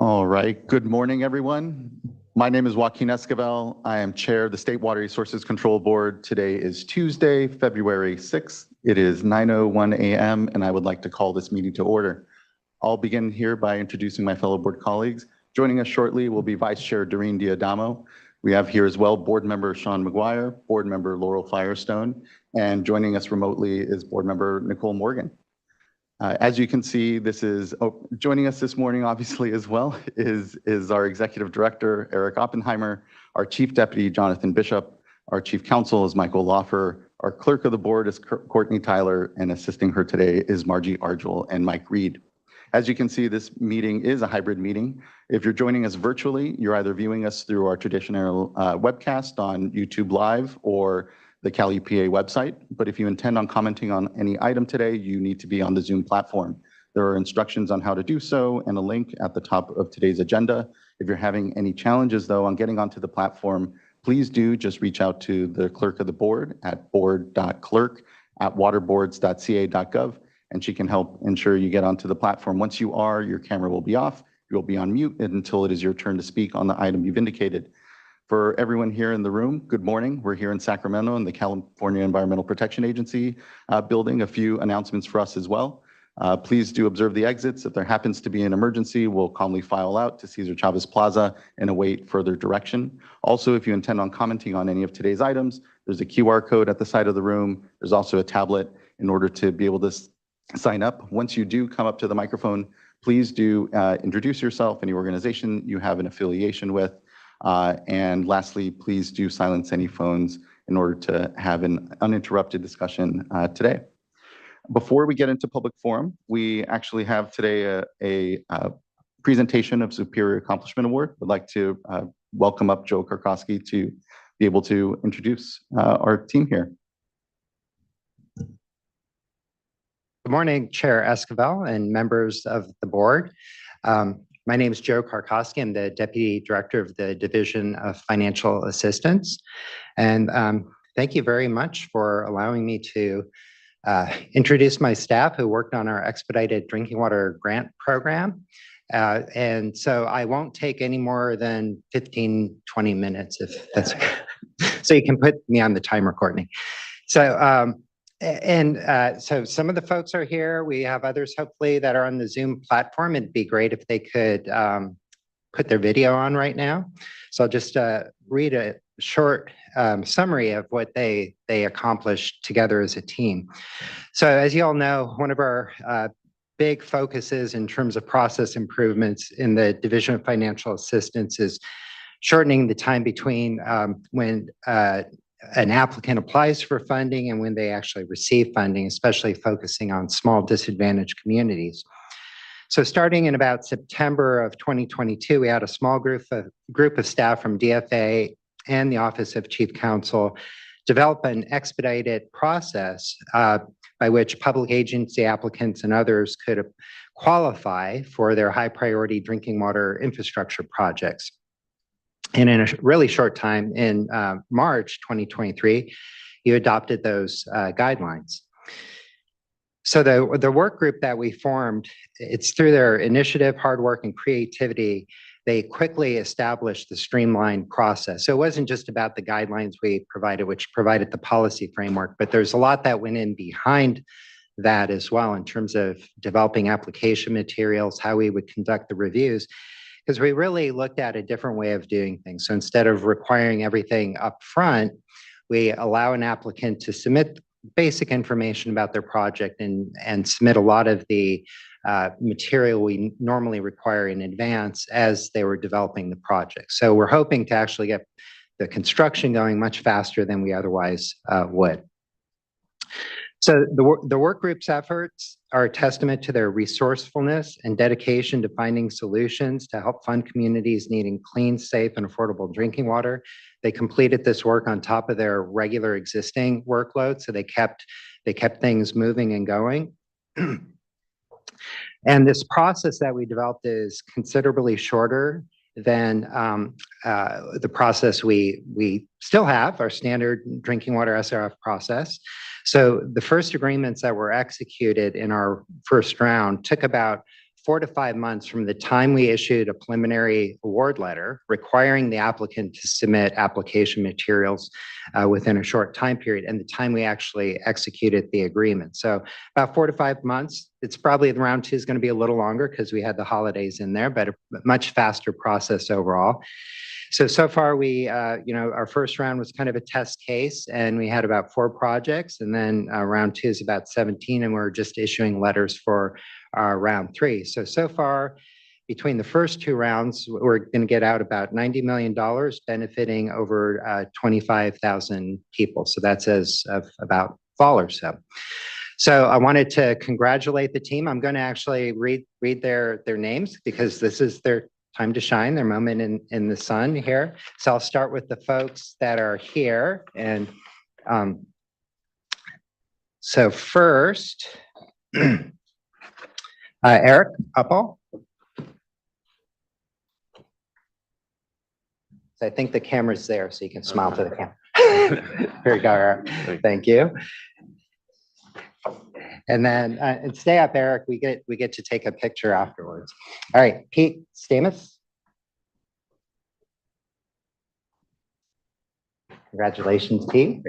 All right. Good morning, everyone. My name is Joaquin Esquivel. I am Chair of the State Water Resources Control Board. Today is Tuesday, February 6th. It is 9:01 a.m., and I would like to call this meeting to order. I'll begin here by introducing my fellow board colleagues. Joining us shortly will be Vice Chair Doreen Diadamo. We have here as well Board Member Sean McGuire, Board Member Laurel Firestone, and joining us remotely is Board Member Nicole Morgan. As you can see, joining us this morning, obviously, as well, is our Executive Director, Eric Oppenheimer, our Chief Deputy, Jonathan Bishop, our Chief Counsel is Michael Laufer, our Clerk of the Board is Courtney Tyler, and assisting her today is Margie Argel and Mike Reed. As you can see, this meeting is a hybrid meeting. If you're joining us virtually, you're either viewing us through our traditional webcast on YouTube Live or the Cal EPA website. But if you intend on commenting on any item today, you need to be on the Zoom platform. There are instructions on how to do so and a link at the top of today's agenda. If you're having any challenges, though, on getting onto the platform, please do just reach out to the clerk of the board at board.clerk@waterboards.ca.gov, and she can help ensure you get onto the platform. Once you are, your camera will be off. You'll be on mute until it is your turn to speak on the item you've indicated. For everyone here in the room, good morning. We're here in Sacramento in the California Environmental Protection Agency building. A few announcements for us as well. Please do observe the exits. If there happens to be an emergency, we'll calmly file out to Cesar Chavez Plaza and await further direction. Also, if you intend on commenting on any of today's items, there's a QR code at the side of the room. There's also a tablet in order to be able to sign up. Once you do come up to the microphone, please do introduce yourself, any organization you have an affiliation with. And lastly, please do silence any phones in order to have an uninterrupted discussion today. Before we get into public forum, we actually have today a presentation of Superior Accomplishment Award. I'd like to welcome up Joe Karkowski to be able to introduce our team here. Good morning, Chair Esquivel and members of the board. My name is Joe Karkowski. I'm the Deputy Director of the Division of Financial Assistance. And thank you very much for allowing me to introduce my staff who worked on our expedited drinking water grant program. And so I won't take any more than 15, 20 minutes if that's okay. So you can put me on the timer, Courtney. So so some of the folks are here. We have others, hopefully, that are on the Zoom platform. It'd be great if they could put their video on right now. So I'll just read a short summary of what they accomplished together as a team. So as you all know, one of our big focuses in terms of process improvements in the Division of Financial Assistance is shortening the time between when an applicant applies for funding and when they actually receive funding, especially focusing on small disadvantaged communities. So starting in about September of 2022, we had a small group of staff from DFA and the Office of Chief Counsel develop an expedited process by which public agency applicants and others could qualify for their high priority drinking water infrastructure projects. And in a really short time, in March 2023, you adopted those guidelines. So the work group that we formed, it's through their initiative, hard work, and creativity, they quickly established the streamlined process. So it wasn't just about the guidelines we provided, which provided the policy framework, but there's a lot that went in behind that as well in terms of developing application materials, how we would conduct the reviews. Because we really looked at a different way of doing things. So instead of requiring everything up front, we allow an applicant to submit basic information about their project and submit a lot of the material we normally require in advance as they were developing the project. So we're hoping to actually get the construction going much faster than we otherwise would. So the work group's efforts are a testament to their resourcefulness and dedication to finding solutions to help fund communities needing clean, safe, and affordable drinking water. They completed this work on top of their regular existing workload, so they kept things moving and going. And this process that we developed is considerably shorter than the process we still have, our standard drinking water SRF process. So the first agreements that were executed in our first round took about 4 to 5 months from the time we issued a preliminary award letter requiring the applicant to submit application materials within a short time period and the time we actually executed the agreement. So about 4 to 5 months. It's probably round two is going to be a little longer because we had the holidays in there, but a much faster process overall. So far we, our first round was kind of a test case and we had about 4 projects, and then round two is about 17, and we're just issuing letters for round 3. So far between the first 2 rounds, we're going to get out about $90 million benefiting over 25,000 people. So that's as of about fall or so. So I wanted to congratulate the team. I'm going to actually read their names because this is their time to shine, their moment in the sun here. So I'll start with the folks that are here. And so first, Eric Uppel. So I think the camera's there, so you can smile to the camera. Here you go, Eric. Thank you. And then, and stay up, Eric. We get to take a picture afterwards. All right, Pete Stamus. Congratulations, Pete.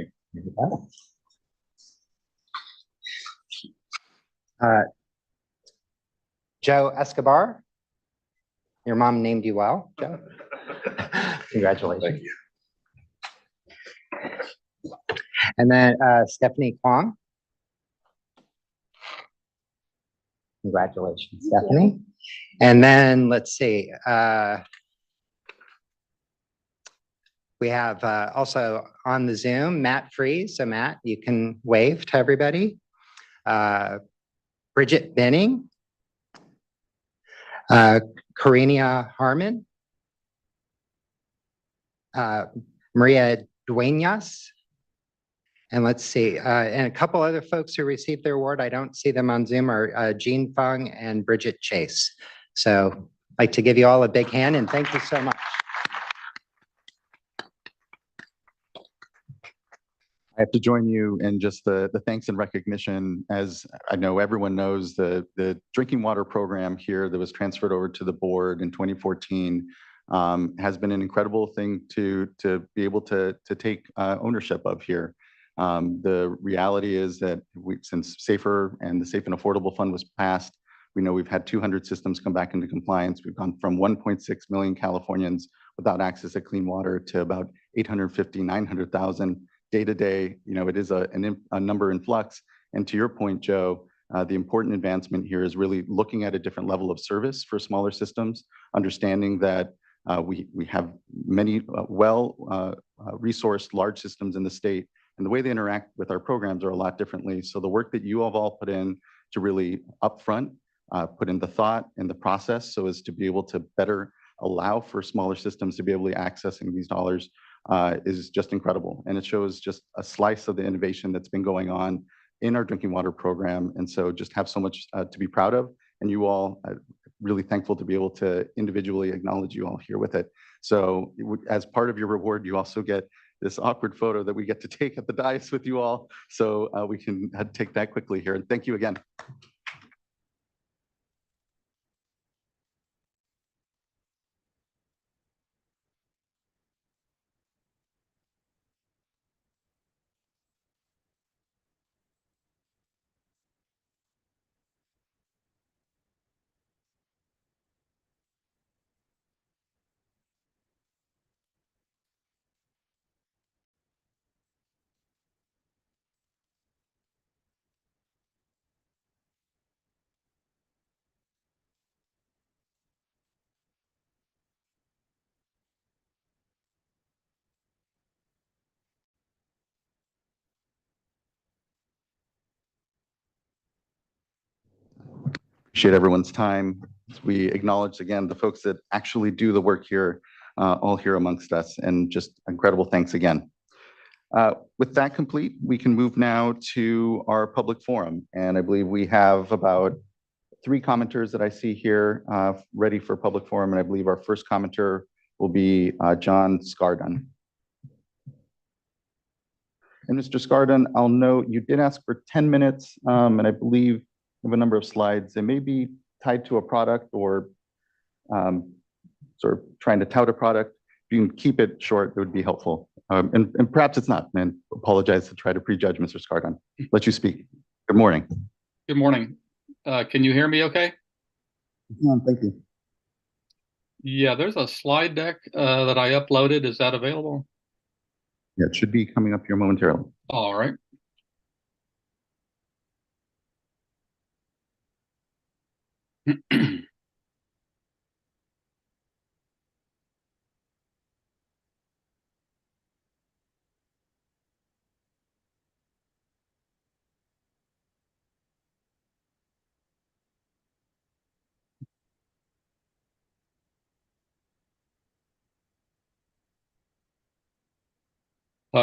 Joe Escobar. Your mom named you well, Joe. Congratulations. Thank you. And then Stephanie Kwong. Congratulations, Stephanie. And then let's see. We have also on the Zoom, Matt Freeze. So Matt, you can wave to everybody. Bridget Benning. Karina Harmon. Maria Duenas. And let's see, and a couple other folks who received their award, I don't see them on Zoom, are Jean Fung and Bridget Chase. So I'd like to give you all a big hand and thank you so much. I have to join you in just the thanks and recognition. As I know everyone knows, the drinking water program here that was transferred over to the board in 2014 has been an incredible thing to be able to take ownership of here. The reality is that since SAFER and the Safe and Affordable Fund was passed, we know we've had 200 systems come back into compliance. We've gone from 1.6 million Californians without access to clean water to about 850, 900,000 day to day. It is a number in flux. And to your point, Joe, the important advancement here is really looking at a different level of service for smaller systems, understanding that we have many resourced large systems in the state, and the way they interact with our programs are a lot differently. So the work that you have all put in to really upfront, put in the thought and the process so as to be able to better allow for smaller systems to be able to accessing these dollars is just incredible. And it shows just a slice of the innovation that's been going on in our drinking water program. And so just have so much to be proud of. And you all, really thankful to be able to individually acknowledge you all here with it. So as part of your reward, you also get this awkward photo that we get to take at the dais with you all. So we can take that quickly here. And thank you again. Appreciate everyone's time. We acknowledge again the folks that actually do the work here, all here amongst us, and just incredible thanks again. With that complete, we can move now to our public forum. And I believe we have about 3 commenters that I see here ready for public forum. And I believe our first commenter will be John Scardon. And Mr. Scardon, I'll note you did ask for 10 minutes, and I believe we have a number of slides. They may be tied to a product or sort of trying to tout a product, if you can keep it short, it would be helpful. And perhaps it's not, and apologize to try to prejudge Mr. Scardon. Let you speak. Good morning. Good morning. Can you hear me okay? Thank you. Yeah, there's a slide deck that I uploaded. Is that available? Yeah, it should be coming up here momentarily. All right.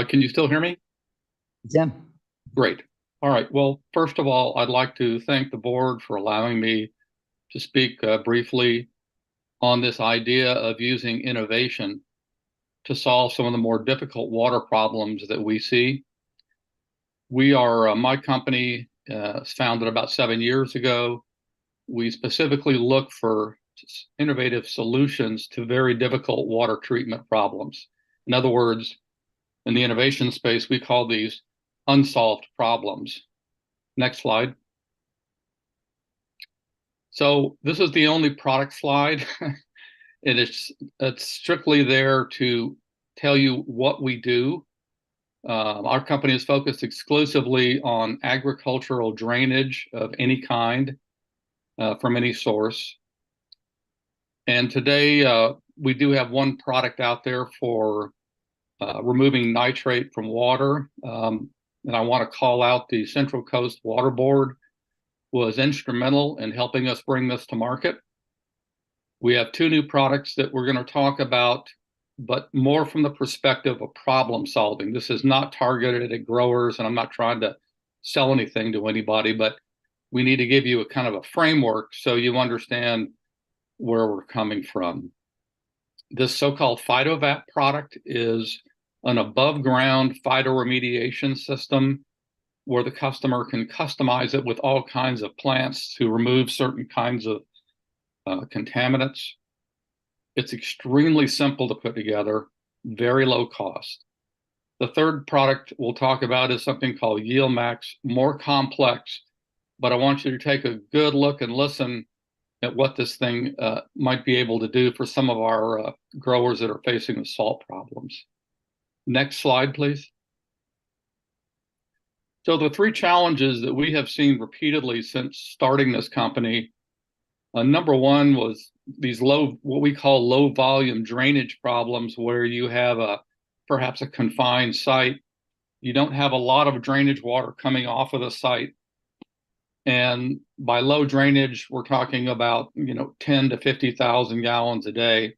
Can you still hear me? Yeah. Great. All right. Well, first of all, I'd like to thank the board for allowing me to speak briefly on this idea of using innovation to solve some of the more difficult water problems that we see. We are, my company was founded about 7 years ago. We specifically look for innovative solutions to very difficult water treatment problems. In other words, in the innovation space, we call these unsolved problems. Next slide. So this is the only product slide. It's strictly there to tell you what we do. Our company is focused exclusively on agricultural drainage of any kind from any source. And today we do have one product out there for removing nitrate from water. And I want to call out the Central Coast Water Board was instrumental in helping us bring this to market. We have 2 new products that we're going to talk about, but more from the perspective of problem solving. This is not targeted at growers, and I'm not trying to sell anything to anybody, but we need to give you a kind of a framework so you understand where we're coming from. This so-called PhytoVap product is an above-ground phytoremediation system where the customer can customize it with all kinds of plants to remove certain kinds of contaminants. It's extremely simple to put together, very low cost. The third product we'll talk about is something called Yield Max, more complex, but I want you to take a good look and listen at what this thing might be able to do for some of our growers that are facing the salt problems. Next slide, please. So the 3 challenges that we have seen repeatedly since starting this company, number one was these what we call low volume drainage problems, where you have perhaps a confined site. You don't have a lot of drainage water coming off of the site. And by low drainage, we're talking about 10 to 50,000 gallons a day.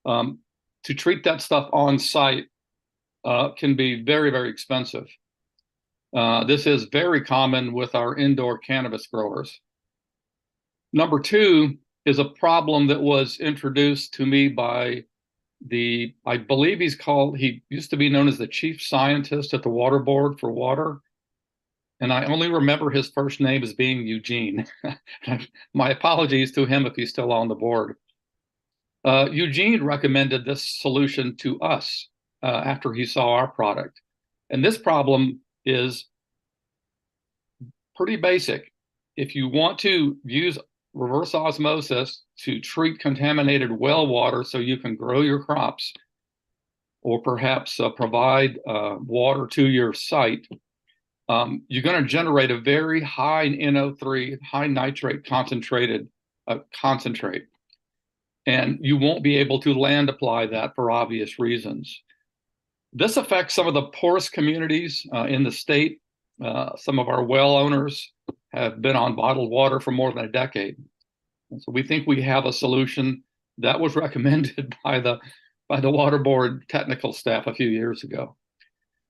To treat that stuff on site can be very, very expensive. This is very common with our indoor cannabis growers. Number 2 is a problem that was introduced to me by I believe he used to be known as the chief scientist at the Water Board for water. And I only remember his first name as being Eugene. My apologies to him if he's still on the board. Eugene recommended this solution to us after he saw our product. And this problem is pretty basic. If you want to use reverse osmosis to treat contaminated well water so you can grow your crops, or perhaps provide water to your site, you're going to generate a very high NO3, high nitrate concentrate. And you won't be able to land apply that for obvious reasons. This affects some of the poorest communities in the state. Some of our well owners have been on bottled water for more than a decade. And so we think we have a solution that was recommended by the Water Board technical staff a few years ago.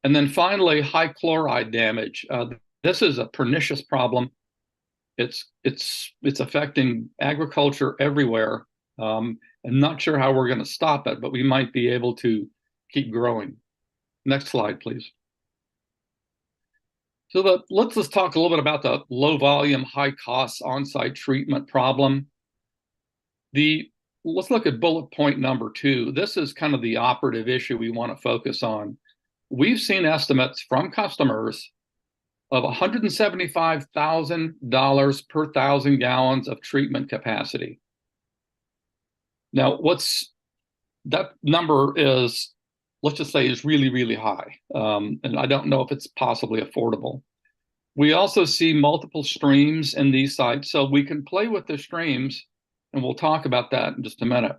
And then finally, high chloride damage. This is a pernicious problem. It's affecting agriculture everywhere. I'm not sure how we're going to stop it, but we might be able to keep growing. Next slide, please. So let's just talk a little bit about the low volume, high cost on-site treatment problem. Let's look at bullet point number 2. This is kind of the operative issue we want to focus on. We've seen estimates from customers of $175,000 per 1,000 gallons of treatment capacity. Now, that number is, let's just say, is really, really high. And I don't know if it's possibly affordable. We also see multiple streams in these sites, so we can play with the streams, and we'll talk about that in just a minute.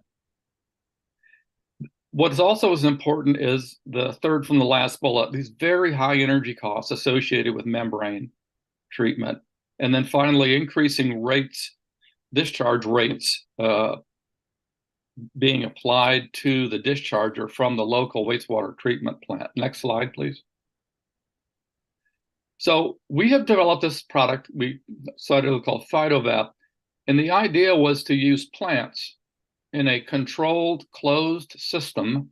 What is also as important is the third from the last bullet, these very high energy costs associated with membrane treatment. And then finally, increasing rates, discharge rates being applied to the discharger from the local wastewater treatment plant. Next slide, please. So we have developed this product we decided called PhytoVep, and the idea was to use plants in a controlled, closed system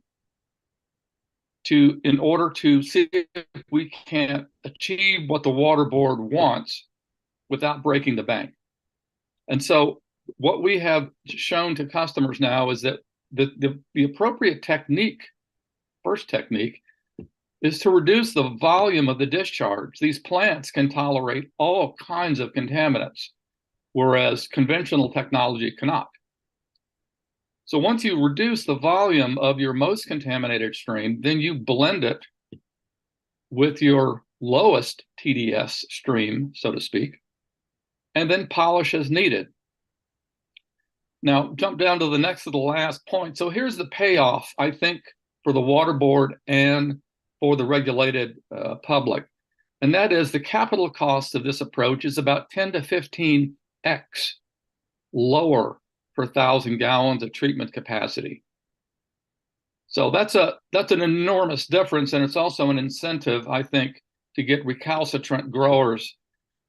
in order to see if we can achieve what the water board wants without breaking the bank. And so what we have shown to customers now is that the appropriate technique, first technique, is to reduce the volume of the discharge. These plants can tolerate all kinds of contaminants, whereas conventional technology cannot. So once you reduce the volume of your most contaminated stream, then you blend it with your lowest TDS stream, so to speak, and then polish as needed. Now, jump down to the next to the last point. So here's the payoff, I think, for the water board and for the regulated public. And that is the capital cost of this approach is about 10 to 15x lower per 1,000 gallons of treatment capacity. So that's an enormous difference, and it's also an incentive, I think, to get recalcitrant growers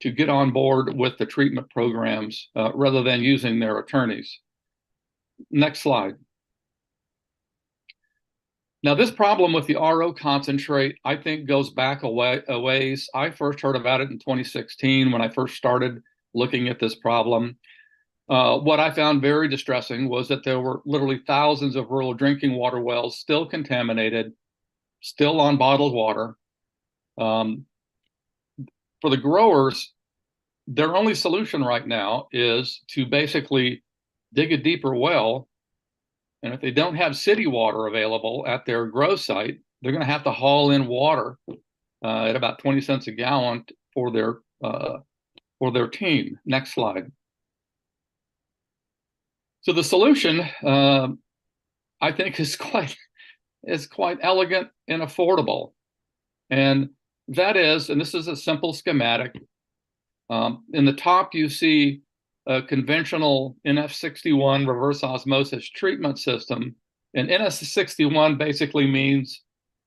to get on board with the treatment programs rather than using their attorneys. Next slide. Now, this problem with the RO concentrate, I think, goes back a ways. I first heard about it in 2016 when I first started looking at this problem. What I found very distressing was that there were literally thousands of rural drinking water wells still contaminated, still on bottled water. For the growers, their only solution right now is to basically dig a deeper well. And if they don't have city water available at their grow site, they're going to have to haul in water at about 20 cents a gallon for their team. Next slide. So the solution, I think, is quite elegant and affordable, and that is, and this is a simple schematic. In the top, you see a conventional NF61 reverse osmosis treatment system, and NF61 basically means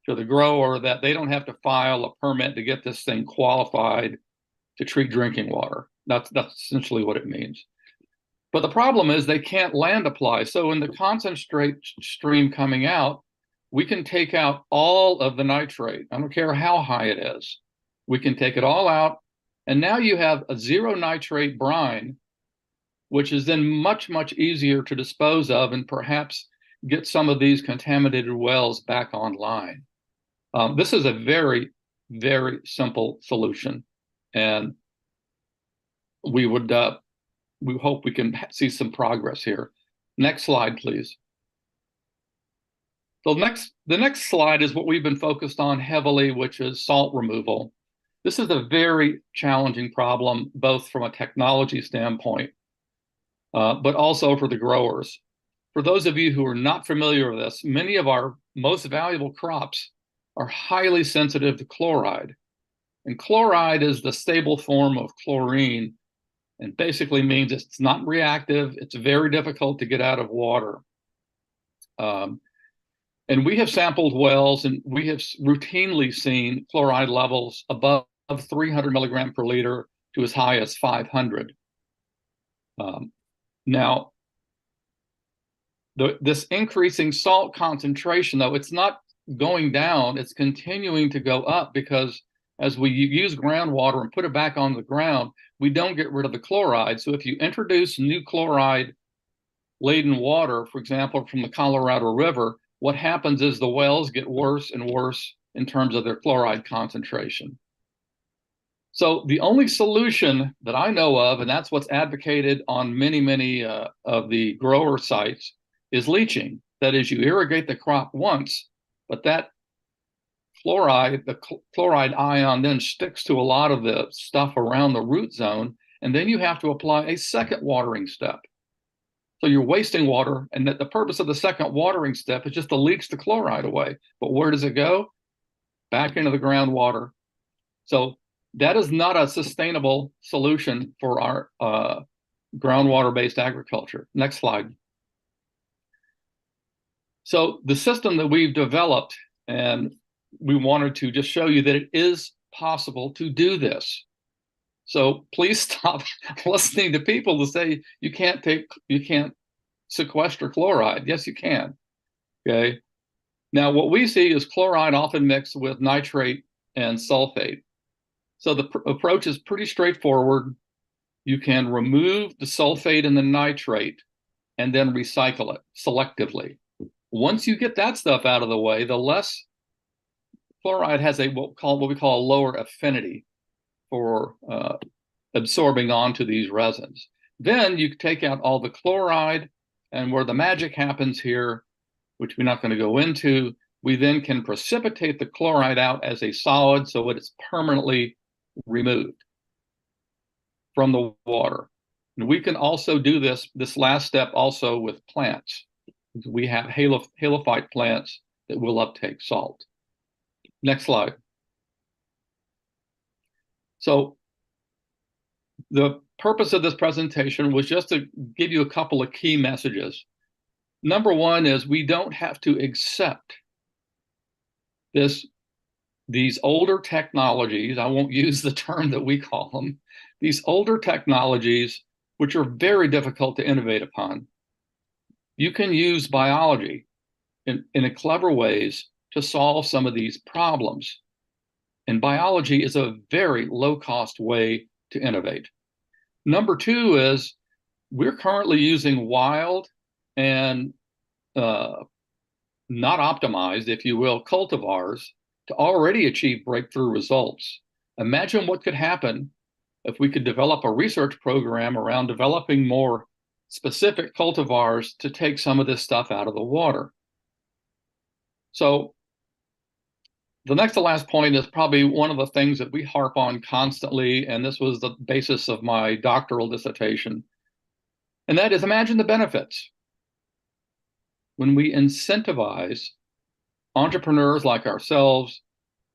to the grower that they don't have to file a permit to get this thing qualified to treat drinking water. That's essentially what it means. But the problem is they can't land apply. So in the concentrate stream coming out, we can take out all of the nitrate. I don't care how high it is. We can take it all out. And now you have a zero nitrate brine, which is then much, much easier to dispose of and perhaps get some of these contaminated wells back online. This is a very, very simple solution. And we hope we can see some progress here. Next slide, please. So the next slide is what we've been focused on heavily, which is salt removal. This is a very challenging problem, both from a technology standpoint, but also for the growers. For those of you who are not familiar with this, many of our most valuable crops are highly sensitive to chloride. And chloride is the stable form of chlorine, and basically means it's not reactive. It's very difficult to get out of water. And we have sampled wells, and we have routinely seen chloride levels above 300 milligram per liter to as high as 500. Now, this increasing salt concentration, though, it's not going down, it's continuing to go up because as we use groundwater and put it back on the ground, we don't get rid of the chloride. So if you introduce new chloride-laden water, for example, from the Colorado River, what happens is the wells get worse and worse in terms of their chloride concentration. So the only solution that I know of, and that's what's advocated on many of the grower sites, is leaching. That is, you irrigate the crop once, but that chloride, the chloride ion then sticks to a lot of the stuff around the root zone, and then you have to apply a second watering step. So you're wasting water, and that the purpose of the second watering step is just to leach the chloride away. But where does it go? Back into the groundwater. So that is not a sustainable solution for our groundwater-based agriculture. Next slide. So the system that we've developed, and we wanted to just show you that it is possible to do this. So please stop listening to people to say you can't sequester chloride. Yes, you can. Okay. Now, what we see is chloride often mixed with nitrate and sulfate. So the approach is pretty straightforward. You can remove the sulfate and the nitrate and then recycle it selectively. Once you get that stuff out of the way, the less chloride has what we call a lower affinity for absorbing onto these resins. Then you take out all the chloride, and where the magic happens here, which we're not going to go into, we then can precipitate the chloride out as a solid so it's permanently removed from the water. And we can also do this last step also with plants. We have halophyte plants that will uptake salt. Next slide. So the purpose of this presentation was just to give you a couple of key messages. Number one is we don't have to accept these older technologies. I won't use the term that we call them. These older technologies, which are very difficult to innovate upon. You can use biology in a clever ways to solve some of these problems. And biology is a very low-cost way to innovate. Number two is we're currently using wild and not optimized, if you will, cultivars to already achieve breakthrough results. Imagine what could happen if we could develop a research program around developing more specific cultivars to take some of this stuff out of the water. So the next to last point is probably one of the things that we harp on constantly, and this was the basis of my doctoral dissertation, and that is imagine the benefits. When we incentivize entrepreneurs like ourselves,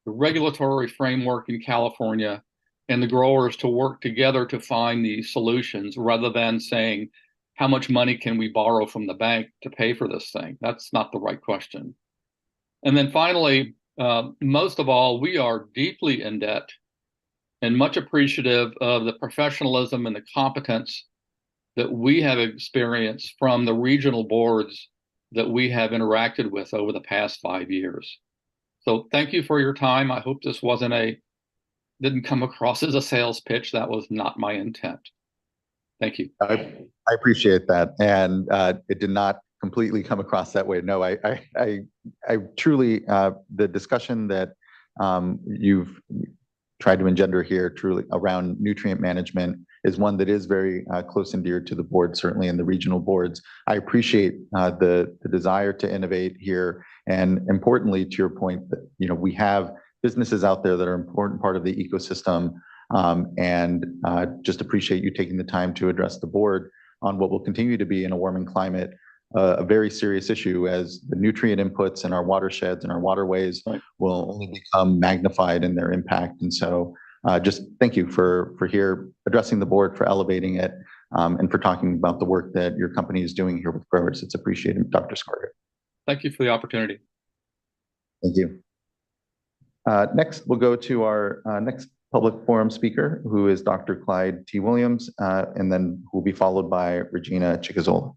the regulatory framework in California, and the growers to work together to find these solutions rather than saying, how much money can we borrow from the bank to pay for this thing? That's not the right question. And then finally, most of all, we are deeply in debt and much appreciative of the professionalism and the competence that we have experienced from the regional boards that we have interacted with over the past 5 years. So thank you for your time. I hope this didn't come across as a sales pitch. That was not my intent. Thank you. I appreciate that. And it did not completely come across that way. No, I truly, the discussion that you've tried to engender here truly around nutrient management is one that is very close and dear to the board, certainly in the regional boards. I appreciate the desire to innovate here. And importantly, to your point, that we have businesses out there that are an important part of the ecosystem, and just appreciate you taking the time to address the board on what will continue to be in a warming climate, a very serious issue, as the nutrient inputs in our watersheds and our waterways will only become magnified in their impact. And so just thank you for here addressing the board, for elevating it, and for talking about the work that your company is doing here with growers. It's appreciated, Dr. Scarger. Thank you for the opportunity. Thank you. Next, we'll go to our next public forum speaker, who is Dr. Clyde T. Williams, and then who will be followed by Regina Chicazola.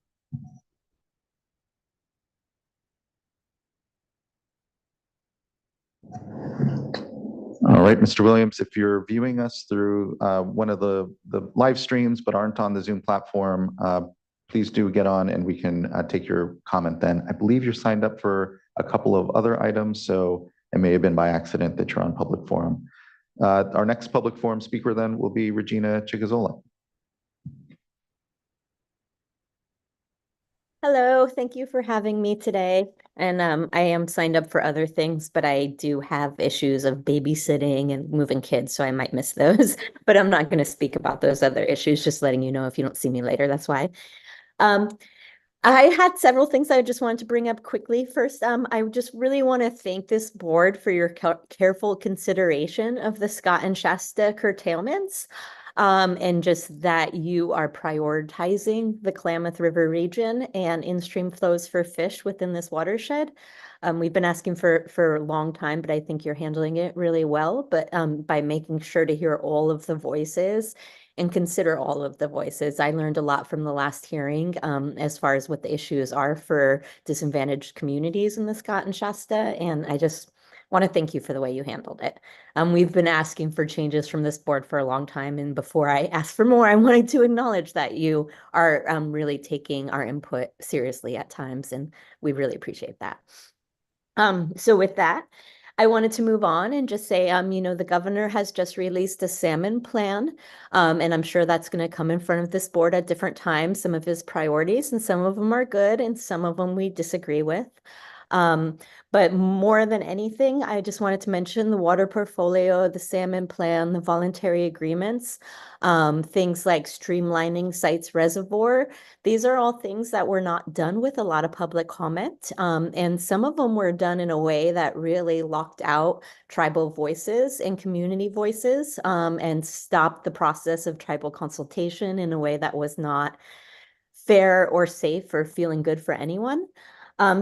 All right, Mr. Williams, if you're viewing us through one of the live streams but aren't on the Zoom platform, please do get on and we can take your comment then. I believe you're signed up for a couple of other items, so it may have been by accident that you're on public forum. Our next public forum speaker then will be Regina Chigazola. Hello, thank you for having me today. And I am signed up for other things, but I do have issues of babysitting and moving kids, so I might miss those. But I'm not going to speak about those other issues, just letting you know if you don't see me later, that's why. I had several things I just wanted to bring up quickly. First, I just really want to thank this board for your careful consideration of the Scott and Shasta curtailments. And just that you are prioritizing the Klamath River region and in-stream flows for fish within this watershed. We've been asking for a long time, but I think you're handling it really well. But by making sure to hear all of the voices and consider all of the voices. I learned a lot from the last hearing as far as what the issues are for disadvantaged communities in the Scott and Shasta. And I just want to thank you for the way you handled it. We've been asking for changes from this board for a long time. And before I ask for more, I wanted to acknowledge that you are really taking our input seriously at times. And we really appreciate that. So with that, I wanted to move on and just say, the governor has just released a salmon plan, and I'm sure that's going to come in front of this board at different times, some of his priorities, and some of them are good and some of them we disagree with. But more than anything, I just wanted to mention the water portfolio, the salmon plan, the voluntary agreements, things like streamlining sites reservoir. These are all things that were not done with a lot of public comment. And some of them were done in a way that really locked out tribal voices and community voices, and stopped the process of tribal consultation in a way that was not fair or safe or feeling good for anyone.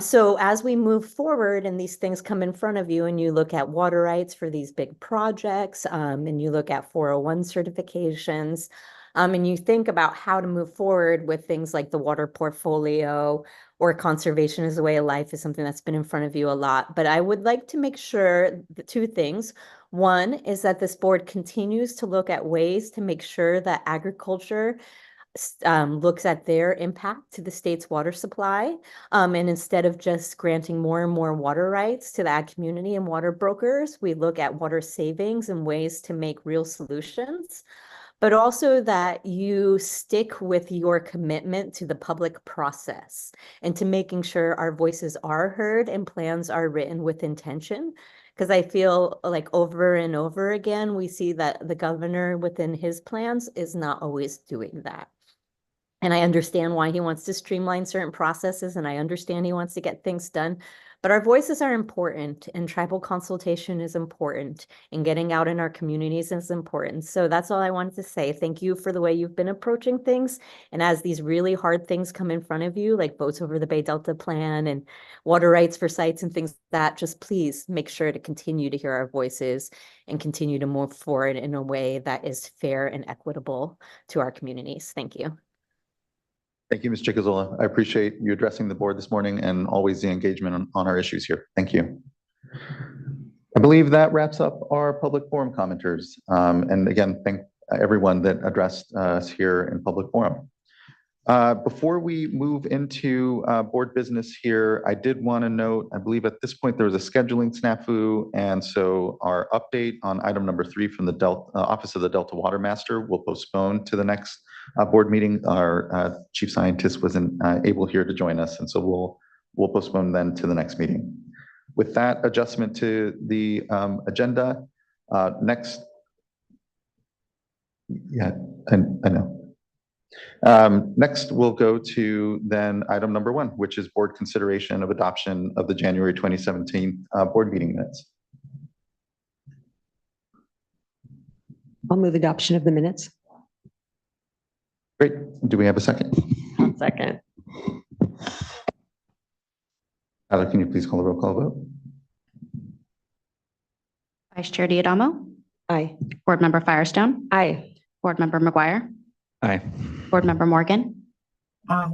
So as we move forward and these things come in front of you and you look at water rights for these big projects, and you look at 401 certifications, and you think about how to move forward with things like the water portfolio or conservation as a way of life is something that's been in front of you a lot. But I would like to make sure the two things. One is that this board continues to look at ways to make sure that agriculture looks at their impact to the state's water supply. And instead of just granting more and more water rights to the ag community and water brokers, we look at water savings and ways to make real solutions, but also that you stick with your commitment to the public process and to making sure our voices are heard and plans are written with intention. Because I feel like over and over again, we see that the governor within his plans is not always doing that. And I understand why he wants to streamline certain processes, and I understand he wants to get things done. But our voices are important, and tribal consultation is important, and getting out in our communities is important. So that's all I wanted to say. Thank you for the way you've been approaching things. And as these really hard things come in front of you, like votes over the Bay Delta plan and water rights for sites and things like that, just please make sure to continue to hear our voices and continue to move forward in a way that is fair and equitable to our communities. Thank you. Thank you, Ms. Chigazola. I appreciate you addressing the board this morning and always the engagement on our issues here. Thank you. I believe that wraps up our public forum commenters. And again, thank everyone that addressed us here in public forum. Before we move into board business here, I did want to note, I believe at this point there was a scheduling snafu, and so our update on item number 3 from the Office of the Delta Water Master will postpone to the next board meeting. Our chief scientist wasn't able here to join us, and so we'll postpone then to the next meeting. With that adjustment to the agenda, next, yeah, I know. Next, we'll go to then item number 1, which is board consideration of adoption of the January 2017 board meeting minutes. I'll move adoption of the minutes. Great. Do we have a second? I'll second. Tyler, can you please call the roll call vote? Vice Chair Diadamo, Aye. Board Member Firestone, Aye. Board Member McGuire, Aye. Board Member Morgan, Aye.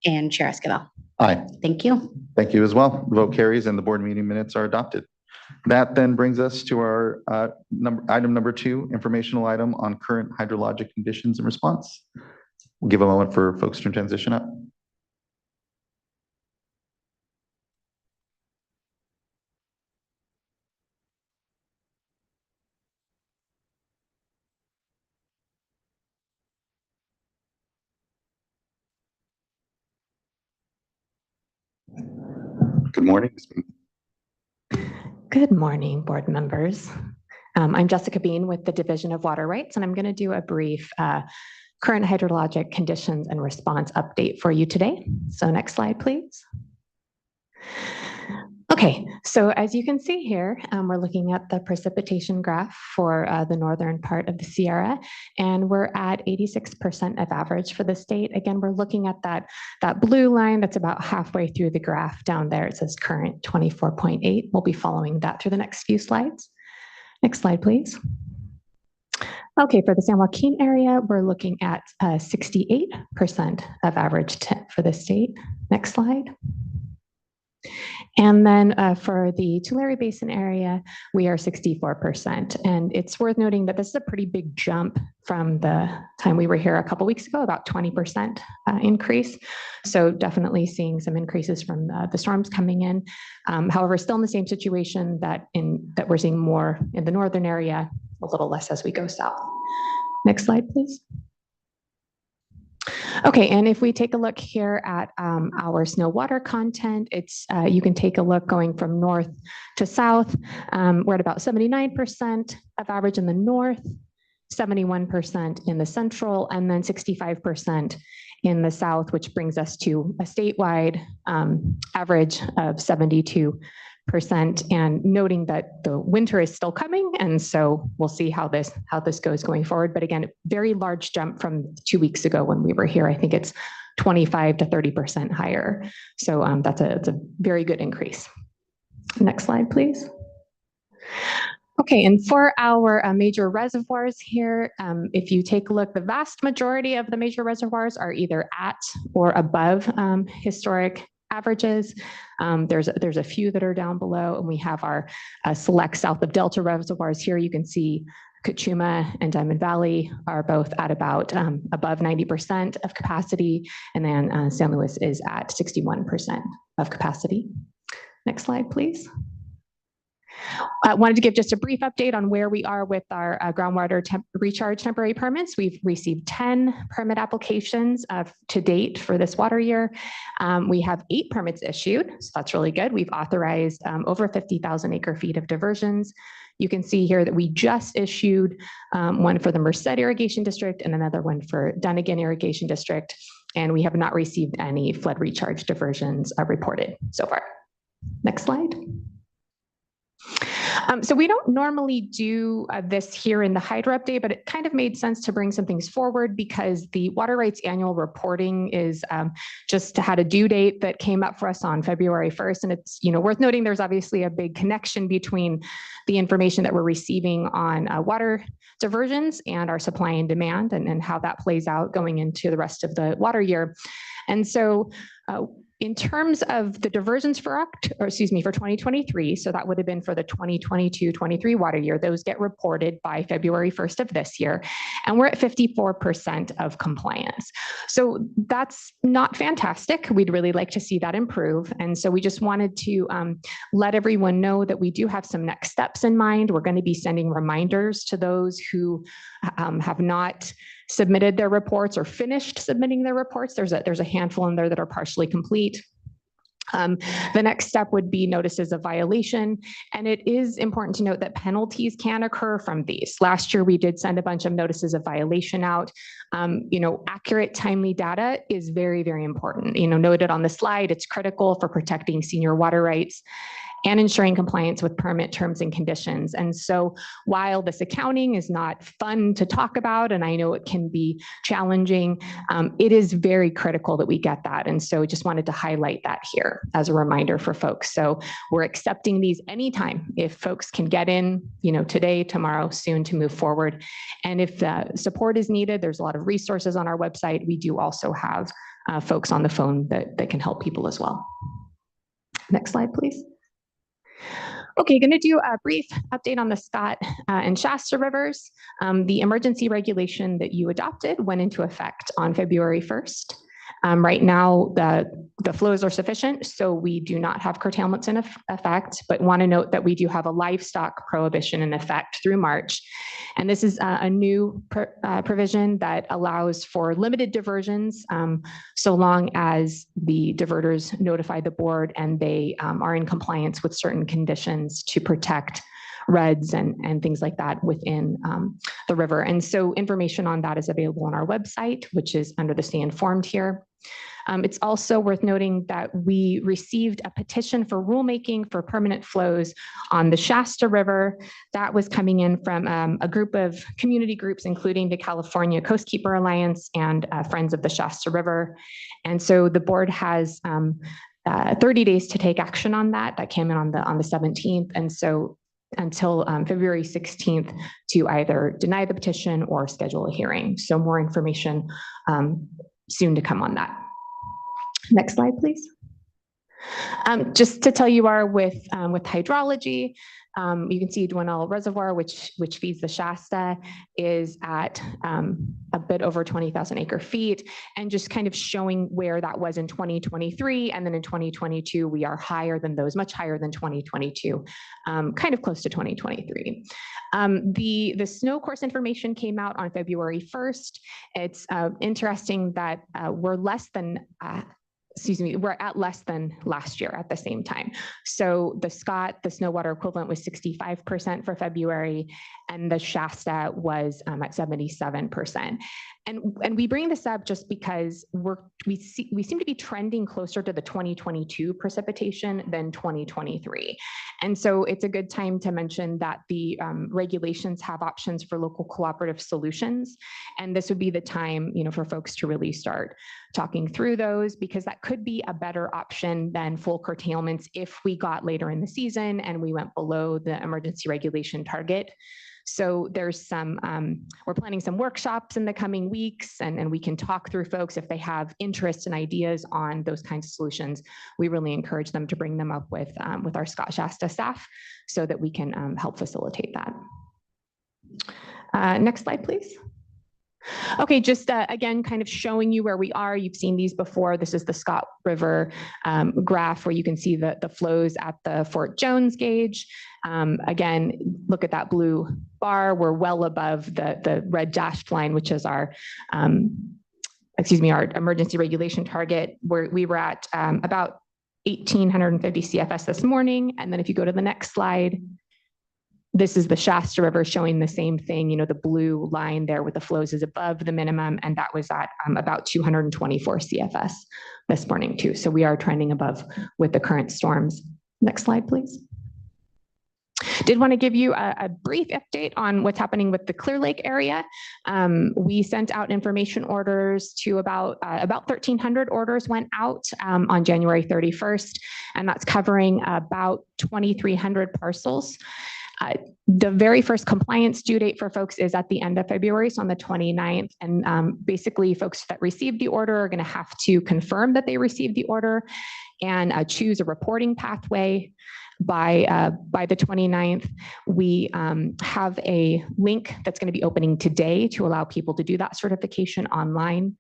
and Chair Esquivel. Aye. Thank you. Thank you as well. The vote carries and the board meeting minutes are adopted. That then brings us to our item number 2, informational item on current hydrologic conditions and response. We'll give a moment for folks to transition up. Good morning. Good morning, board members. I'm Jessica Bean with the Division of Water Rights, and I'm going to do a brief current hydrologic conditions and response update for you today. So next slide, please. Okay, so as you can see here, we're looking at the precipitation graph for the northern part of the Sierra, and we're at 86% of average for the state. Again, we're looking at that blue line that's about halfway through the graph down there. It says current 24.8. We'll be following that through the next few slides. Next slide, please. Okay, for the San Joaquin area, we're looking at 68% of average for the state. Next slide. And then for the Tulare Basin area, we are 64%. And it's worth noting that this is a pretty big jump from the time we were here a couple weeks ago, about 20% increase. So definitely seeing some increases from the storms coming in. However, still in the same situation that we're seeing more in the northern area, a little less as we go south. Next slide, please. Okay, and if we take a look here at our snow water content, it's you can take a look going from north to south. We're at about 79% of average in the north, 71% in the central, and then 65% in the south, which brings us to a statewide average of 72%. And noting that the winter is still coming, and so we'll see how this goes going forward. But again, very large jump from 2 weeks ago when we were here. I think it's 25 to 30% higher. So that's a very good increase. Next slide, please. Okay, and for our major reservoirs here, if you take a look, the vast majority of the major reservoirs are either at or above historic averages. There's a few that are down below, and we have our select south of Delta reservoirs here. You can see Cachuma and Diamond Valley are both at about above 90% of capacity, and then San Luis is at 61% of capacity. Next slide, please. I wanted to give just a brief update on where we are with our groundwater recharge temporary permits. We've received 10 permit applications to date for this water year. We have 8 permits issued, so that's really good. We've authorized over 50,000 acre feet of diversions. You can see here that we just issued one for the Merced Irrigation District and another one for Dunnigan Irrigation District, and we have not received any flood recharge diversions reported so far. Next slide. So we don't normally do this here in the Hydro Update, but it kind of made sense to bring some things forward because the Water Rights Annual Reporting is just had a due date that came up for us on February 1st. And it's worth noting there's obviously a big connection between the information that we're receiving on water diversions and our supply and demand and how that plays out going into the rest of the water year. And so in terms of the diversions for 2023, so that would have been for the 2022-23 water year, those get reported by February 1st of this year, and we're at 54% of compliance. So that's not fantastic. We'd really like to see that improve. And so we just wanted to let everyone know that we do have some next steps in mind. We're going to be sending reminders to those who have not submitted their reports or finished submitting their reports. There's a handful in there that are partially complete. The next step would be notices of violation. And it is important to note that penalties can occur from these. Last year, we did send a bunch of notices of violation out. Accurate, timely data is very, very important. Noted on the slide, it's critical for protecting senior water rights and ensuring compliance with permit terms and conditions. And so while this accounting is not fun to talk about, and I know it can be challenging, it is very critical that we get that. And so just wanted to highlight that here as a reminder for folks. So we're accepting these anytime if folks can get in, today, tomorrow, soon to move forward. And if support is needed, there's a lot of resources on our website. We do also have folks on the phone that can help people as well. Next slide, please. Okay, going to do a brief update on the Scott and Shasta rivers. The emergency regulation that you adopted went into effect on February 1st. Right now, the flows are sufficient, so we do not have curtailments in effect, but want to note that we do have a livestock prohibition in effect through March. And this is a new provision that allows for limited diversions so long as the diverters notify the board and they are in compliance with certain conditions to protect reds and things like that within the river. And so information on that is available on our website, which is under the Stay Informed here. It's also worth noting that we received a petition for rulemaking for permanent flows on the Shasta River. That was coming in from a group of community groups, including the California Coastkeeper Alliance and Friends of the Shasta River. And so the board has 30 days to take action on that. That came in on the 17th. And so until February 16th to either deny the petition or schedule a hearing. So more information soon to come on that. Next slide, please. Just to tell you are with hydrology, you can see Dwinelle Reservoir, which feeds the Shasta, is at a bit over 20,000 acre feet, and just kind of showing where that was in 2023. And then in 2022, we are higher than those, much higher than 2022, kind of close to 2023. The snow course information came out on February 1st. It's interesting that we're at less than last year at the same time. So the Scott, the snow water equivalent was 65% for February, and the Shasta was at 77%. And we bring this up just because we seem to be trending closer to the 2022 precipitation than 2023. And so it's a good time to mention that the regulations have options for local cooperative solutions. And this would be the time, for folks to really start talking through those, because that could be a better option than full curtailments if we got later in the season and we went below the emergency regulation target. So there's we're planning some workshops in the coming weeks, and we can talk through folks if they have interest and ideas on those kinds of solutions. We really encourage them to bring them up with our Scott Shasta staff so that we can help facilitate that. Next slide, please. Okay, just again, kind of showing you where we are. You've seen these before. This is the Scott River graph where you can see the flows at the Fort Jones gauge. Again, look at that blue bar. We're well above the red dashed line, which is our emergency regulation target, where we were at about 1,850 CFS this morning. And then if you go to the next slide, this is the Shasta River showing the same thing. The blue line there with the flows is above the minimum, and that was at about 224 CFS this morning too. So we are trending above with the current storms. Next slide, please. Did want to give you a brief update on what's happening with the Clear Lake area. We sent out information orders to about 1,300 orders went out on January 31st, and that's covering about 2,300 parcels. The very first compliance due date for folks is at the end of February, so on the 29th. And basically, folks that received the order are going to have to confirm that they received the order and choose a reporting pathway by the 29th. We have a link that's going to be opening today to allow people to do that certification online.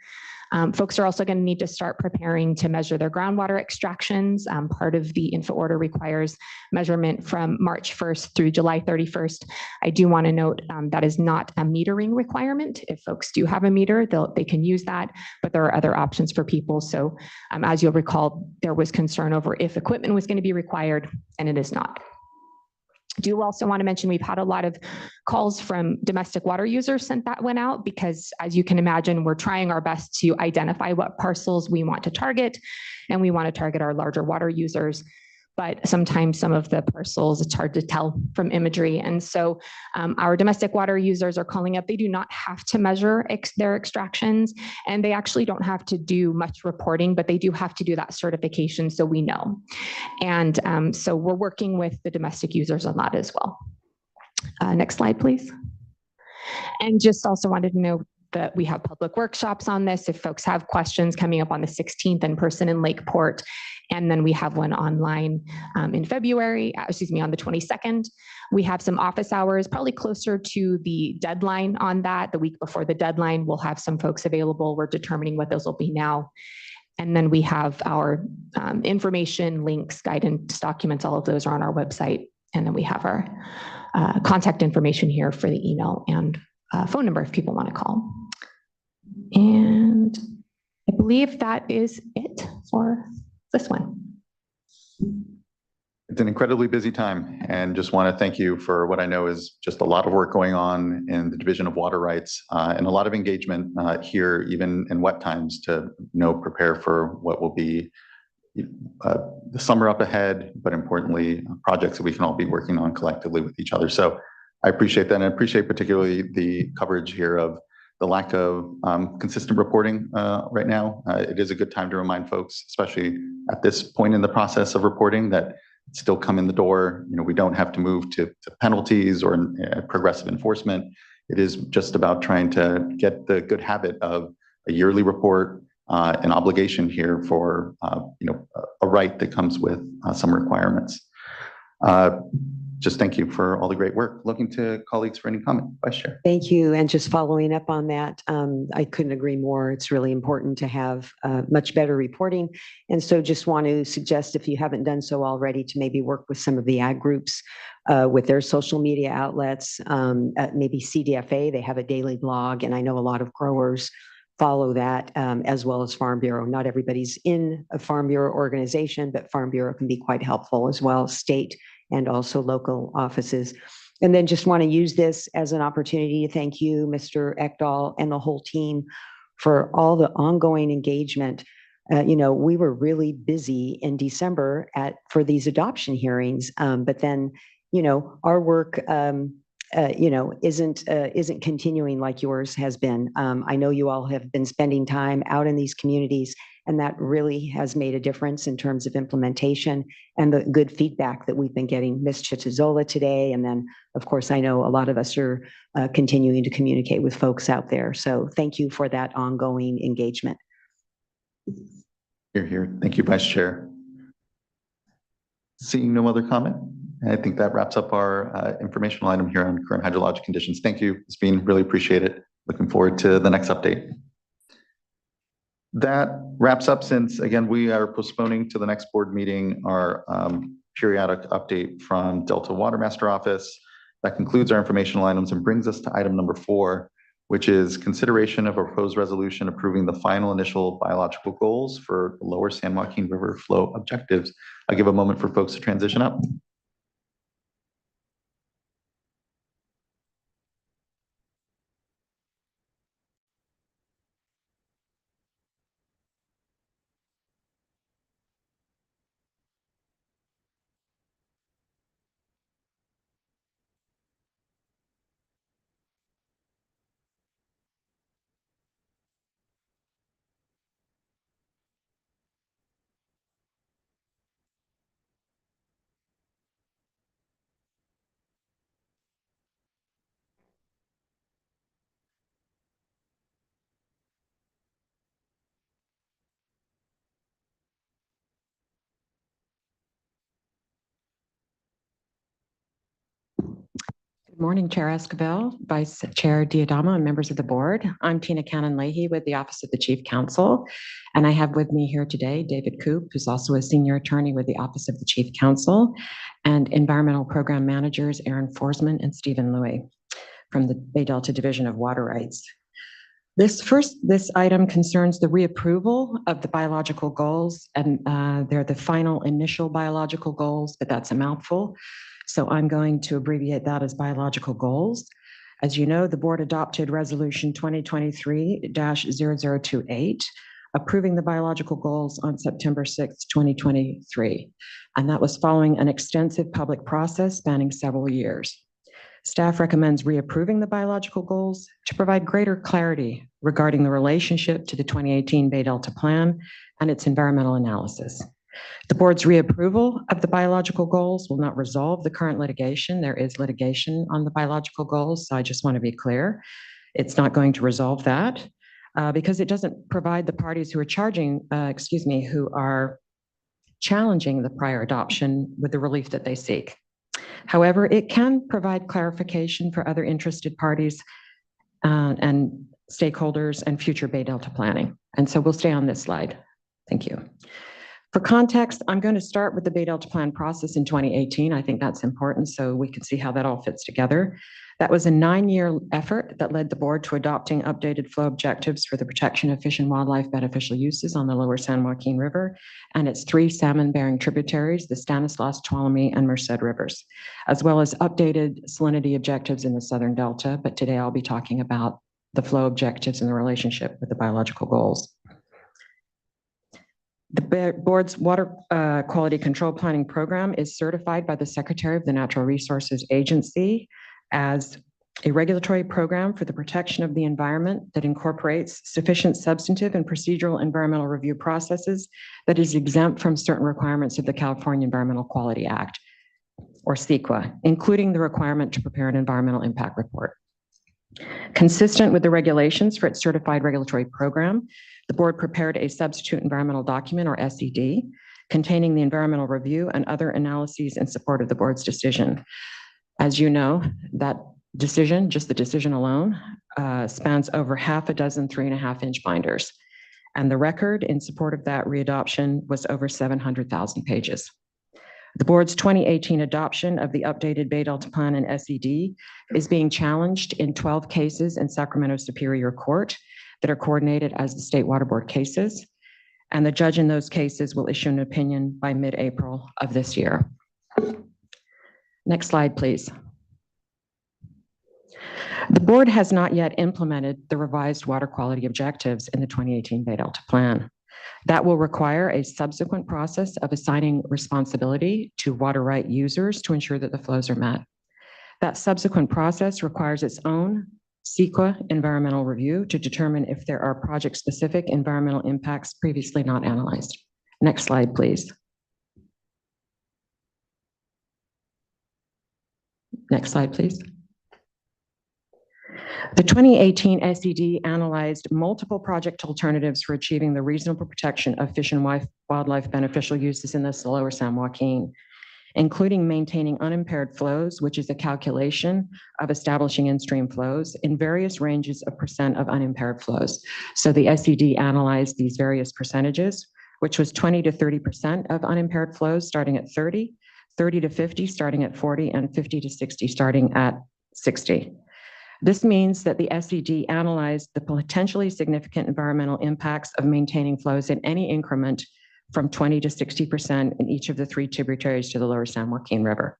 Folks are also going to need to start preparing to measure their groundwater extractions. Part of the info order requires measurement from March 1st through July 31st. I do want to note that is not a metering requirement. If folks do have a meter, they can use that, but there are other options for people. So as you'll recall, there was concern over if equipment was going to be required, and it is not. I do also want to mention we've had a lot of calls from domestic water users since that went out, because as you can imagine, we're trying our best to identify what parcels we want to target, and we want to target our larger water users. But sometimes some of the parcels, it's hard to tell from imagery. And so our domestic water users are calling up. They do not have to measure their extractions, and they actually don't have to do much reporting, but they do have to do that certification so we know. And so we're working with the domestic users on that as well. Next slide, please. And just also wanted to know that we have public workshops on this. If folks have questions, coming up on the 16th in person in Lakeport. And then we have one online in February, on the 22nd. We have some office hours, probably closer to the deadline on that. The week before the deadline, we'll have some folks available. We're determining what those will be now. And then we have our information, links, guidance documents, all of those are on our website. And then we have our contact information here for the email and phone number if people want to call. And I believe that is it for this one. It's an incredibly busy time, and just want to thank you for what I know is just a lot of work going on in the Division of Water Rights and a lot of engagement here, even in wet times, to prepare for what will be the summer up ahead, but importantly, projects that we can all be working on collectively with each other. So I appreciate that, and I appreciate particularly the coverage here of the lack of consistent reporting right now. It is a good time to remind folks, especially at this point in the process of reporting, that it's still come in the door. We don't have to move to penalties or progressive enforcement. It is just about trying to get the good habit of a yearly report, an obligation here for a right that comes with some requirements. Just thank you for all the great work. Looking to colleagues for any comment. Vice Chair. Thank you. And just following up on that, I couldn't agree more. It's really important to have much better reporting. And so just want to suggest, if you haven't done so already, to maybe work with some of the ag groups with their social media outlets, maybe CDFA, they have a daily blog, and I know a lot of growers follow that, as well as Farm Bureau. Not everybody's in a Farm Bureau organization, but Farm Bureau can be quite helpful as well, state and also local offices. And then just want to use this as an opportunity to thank you, Mr. Ekdahl, and the whole team for all the ongoing engagement. We were really busy in December for these adoption hearings, but then, our work, isn't continuing like yours has been. I know you all have been spending time out in these communities, and that really has made a difference in terms of implementation and the good feedback that we've been getting. Ms. Chitizola today, and then, of course, I know a lot of us are continuing to communicate with folks out there. So thank you for that ongoing engagement. Here. Thank you, Vice Chair. Seeing no other comment, I think that wraps up our informational item here on current hydrologic conditions. Thank you. It's been really appreciated. Looking forward to the next update. That wraps up, since again we are postponing to the next board meeting our periodic update from Delta Water Master Office. That concludes our informational items and brings us to item number 4, which is consideration of a proposed resolution approving the final initial biological goals for the Lower San Joaquin River flow objectives. I'll give a moment for folks to transition up. Good morning, Chair Esquivel, Vice Chair Diadama, and members of the board. I'm Tina Cannon-Leahy with the Office of the Chief Counsel, and I have with me here today David Koop, who's also a senior attorney with the Office of the Chief Counsel, and environmental program managers Aaron Forsman and Stephen Louie from the Bay Delta Division of Water Rights. This item concerns the reapproval of the biological goals, and they're the final initial biological goals, but that's a mouthful. So I'm going to abbreviate that as biological goals. As you know, the board adopted resolution 2023-0028, approving the biological goals on September 6, 2023. And that was following an extensive public process spanning several years. Staff recommends reapproving the biological goals to provide greater clarity regarding the relationship to the 2018 Bay Delta Plan and its environmental analysis. The board's reapproval of the biological goals will not resolve the current litigation. There is litigation on the biological goals, so I just want to be clear. It's not going to resolve that because it doesn't provide the parties who are who are challenging the prior adoption with the relief that they seek. However, it can provide clarification for other interested parties and stakeholders and future Bay Delta planning. And so we'll stay on this slide. Thank you. For context, I'm going to start with the Bay Delta Plan process in 2018. I think that's important so we can see how that all fits together. That was a 9-year effort that led the board to adopting updated flow objectives for the protection of fish and wildlife beneficial uses on the lower San Joaquin River and its 3 salmon-bearing tributaries, the Stanislaus, Tuolumne, and Merced rivers, as well as updated salinity objectives in the Southern Delta. But today I'll be talking about the flow objectives and the relationship with the biological goals. The board's water quality control planning program is certified by the Secretary of the Natural Resources Agency as a regulatory program for the protection of the environment that incorporates sufficient substantive and procedural environmental review processes that is exempt from certain requirements of the California Environmental Quality Act, or CEQA, including the requirement to prepare an environmental impact report. Consistent with the regulations for its certified regulatory program, the board prepared a substitute environmental document, or SED, containing the environmental review and other analyses in support of the board's decision. As you know, that decision, just the decision alone, spans over half a dozen 3.5-inch binders. And the record in support of that readoption was over 700,000 pages. The board's 2018 adoption of the updated Bay Delta Plan and SED is being challenged in 12 cases in Sacramento Superior Court that are coordinated as the State Water Board cases. And the judge in those cases will issue an opinion by mid-April of this year. Next slide, please. The board has not yet implemented the revised water quality objectives in the 2018 Bay Delta Plan. That will require a subsequent process of assigning responsibility to water right users to ensure that the flows are met. That subsequent process requires its own CEQA environmental review to determine if there are project-specific environmental impacts previously not analyzed. Next slide, please. Next slide, please. The 2018 SED analyzed multiple project alternatives for achieving the reasonable protection of fish and wildlife beneficial uses in the lower San Joaquin, including maintaining unimpaired flows, which is a calculation of establishing in-stream flows in various ranges of percent of unimpaired flows. So the SED analyzed these various percentages, which was 20 to 30% of unimpaired flows starting at 30, 30 to 50 starting at 40, and 50 to 60 starting at 60. This means that the SED analyzed the potentially significant environmental impacts of maintaining flows in any increment from 20 to 60% in each of the 3 tributaries to the lower San Joaquin River.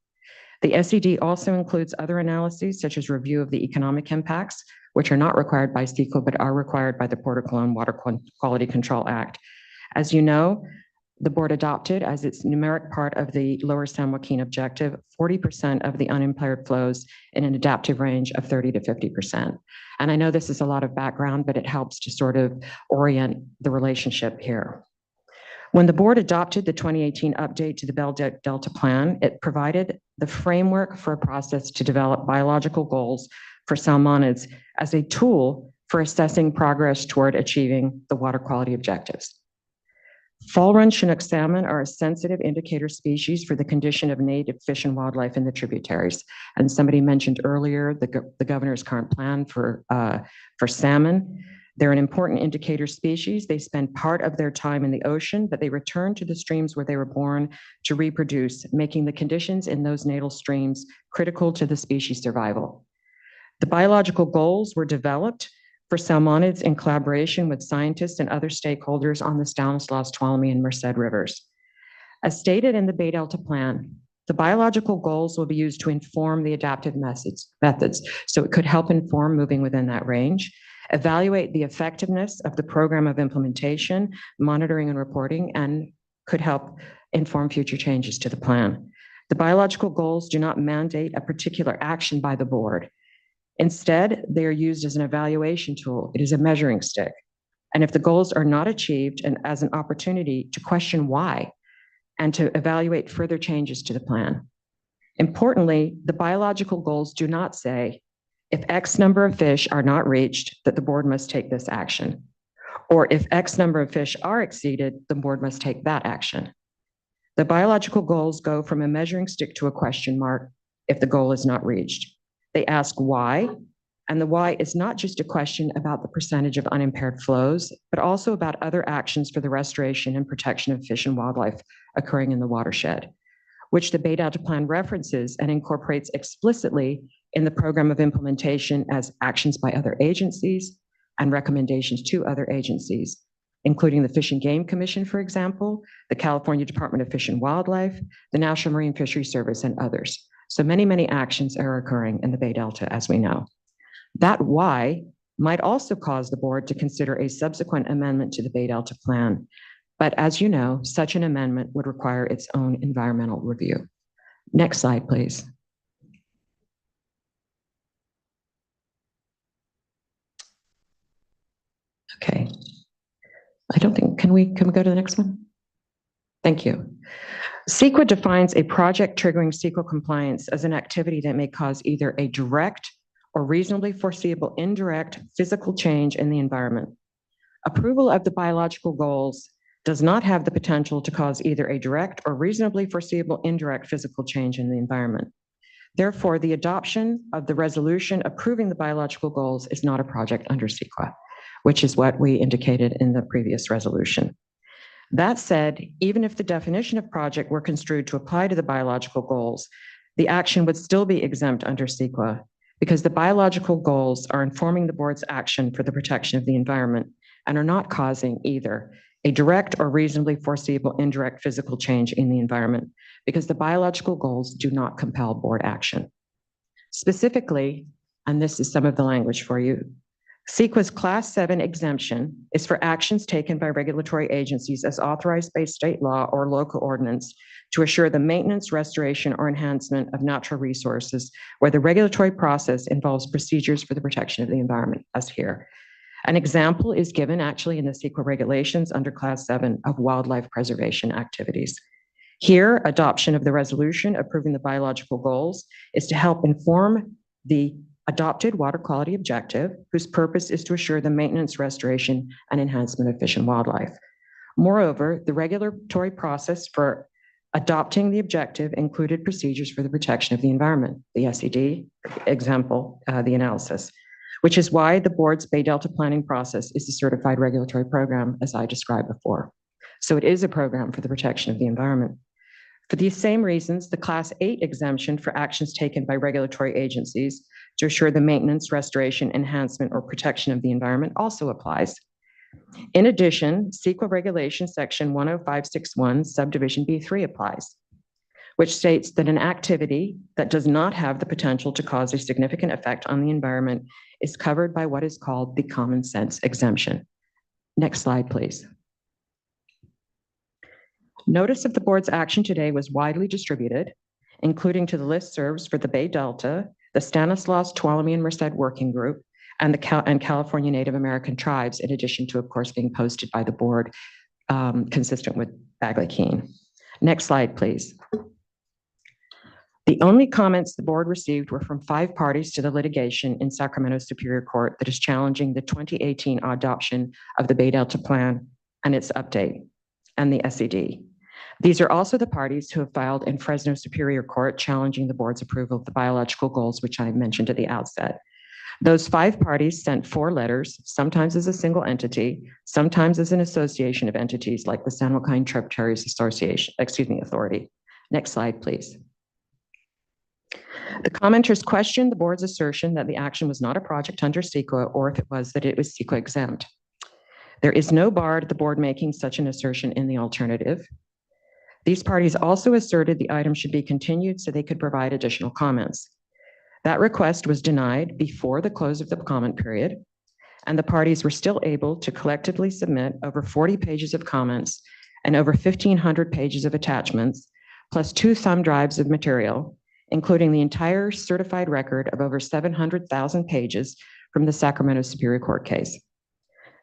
The SED also includes other analyses such as review of the economic impacts, which are not required by CEQA but are required by the Port of Cologne Water Quality Control Act. As you know, the board adopted as its numeric part of the lower San Joaquin objective 40% of the unimpaired flows in an adaptive range of 30 to 50%. And I know this is a lot of background, but it helps to sort of orient the relationship here. When the board adopted the 2018 update to the Bay Delta Plan, it provided the framework for a process to develop biological goals for salmonids as a tool for assessing progress toward achieving the water quality objectives. Fall-run Chinook salmon are a sensitive indicator species for the condition of native fish and wildlife in the tributaries. And somebody mentioned earlier the governor's current plan for salmon. They're an important indicator species. They spend part of their time in the ocean, but they return to the streams where they were born to reproduce, making the conditions in those natal streams critical to the species survival. The biological goals were developed for salmonids in collaboration with scientists and other stakeholders on the Stanislaus, Tuolumne, and Merced rivers. As stated in the Bay Delta Plan, the biological goals will be used to inform the adaptive methods, so it could help inform moving within that range, evaluate the effectiveness of the program of implementation, monitoring and reporting, and could help inform future changes to the plan. The biological goals do not mandate a particular action by the board. Instead, they are used as an evaluation tool. It is a measuring stick. And if the goals are not achieved, and as an opportunity to question why and to evaluate further changes to the plan. Importantly, the biological goals do not say, if X number of fish are not reached, that the board must take this action. Or if X number of fish are exceeded, the board must take that action. The biological goals go from a measuring stick to a question mark if the goal is not reached. They ask why, and the why is not just a question about the percentage of unimpaired flows, but also about other actions for the restoration and protection of fish and wildlife occurring in the watershed, which the Bay Delta Plan references and incorporates explicitly in the program of implementation as actions by other agencies and recommendations to other agencies, including the Fish and Game Commission, for example, the California Department of Fish and Wildlife, the National Marine Fisheries Service, and others. So many, many actions are occurring in the Bay Delta, as we know. That why might also cause the board to consider a subsequent amendment to the Bay Delta Plan. But as you know, such an amendment would require its own environmental review. Next slide, please. Okay. I don't think, can we go to the next one? Thank you. CEQA defines a project triggering CEQA compliance as an activity that may cause either a direct or reasonably foreseeable indirect physical change in the environment. Approval of the biological goals does not have the potential to cause either a direct or reasonably foreseeable indirect physical change in the environment. Therefore, the adoption of the resolution approving the biological goals is not a project under CEQA, which is what we indicated in the previous resolution. That said, even if the definition of project were construed to apply to the biological goals, the action would still be exempt under CEQA because the biological goals are informing the board's action for the protection of the environment and are not causing either a direct or reasonably foreseeable indirect physical change in the environment because the biological goals do not compel board action. Specifically, and this is some of the language for you, CEQA's Class 7 exemption is for actions taken by regulatory agencies as authorized by state law or local ordinance to assure the maintenance, restoration, or enhancement of natural resources where the regulatory process involves procedures for the protection of the environment, as here. An example is given actually in the CEQA regulations under Class 7 of wildlife preservation activities. Here, adoption of the resolution approving the biological goals is to help inform the adopted water quality objective, whose purpose is to assure the maintenance, restoration, and enhancement of fish and wildlife. Moreover, the regulatory process for adopting the objective included procedures for the protection of the environment, the SED, example, the analysis, which is why the board's Bay Delta planning process is a certified regulatory program, as I described before. So it is a program for the protection of the environment. For these same reasons, the Class 8 exemption for actions taken by regulatory agencies to assure the maintenance, restoration, enhancement, or protection of the environment also applies. In addition, CEQA regulation section 10561 subdivision B3 applies, which states that an activity that does not have the potential to cause a significant effect on the environment is covered by what is called the common sense exemption. Next slide, please. Notice of the board's action today was widely distributed, including to the listservs for the Bay Delta, the Stanislaus, Tuolumne, and Merced Working Group, and the California Native American tribes, in addition to, of course, being posted by the board consistent with Bagley-Keene. Next slide, please. The only comments the board received were from 5 parties to the litigation in Sacramento Superior Court that is challenging the 2018 adoption of the Bay Delta Plan and its update, and the SED. These are also the parties who have filed in Fresno Superior Court challenging the board's approval of the biological goals, which I mentioned at the outset. Those 5 parties sent 4 letters, sometimes as a single entity, sometimes as an association of entities like the San Joaquin Tributaries Authority. Next slide, please. The commenters questioned the board's assertion that the action was not a project under CEQA, or if it was, that it was CEQA exempt. There is no bar to the board making such an assertion in the alternative. These parties also asserted the item should be continued so they could provide additional comments. That request was denied before the close of the comment period, and the parties were still able to collectively submit over 40 pages of comments and over 1,500 pages of attachments, plus 2 thumb drives of material, including the entire certified record of over 700,000 pages from the Sacramento Superior Court case.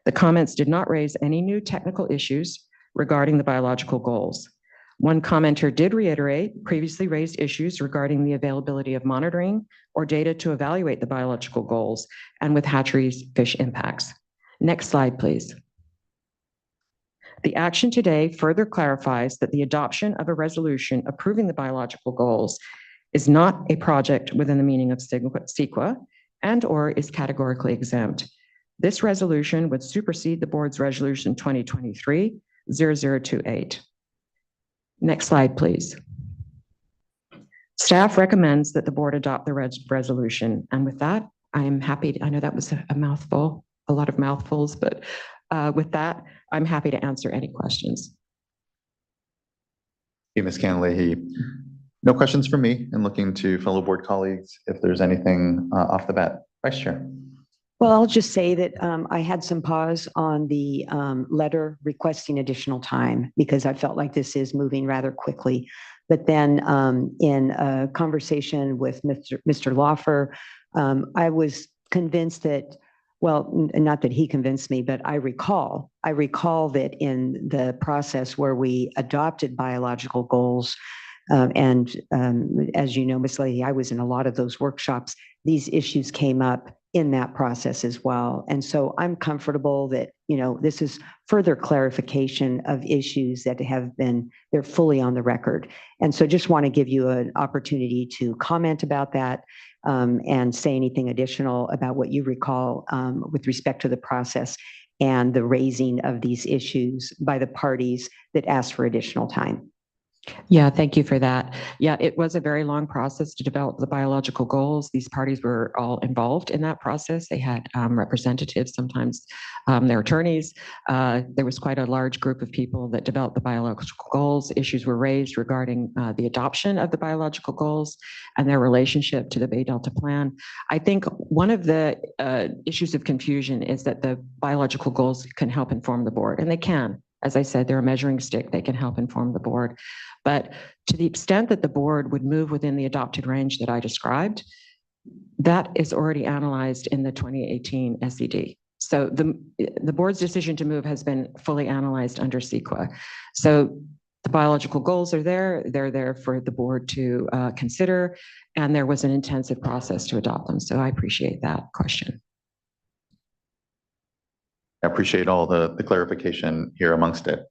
The comments did not raise any new technical issues regarding the biological goals. One commenter did reiterate previously raised issues regarding the availability of monitoring or data to evaluate the biological goals and with hatcheries fish impacts. Next slide, please. The action today further clarifies that the adoption of a resolution approving the biological goals is not a project within the meaning of CEQA and/or is categorically exempt. This resolution would supersede the board's resolution 2023-0028. Next slide, please. Staff recommends that the board adopt the resolution. And with that, I am happy to, I know that was a mouthful, a lot of mouthfuls, but with that, I'm happy to answer any questions. Thank you, Ms. Canalehi. No questions from me, and looking to fellow board colleagues if there's anything off the bat. Vice Chair. Well, I'll just say that I had some pause on the letter requesting additional time because I felt like this is moving rather quickly. But then in a conversation with Mr. Lawfer, I was convinced that, well, not that he convinced me, but I recall that in the process where we adopted biological goals, and as you know, Ms. Leahy, I was in a lot of those workshops. These issues came up in that process as well. And so I'm comfortable that, you know, this is further clarification of issues that they're fully on the record. And so just want to give you an opportunity to comment about that and say anything additional about what you recall with respect to the process and the raising of these issues by the parties that asked for additional time. Yeah, thank you for that. Yeah, it was a very long process to develop the biological goals. These parties were all involved in that process. They had representatives, sometimes their attorneys. There was quite a large group of people that developed the biological goals. Issues were raised regarding the adoption of the biological goals and their relationship to the Bay Delta Plan. I think one of the issues of confusion is that the biological goals can help inform the board, and they can. As I said, they're a measuring stick. They can help inform the board. But to the extent that the board would move within the adopted range that I described, that is already analyzed in the 2018 SED. So the board's decision to move has been fully analyzed under CEQA. So the biological goals are there. They're there for the board to consider, and there was an intensive process to adopt them. So I appreciate that question. I appreciate all the clarification here amongst it.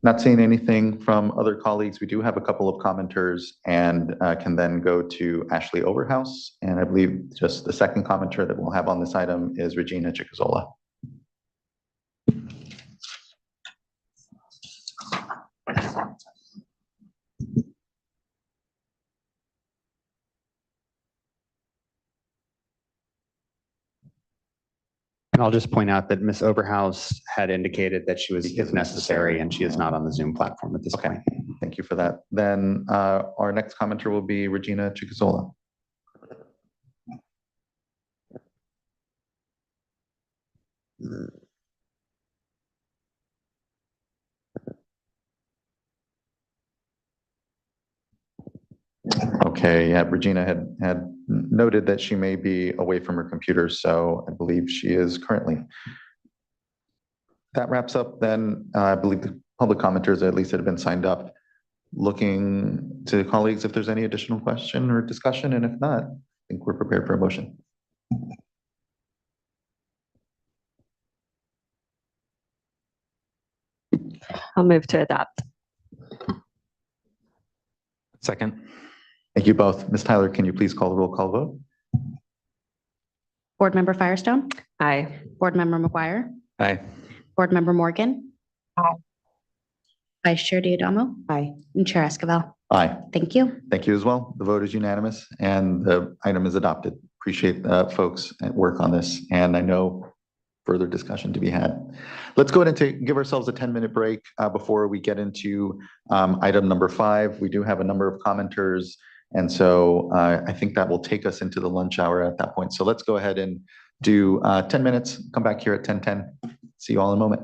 Not seeing anything from other colleagues. We do have a couple of commenters and can then go to Ashley Overhouse. And I believe just the second commenter that we'll have on this item is Regina Chicazola. And I'll just point out that Ms. Overhouse had indicated that she was if necessary, and she is not on the Zoom platform at this point. Thank you for that. Then our next commenter will be Regina Chicazola. Okay, yeah, Regina had noted that she may be away from her computer, so I believe she is currently. That wraps up then, I believe the public commenters at least that have been signed up. Looking to colleagues if there's any additional question or discussion, and if not, I think we're prepared for a motion. I'll move to adopt. Second. Thank you both. Ms. Tyler, can you please call the roll call vote? Board Member Firestone. Aye. Board Member McGuire. Aye. Board Member Morgan. Aye. Vice Chair Diadamo. Aye. And Chair Esquivel. Aye. Thank you. Thank you as well. The vote is unanimous and the item is adopted. Appreciate folks at work on this. And I know further discussion to be had. Let's go ahead and give ourselves a 10-minute break before we get into item number 5. We do have a number of commenters. And so I think that will take us into the lunch hour at that point. So let's go ahead and do 10 minutes, come back here at 10:10. See you all in a moment.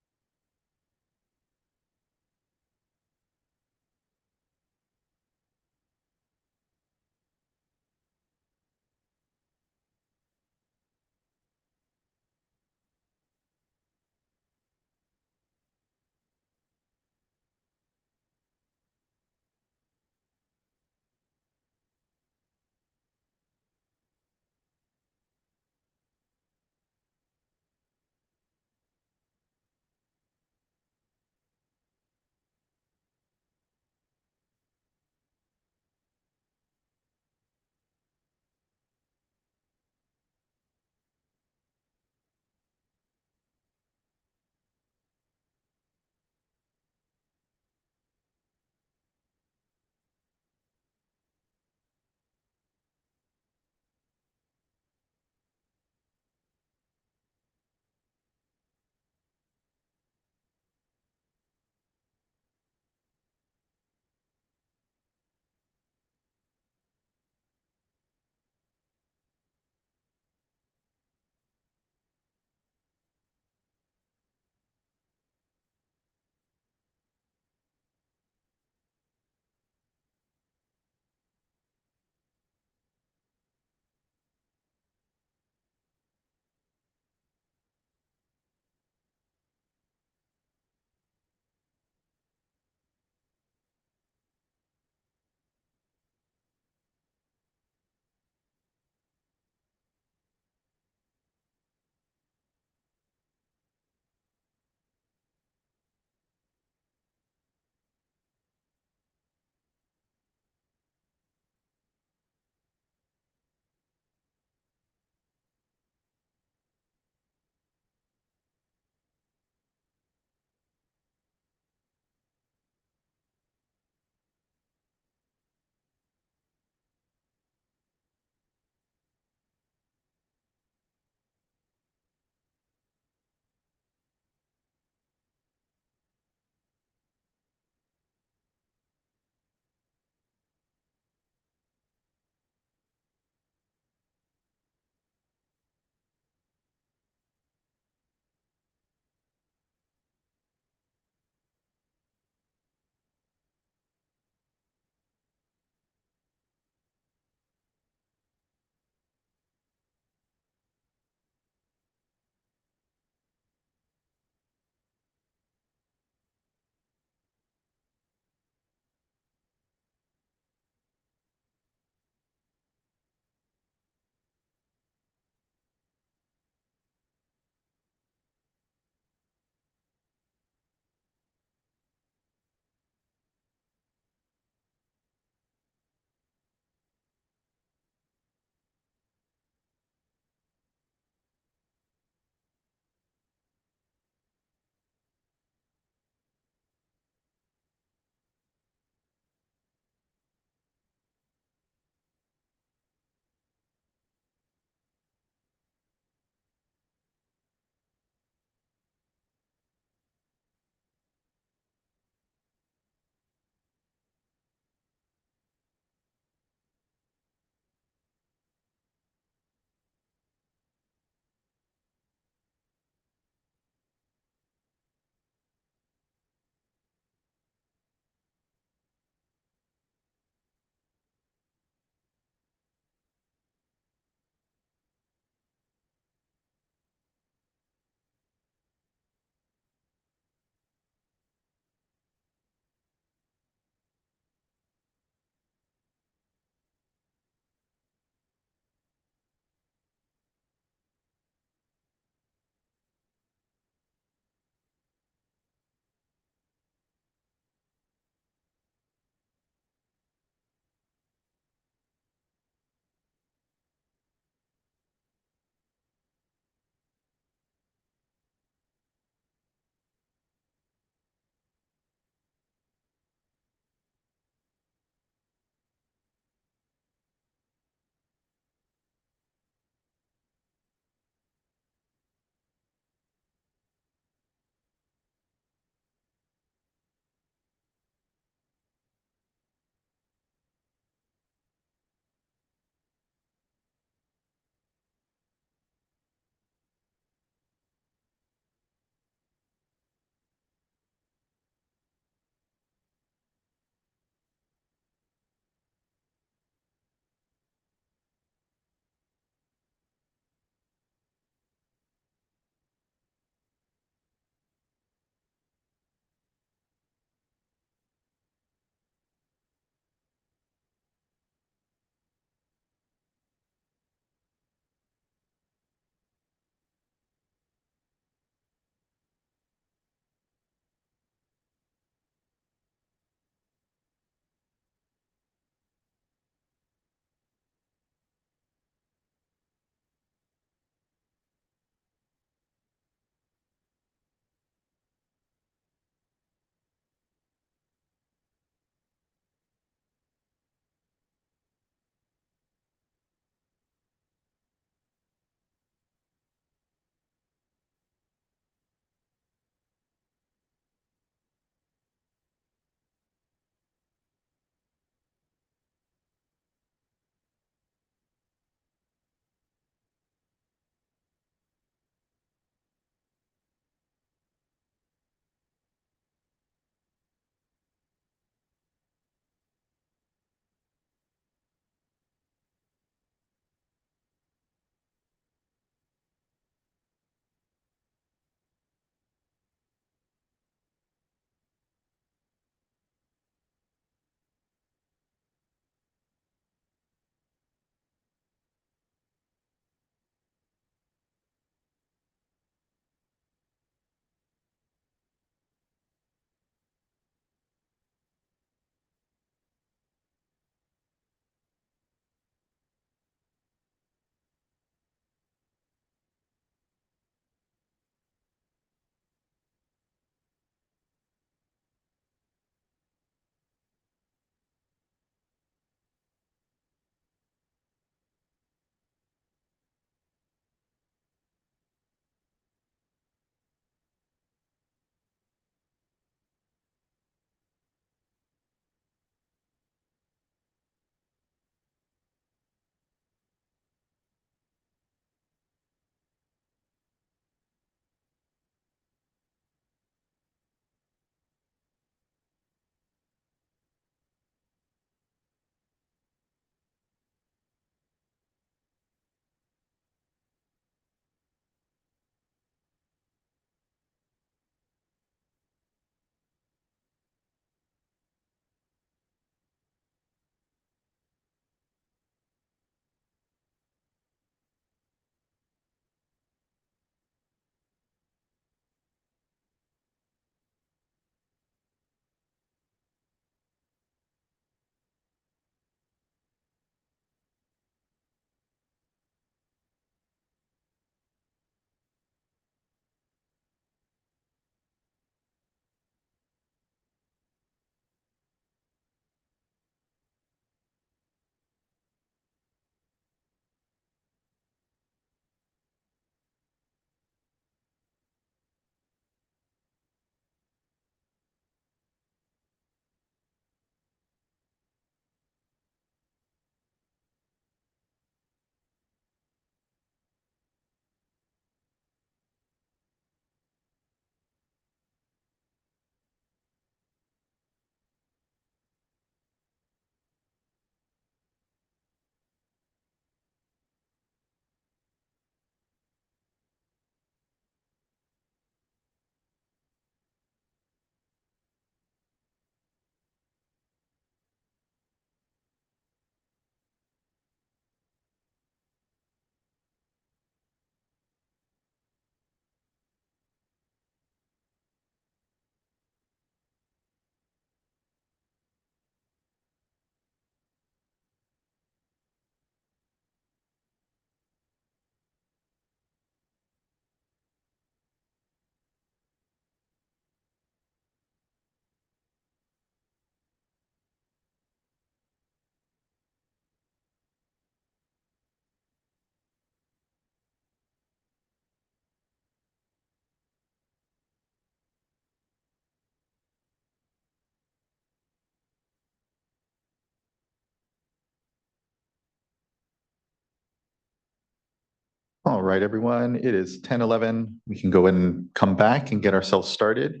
All right, everyone, it is 10:11. We can go and come back and get ourselves started.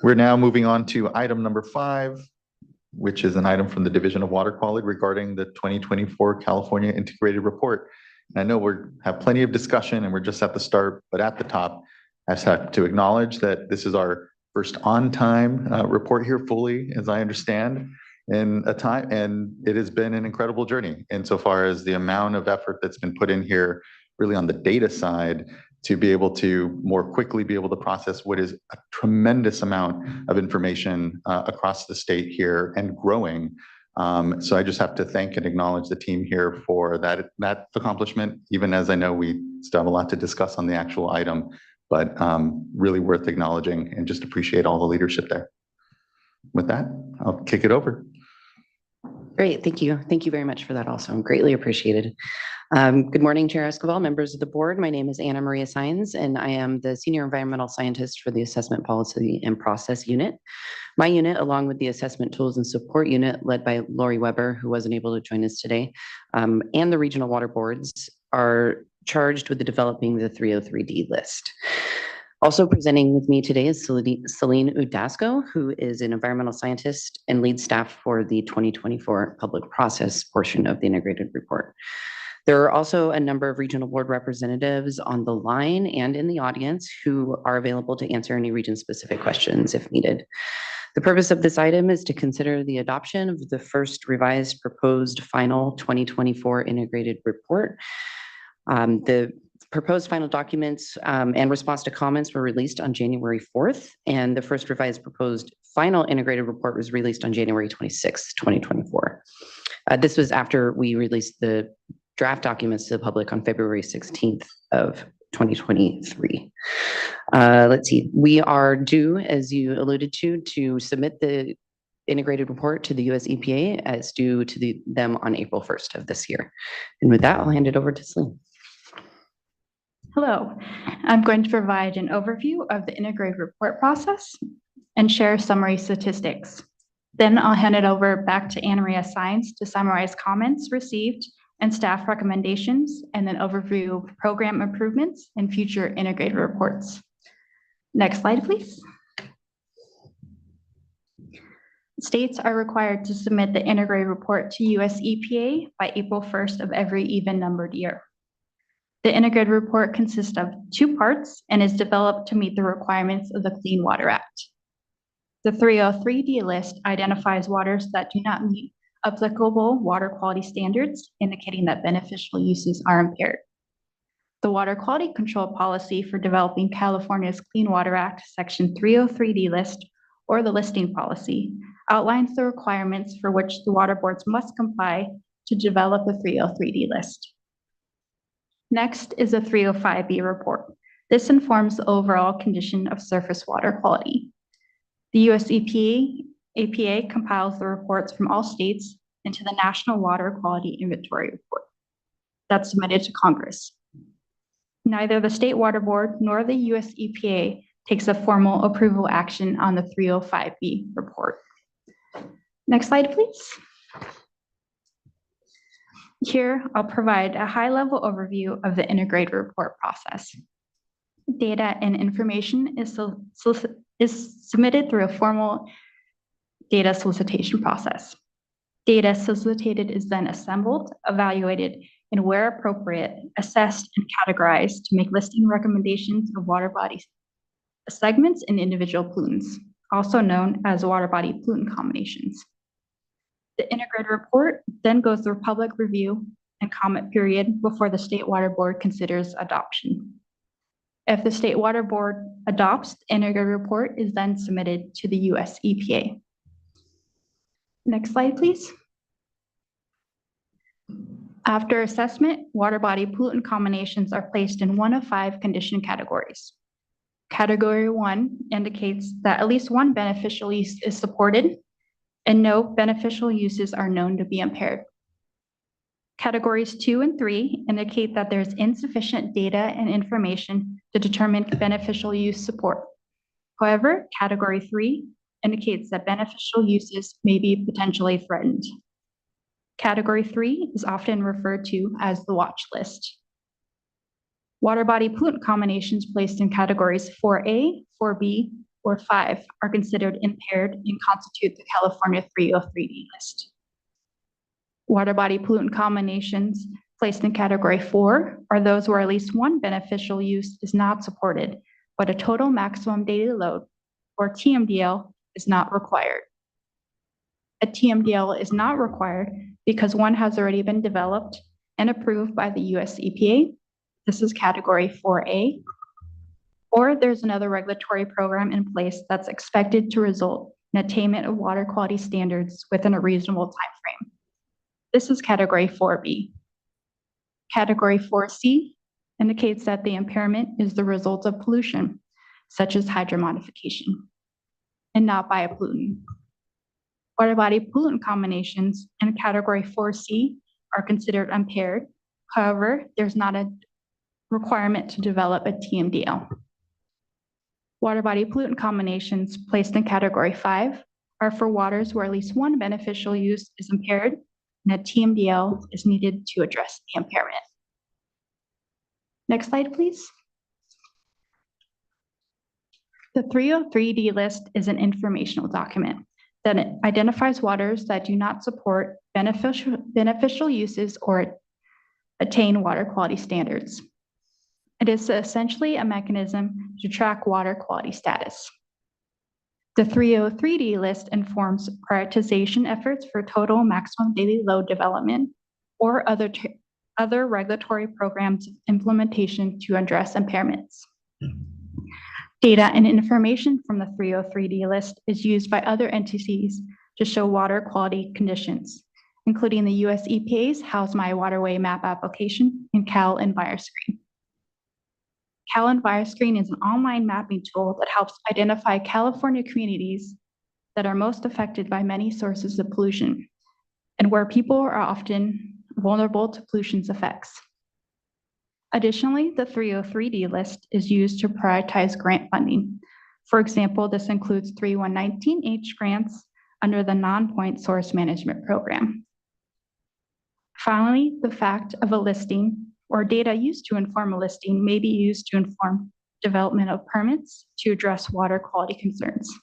We're now moving on to item number 5, which is an item from the Division of Water Quality regarding the 2024 California Integrated Report. And I know we have plenty of discussion and we're just at the start, but at the top, I just have to acknowledge that this is our first on-time report here fully, as I understand, in a time, and it has been an incredible journey insofar as the amount of effort that's been put in here, really on the data side, to be able to more quickly be able to process what is a tremendous amount of information across the state here and growing. So I just have to thank and acknowledge the team here for that accomplishment, even as I know we still have a lot to discuss on the actual item, but really worth acknowledging and just appreciate all the leadership there. With that, I'll kick it over. Great, thank you. Thank you very much for that also. Greatly appreciated. Good morning, Chair Escobar, members of the board. My name is Anna Maria Saenz, and I am the Senior Environmental Scientist for the Assessment Policy and Process Unit. My unit, along with the Assessment Tools and Support Unit, led by Lori Weber, who wasn't able to join us today, and the regional water boards, are charged with developing the 303D list. Also presenting with me today is Celine Udasco, who is an environmental scientist and lead staff for the 2024 public process portion of the integrated report. There are also a number of regional board representatives on the line and in the audience who are available to answer any region-specific questions if needed. The purpose of this item is to consider the adoption of the first revised proposed final 2024 integrated report. The proposed final documents and response to comments were released on January 4th, and the first revised proposed final integrated report was released on January 26th, 2024. This was after we released the draft documents to the public on February 16th of 2023. Let's see, we are due, as you alluded to submit the integrated report to the US EPA as due to them on April 1st of this year. And with that, I'll hand it over to Celine. Hello, I'm going to provide an overview of the integrated report process and share summary statistics. Then I'll hand it over back to Anna Maria Saenz to summarize comments received and staff recommendations, and then overview program improvements and future integrated reports. Next slide, please. States are required to submit the integrated report to US EPA by April 1st of every even numbered year. The integrated report consists of 2 parts and is developed to meet the requirements of the Clean Water Act. The 303D list identifies waters that do not meet applicable water quality standards, indicating that beneficial uses are impaired. The Water Quality Control Policy for developing California's Clean Water Act, Section 303D list, or the listing policy, outlines the requirements for which the water boards must comply to develop the 303D list. Next is the 305B report. This informs the overall condition of surface water quality. The US EPA compiles the reports from all states into the National Water Quality Inventory Report that's submitted to Congress. Neither the State Water Board nor the US EPA takes a formal approval action on the 305B report. Next slide, please. Here, I'll provide a high-level overview of the integrated report process. Data and information is submitted through a formal data solicitation process. Data solicited is then assembled, evaluated, and where appropriate, assessed and categorized to make listing recommendations of water body segments and individual pollutants, also known as water body pollutant combinations. The integrated report then goes through public review and comment period before the State Water Board considers adoption. If the State Water Board adopts, the integrated report is then submitted to the US EPA. Next slide, please. After assessment, water body pollutant combinations are placed in one of 5 condition categories. Category 1 indicates that at least one beneficial use is supported and no beneficial uses are known to be impaired. Categories 2 and 3 indicate that there's insufficient data and information to determine beneficial use support. However, category 3 indicates that beneficial uses may be potentially threatened. Category 3 is often referred to as the watch list. Water body pollutant combinations placed in categories 4A, 4B, or 5 are considered impaired and constitute the California 303D list. Water body pollutant combinations placed in category 4 are those where at least one beneficial use is not supported, but a total maximum daily load, or TMDL, is not required. A TMDL is not required because one has already been developed and approved by the US EPA. This is category 4A. Or there's another regulatory program in place that's expected to result in attainment of water quality standards within a reasonable timeframe. This is category 4B. Category 4C indicates that the impairment is the result of pollution, such as hydromodification, and not by a pollutant. Water body pollutant combinations in category 4C are considered impaired. However, there's not a requirement to develop a TMDL. Water body pollutant combinations placed in category 5 are for waters where at least one beneficial use is impaired and a TMDL is needed to address the impairment. Next slide, please. The 303D list is an informational document that identifies waters that do not support beneficial uses or attain water quality standards. It is essentially a mechanism to track water quality status. The 303D list informs prioritization efforts for total maximum daily load development or other regulatory programs implementation to address impairments. Data and information from the 303D list is used by other entities to show water quality conditions, including the US EPA's How's My Waterway Map application and Cal EnviroScreen. Cal EnviroScreen is an online mapping tool that helps identify California communities that are most affected by many sources of pollution and where people are often vulnerable to pollution's effects. Additionally, the 303D list is used to prioritize grant funding. For example, this includes 3119H grants under the Non-Point Source Management Program. Finally, the fact of a listing or data used to inform a listing may be used to inform development of permits to address water quality concerns.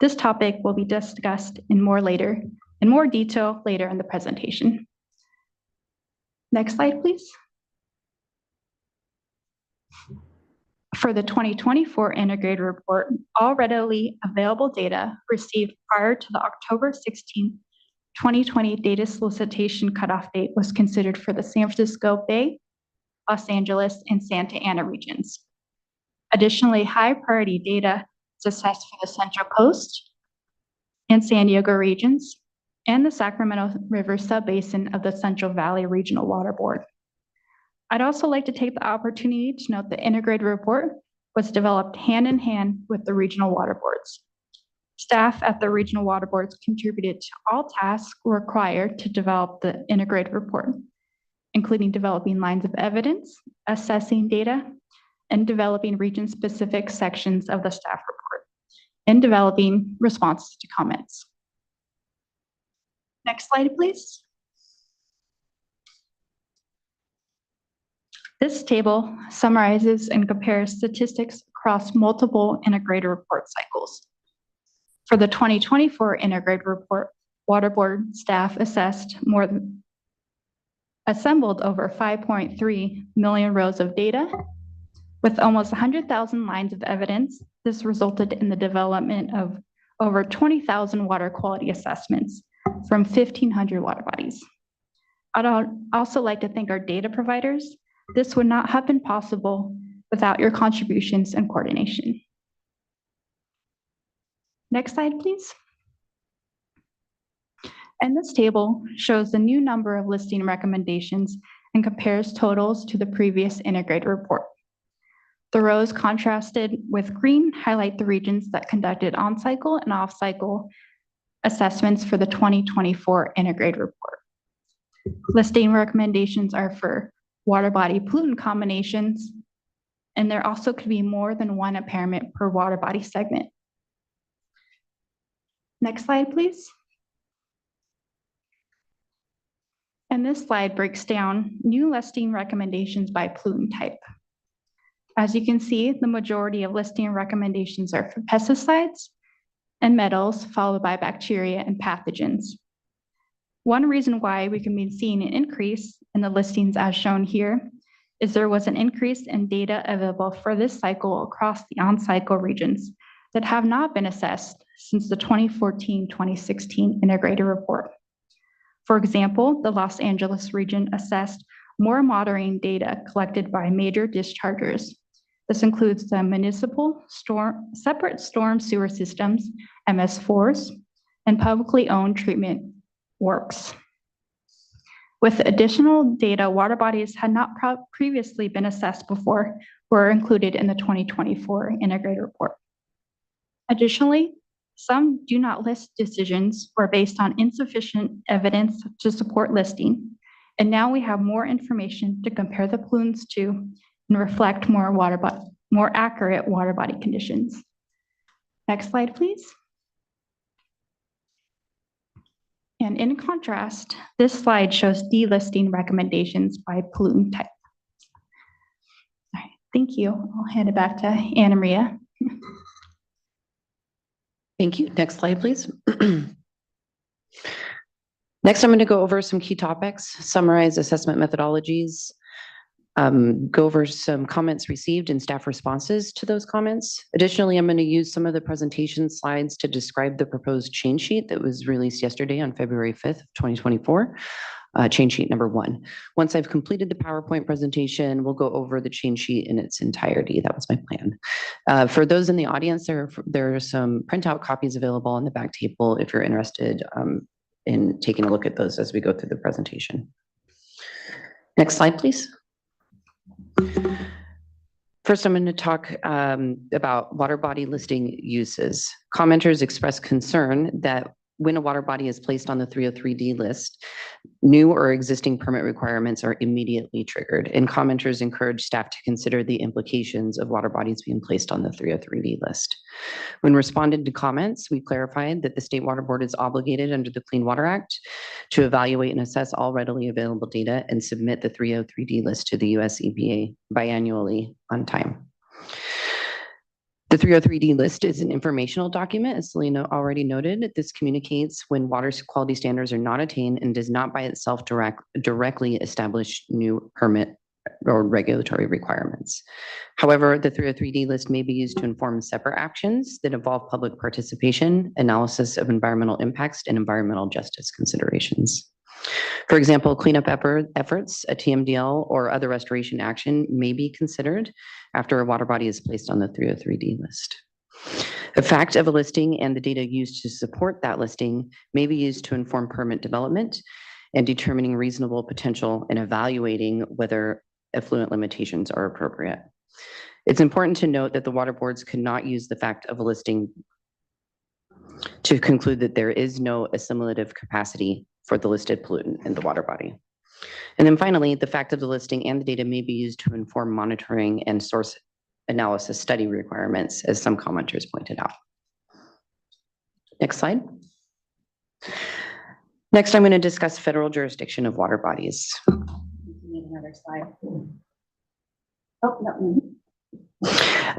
This topic will be discussed in more detail later in the presentation. Next slide, please. For the 2024 integrated report, all readily available data received prior to the October 16, 2020 data solicitation cutoff date was considered for the San Francisco Bay, Los Angeles, and Santa Ana regions. Additionally, high priority data is assessed for the Central Coast and San Diego regions and the Sacramento River subbasin of the Central Valley Regional Water Board. I'd also like to take the opportunity to note the integrated report was developed hand in hand with the regional water boards. Staff at the regional water boards contributed to all tasks required to develop the integrated report, including developing lines of evidence, assessing data, and developing region-specific sections of the staff report, and developing responses to comments. Next slide, please. This table summarizes and compares statistics across multiple integrated report cycles. For the 2024 integrated report, water board staff assembled over 5.3 million rows of data. With almost 100,000 lines of evidence, this resulted in the development of over 20,000 water quality assessments from 1,500 water bodies. I'd also like to thank our data providers. This would not have been possible without your contributions and coordination. Next slide, please. And this table shows the new number of listing recommendations and compares totals to the previous integrated report. The rows contrasted with green highlight the regions that conducted on-cycle and off-cycle assessments for the 2024 integrated report. Listing recommendations are for water body pollutant combinations, and there also could be more than one impairment per water body segment. Next slide, please. And this slide breaks down new listing recommendations by pollutant type. As you can see, the majority of listing recommendations are for pesticides and metals, followed by bacteria and pathogens. One reason why we can be seeing an increase in the listings as shown here is there was an increase in data available for this cycle across the on-cycle regions that have not been assessed since the 2014-2016 integrated report. For example, the Los Angeles region assessed more monitoring data collected by major dischargers. This includes the municipal separate storm sewer systems, MS4s, and publicly owned treatment works. With additional data, water bodies had not previously been assessed before were included in the 2024 integrated report. Additionally, some do not list decisions or based on insufficient evidence to support listing. And now we have more information to compare the pollutants to and reflect more accurate water body conditions. Next slide, please. And in contrast, this slide shows delisting recommendations by pollutant type. All right, thank you. I'll hand it back to Anna Maria. Thank you. Next slide, please. Next, I'm going to go over some key topics, summarize assessment methodologies, go over some comments received and staff responses to those comments. Additionally, I'm going to use some of the presentation slides to describe the proposed change sheet that was released yesterday on February 5th, 2024, change sheet number 1. Once I've completed the PowerPoint presentation, we'll go over the change sheet in its entirety. That was my plan. For those in the audience, there are some printout copies available on the back table if you're interested in taking a look at those as we go through the presentation. Next slide, please. First, I'm going to talk about water body listing uses. Commenters expressed concern that when a water body is placed on the 303D list, new or existing permit requirements are immediately triggered, and commenters encourage staff to consider the implications of water bodies being placed on the 303D list. When responded to comments, we clarified that the State Water Board is obligated under the Clean Water Act to evaluate and assess all readily available data and submit the 303D list to the US EPA biannually on time. The 303D list is an informational document, as Selena already noted. This communicates when water quality standards are not attained and does not by itself directly establish new permit or regulatory requirements. However, the 303D list may be used to inform separate actions that involve public participation, analysis of environmental impacts, and environmental justice considerations. For example, cleanup efforts, a TMDL, or other restoration action may be considered after a water body is placed on the 303D list. The fact of a listing and the data used to support that listing may be used to inform permit development and determining reasonable potential and evaluating whether effluent limitations are appropriate. It's important to note that the water boards cannot use the fact of a listing to conclude that there is no assimilative capacity for the listed pollutant in the water body. And then finally, the fact of the listing and the data may be used to inform monitoring and source analysis study requirements, as some commenters pointed out. Next slide. Next, I'm going to discuss federal jurisdiction of water bodies. Another slide. Oh, no.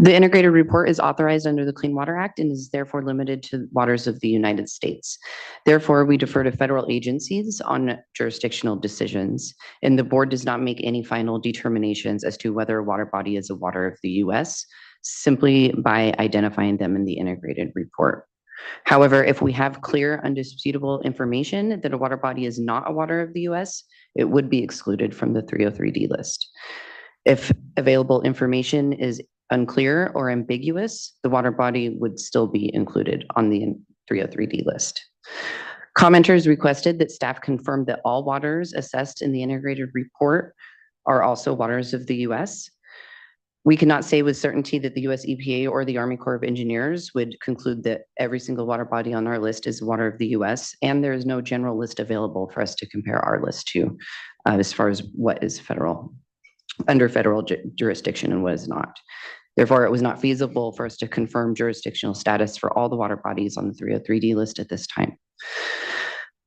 The integrated report is authorized under the Clean Water Act and is therefore limited to waters of the United States. Therefore, we defer to federal agencies on jurisdictional decisions, and the board does not make any final determinations as to whether a water body is a water of the US, simply by identifying them in the integrated report. However, if we have clear, undisputable information that a water body is not a water of the US, it would be excluded from the 303D list. If available information is unclear or ambiguous, the water body would still be included on the 303D list. Commenters requested that staff confirm that all waters assessed in the integrated report are also waters of the US. We cannot say with certainty that the US EPA or the Army Corps of Engineers would conclude that every single water body on our list is water of the US, and there is no general list available for us to compare our list to as far as what is under federal jurisdiction and what is not. Therefore, it was not feasible for us to confirm jurisdictional status for all the water bodies on the 303D list at this time.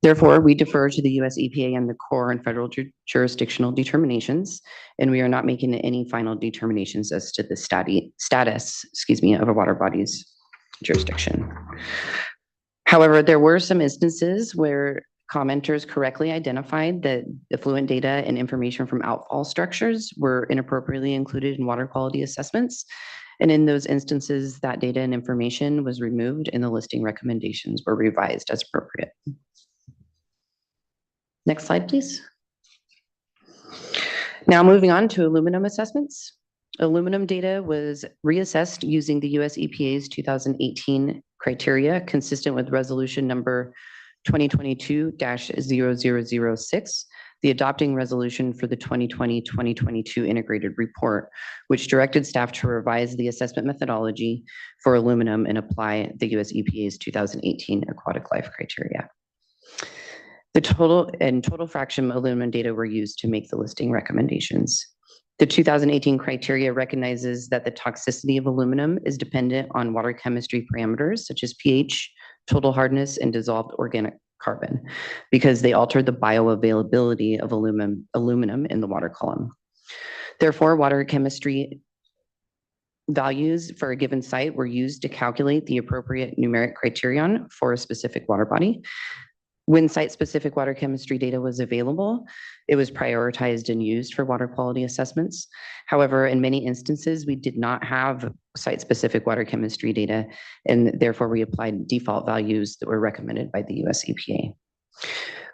Therefore, we defer to the US EPA and the core and federal jurisdictional determinations, and we are not making any final determinations as to the status of a water body's jurisdiction. However, there were some instances where commenters correctly identified that effluent data and information from outfall structures were inappropriately included in water quality assessments. And in those instances, that data and information was removed and the listing recommendations were revised as appropriate. Next slide, please. Now moving on to aluminum assessments. Aluminum data was reassessed using the US EPA's 2018 criteria consistent with resolution number 2022-0006, the adopting resolution for the 2020-2022 integrated report, which directed staff to revise the assessment methodology for aluminum and apply the US EPA's 2018 aquatic life criteria. The total fraction aluminum data were used to make the listing recommendations. The 2018 criteria recognizes that the toxicity of aluminum is dependent on water chemistry parameters such as pH, total hardness, and dissolved organic carbon, because they alter the bioavailability of aluminum in the water column. Therefore, water chemistry values for a given site were used to calculate the appropriate numeric criterion for a specific water body. When site-specific water chemistry data was available, it was prioritized and used for water quality assessments. However, in many instances, we did not have site-specific water chemistry data, and therefore we applied default values that were recommended by the US EPA.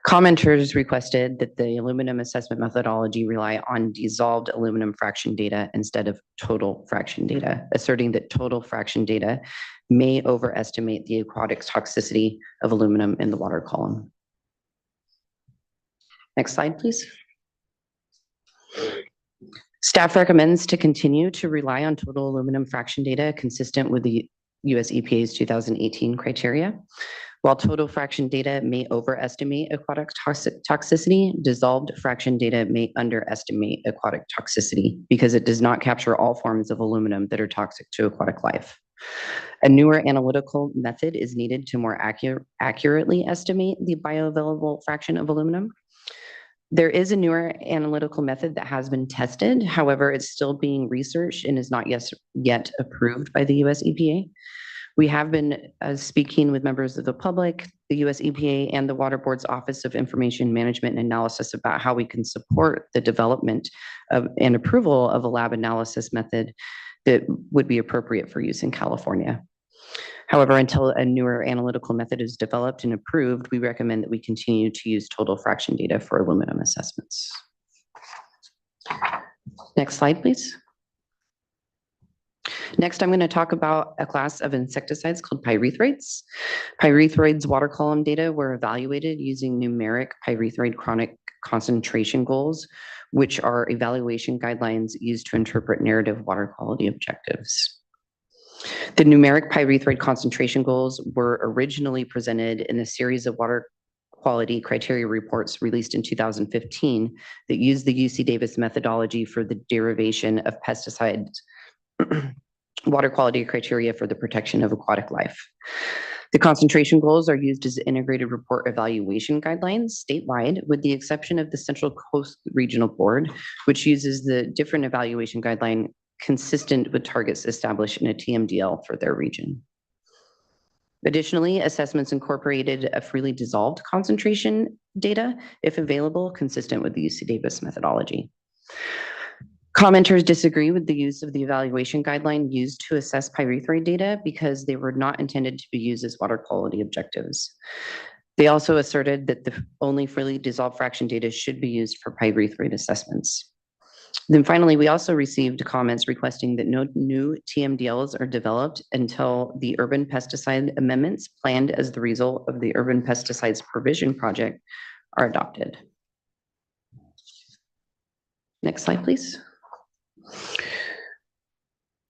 Commenters requested that the aluminum assessment methodology rely on dissolved aluminum fraction data instead of total fraction data, asserting that total fraction data may overestimate the aquatic toxicity of aluminum in the water column. Next slide, please. Staff recommends to continue to rely on total aluminum fraction data consistent with the US EPA's 2018 criteria. While total fraction data may overestimate aquatic toxicity, dissolved fraction data may underestimate aquatic toxicity because it does not capture all forms of aluminum that are toxic to aquatic life. A newer analytical method is needed to more accurately estimate the bioavailable fraction of aluminum. There is a newer analytical method that has been tested. However, it's still being researched and is not yet approved by the US EPA. We have been speaking with members of the public, the US EPA, and the Water Board's Office of Information Management and Analysis about how we can support the development of and approval of a lab analysis method that would be appropriate for use in California. However, until a newer analytical method is developed and approved, we recommend that we continue to use total fraction data for aluminum assessments. Next slide, please. Next, I'm going to talk about a class of insecticides called pyrethroids. Pyrethroids water column data were evaluated using numeric pyrethroid chronic concentration goals, which are evaluation guidelines used to interpret narrative water quality objectives. The numeric pyrethroid concentration goals were originally presented in a series of water quality criteria reports released in 2015 that used the UC Davis methodology for the derivation of pesticides water quality criteria for the protection of aquatic life. The concentration goals are used as integrated report evaluation guidelines statewide, with the exception of the Central Coast Regional Board, which uses the different evaluation guideline consistent with targets established in a TMDL for their region. Additionally, assessments incorporated a freely dissolved concentration data, if available, consistent with the UC Davis methodology. Commenters disagree with the use of the evaluation guideline used to assess pyrethroid data because they were not intended to be used as water quality objectives. They also asserted that the only freely dissolved fraction data should be used for pyrethroid assessments. Then finally, we also received comments requesting that no new TMDLs are developed until the urban pesticide amendments planned as the result of the Urban Pesticides Provision Project are adopted. Next slide, please.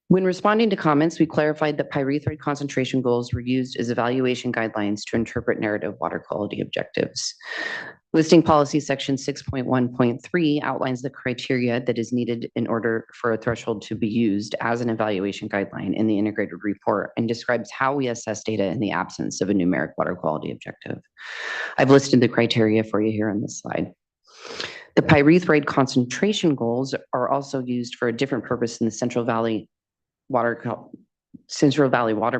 When responding to comments, we clarified that pyrethroid concentration goals were used as evaluation guidelines to interpret narrative water quality objectives. Listing policy section 6.1.3 outlines the criteria that is needed in order for a threshold to be used as an evaluation guideline in the integrated report and describes how we assess data in the absence of a numeric water quality objective. I've listed the criteria for you here on this slide. The pyrethroid concentration goals are also used for a different purpose in the Central Valley Water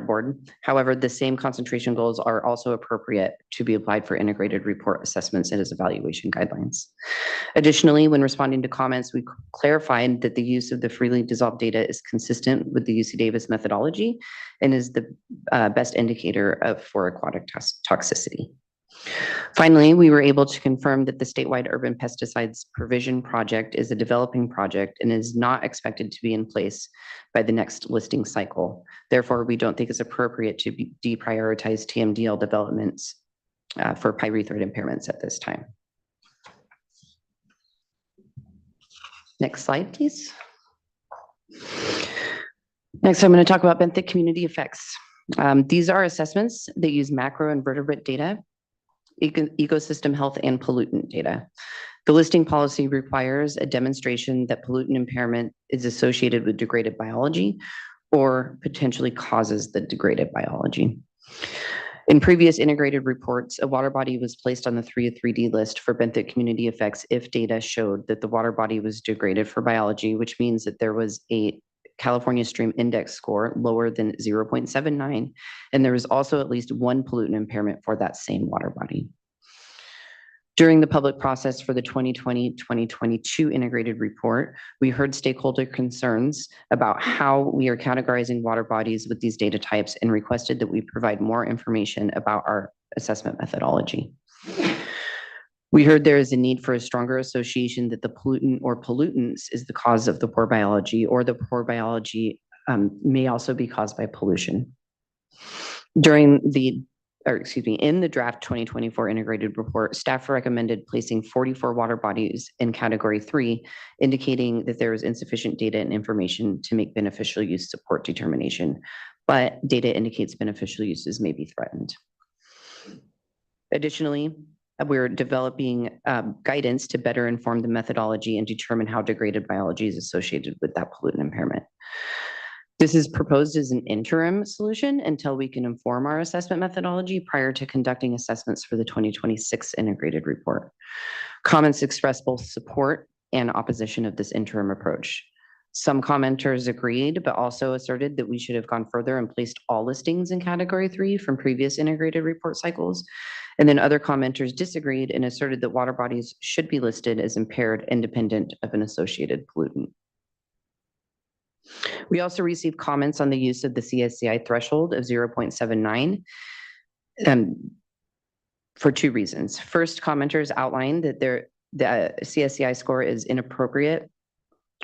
Board. However, the same concentration goals are also appropriate to be applied for integrated report assessments and as evaluation guidelines. Additionally, when responding to comments, we clarified that the use of the freely dissolved data is consistent with the UC Davis methodology and is the best indicator for aquatic toxicity. Finally, we were able to confirm that the statewide urban pesticides provision project is a developing project and is not expected to be in place by the next listing cycle. Therefore, we don't think it's appropriate to deprioritize TMDL developments for pyrethroid impairments at this time. Next slide, please. Next, I'm going to talk about benthic community effects. These are assessments that use macro invertebrate data, ecosystem health, and pollutant data. The listing policy requires a demonstration that pollutant impairment is associated with degraded biology or potentially causes the degraded biology. In previous integrated reports, a water body was placed on the 3D list for benthic community effects if data showed that the water body was degraded for biology, which means that there was a California Stream Index score lower than 0.79, and there was also at least one pollutant impairment for that same water body. During the public process for the 2020-2022 integrated report, we heard stakeholder concerns about how we are categorizing water bodies with these data types and requested that we provide more information about our assessment methodology. We heard there is a need for a stronger association that the pollutant or pollutants is the cause of the poor biology, or the poor biology may also be caused by pollution. In the draft 2024 integrated report, staff recommended placing 44 water bodies in category 3, indicating that there is insufficient data and information to make beneficial use support determination, but data indicates beneficial uses may be threatened. Additionally, we're developing guidance to better inform the methodology and determine how degraded biology is associated with that pollutant impairment. This is proposed as an interim solution until we can inform our assessment methodology prior to conducting assessments for the 2026 integrated report. Comments expressed both support and opposition of this interim approach. Some commenters agreed, but also asserted that we should have gone further and placed all listings in category 3 from previous integrated report cycles. And then other commenters disagreed and asserted that water bodies should be listed as impaired independent of an associated pollutant. We also received comments on the use of the CSCI threshold of 0.79 for two reasons. First, commenters outlined that the CSCI score is inappropriate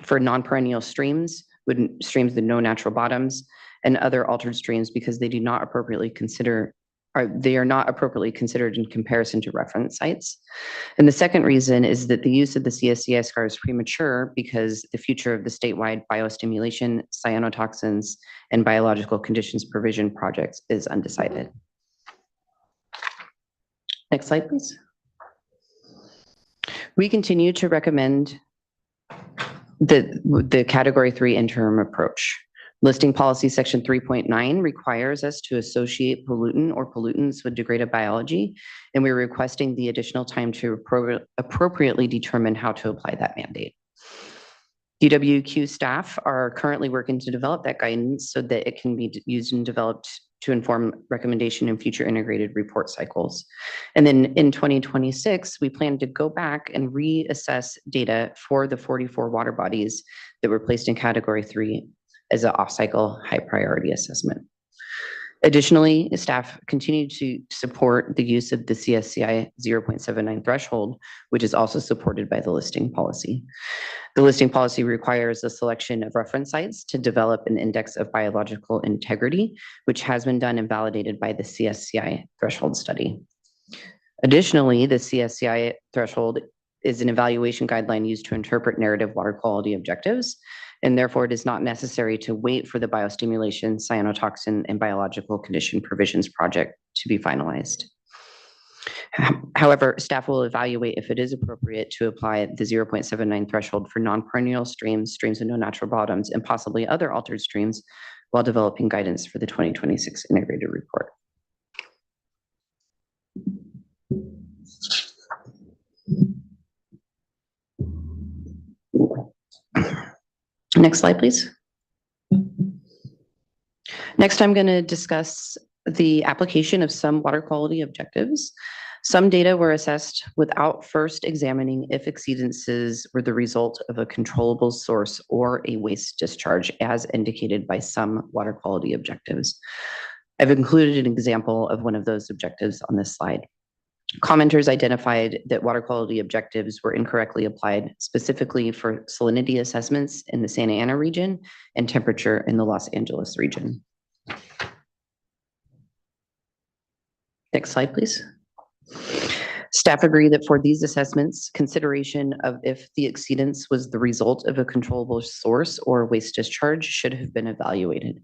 for non-perennial streams, with streams with no natural bottoms, and other altered streams because they do not appropriately consider, or they are not appropriately considered in comparison to reference sites. And the second reason is that the use of the CSCI score is premature because the future of the statewide biostimulation, cyanotoxins, and biological conditions provision projects is undecided. Next slide, please. We continue to recommend the category 3 interim approach. Listing policy section 3.9 requires us to associate pollutant or pollutants with degraded biology, and we're requesting the additional time to appropriately determine how to apply that mandate. DWQ staff are currently working to develop that guidance so that it can be used and developed to inform recommendation in future integrated report cycles. And then in 2026, we plan to go back and reassess data for the 44 water bodies that were placed in category 3 as an off-cycle high priority assessment. Additionally, staff continue to support the use of the CSCI 0.79 threshold, which is also supported by the listing policy. The listing policy requires the selection of reference sites to develop an index of biological integrity, which has been done and validated by the CSCI threshold study. Additionally, the CSCI threshold is an evaluation guideline used to interpret narrative water quality objectives, and therefore it is not necessary to wait for the biostimulation, cyanotoxin, and biological condition provisions project to be finalized. However, staff will evaluate if it is appropriate to apply the 0.79 threshold for non-perennial streams, streams with no natural bottoms, and possibly other altered streams while developing guidance for the 2026 integrated report. Next slide, please. Next, I'm going to discuss the application of some water quality objectives. Some data were assessed without first examining if exceedances were the result of a controllable source or a waste discharge, as indicated by some water quality objectives. I've included an example of one of those objectives on this slide. Commenters identified that water quality objectives were incorrectly applied, specifically for salinity assessments in the Santa Ana region and temperature in the Los Angeles region. Next slide, please. Staff agree that for these assessments, consideration of if the exceedance was the result of a controllable source or waste discharge should have been evaluated.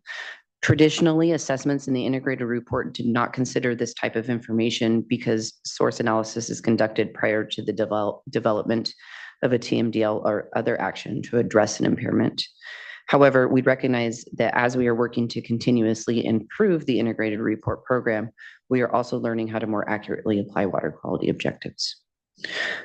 Traditionally, assessments in the integrated report did not consider this type of information because source analysis is conducted prior to the development of a TMDL or other action to address an impairment. However, we recognize that as we are working to continuously improve the integrated report program, we are also learning how to more accurately apply water quality objectives.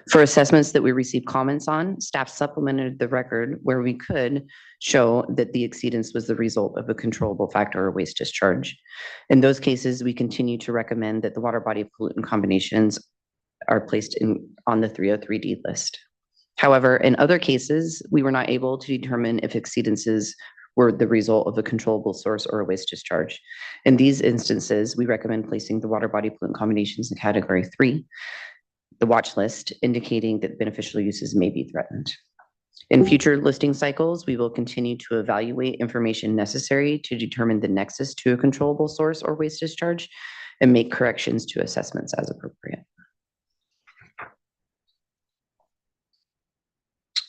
For assessments that we received comments on, staff supplemented the record where we could show that the exceedance was the result of a controllable factor or waste discharge. In those cases, we continue to recommend that the water body pollutant combinations are placed on the 303D list. However, in other cases, we were not able to determine if exceedances were the result of a controllable source or a waste discharge. In these instances, we recommend placing the water body pollutant combinations in category 3, the watch list, indicating that beneficial uses may be threatened. In future listing cycles, we will continue to evaluate information necessary to determine the nexus to a controllable source or waste discharge and make corrections to assessments as appropriate.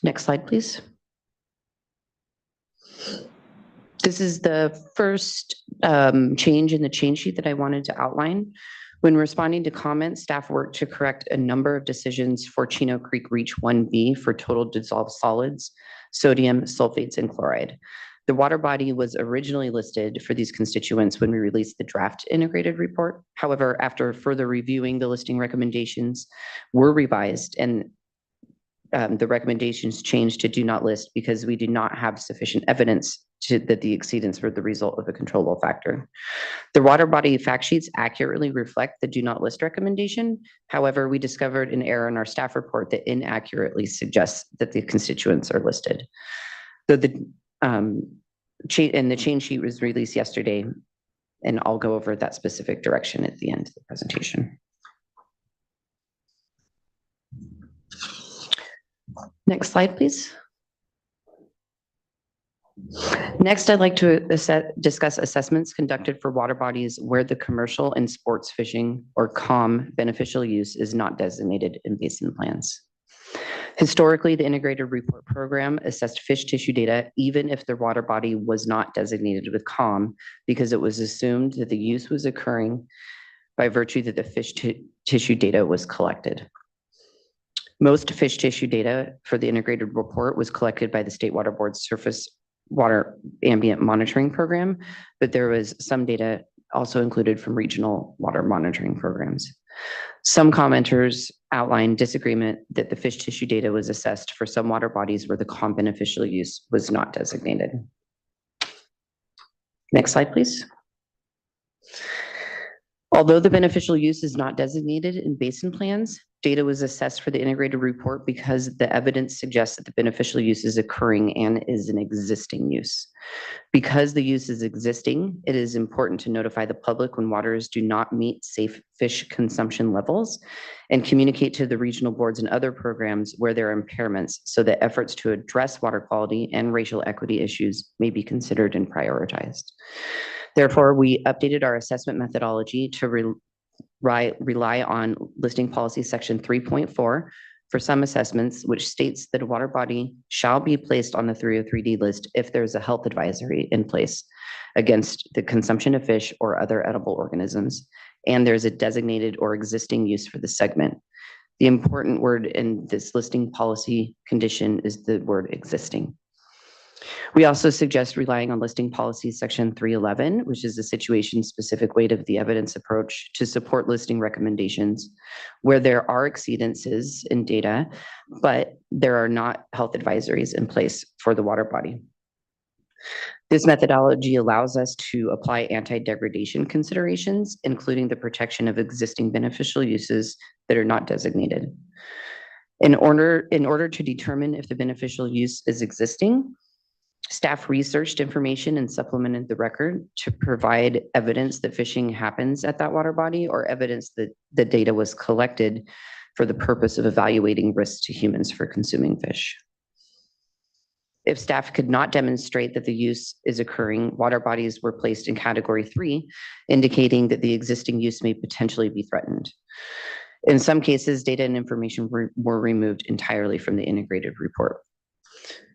Next slide, please. This is the first change in the change sheet that I wanted to outline. When responding to comments, staff worked to correct a number of decisions for Chino Creek Reach 1B for total dissolved solids, sodium, sulfates, and chloride. The water body was originally listed for these constituents when we released the draft integrated report. However, after further reviewing, the listing recommendations were revised and the recommendations changed to do not list because we did not have sufficient evidence that the exceedance were the result of a controllable factor. The water body fact sheets accurately reflect the do not list recommendation. However, we discovered an error in our staff report that inaccurately suggests that the constituents are listed. So the change sheet was released yesterday, and I'll go over that specific direction at the end of the presentation. Next slide, please. Next, I'd like to discuss assessments conducted for water bodies where the commercial and sports fishing or COM beneficial use is not designated in basin plans. Historically, the integrated report program assessed fish tissue data even if the water body was not designated with COM because it was assumed that the use was occurring by virtue that the fish tissue data was collected. Most fish tissue data for the integrated report was collected by the State Water Board's surface water ambient monitoring program, but there was some data also included from regional water monitoring programs. Some commenters outlined disagreement that the fish tissue data was assessed for some water bodies where the COM beneficial use was not designated. Next slide, please. Although the beneficial use is not designated in basin plans, data was assessed for the integrated report because the evidence suggests that the beneficial use is occurring and is an existing use. Because the use is existing, it is important to notify the public when waters do not meet safe fish consumption levels and communicate to the regional boards and other programs where there are impairments so that efforts to address water quality and racial equity issues may be considered and prioritized. Therefore, we updated our assessment methodology to rely on listing policy section 3.4 for some assessments, which states that a water body shall be placed on the 303D list if there's a health advisory in place against the consumption of fish or other edible organisms, and there's a designated or existing use for the segment. The important word in this listing policy condition is the word existing. We also suggest relying on listing policy section 311, which is a situation-specific weight of the evidence approach to support listing recommendations where there are exceedances in data, but there are not health advisories in place for the water body. This methodology allows us to apply anti-degradation considerations, including the protection of existing beneficial uses that are not designated. In order to determine if the beneficial use is existing, staff researched information and supplemented the record to provide evidence that fishing happens at that water body or evidence that the data was collected for the purpose of evaluating risks to humans for consuming fish. If staff could not demonstrate that the use is occurring, water bodies were placed in category 3, indicating that the existing use may potentially be threatened. In some cases, data and information were removed entirely from the integrated report.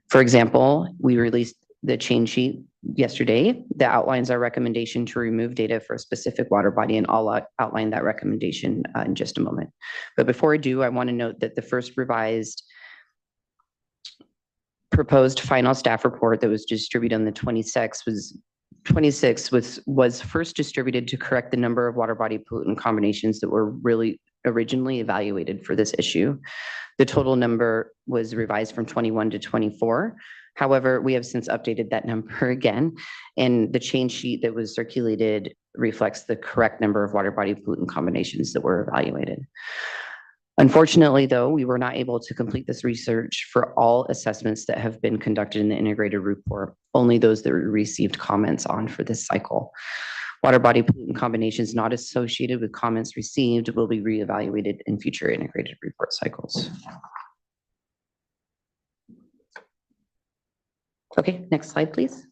For example, we released the change sheet yesterday that outlines our recommendation to remove data for a specific water body, and I'll outline that recommendation in just a moment. But before I do, I want to note that the first revised proposed final staff report that was distributed on the 26th was first distributed to correct the number of water body pollutant combinations that were really originally evaluated for this issue. The total number was revised from 21 to 24. However, we have since updated that number again, and the change sheet that was circulated reflects the correct number of water body pollutant combinations that were evaluated. Unfortunately, though, we were not able to complete this research for all assessments that have been conducted in the integrated report, only those that we received comments on for this cycle. Water body pollutant combinations not associated with comments received will be reevaluated in future integrated report cycles. Okay, next slide, please.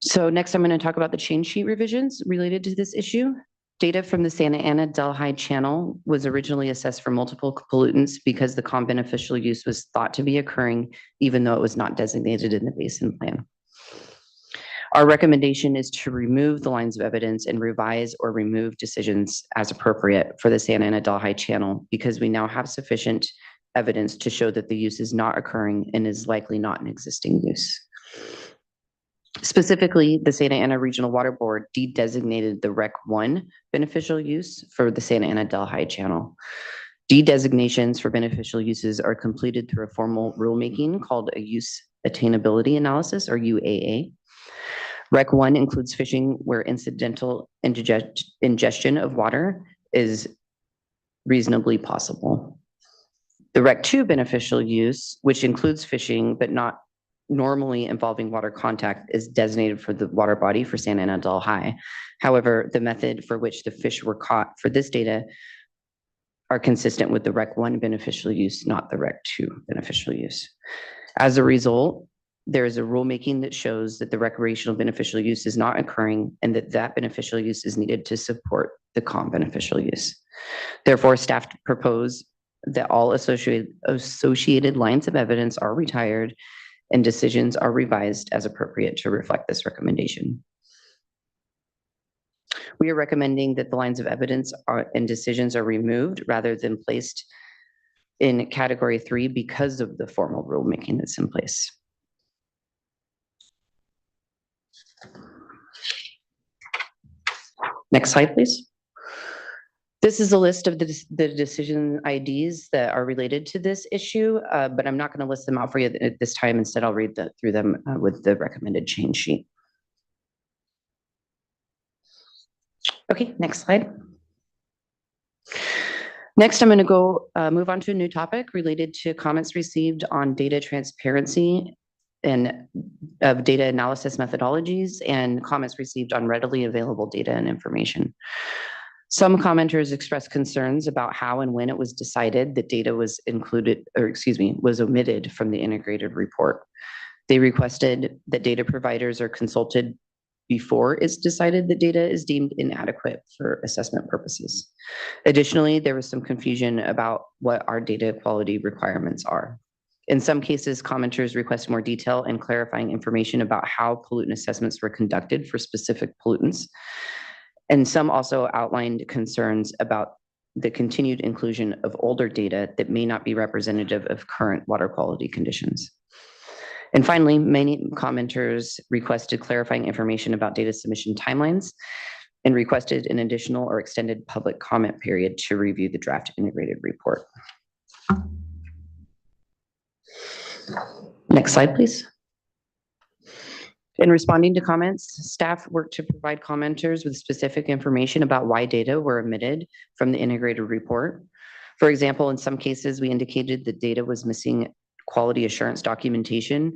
So next, I'm going to talk about the change sheet revisions related to this issue. Data from the Santa Ana Delhi channel was originally assessed for multiple pollutants because the beneficial use was thought to be occurring, even though it was not designated in the basin plan. Our recommendation is to remove the lines of evidence and revise or remove decisions as appropriate for the Santa Ana Delhi channel because we now have sufficient evidence to show that the use is not occurring and is likely not an existing use. Specifically, the Santa Ana Regional Water Board de-designated the REC 1 beneficial use for the Santa Ana Delhi channel. De-designations for beneficial uses are completed through a formal rulemaking called a use attainability analysis, or UAA. REC 1 includes fishing where incidental ingestion of water is reasonably possible. The REC 2 beneficial use, which includes fishing but not normally involving water contact, is designated for the water body for Santa Ana Delhi. However, the method for which the fish were caught for this data are consistent with the REC 1 beneficial use, not the REC 2 beneficial use. As a result, there is a rulemaking that shows that the recreational beneficial use is not occurring and that beneficial use is needed to support the beneficial use. Therefore, staff propose that all associated lines of evidence are retired and decisions are revised as appropriate to reflect this recommendation. We are recommending that the lines of evidence and decisions are removed rather than placed in category 3 because of the formal rulemaking that's in place. Next slide, please. This is a list of the decision IDs that are related to this issue, but I'm not going to list them out for you at this time. Instead, I'll read through them with the recommended change sheet. Okay, next slide. Next, I'm going to move on to a new topic related to comments received on data transparency and of data analysis methodologies and comments received on readily available data and information. Some commenters expressed concerns about how and when it was decided that data was was omitted from the integrated report. They requested that data providers are consulted before it's decided that data is deemed inadequate for assessment purposes. Additionally, there was some confusion about what our data quality requirements are. In some cases, commenters request more detail and clarifying information about how pollutant assessments were conducted for specific pollutants. And some also outlined concerns about the continued inclusion of older data that may not be representative of current water quality conditions. And finally, many commenters requested clarifying information about data submission timelines and requested an additional or extended public comment period to review the draft integrated report. Next slide, please. In responding to comments, staff worked to provide commenters with specific information about why data were omitted from the integrated report. For example, in some cases, we indicated that data was missing quality assurance documentation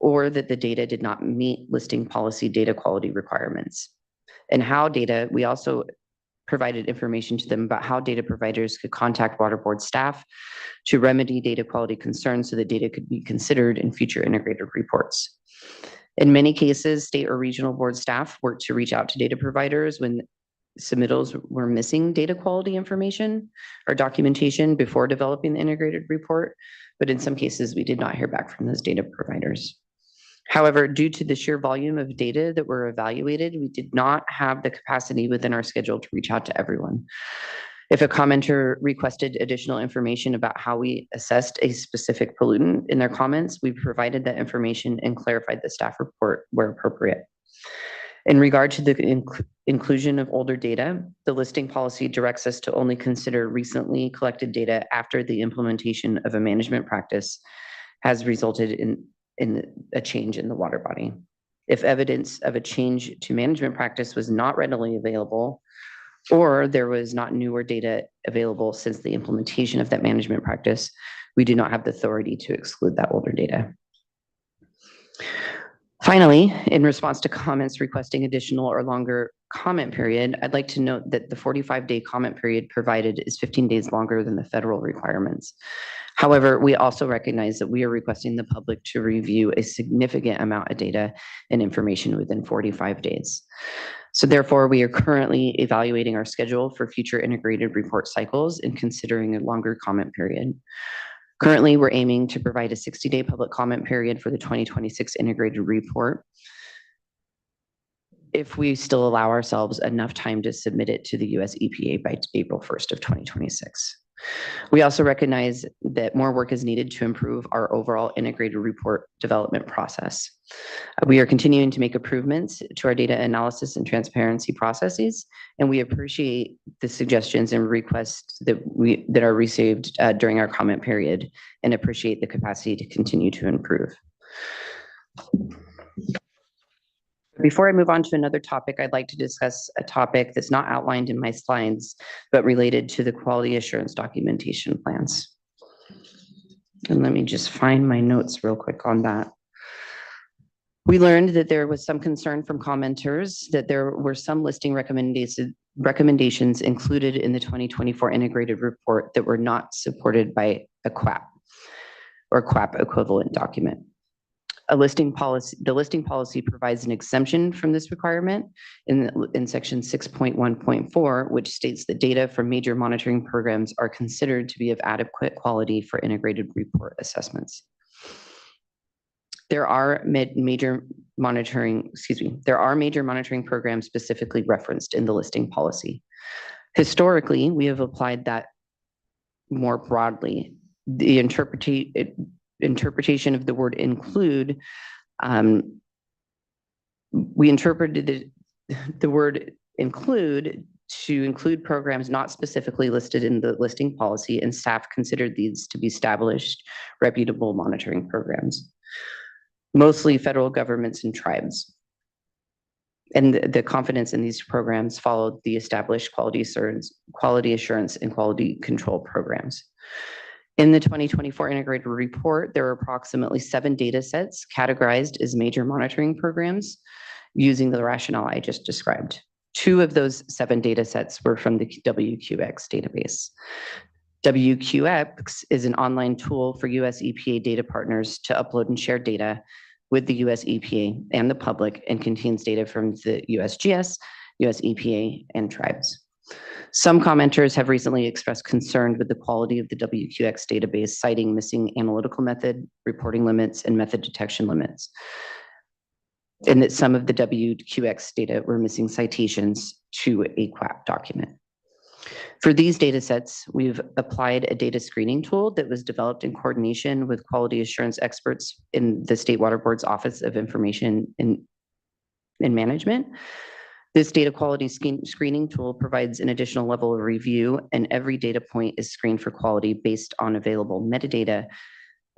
or that the data did not meet listing policy data quality requirements. And how data, we also provided information to them about how data providers could contact water board staff to remedy data quality concerns so that data could be considered in future integrated reports. In many cases, state or regional board staff worked to reach out to data providers when submittals were missing data quality information or documentation before developing the integrated report. But in some cases, we did not hear back from those data providers. However, due to the sheer volume of data that were evaluated, we did not have the capacity within our schedule to reach out to everyone. If a commenter requested additional information about how we assessed a specific pollutant in their comments, we provided that information and clarified the staff report where appropriate. In regard to the inclusion of older data, the listing policy directs us to only consider recently collected data after the implementation of a management practice has resulted in a change in the water body. If evidence of a change to management practice was not readily available, or there was not newer data available since the implementation of that management practice, we do not have the authority to exclude that older data. Finally, in response to comments requesting additional or longer comment period, I'd like to note that the 45-day comment period provided is 15 days longer than the federal requirements. However, we also recognize that we are requesting the public to review a significant amount of data and information within 45 days. So therefore, we are currently evaluating our schedule for future integrated report cycles and considering a longer comment period. Currently, we're aiming to provide a 60-day public comment period for the 2026 integrated report, if we still allow ourselves enough time to submit it to the US EPA by April 1st of 2026. We also recognize that more work is needed to improve our overall integrated report development process. We are continuing to make improvements to our data analysis and transparency processes, and we appreciate the suggestions and requests that are received during our comment period, and appreciate the capacity to continue to improve. Before I move on to another topic, I'd like to discuss a topic that's not outlined in my slides, but related to the quality assurance documentation plans. And let me just find my notes real quick on that. We learned that there was some concern from commenters that there were some listing recommendations included in the 2024 integrated report that were not supported by a QAP or QAP equivalent document. The listing policy provides an exemption from this requirement in section 6.1.4, which states that data from major monitoring programs are considered to be of adequate quality for integrated report assessments. There are major monitoring programs specifically referenced in the listing policy. Historically, we have applied that more broadly. The interpretation of the word include, we interpreted the word include to include programs not specifically listed in the listing policy, and staff considered these to be established, reputable monitoring programs, mostly federal governments and tribes. And the confidence in these programs followed the established quality assurance and quality control programs. In the 2024 integrated report, there are approximately 7 data sets categorized as major monitoring programs using the rationale I just described. 2 of those 7 data sets were from the WQX database. WQX is an online tool for US EPA data partners to upload and share data with the US EPA and the public, and contains data from the USGS, US EPA, and tribes. Some commenters have recently expressed concern with the quality of the WQX database, citing missing analytical method, reporting limits, and method detection limits. and that some of the WQX data were missing citations to a QAP document. For these data sets, we've applied a data screening tool that was developed in coordination with quality assurance experts in the State Water Board's Office of Information and Management. This data quality screening tool provides an additional level of review, and every data point is screened for quality based on available metadata.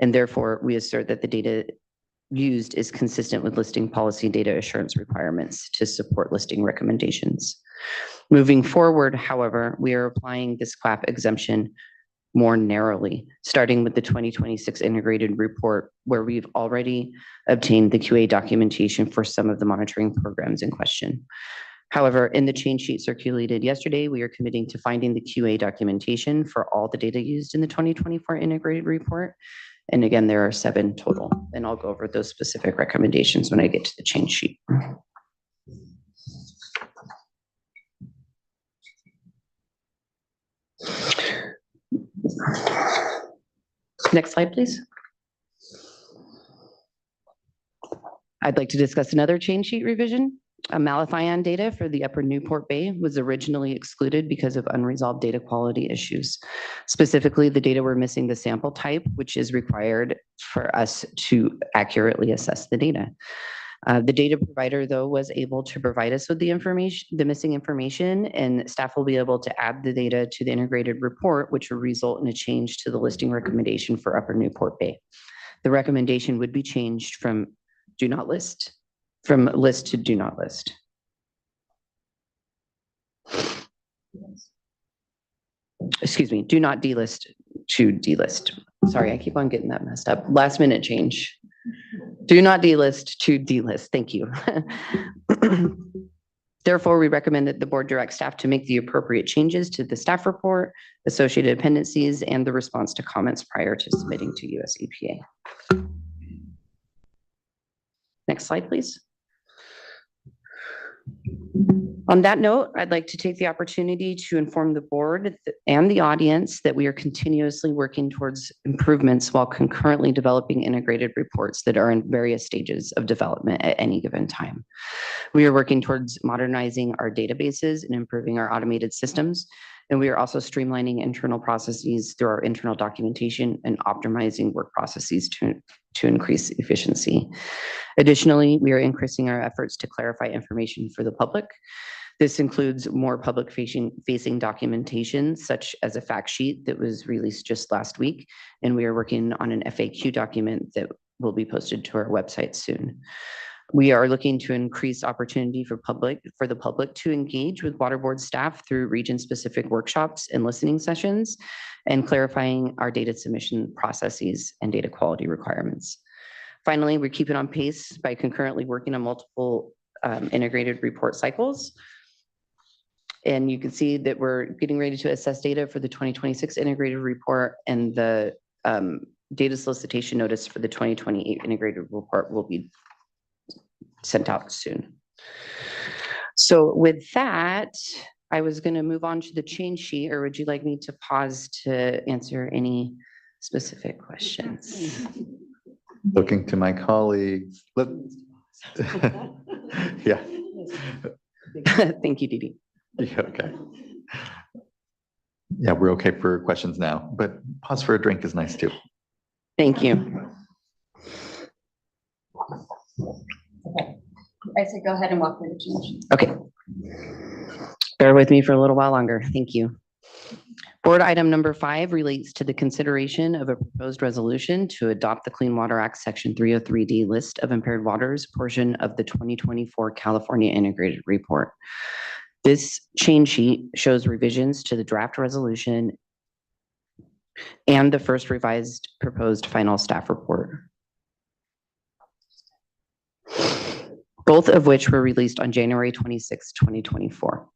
And therefore, we assert that the data used is consistent with listing policy data assurance requirements to support listing recommendations. Moving forward, however, we are applying this QAP exemption more narrowly, starting with the 2026 integrated report, where we've already obtained the QA documentation for some of the monitoring programs in question. However, in the change sheet circulated yesterday, we are committing to finding the QA documentation for all the data used in the 2024 integrated report. And again, there are 7 total, and I'll go over those specific recommendations when I get to the change sheet. Next slide, please. I'd like to discuss another change sheet revision. Malathion data for the Upper Newport Bay was originally excluded because of unresolved data quality issues. Specifically, the data were missing the sample type, which is required for us to accurately assess the data. The data provider, though, was able to provide us with the information, the missing information, and staff will be able to add the data to the integrated report, which will result in a change to the listing recommendation for Upper Newport Bay. The recommendation would be changed from do not list, from list to do not list. Excuse me, do not delist to delist. Sorry, I keep on getting that messed up. Last minute change. Do not delist to delist. Thank you. Therefore, we recommend that the board direct staff to make the appropriate changes to the staff report, associated appendices, and the response to comments prior to submitting to US EPA. Next slide, please. On that note, I'd like to take the opportunity to inform the board and the audience that we are continuously working towards improvements while concurrently developing integrated reports that are in various stages of development at any given time. We are working towards modernizing our databases and improving our automated systems. And we are also streamlining internal processes through our internal documentation and optimizing work processes to increase efficiency. Additionally, we are increasing our efforts to clarify information for the public. This includes more public-facing documentation, such as a fact sheet that was released just last week, and we are working on an FAQ document that will be posted to our website soon. We are looking to increase opportunity for the public to engage with water board staff through region-specific workshops and listening sessions, and clarifying our data submission processes and data quality requirements. Finally, we're keeping on pace by concurrently working on multiple integrated report cycles. And you can see that we're getting ready to assess data for the 2026 integrated report, and the data solicitation notice for the 2028 integrated report will be sent out soon. So with that, I was going to move on to the change sheet, or would you like me to pause to answer any specific questions? Looking to my colleagues. Yeah. Thank you, Didi. Yeah, okay. Yeah, we're okay for questions now, but pause for a drink is nice too. Thank you. I said go ahead and walk through the change. Okay. Bear with me for a little while longer. Thank you. Board item number 5 relates to the consideration of a proposed resolution to adopt the Clean Water Act Section 303D list of impaired waters portion of the 2024 California Integrated Report. This change sheet shows revisions to the draft resolution and the first revised proposed final staff report, both of which were released on January 26, 2024.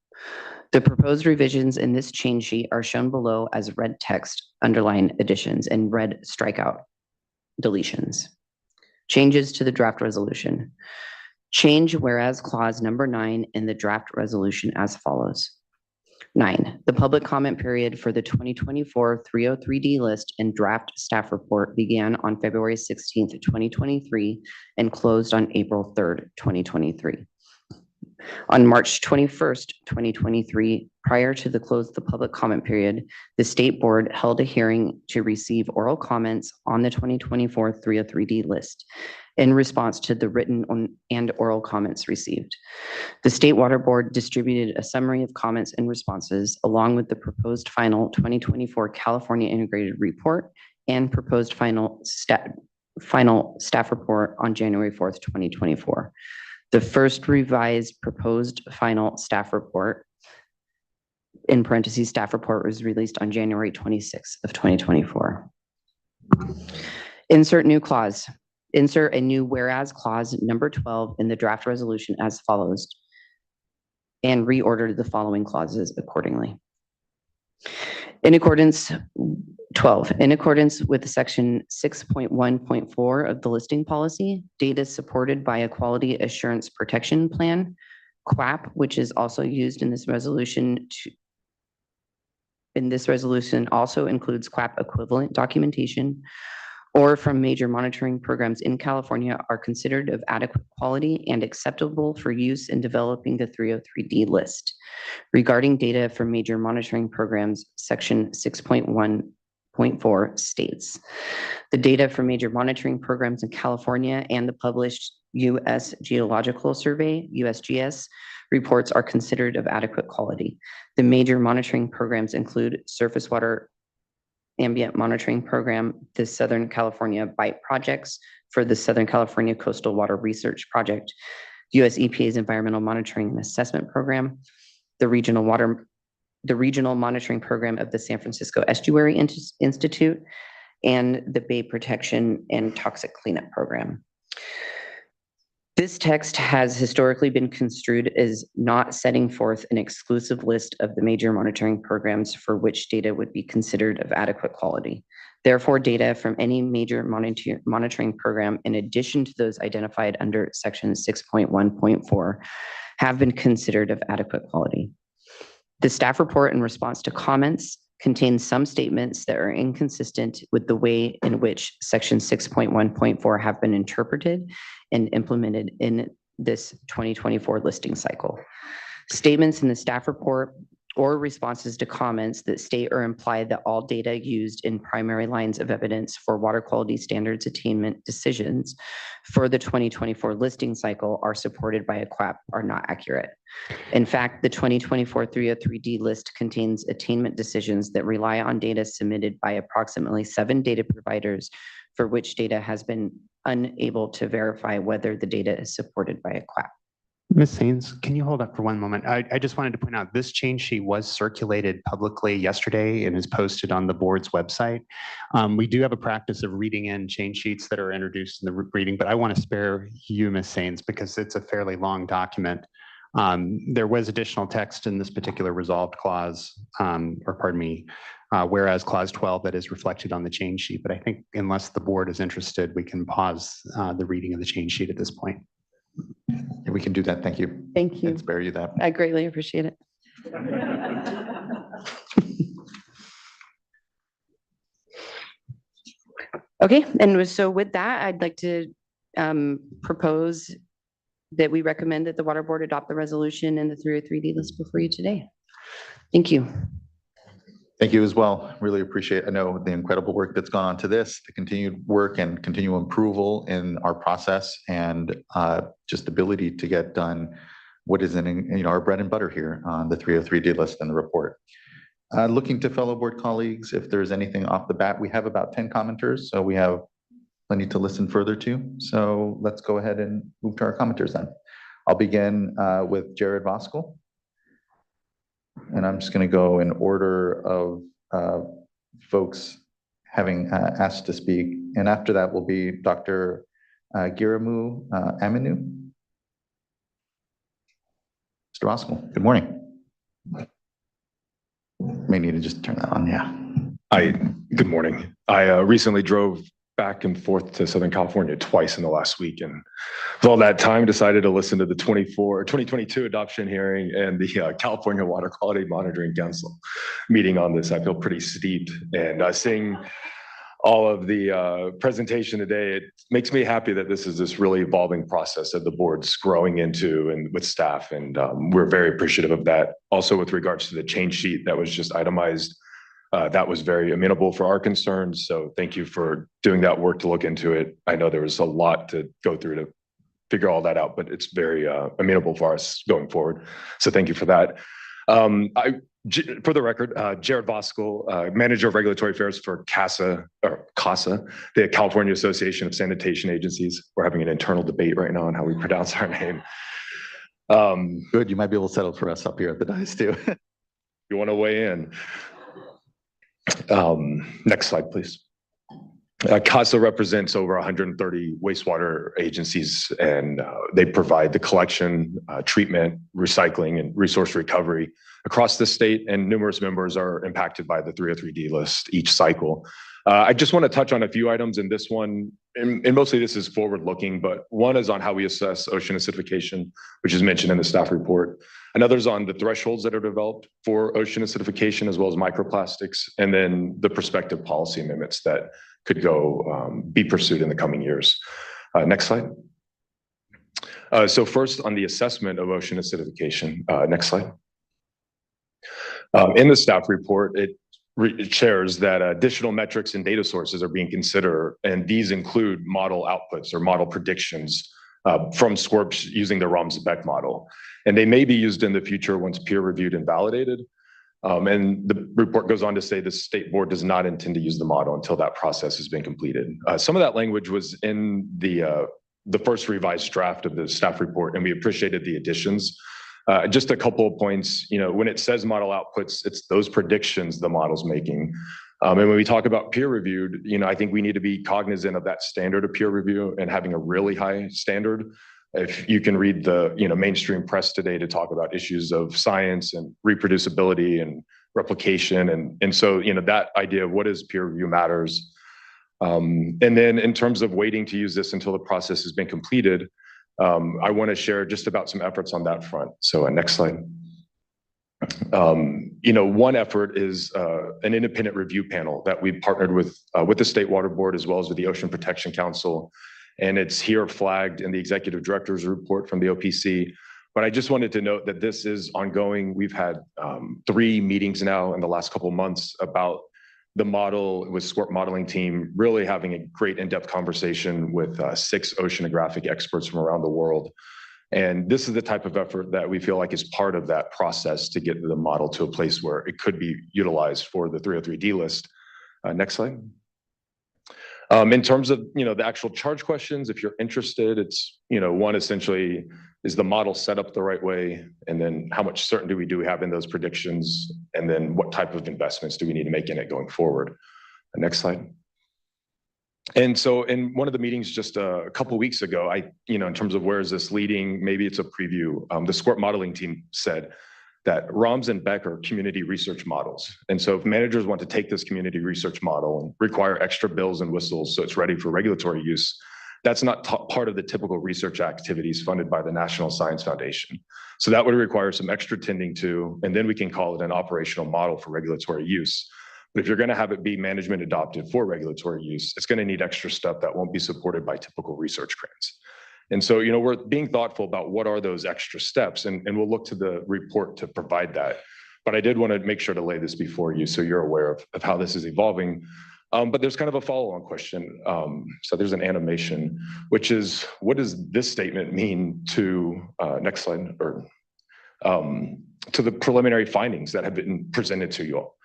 The proposed revisions in this change sheet are shown below as red text underline additions and red strikeout deletions. Changes to the draft resolution. Change whereas clause number 9 in the draft resolution as follows. 9, the public comment period for the 2024 303D list and draft staff report began on February 16th, 2023 and closed on April 3rd, 2023. On March 21st, 2023, prior to the close of the public comment period, the State Board held a hearing to receive oral comments on the 2024 303D list in response to the written and oral comments received. The State Water Board distributed a summary of comments and responses along with the proposed final 2024 California Integrated Report and proposed final staff report on January 4th, 2024. The first revised proposed final staff report, in parentheses, staff report, was released on January 26th of 2024. Insert new clause. Insert a new whereas clause number 12 in the draft resolution as follows, and reorder the following clauses accordingly. In accordance, 12, in accordance with section 6.1.4 of the listing policy, data supported by a quality assurance protection plan, QAP, which is also used in this resolution also includes QAP equivalent documentation, or from major monitoring programs in California are considered of adequate quality and acceptable for use in developing the 303D list. Regarding data from major monitoring programs, section 6.1.4 states, the data from major monitoring programs in California and the published U.S. Geological Survey, USGS, reports are considered of adequate quality. The major monitoring programs include surface water ambient monitoring program, the Southern California BITE projects for the Southern California Coastal Water Research Project, US EPA's Environmental Monitoring and Assessment Program, the Regional Monitoring Program of the San Francisco Estuary Institute, and the Bay Protection and Toxic Cleanup Program. This text has historically been construed as not setting forth an exclusive list of the major monitoring programs for which data would be considered of adequate quality. Therefore, data from any major monitoring program, in addition to those identified under section 6.1.4, have been considered of adequate quality. The staff report in response to comments contains some statements that are inconsistent with the way in which section 6.1.4 have been interpreted and implemented in this 2024 listing cycle. Statements in the staff report or responses to comments that state or imply that all data used in primary lines of evidence for water quality standards attainment decisions for the 2024 listing cycle are supported by a QAP are not accurate. In fact, the 2024 303D list contains attainment decisions that rely on data submitted by approximately 7 data providers for which data has been unable to verify whether the data is supported by a QAP. Ms. Sains, can you hold up for one moment? I just wanted to point out this change sheet was circulated publicly yesterday and is posted on the board's website. We do have a practice of reading in change sheets that are introduced in the reading, but I want to spare you, Ms. Sains, because it's a fairly long document. There was additional text in this particular resolved clause, whereas clause 12 that is reflected on the change sheet. But I think unless the board is interested, we can pause the reading of the change sheet at this point. Yeah, we can do that. Thank you. Thank you. And spare you that. I greatly appreciate it. Okay, and so with that, I'd like to propose that we recommend that the Water Board adopt the resolution and the 303D list before you today. Thank you. Thank you as well. Really appreciate, I know the incredible work that's gone on to this, the continued work and continual approval in our process, and just ability to get done what is in our bread and butter here on the 303D list and the report. Looking to fellow board colleagues, if there's anything off the bat, we have about 10 commenters, so we have plenty to listen further to. So let's go ahead and move to our commenters then. I'll begin with Jared Voskuhl. And I'm just going to go in order of folks having asked to speak. And after that will be Dr. Giramu Aminu. Mr. Voskuhl, good morning. May need to just turn that on, yeah. Good morning. I recently drove back and forth to Southern California twice in the last week. And with all that time, decided to listen to the 2022 adoption hearing and the California Water Quality Monitoring Council meeting on this. I feel pretty steeped, and seeing all of the presentation today, it makes me happy that this is this really evolving process that the board's growing into and with staff. And we're very appreciative of that. Also, with regards to the change sheet that was just itemized, that was very amenable for our concerns. So thank you for doing that work to look into it. I know there was a lot to go through to figure all that out, but it's very amenable for us going forward. So thank you for that. For the record, Jared Voskel, Manager of Regulatory Affairs for CASA, the California Association of Sanitation Agencies. We're having an internal debate right now on how we pronounce our name. Good, you might be able to settle for us up here at the dais too. You want to weigh in? Next slide, please. CASA represents over 130 wastewater agencies, and they provide the collection, treatment, recycling, and resource recovery across the state, and numerous members are impacted by the 303D list each cycle. I just want to touch on a few items in this one, and mostly this is forward-looking, but one is on how we assess ocean acidification, which is mentioned in the staff report. Another is on the thresholds that are developed for ocean acidification, as well as microplastics, and then the prospective policy amendments that could be pursued in the coming years. Next slide. So first on the assessment of ocean acidification. Next slide. In the staff report, it shares that additional metrics and data sources are being considered, and these include model outputs or model predictions from SWRCB using the ROMS-Beck model. And they may be used in the future once peer-reviewed and validated. And the report goes on to say the state board does not intend to use the model until that process has been completed. Some of that language was in the first revised draft of the staff report, and we appreciated the additions. Just a couple of points, when it says model outputs, it's those predictions the model's making. And when we talk about peer reviewed, I think we need to be cognizant of that standard of peer review and having a really high standard. If you can read the mainstream press today to talk about issues of science and reproducibility and replication. And so, that idea of what is peer review matters. And then in terms of waiting to use this until the process has been completed, I want to share just about some efforts on that front. So next slide. One effort is an independent review panel that we partnered with the State Water Board as well as with the Ocean Protection Council. And it's here flagged in the executive director's report from the OPC. But I just wanted to note that this is ongoing. We've had 3 meetings now in the last couple of months about the model with SWRCB modeling team, really having a great in-depth conversation with 6 oceanographic experts from around the world. And this is the type of effort that we feel like is part of that process to get the model to a place where it could be utilized for the 303D list. Next slide. In terms of the actual charge questions, if you're interested, it's one essentially, is the model set up the right way, and then how much certainty do we have in those predictions, and then what type of investments do we need to make in it going forward. Next slide. And so in one of the meetings just a couple of weeks ago, in terms of where is this leading, maybe it's a preview. The SWRCB modeling team said that ROMS and Beck are community research models. And so if managers want to take this community research model and require extra bells and whistles so it's ready for regulatory use, that's not part of the typical research activities funded by the National Science Foundation. So that would require some extra tending to, and then we can call it an operational model for regulatory use. But if you're going to have it be management adopted for regulatory use, it's going to need extra stuff that won't be supported by typical research grants. And so, we're being thoughtful about what are those extra steps, and we'll look to the report to provide that. But I did want to make sure to lay this before you so you're aware of how this is evolving. But there's kind of a follow-on question. So there's an animation, which is, what does this statement mean to, next slide, or to the preliminary findings that have been presented to you all?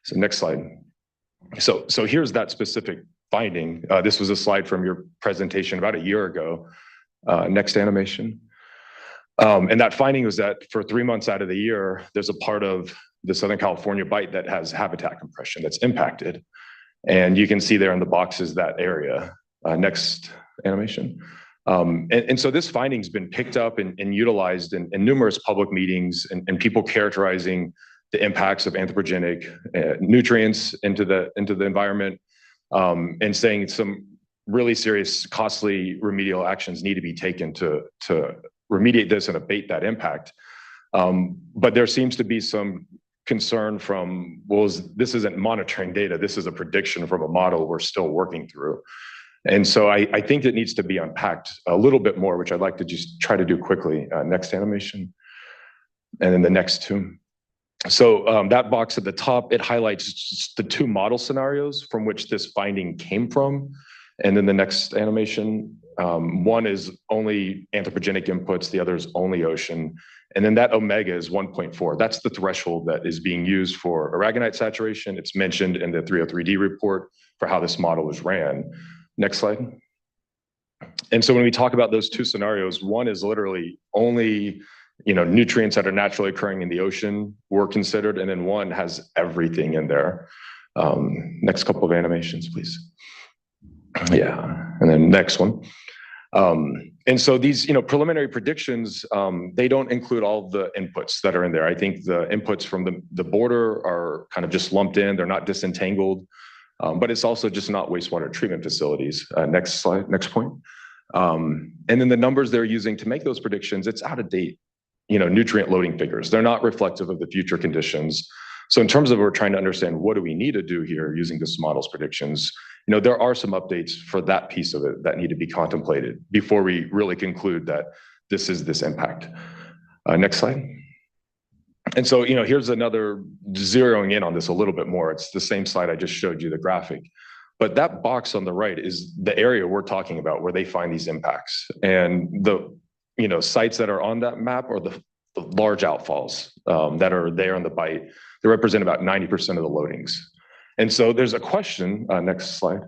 So next slide. So here's that specific finding. This was a slide from your presentation about a year ago. Next animation. And that finding was that for 3 months out of the year, there's a part of the Southern California bight that has habitat compression that's impacted. And you can see there in the boxes that area. Next animation. And so this finding's been picked up and utilized in numerous public meetings and people characterizing the impacts of anthropogenic nutrients into the environment, and saying some really serious, costly remedial actions need to be taken to remediate this and abate that impact. But there seems to be some concern from, well, this isn't monitoring data. This is a prediction from a model we're still working through. And so I think it needs to be unpacked a little bit more, which I'd like to just try to do quickly. Next animation. And then the next two. So that box at the top, it highlights the two model scenarios from which this finding came from. And then the next animation, one is only anthropogenic inputs, the other is only ocean. And then that omega is 1.4. That's the threshold that is being used for aragonite saturation. It's mentioned in the 303D report for how this model was ran. Next slide. And so when we talk about those two scenarios, one is literally only nutrients that are naturally occurring in the ocean were considered, and then one has everything in there. Next couple of animations, please. Yeah, and then next one. And so these, preliminary predictions, they don't include all the inputs that are in there. I think the inputs from the border are kind of just lumped in. They're not disentangled, but it's also just not wastewater treatment facilities. Next slide, next point. And then the numbers they're using to make those predictions, it's out of date, nutrient loading figures. They're not reflective of the future conditions. So in terms of we're trying to understand what do we need to do here using this model's predictions, there are some updates for that piece of it that need to be contemplated before we really conclude that this is this impact. Next slide. And so, here's another zeroing in on this a little bit more. It's the same slide I just showed you, the graphic. But that box on the right is the area we're talking about where they find these impacts. And the sites that are on that map are the large outfalls that are there on the bite. They represent about 90% of the loadings. And so there's a question, next slide,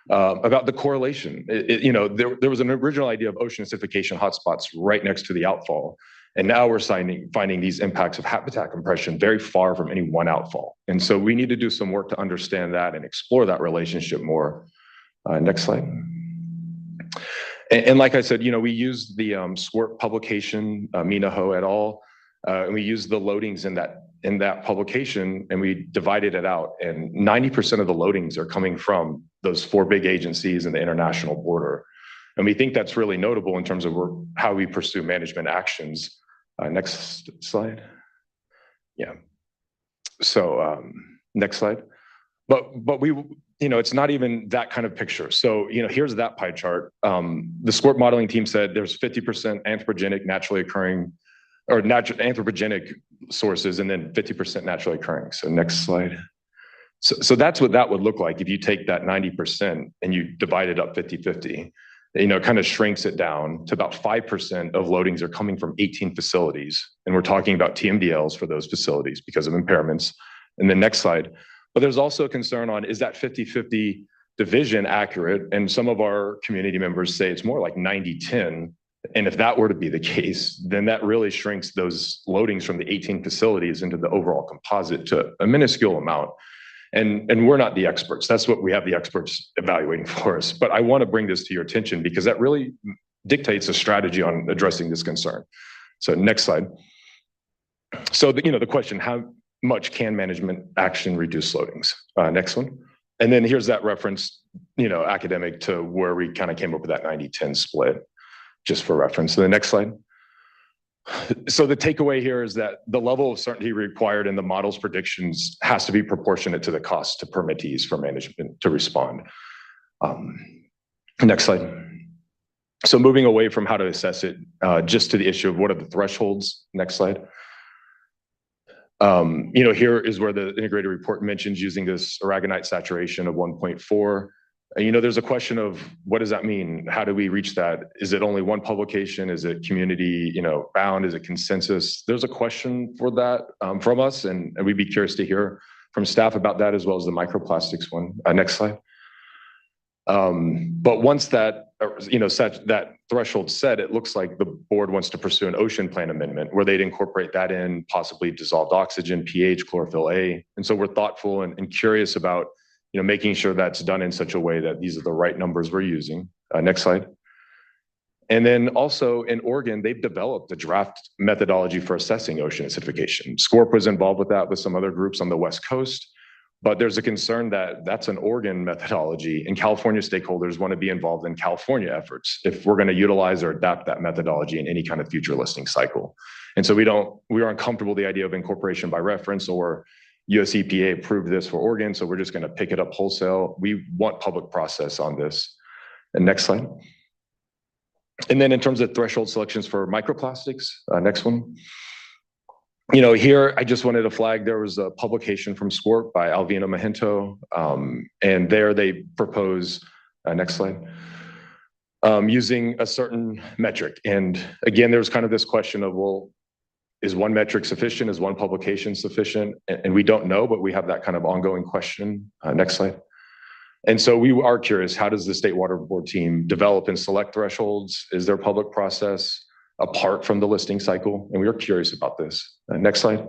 about the correlation. There was an original idea of ocean acidification hotspots right next to the outfall. And now we're finding these impacts of habitat compression very far from any one outfall. And so we need to do some work to understand that and explore that relationship more. Next slide. And like I said, we used the SWRCB publication, Mina Ho et al. And we used the loadings in that publication, and we divided it out. And 90% of the loadings are coming from those 4 big agencies and the international border. And we think that's really notable in terms of how we pursue management actions. Next slide. Yeah. So next slide. But we, it's not even that kind of picture. So, here's that pie chart. The SWRCB modeling team said there's 50% anthropogenic naturally occurring or anthropogenic sources, and then 50% naturally occurring. So next slide. So that's what that would look like if you take that 90% and you divide it up 50-50. It kind of shrinks it down to about 5% of loadings are coming from 18 facilities. And we're talking about TMDLs for those facilities because of impairments. And then next slide. But there's also a concern on, is that 50-50 division accurate? And some of our community members say it's more like 90-10. And if that were to be the case, then that really shrinks those loadings from the 18 facilities into the overall composite to a minuscule amount. And we're not the experts. That's what we have the experts evaluating for us. But I want to bring this to your attention because that really dictates a strategy on addressing this concern. So next slide. So the question, how much can management action reduce loadings? Next one. And then here's that reference, academic to where we kind of came up with that 90-10 split, just for reference. So the next slide. So the takeaway here is that the level of certainty required in the model's predictions has to be proportionate to the cost to permittees for management to respond. Next slide. So moving away from how to assess it, just to the issue of what are the thresholds. Next slide. Here is where the integrated report mentions using this aragonite saturation of 1.4. There's a question of what does that mean? How do we reach that? Is it only one publication? Is it community, bound? Is it consensus? There's a question for that from us, and we'd be curious to hear from staff about that as well as the microplastics one. Next slide. But once that, that threshold set, it looks like the board wants to pursue an ocean plan amendment where they'd incorporate that in, possibly dissolved oxygen, pH, chlorophyll A. And so we're thoughtful and curious about making sure that's done in such a way that these are the right numbers we're using. Next slide. And then also in Oregon, they've developed a draft methodology for assessing ocean acidification. SWRCB was involved with that with some other groups on the West Coast. But there's a concern that that's an Oregon methodology, and California stakeholders want to be involved in California efforts if we're going to utilize or adapt that methodology in any kind of future listing cycle. And so we aren't comfortable with the idea of incorporation by reference or US EPA approved this for Oregon, so we're just going to pick it up wholesale. We want public process on this. And next slide. And then in terms of threshold selections for microplastics, next one. Here I just wanted to flag there was a publication from SWRCB by Alvina Mahinto, and there they propose, next slide, using a certain metric. And again, there's kind of this question of, well, is one metric sufficient? Is one publication sufficient? And we don't know, but we have that kind of ongoing question. Next slide. And so we are curious, how does the State Water Board team develop and select thresholds? Is there a public process apart from the listing cycle? And we are curious about this. Next slide.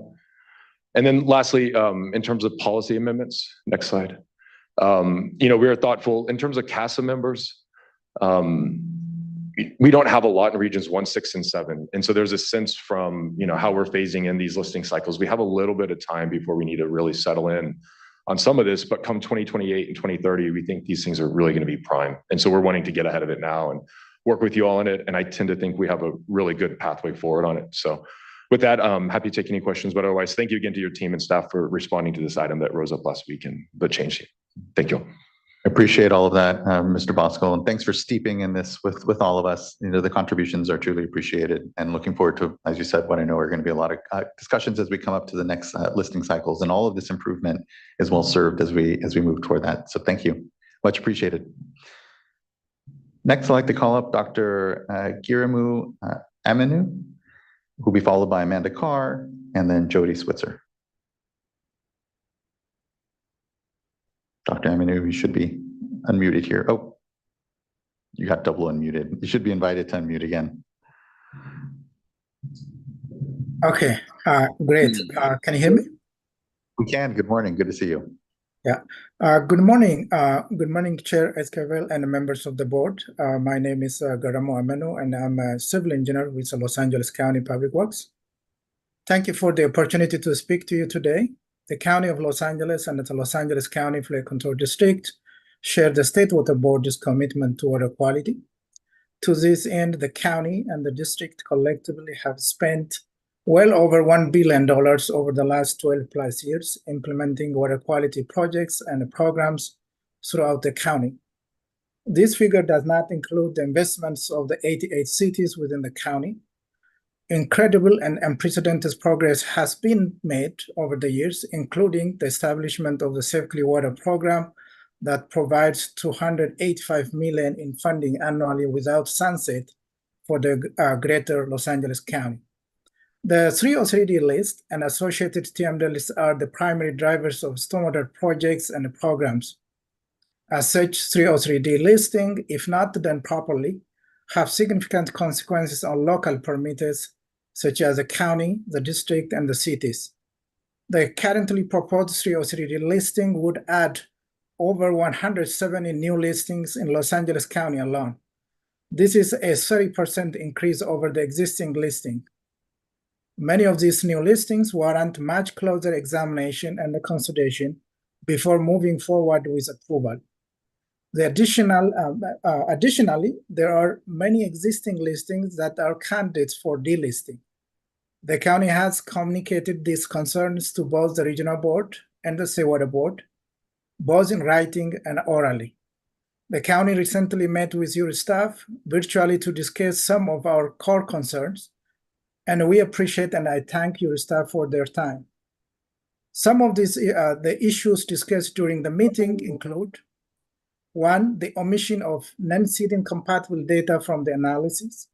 And then lastly, in terms of policy amendments, next slide. We are thoughtful in terms of CASA members. We don't have a lot in regions 1, 6, and 7. And so there's a sense from, how we're phasing in these listing cycles. We have a little bit of time before we need to really settle in on some of this, but come 2028 and 2030, we think these things are really going to be prime. And so we're wanting to get ahead of it now and work with you all on it. And I tend to think we have a really good pathway forward on it. So with that, I'm happy to take any questions, but otherwise, thank you again to your team and staff for responding to this item that rose up last week in the change sheet. Thank you. I appreciate all of that, Mr. Bosco, and thanks for steeping in this with all of us. The contributions are truly appreciated, and looking forward to, as you said, what I know are going to be a lot of discussions as we come up to the next listing cycles, and all of this improvement is well served as we move toward that. So thank you, much appreciated. Next, I'd like to call up Dr. Giramu Aminu, who will be followed by Amanda Carr, and then Jody Switzer. Dr. Aminu, you should be unmuted here. Oh, you got double unmuted. You should be invited to unmute again. Okay, great. Can you hear me? We can. Good morning. Good to see you. Yeah. Good morning. Good morning, Chair Esquivel and members of the board. My name is Giramu Aminu, and I'm a civil engineer with the Los Angeles County Public Works. Thank you for the opportunity to speak to you today. The County of Los Angeles and the Los Angeles County Flood Control District share the State Water Board's commitment to water quality. To this end, the county and the district collectively have spent well over $1 billion over the last 12 plus years implementing water quality projects and programs throughout the county. This figure does not include the investments of the 88 cities within the county. Incredible and unprecedented progress has been made over the years, including the establishment of the Safe Clean Water program that provides $285 million in funding annually without sunset for the greater Los Angeles County. The 303D list and associated TMD lists are the primary drivers of stormwater projects and programs. As such, 303D listing, if not done properly, have significant consequences on local permitters, such as the county, the district, and the cities. The currently proposed 303D listing would add over 170 new listings in Los Angeles County alone. This is a 30% increase over the existing listing. Many of these new listings warrant much closer examination and consideration before moving forward with approval. Additionally, there are many existing listings that are candidates for delisting. The county has communicated these concerns to both the regional board and the State Water Board, both in writing and orally. The county recently met with your staff virtually to discuss some of our core concerns, and we appreciate and I thank your staff for their time. Some of these the issues discussed during the meeting include: 1, the omission of non-seeding compatible data from the analysis.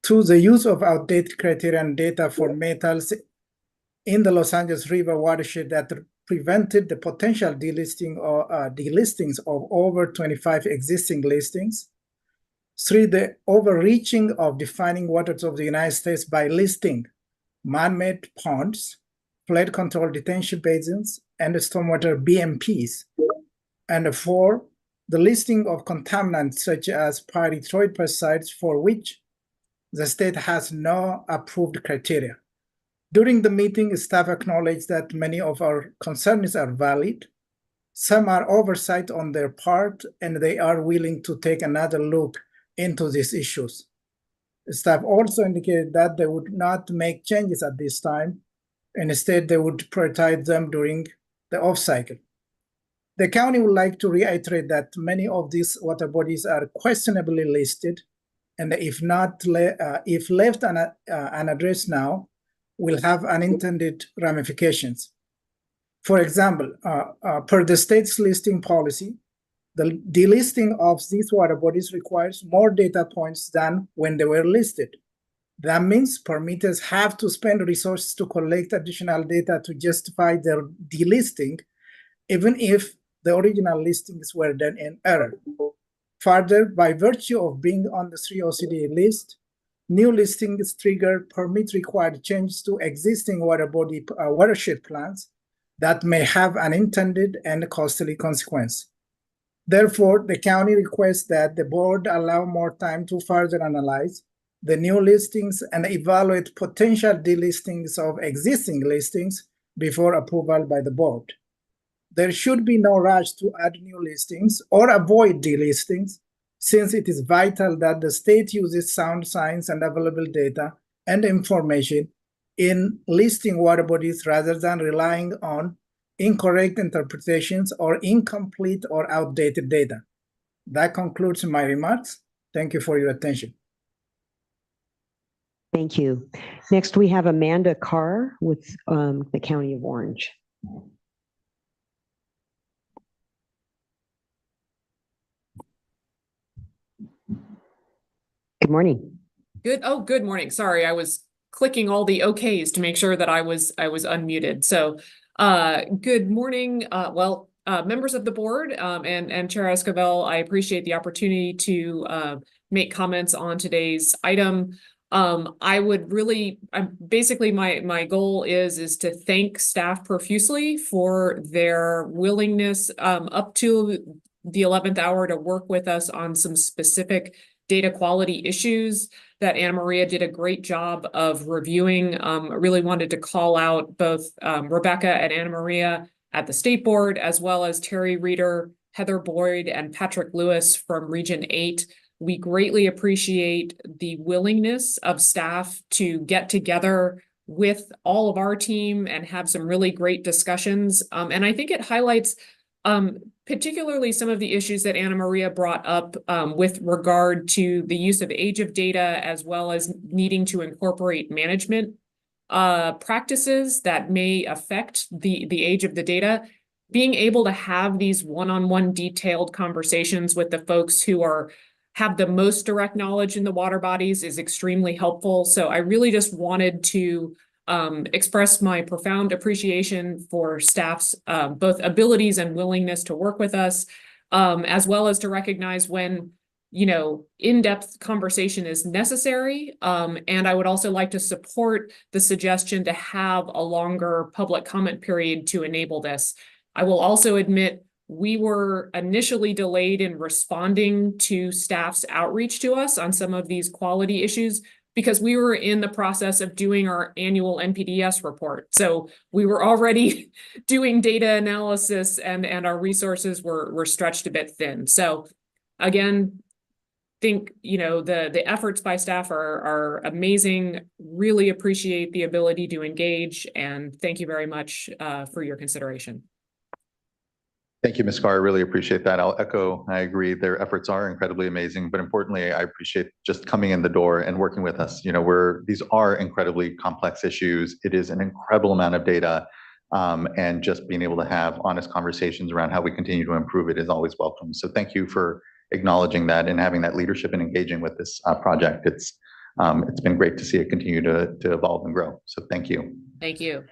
2, the use of outdated criteria and data for metals in the Los Angeles River watershed that prevented the potential delisting or delistings of over 25 existing listings. 3, the overreaching of defining waters of the United States by listing man-made ponds, flood control detention basins, and stormwater BMPs. And 4, the listing of contaminants such as pyrethroid pesticides for which the state has no approved criteria. During the meeting, staff acknowledged that many of our concerns are valid. Some are oversight on their part, and they are willing to take another look into these issues. Staff also indicated that they would not make changes at this time, and instead they would prioritize them during the off-cycle. The county would like to reiterate that many of these water bodies are questionably listed, and if left unaddressed now, will have unintended ramifications. For example, per the state's listing policy, the delisting of these water bodies requires more data points than when they were listed. That means permitters have to spend resources to collect additional data to justify their delisting, even if the original listings were done in error. Further, by virtue of being on the 3OCD list, new listings trigger permit-required changes to existing watershed plans that may have unintended and costly consequence. Therefore, the county requests that the board allow more time to further analyze the new listings and evaluate potential delistings of existing listings before approval by the board. There should be no rush to add new listings or avoid delistings, since it is vital that the state uses sound science and available data and information in listing water bodies rather than relying on incorrect interpretations or incomplete or outdated data. That concludes my remarks. Thank you for your attention. Thank you. Next, we have Amanda Carr with the County of Orange. Good morning. Good morning. Sorry, I was clicking all the OKs to make sure that I was unmuted. So, good morning. Members of the board and Chair Esquivel, I appreciate the opportunity to make comments on today's item. I would really, basically my goal is to thank staff profusely for their willingness up to the 11th hour to work with us on some specific data quality issues that Anna Maria did a great job of reviewing. I really wanted to call out both Rebecca and Anna Maria at the State Board, as well as Terry Reeder, Heather Boyd, and Patrick Lewis from Region 8. We greatly appreciate the willingness of staff to get together with all of our team and have some really great discussions. And I think it highlights particularly some of the issues that Anna Maria brought up with regard to the use of age of data, as well as needing to incorporate management practices that may affect the age of the data. Being able to have these one-on-one detailed conversations with the folks who have the most direct knowledge in the water bodies is extremely helpful. So I really just wanted to express my profound appreciation for staff's both abilities and willingness to work with us, as well as to recognize when, in-depth conversation is necessary. And I would also like to support the suggestion to have a longer public comment period to enable this. I will also admit we were initially delayed in responding to staff's outreach to us on some of these quality issues because we were in the process of doing our annual NPDES report. So we were already doing data analysis and our resources were stretched a bit thin. So again, think, the efforts by staff are amazing. Really appreciate the ability to engage, and thank you very much for your consideration. Thank you, Ms. Carr. I really appreciate that. I agree. Their efforts are incredibly amazing, but importantly, I appreciate just coming in the door and working with us. These are incredibly complex issues. It is an incredible amount of data, and just being able to have honest conversations around how we continue to improve it is always welcome. So thank you for acknowledging that and having that leadership and engaging with this project. It's been great to see it continue to evolve and grow. So thank you. Thank you.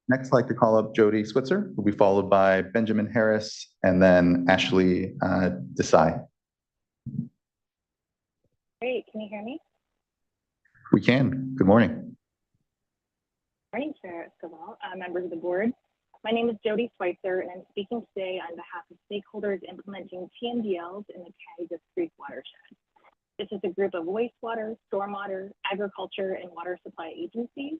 Next, I'd like to call up Jody Switzer, who'll be followed by Benjamin Harris and then Ashley Desai. Great, can you hear me? We can. Good morning. Morning, Chair Esquivel, members of the board. My name is Jody Switzer, and I'm speaking today on behalf of stakeholders implementing TMDLs in the Cayuga Creek watershed. This is a group of wastewater, stormwater, agriculture, and water supply agencies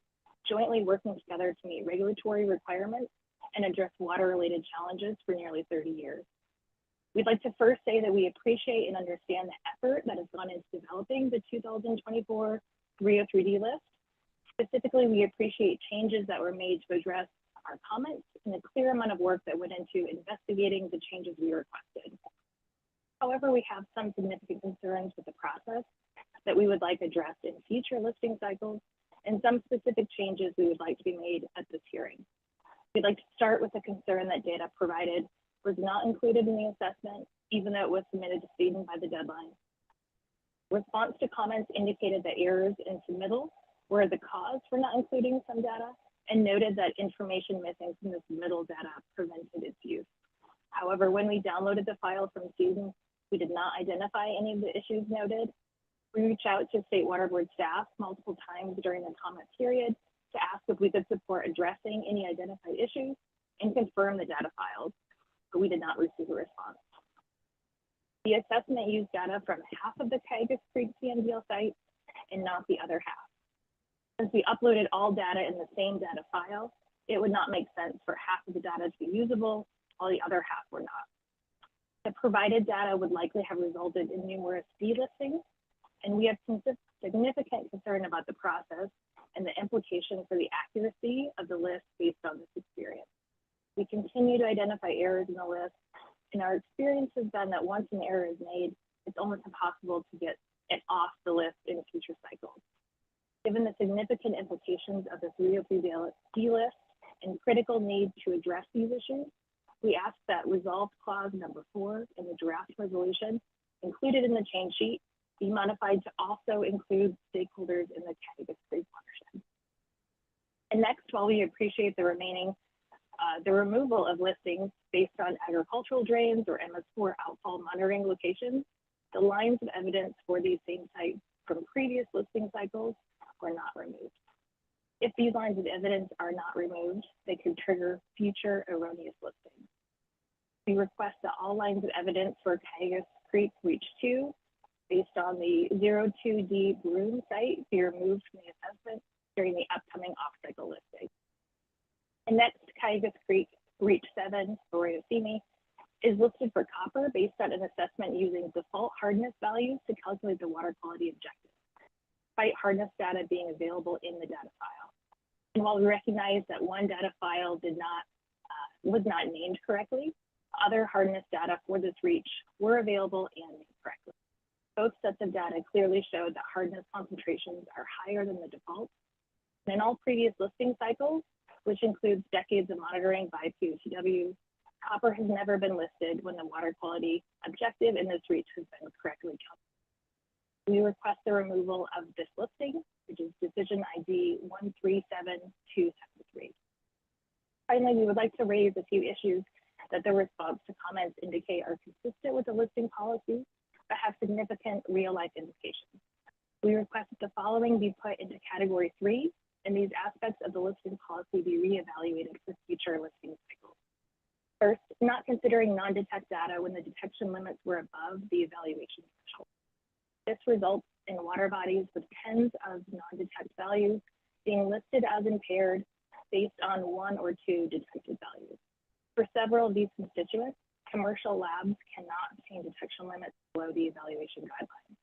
jointly working together to meet regulatory requirements and address water-related challenges for nearly 30 years. We'd like to first say that we appreciate and understand the effort that has gone into developing the 2024 303D list. Specifically, we appreciate changes that were made to address our comments and a clear amount of work that went into investigating the changes we requested. However, we have some significant concerns with the process that we would like addressed in future listing cycles and some specific changes we would like to be made at this hearing. We'd like to start with the concern that data provided was not included in the assessment, even though it was submitted to Sweden by the deadline. Response to comments indicated that errors in submittal were the cause for not including some data and noted that information missing from the submittal data prevented its use. However, when we downloaded the file from Sweden, we did not identify any of the issues noted. We reached out to State Water Board staff multiple times during the comment period to ask if we could support addressing any identified issues and confirm the data files, but we did not receive a response. The assessment used data from half of the Cayugas Creek TMDL site and not the other half. Since we uploaded all data in the same data file, it would not make sense for half of the data to be usable while the other half were not. The provided data would likely have resulted in numerous delistings, and we have significant concern about the process and the implication for the accuracy of the list based on this experience. We continue to identify errors in the list, and our experience has been that once an error is made, it's almost impossible to get it off the list in future cycles. Given the significant implications of the 303D list and critical need to address these issues, we ask that resolve clause number 4 in the draft resolution included in the change sheet be modified to also include stakeholders in the Cayugas Creek watershed. And next, while we appreciate the removal of listings based on agricultural drains or MS4 outfall monitoring locations, the lines of evidence for these same sites from previous listing cycles were not removed. If these lines of evidence are not removed, they could trigger future erroneous listings. We request that all lines of evidence for Cayugas Creek Reach 2 based on the 02D Broome site be removed from the assessment during the upcoming off-cycle listing. And next, Cayugas Creek Reach 7, SWRCB, is listed for copper based on an assessment using default hardness values to calculate the water quality objective, despite hardness data being available in the data file. And while we recognize that one data file was not named correctly, other hardness data for this reach were available and named correctly. Both sets of data clearly showed that hardness concentrations are higher than the default. And in all previous listing cycles, which includes decades of monitoring by POTW, copper has never been listed when the water quality objective in this reach has been correctly calculated. We request the removal of this listing, which is decision ID 137273. Finally, we would like to raise a few issues that the response to comments indicate are consistent with the listing policy, but have significant real-life implications. We request that the following be put into category 3, and these aspects of the listing policy be reevaluated for future listing cycles. First, not considering non-detect data when the detection limits were above the evaluation threshold. This results in water bodies with tens of non-detect values being listed as impaired based on 1 or 2 detected values. For several of these constituents, commercial labs cannot obtain detection limits below the evaluation guidelines.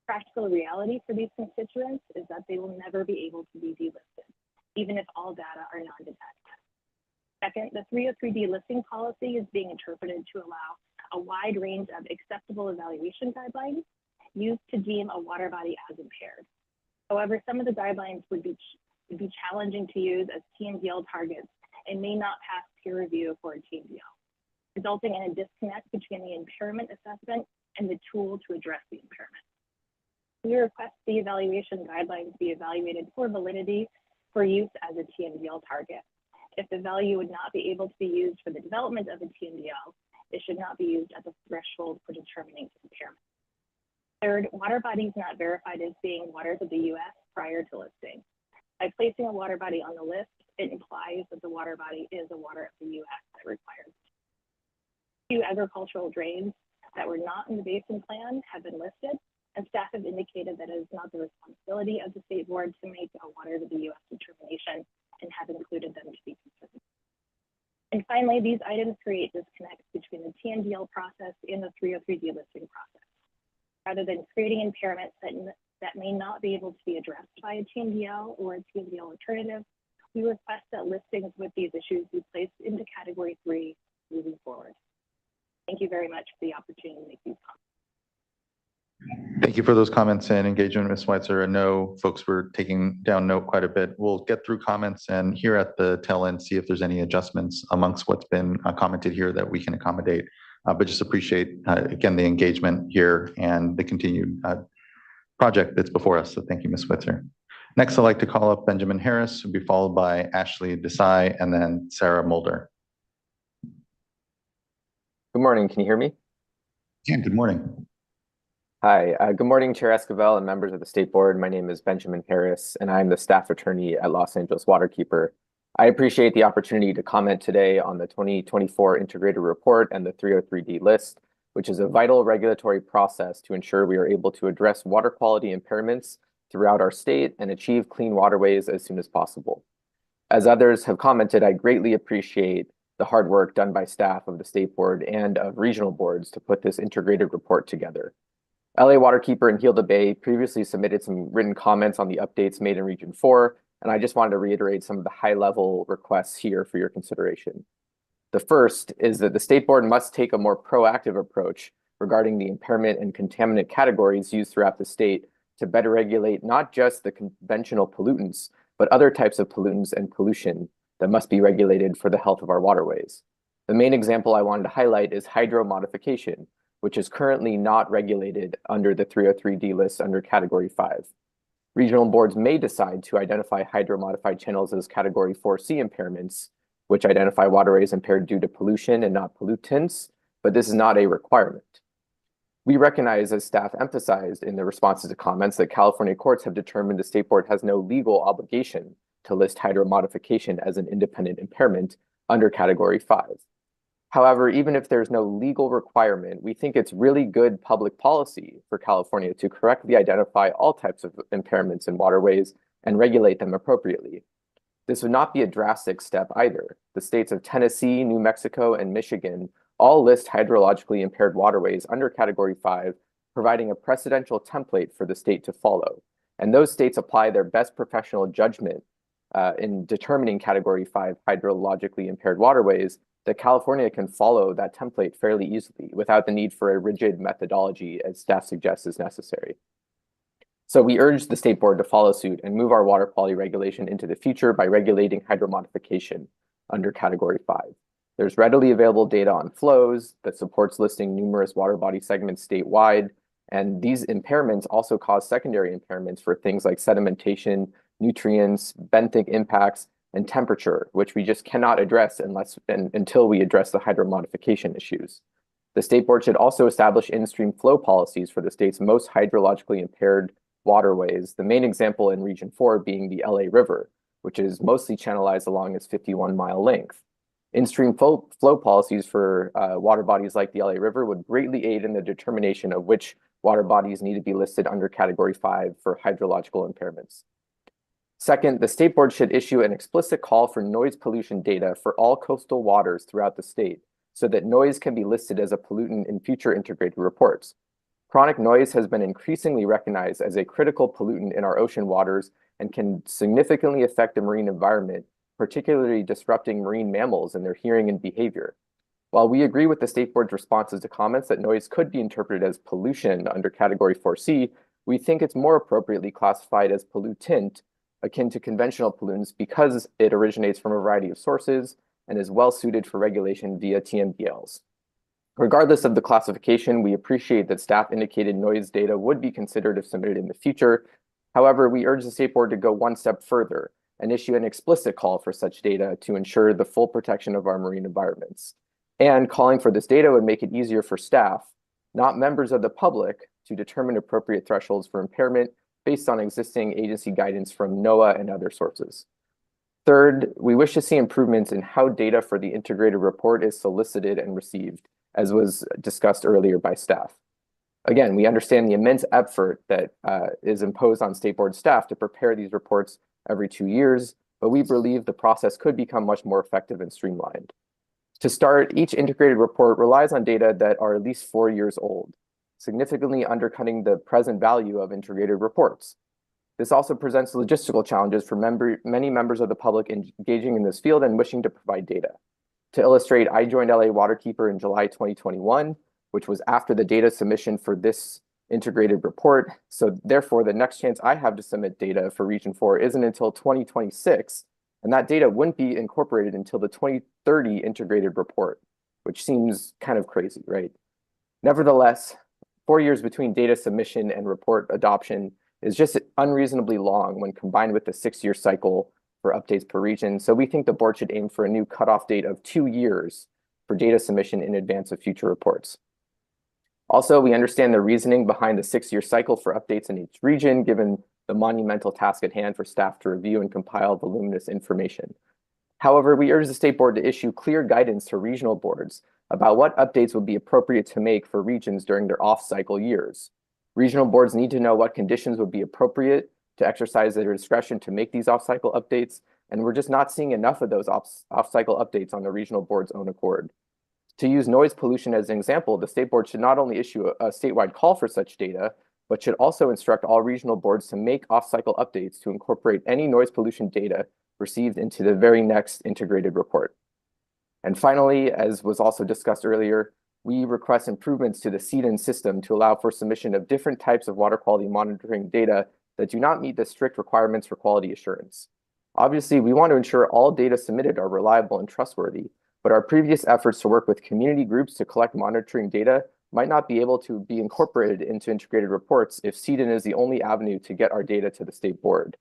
Practical reality for these constituents is that they will never be able to be delisted, even if all data are non-detect. Second, the 303D listing policy is being interpreted to allow a wide range of acceptable evaluation guidelines used to deem a water body as impaired. However, some of the guidelines would be challenging to use as TMDL targets and may not pass peer review for a TMDL, resulting in a disconnect between the impairment assessment and the tool to address the impairment. We request the evaluation guidelines be evaluated for validity for use as a TMDL target. If the value would not be able to be used for the development of a TMDL, it should not be used as a threshold for determining impairment. Third, water bodies not verified as being waters of the U.S. prior to listing. By placing a water body on the list, it implies that the water body is a water of the U.S. that requires it. 2 agricultural drains that were not in the basin plan have been listed, and staff have indicated that it is not the responsibility of the state board to make a water to the US determination and have included them to be considered. And finally, these items create disconnects between the TMDL process and the 303 delisting process. Rather than creating impairments that may not be able to be addressed by a TMDL or a TMDL alternative, we request that listings with these issues be placed into Category 3 moving forward. Thank you very much for the opportunity to make these comments. Thank you for those comments and engagement, Ms. Schweitzer. I know folks were taking down note quite a bit. We'll get through comments and here at the tail end, see if there's any adjustments amongst what's been commented here that we can accommodate. But just appreciate, again, the engagement here and the continued project that's before us. So thank you, Ms. Schweitzer. Next, I'd like to call up Benjamin Harris, who'll be followed by Ashley Desai and then Sarah Mulder. Good morning. Can you hear me? Yeah, good morning. Hi. Good morning, Chair Esquivel and members of the State Board. My name is Benjamin Harris, and I'm the staff attorney at Los Angeles Waterkeeper. I appreciate the opportunity to comment today on the 2024 Integrated Report and the 303D list, which is a vital regulatory process to ensure we are able to address water quality impairments throughout our state and achieve clean waterways as soon as possible. As others have commented, I greatly appreciate the hard work done by staff of the State Board and of regional boards to put this integrated report together. LA Waterkeeper and Gilda Bay previously submitted some written comments on the updates made in Region 4, and I just wanted to reiterate some of the high-level requests here for your consideration. The first is that the State Board must take a more proactive approach regarding the impairment and contaminant categories used throughout the state to better regulate not just the conventional pollutants, but other types of pollutants and pollution that must be regulated for the health of our waterways. The main example I wanted to highlight is hydromodification, which is currently not regulated under the 303D list under Category 5. Regional boards may decide to identify hydromodified channels as Category 4C impairments, which identify waterways impaired due to pollution and not pollutants, but this is not a requirement. We recognize, as staff emphasized in the responses to comments, that California courts have determined the State Board has no legal obligation to list hydromodification as an independent impairment under Category 5. However, even if there's no legal requirement, we think it's really good public policy for California to correctly identify all types of impairments in waterways and regulate them appropriately. This would not be a drastic step either. The states of Tennessee, New Mexico, and Michigan all list hydrologically impaired waterways under Category 5, providing a precedential template for the state to follow. And those states apply their best professional judgment in determining Category 5 hydrologically impaired waterways, that California can follow that template fairly easily without the need for a rigid methodology, as staff suggests is necessary. So we urge the State Board to follow suit and move our water quality regulation into the future by regulating hydromodification under Category 5. There's readily available data on flows that supports listing numerous water body segments statewide, and these impairments also cause secondary impairments for things like sedimentation, nutrients, benthic impacts, and temperature, which we just cannot address until we address the hydromodification issues. The State Board should also establish in-stream flow policies for the state's most hydrologically impaired waterways, the main example in Region 4 being the LA River, which is mostly channelized along its 51-mile length. In-stream flow policies for water bodies like the LA River would greatly aid in the determination of which water bodies need to be listed under Category 5 for hydrological impairments. Second, the State Board should issue an explicit call for noise pollution data for all coastal waters throughout the state so that noise can be listed as a pollutant in future integrated reports. Chronic noise has been increasingly recognized as a critical pollutant in our ocean waters and can significantly affect the marine environment, particularly disrupting marine mammals in their hearing and behavior. While we agree with the State Board's responses to comments that noise could be interpreted as pollution under Category 4C, we think it's more appropriately classified as pollutant, akin to conventional pollutants, because it originates from a variety of sources and is well suited for regulation via TMDLs. Regardless of the classification, we appreciate that staff indicated noise data would be considered if submitted in the future. However, we urge the State Board to go one step further and issue an explicit call for such data to ensure the full protection of our marine environments. And calling for this data would make it easier for staff, not members of the public, to determine appropriate thresholds for impairment based on existing agency guidance from NOAA and other sources. Third, we wish to see improvements in how data for the integrated report is solicited and received, as was discussed earlier by staff. Again, we understand the immense effort that is imposed on State Board staff to prepare these reports every 2 years, but we believe the process could become much more effective and streamlined. To start, each integrated report relies on data that are at least 4 years old, significantly undercutting the present value of integrated reports. This also presents logistical challenges for many members of the public engaging in this field and wishing to provide data. To illustrate, I joined LA Waterkeeper in July 2021, which was after the data submission for this integrated report. So therefore, the next chance I have to submit data for Region 4 isn't until 2026, and that data wouldn't be incorporated until the 2030 integrated report, which seems kind of crazy, right? Nevertheless, 4 years between data submission and report adoption is just unreasonably long when combined with the 6-year cycle for updates per region. So we think the board should aim for a new cutoff date of 2 years for data submission in advance of future reports. Also, we understand the reasoning behind the 6-year cycle for updates in each region, given the monumental task at hand for staff to review and compile voluminous information. However, we urge the State Board to issue clear guidance to regional boards about what updates would be appropriate to make for regions during their off-cycle years. Regional boards need to know what conditions would be appropriate to exercise their discretion to make these off-cycle updates, and we're just not seeing enough of those off-cycle updates on the regional board's own accord. To use noise pollution as an example, the State Board should not only issue a statewide call for such data, but should also instruct all regional boards to make off-cycle updates to incorporate any noise pollution data received into the very next integrated report. And finally, as was also discussed earlier, we request improvements to the CDIN system to allow for submission of different types of water quality monitoring data that do not meet the strict requirements for quality assurance. Obviously, we want to ensure all data submitted are reliable and trustworthy, but our previous efforts to work with community groups to collect monitoring data might not be able to be incorporated into integrated reports if CDIN is the only avenue to get our data to the State Board.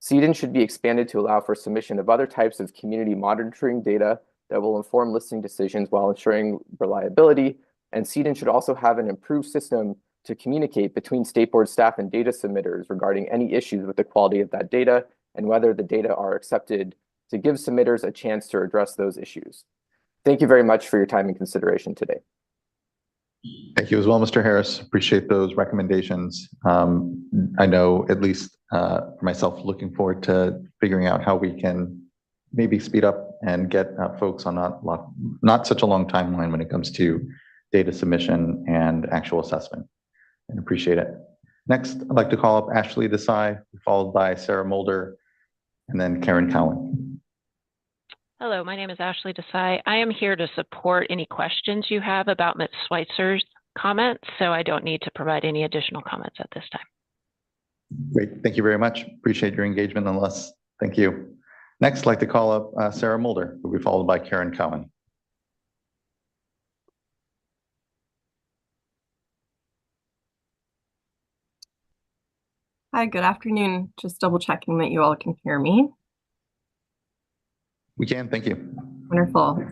CDIN should be expanded to allow for submission of other types of community monitoring data that will inform listing decisions while ensuring reliability, and CDIN should also have an improved system to communicate between State Board staff and data submitters regarding any issues with the quality of that data and whether the data are accepted, to give submitters a chance to address those issues. Thank you very much for your time and consideration today. Thank you as well, Mr. Harris. Appreciate those recommendations. I know, at least for myself, looking forward to figuring out how we can maybe speed up and get folks on not such a long timeline when it comes to data submission and actual assessment, and appreciate it. Next, I'd like to call up Ashley Desai, followed by Sarah Mulder, and then Karen Cowan. Hello, my name is Ashley Desai. I am here to support any questions you have about Ms. Schweitzer's comments, so I don't need to provide any additional comments at this time. Great, thank you very much. Appreciate your engagement nonetheless. Thank you. Next, I'd like to call up Sarah Mulder, who will be followed by Karen Cowan. Hi, good afternoon. Just double checking that you all can hear me. We can, thank you. Wonderful.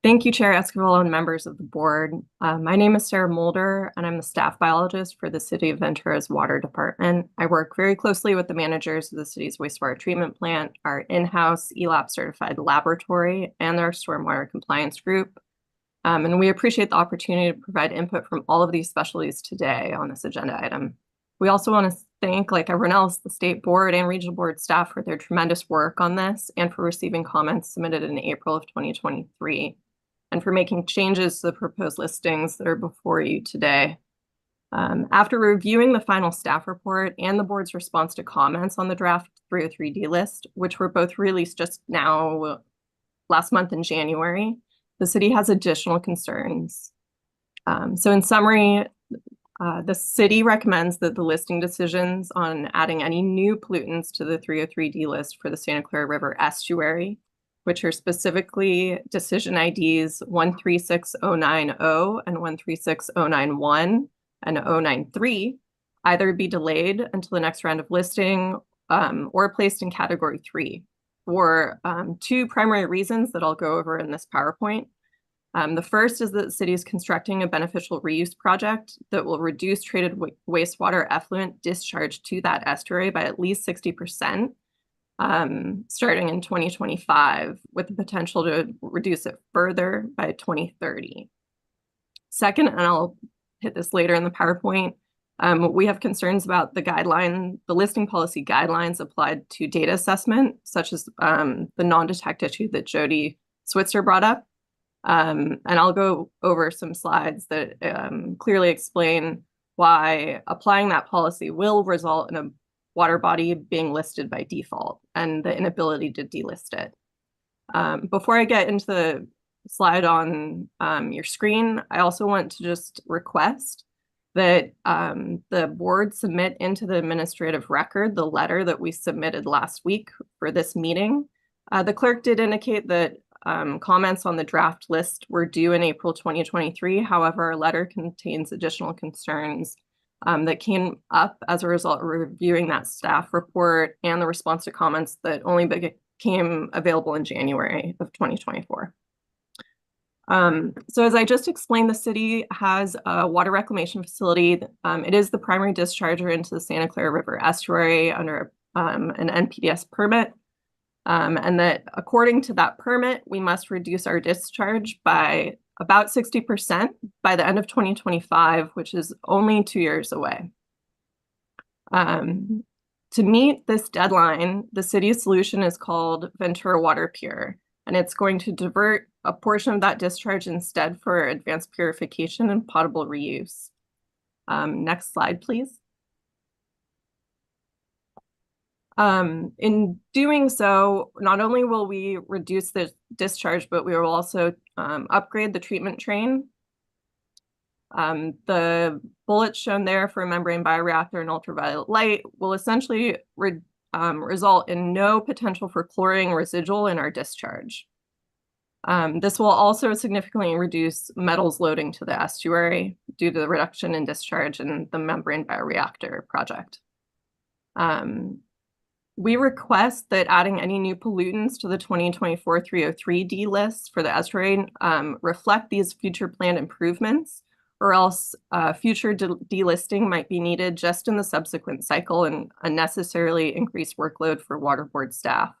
Thank you, Chair Esquivel and members of the board. My name is Sarah Mulder, and I'm the staff biologist for the City of Ventura's Water Department. I work very closely with the managers of the city's wastewater treatment plant, our in-house ELAP certified laboratory, and our stormwater compliance group. And we appreciate the opportunity to provide input from all of these specialties today on this agenda item. We also want to thank, like everyone else, the state board and regional board staff for their tremendous work on this and for receiving comments submitted in April of 2023 and for making changes to the proposed listings that are before you today. After reviewing the final staff report and the board's response to comments on the draft 303D list, which were both released just now last month in January, the city has additional concerns. So in summary, the city recommends that the listing decisions on adding any new pollutants to the 303D list for the Santa Clara River estuary, which are specifically decision IDs 136090 and 136091 and 093, either be delayed until the next round of listing or placed in category 3 for two primary reasons that I'll go over in this PowerPoint. The first is that the city is constructing a beneficial reuse project that will reduce treated wastewater effluent discharge to that estuary by at least 60%, starting in 2025, with the potential to reduce it further by 2030. Second, and I'll hit this later in the PowerPoint. We have concerns about the listing policy guidelines applied to data assessment, such as the non-detect issue that Jody Switzer brought up. And I'll go over some slides that clearly explain why applying that policy will result in a water body being listed by default and the inability to delist it. Before I get into the slide on your screen, I also want to just request that the board submit into the administrative record the letter that we submitted last week for this meeting. The clerk did indicate that comments on the draft list were due in April 2023. However, our letter contains additional concerns that came up as a result of reviewing that staff report and the response to comments that only became available in January of 2024. So as I just explained, the city has a water reclamation facility. It is the primary discharger into the Santa Clara River estuary under an NPDES permit. And that according to that permit, we must reduce our discharge by about 60% by the end of 2025, which is only 2 years away. To meet this deadline, the city's solution is called Ventura Water Pure, and it's going to divert a portion of that discharge instead for advanced purification and potable reuse. Next slide, please. In doing so, not only will we reduce the discharge, but we will also upgrade the treatment train. The bullets shown there for a membrane bioreactor and ultraviolet light will essentially result in no potential for chlorine residual in our discharge. This will also significantly reduce metals loading to the estuary due to the reduction in discharge in the membrane bioreactor project. We request that adding any new pollutants to the 2024 303D list for the estuary reflect these future planned improvements, or else future delisting might be needed just in the subsequent cycle and unnecessarily increase workload for water board staff.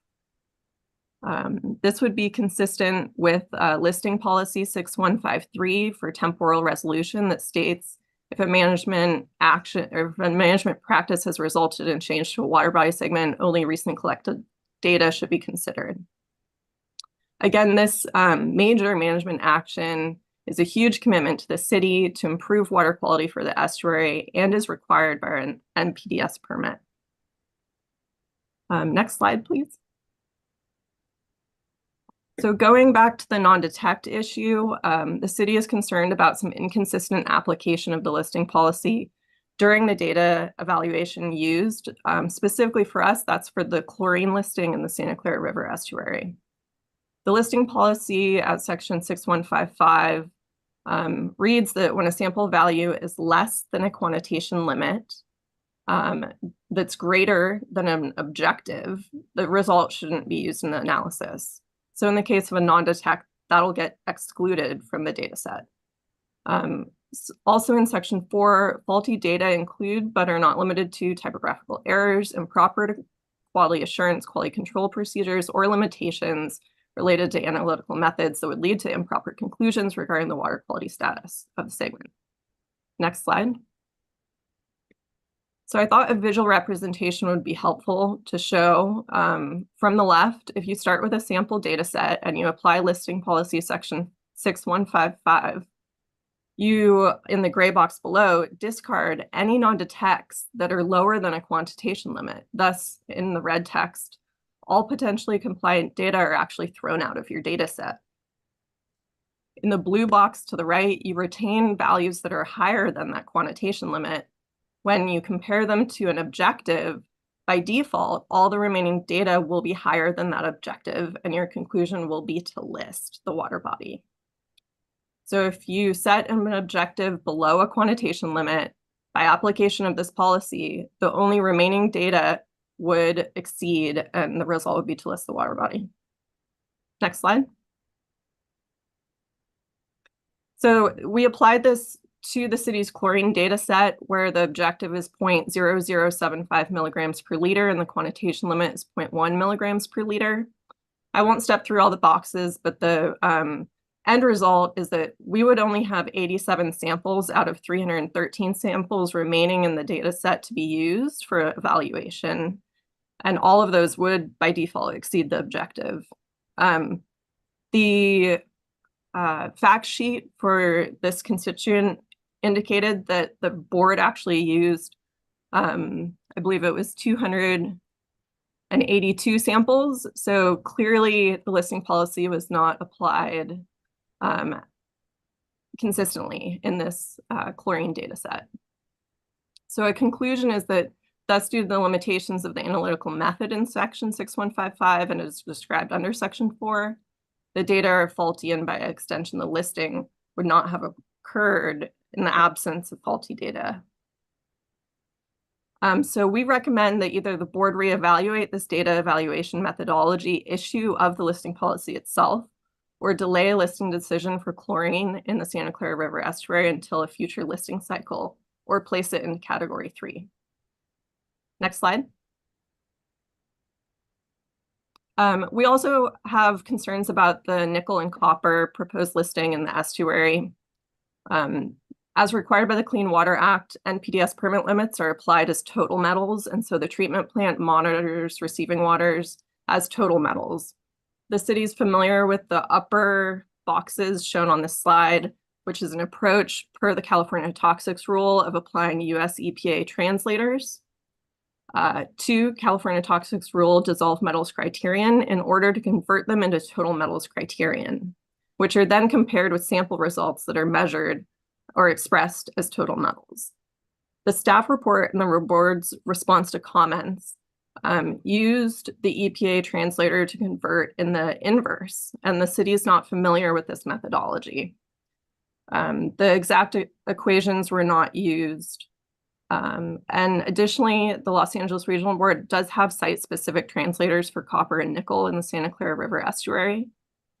This would be consistent with listing policy 6153 for temporal resolution that states if a management action or if a management practice has resulted in change to a water body segment, only recently collected data should be considered. Again, this major management action is a huge commitment to the city to improve water quality for the estuary and is required by an NPDES permit. Next slide, please. So going back to the non-detect issue, the city is concerned about some inconsistent application of the listing policy during the data evaluation used. Specifically for us, that's for the chlorine listing in the Santa Clara River estuary. The listing policy at section 6155 reads that when a sample value is less than a quantitation limit that's greater than an objective, the result shouldn't be used in the analysis. So in the case of a non-detect, that'll get excluded from the data set. Also in section 4, faulty data include but are not limited to typographical errors, improper quality assurance, quality control procedures, or limitations related to analytical methods that would lead to improper conclusions regarding the water quality status of the segment. Next slide. So I thought a visual representation would be helpful to show from the left. If you start with a sample data set and you apply listing policy section 6155, you, in the gray box below, discard any non-detects that are lower than a quantitation limit. Thus, in the red text, all potentially compliant data are actually thrown out of your data set. In the blue box to the right, you retain values that are higher than that quantitation limit. When you compare them to an objective, by default, all the remaining data will be higher than that objective, and your conclusion will be to list the water body. So if you set an objective below a quantitation limit, by application of this policy, the only remaining data would exceed, and the result would be to list the water body. Next slide. So we applied this to the city's chlorine data set, where the objective is 0.0075 milligrams per liter and the quantitation limit is 0.1 milligrams per liter. I won't step through all the boxes, but the end result is that we would only have 87 samples out of 313 samples remaining in the data set to be used for evaluation. And all of those would, by default, exceed the objective. The fact sheet for this constituent indicated that the board actually used, I believe it was 282 samples. So clearly the listing policy was not applied consistently in this chlorine data set. So a conclusion is that thus, due to the limitations of the analytical method in section 6155 and as described under section 4, the data are faulty, and by extension, the listing would not have occurred in the absence of faulty data. So we recommend that either the board reevaluate this data evaluation methodology issue of the listing policy itself, or delay a listing decision for chlorine in the Santa Clara River estuary until a future listing cycle, or place it in category 3. Next slide. We also have concerns about the nickel and copper proposed listing in the estuary. As required by the Clean Water Act, NPDES permit limits are applied as total metals, and so the treatment plant monitors receiving waters as total metals. The city is familiar with the upper boxes shown on this slide, which is an approach per the California Toxics Rule of applying US EPA translators to California Toxics Rule dissolved metals criterion in order to convert them into total metals criterion, which are then compared with sample results that are measured or expressed as total metals. The staff report and the board's response to comments used the EPA translator to convert in the inverse, and the city is not familiar with this methodology. The exact equations were not used. And additionally, the Los Angeles Regional Board does have site-specific translators for copper and nickel in the Santa Clara River estuary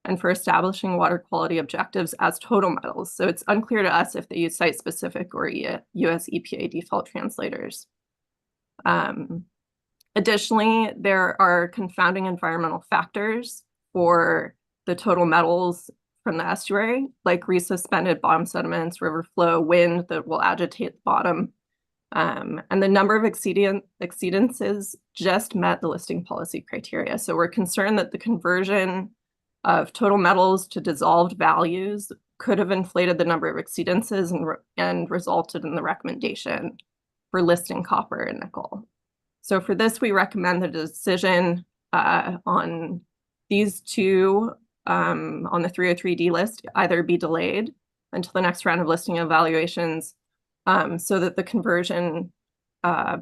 and for establishing water quality objectives as total metals. So it's unclear to us if they use site-specific or US EPA default translators. Additionally, there are confounding environmental factors for the total metals from the estuary, like resuspended bottom sediments, river flow, wind that will agitate the bottom. And the number of exceedances just met the listing policy criteria. So we're concerned that the conversion of total metals to dissolved values could have inflated the number of exceedances and resulted in the recommendation for listing copper and nickel. So for this, we recommend the decision on these two on the 303D list either be delayed until the next round of listing evaluations so that the conversion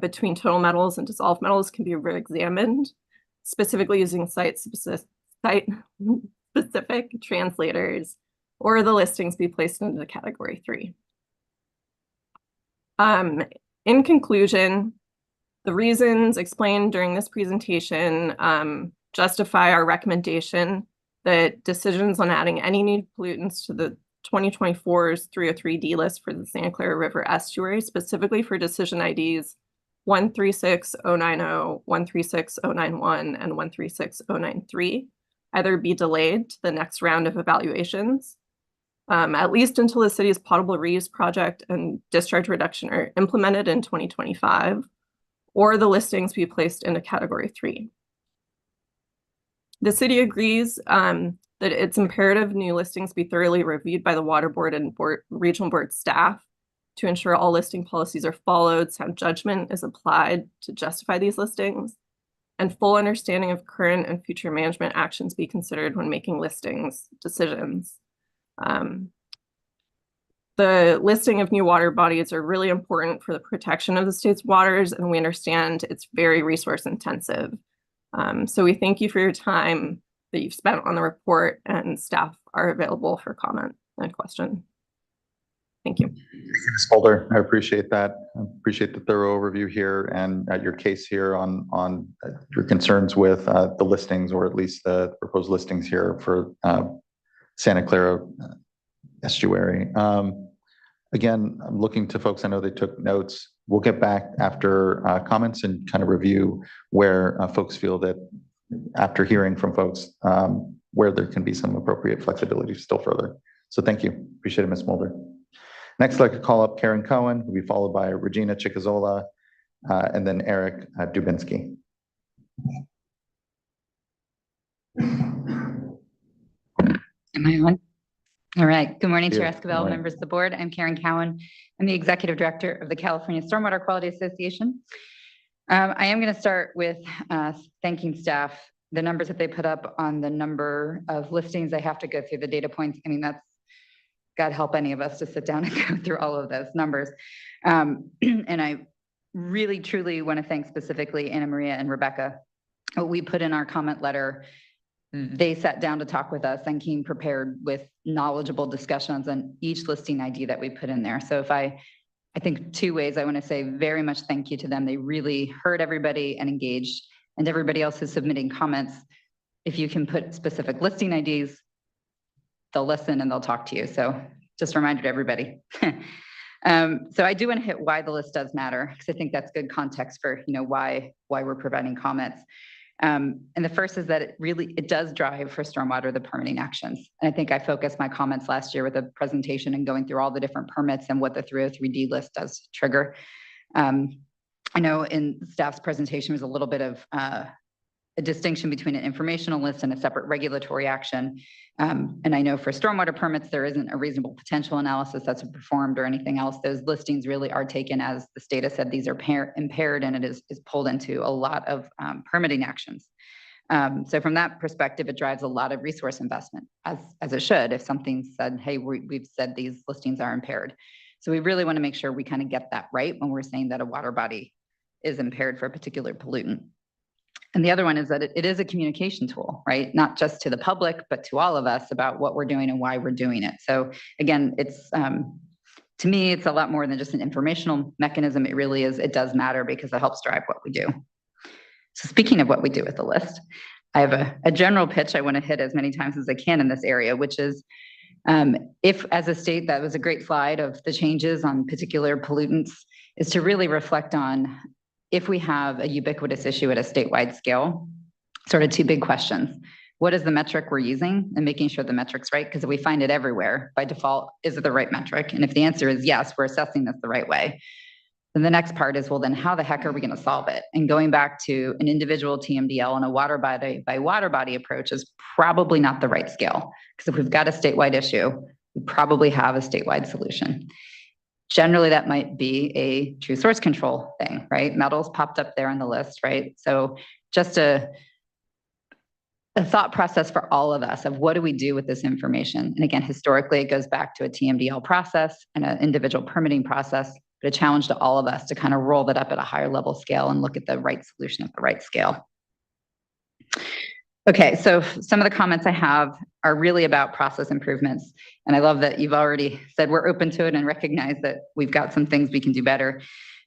between total metals and dissolved metals can be re-examined, specifically using site-specific translators, or the listings be placed into category 3. In conclusion, the reasons explained during this presentation justify our recommendation that decisions on adding any new pollutants to the 2024's 303D list for the Santa Clara River estuary, specifically for decision IDs 136090, 136091, and 136093, either be delayed to the next round of evaluations, at least until the city's potable reuse project and discharge reduction are implemented in 2025, or the listings be placed into category 3. The city agrees that it's imperative new listings be thoroughly reviewed by the water board and regional board staff to ensure all listing policies are followed, sound judgment is applied to justify these listings, and full understanding of current and future management actions be considered when making listings decisions. The listing of new water bodies are really important for the protection of the state's waters, and we understand it's very resource intensive. So we thank you for your time that you've spent on the report, and staff are available for comment and question. Thank you. Thank you, Ms. Holder. I appreciate that. I appreciate the thorough overview here and your case here on your concerns with the listings, or at least the proposed listings here for Santa Clara estuary. Again, I'm looking to folks, I know they took notes. We'll get back after comments and kind of review where folks feel that after hearing from folks, where there can be some appropriate flexibility still further. So thank you. Appreciate it, Ms. Mulder. Next, I'd like to call up Karen Cohen, who will be followed by Regina Chicazola, and then Eric Dubinsky. Am I on? All right. Good morning, Chair Yeah, Esquivel, good members of the board. I'm Karen Cowan. I'm the Executive Director of the California Stormwater Quality Association. I am going to start with thanking staff. The numbers that they put up on the number of listings, I have to go through the data points. I mean, that's God help any of us to sit down and go through all of those numbers. And I really, truly want to thank specifically Anna Maria and Rebecca. What we put in our comment letter, they sat down to talk with us and came prepared with knowledgeable discussions on each listing ID that we put in there. So if I think two ways I want to say very much thank you to them. They really heard everybody and engaged, and everybody else who's submitting comments. If you can put specific listing IDs, they'll listen and they'll talk to you. So just a reminder to everybody. So I do want to hit why the list does matter, because I think that's good context for why we're providing comments. And the first is that it does drive for stormwater the permitting actions. And I think I focused my comments last year with a presentation and going through all the different permits and what the 303D list does trigger. I know in staff's presentation was a little bit of a distinction between an informational list and a separate regulatory action. And I know for stormwater permits, there isn't a reasonable potential analysis that's performed or anything else. Those listings really are taken as the state has said these are impaired, and it is pulled into a lot of permitting actions. So from that perspective, it drives a lot of resource investment, as it should, if something said, hey, we've said these listings are impaired. So we really want to make sure we kind of get that right when we're saying that a water body is impaired for a particular pollutant. And the other one is that it is a communication tool, right? Not just to the public, but to all of us about what we're doing and why we're doing it. So again, it's to me, it's a lot more than just an informational mechanism. It really is. It does matter because it helps drive what we do. So speaking of what we do with the list, I have a general pitch I want to hit as many times as I can in this area, which is if as a state, that was a great slide of the changes on particular pollutants, is to really reflect on if we have a ubiquitous issue at a statewide scale, sort of two big questions. What is the metric we're using and making sure the metric's right? Because if we find it everywhere, by default, is it the right metric? And if the answer is yes, we're assessing this the right way. Then the next part is, well, then how the heck are we going to solve it? And going back to an individual TMDL and a water body by water body approach is probably not the right scale. Because if we've got a statewide issue, we probably have a statewide solution. Generally, that might be a true source control thing, right? Metals popped up there on the list, right? So just a thought process for all of us of what do we do with this information? And again, historically, it goes back to a TMDL process and an individual permitting process, but a challenge to all of us to kind of roll that up at a higher level scale and look at the right solution at the right scale. Okay, so some of the comments I have are really about process improvements. And I love that you've already said we're open to it and recognize that we've got some things we can do better.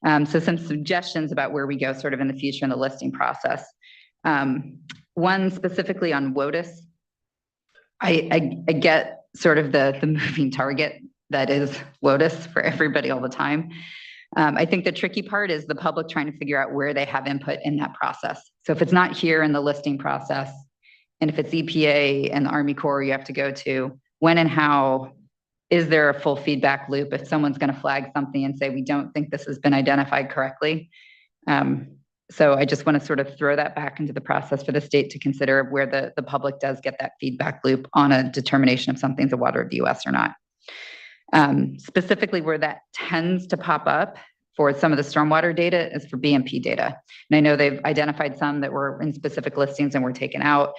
So some suggestions about where we go sort of in the future in the listing process. One specifically on WOTUS. I get sort of the moving target that is WOTUS for everybody all the time. I think the tricky part is the public trying to figure out where they have input in that process. So if it's not here in the listing process, and if it's EPA and the Army Corps you have to go to, when and how is there a full feedback loop if someone's going to flag something and say, we don't think this has been identified correctly? So I just want to sort of throw that back into the process for the state to consider where the public does get that feedback loop on a determination if something's a water of the US or not. Specifically where that tends to pop up for some of the stormwater data is for BMP data. And I know they've identified some that were in specific listings and were taken out.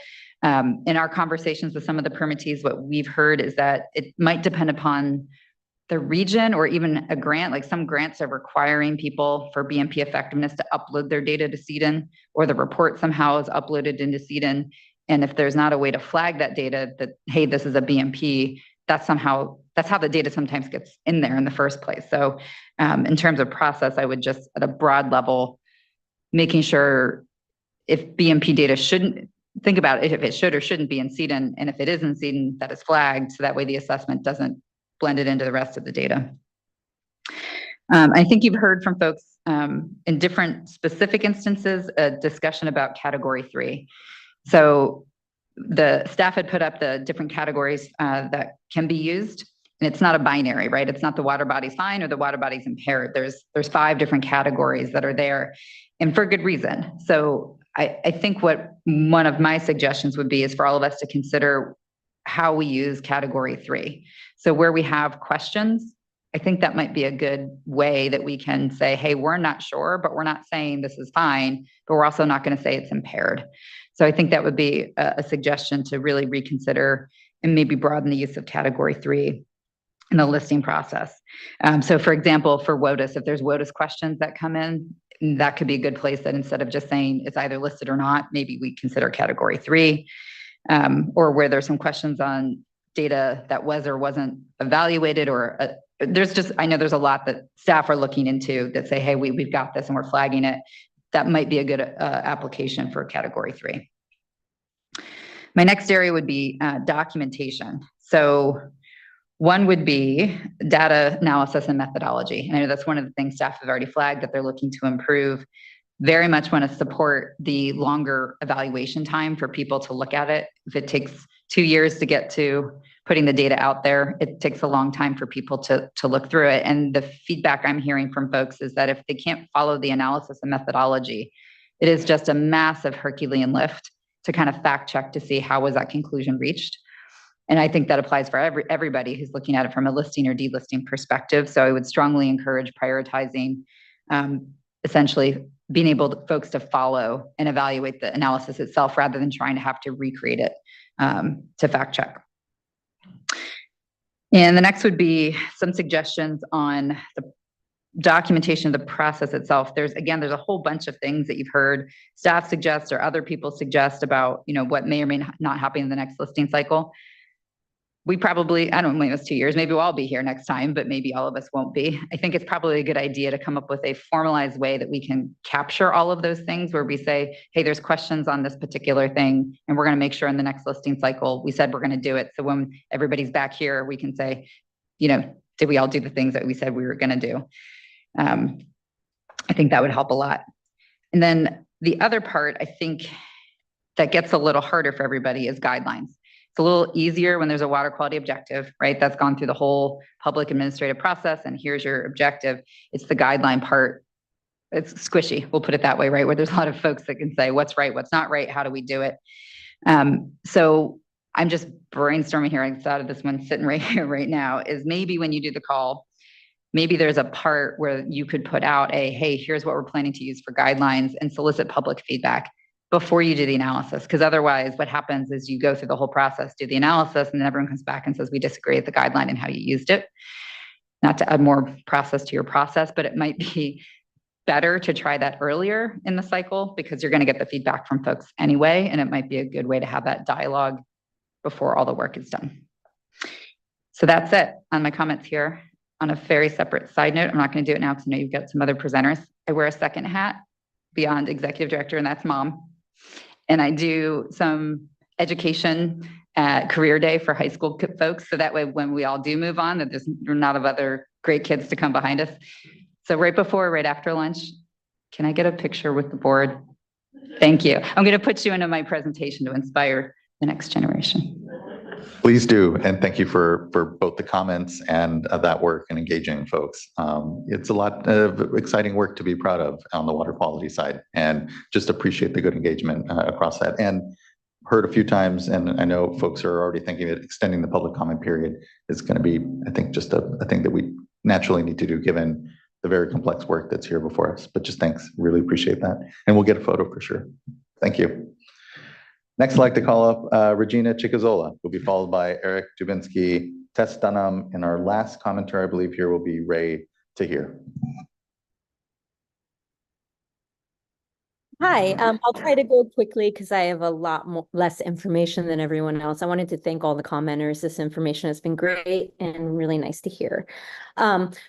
In our conversations with some of the permittees, what we've heard is that it might depend upon the region or even a grant. Like some grants are requiring people for BMP effectiveness to upload their data to CDN, or the report somehow is uploaded into CDN. And if there's not a way to flag that data that, hey, this is a BMP, that's how the data sometimes gets in there in the first place. So in terms of process, I would just at a broad level, making sure if BMP data shouldn't, think about it, if it should or shouldn't be in CDN, and if it is in CDN, that is flagged, so that way the assessment doesn't blend it into the rest of the data. I think you've heard from folks in different specific instances, a discussion about category 3. So the staff had put up the different categories that can be used. And it's not a binary, right? It's not the water body's fine or the water body's impaired. There's 5 different categories that are there, and for good reason. So I think what one of my suggestions would be is for all of us to consider how we use category 3. So where we have questions, I think that might be a good way that we can say, hey, we're not sure, but we're not saying this is fine, but we're also not going to say it's impaired. So I think that would be a suggestion to really reconsider and maybe broaden the use of category 3 in the listing process. So for example, for WOTUS, if there's WOTUS questions that come in, that could be a good place that instead of just saying it's either listed or not, maybe we consider category 3, or where there's some questions on data that was or wasn't evaluated, or I know there's a lot that staff are looking into that say, hey, we've got this and we're flagging it. That might be a good application for category 3. My next area would be documentation. So one would be data analysis and methodology. And I know that's one of the things staff have already flagged that they're looking to improve. Very much want to support the longer evaluation time for people to look at it. If it takes 2 years to get to putting the data out there, it takes a long time for people to look through it. And the feedback I'm hearing from folks is that if they can't follow the analysis and methodology, it is just a massive Herculean lift to kind of fact check to see how was that conclusion reached. And I think that applies for everybody who's looking at it from a listing or delisting perspective. So I would strongly encourage prioritizing, essentially being able to folks to follow and evaluate the analysis itself rather than trying to have to recreate it to fact check. And the next would be some suggestions on the documentation of the process itself. There's a whole bunch of things that you've heard staff suggest or other people suggest about, what may or may not happen in the next listing cycle. We probably, I don't know, maybe it's 2 years, maybe we'll all be here next time, but maybe all of us won't be. I think it's probably a good idea to come up with a formalized way that we can capture all of those things where we say, hey, there's questions on this particular thing, and we're going to make sure in the next listing cycle, we said we're going to do it. So when everybody's back here, we can say, did we all do the things that we said we were going to do? I think that would help a lot. And then the other part, I think that gets a little harder for everybody is guidelines. It's a little easier when there's a water quality objective, right? That's gone through the whole public administrative process, and here's your objective. It's the guideline part. It's squishy, we'll put it that way, right? Where there's a lot of folks that can say what's right, what's not right, how do we do it? So I'm just brainstorming here. I thought of this one sitting right here right now, is maybe when you do the call, maybe there's a part where you could put out hey, here's what we're planning to use for guidelines, and solicit public feedback before you do the analysis. Because otherwise what happens is you go through the whole process, do the analysis, and then everyone comes back and says, we disagree with the guideline and how you used it. Not to add more process to your process, but it might be better to try that earlier in the cycle because you're going to get the feedback from folks anyway. And it might be a good way to have that dialogue before all the work is done. So that's it on my comments here. On a very separate side note, I'm not going to do it now because I know you've got some other presenters. I wear a second hat beyond executive director, and that's mom. And I do some education at career day for high school folks. So that way, when we all do move on, that there's not of other great kids to come behind us. So right after lunch, can I get a picture with the board? Thank you. I'm going to put you into my presentation to inspire the next generation. Please do. And thank you for both the comments and that work and engaging folks. It's a lot of exciting work to be proud of on the water quality side, and just appreciate the good engagement across that. And heard a few times, and I know folks are already thinking that extending the public comment period is going to be, I think, just a thing that we naturally need to do given the very complex work that's here before us. But just thanks, really appreciate that. And we'll get a photo for sure. Thank you. Next, I'd like to call up Regina Chicazola, who'll be followed by Eric Dubinsky, Tess Dunham, and our last commenter, I believe here will be Ray Tahir. Hi, I'll try to go quickly because I have a lot less information than everyone else. I wanted to thank all the commenters. This information has been great and really nice to hear.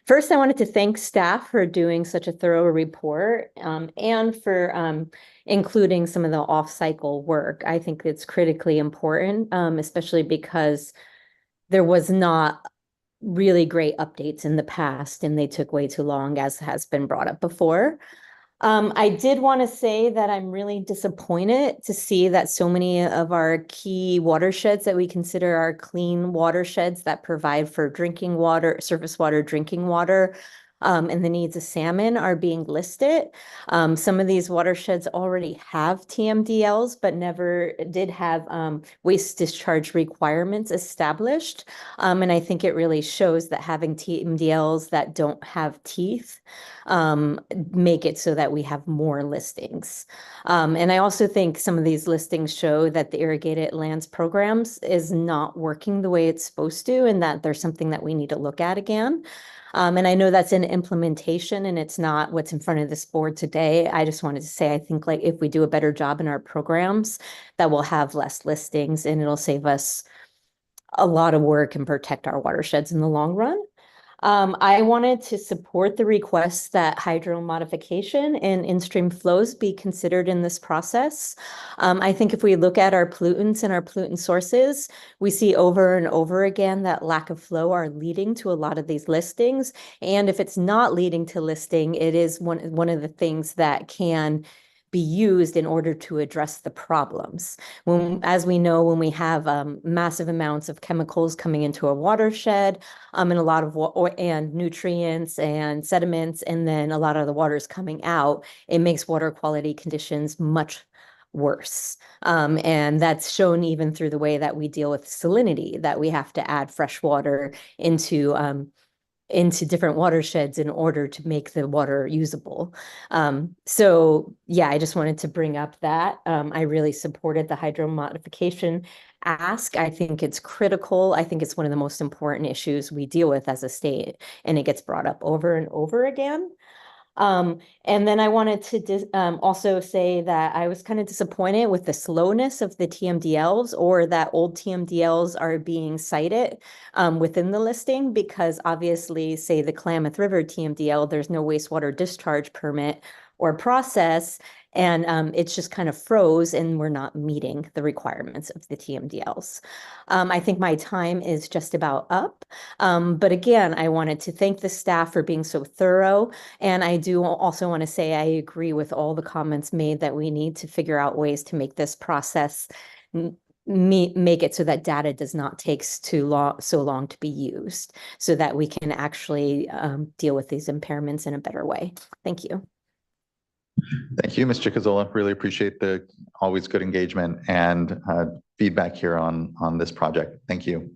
First, I wanted to thank staff for doing such a thorough report and for including some of the off-cycle work. I think it's critically important, especially because there was not really great updates in the past and they took way too long, as has been brought up before. I did want to say that I'm really disappointed to see that so many of our key watersheds that we consider our clean watersheds that provide for drinking water, surface water, drinking water, and the needs of salmon are being listed. Some of these watersheds already have TMDLs, but never did have waste discharge requirements established. And I think it really shows that having TMDLs that don't have teeth make it so that we have more listings. And I also think some of these listings show that the irrigated lands programs is not working the way it's supposed to, and that there's something that we need to look at again. And I know that's in implementation and it's not what's in front of this board today. I just wanted to say, I think like if we do a better job in our programs, that we'll have less listings and it'll save us a lot of work and protect our watersheds in the long run. I wanted to support the request that hydro modification and in-stream flows be considered in this process. I think if we look at our pollutants and our pollutant sources, we see over and over again that lack of flow are leading to a lot of these listings. And if it's not leading to listing, it is one of the things that can be used in order to address the problems. As we know, when we have massive amounts of chemicals coming into a watershed, and a lot of and nutrients and sediments, and then a lot of the water is coming out, it makes water quality conditions much worse. And that's shown even through the way that we deal with salinity, that we have to add fresh water into different watersheds in order to make the water usable. So yeah, I just wanted to bring up that. I really supported the hydro modification ask. I think it's critical. I think it's one of the most important issues we deal with as a state, and it gets brought up over and over again. And then I wanted to also say that I was kind of disappointed with the slowness of the TMDLs, or that old TMDLs are being cited within the listing, because obviously, say the Klamath River TMDL, there's no wastewater discharge permit or process, and it's just kind of froze and we're not meeting the requirements of the TMDLs. I think my time is just about up. But again, I wanted to thank the staff for being so thorough. And I do also want to say I agree with all the comments made that we need to figure out ways to make this process make it so that data does not take so long to be used, so that we can actually deal with these impairments in a better way. Thank you. Thank you, Ms. Chicazola. Really appreciate the always good engagement and feedback here on this project. Thank you.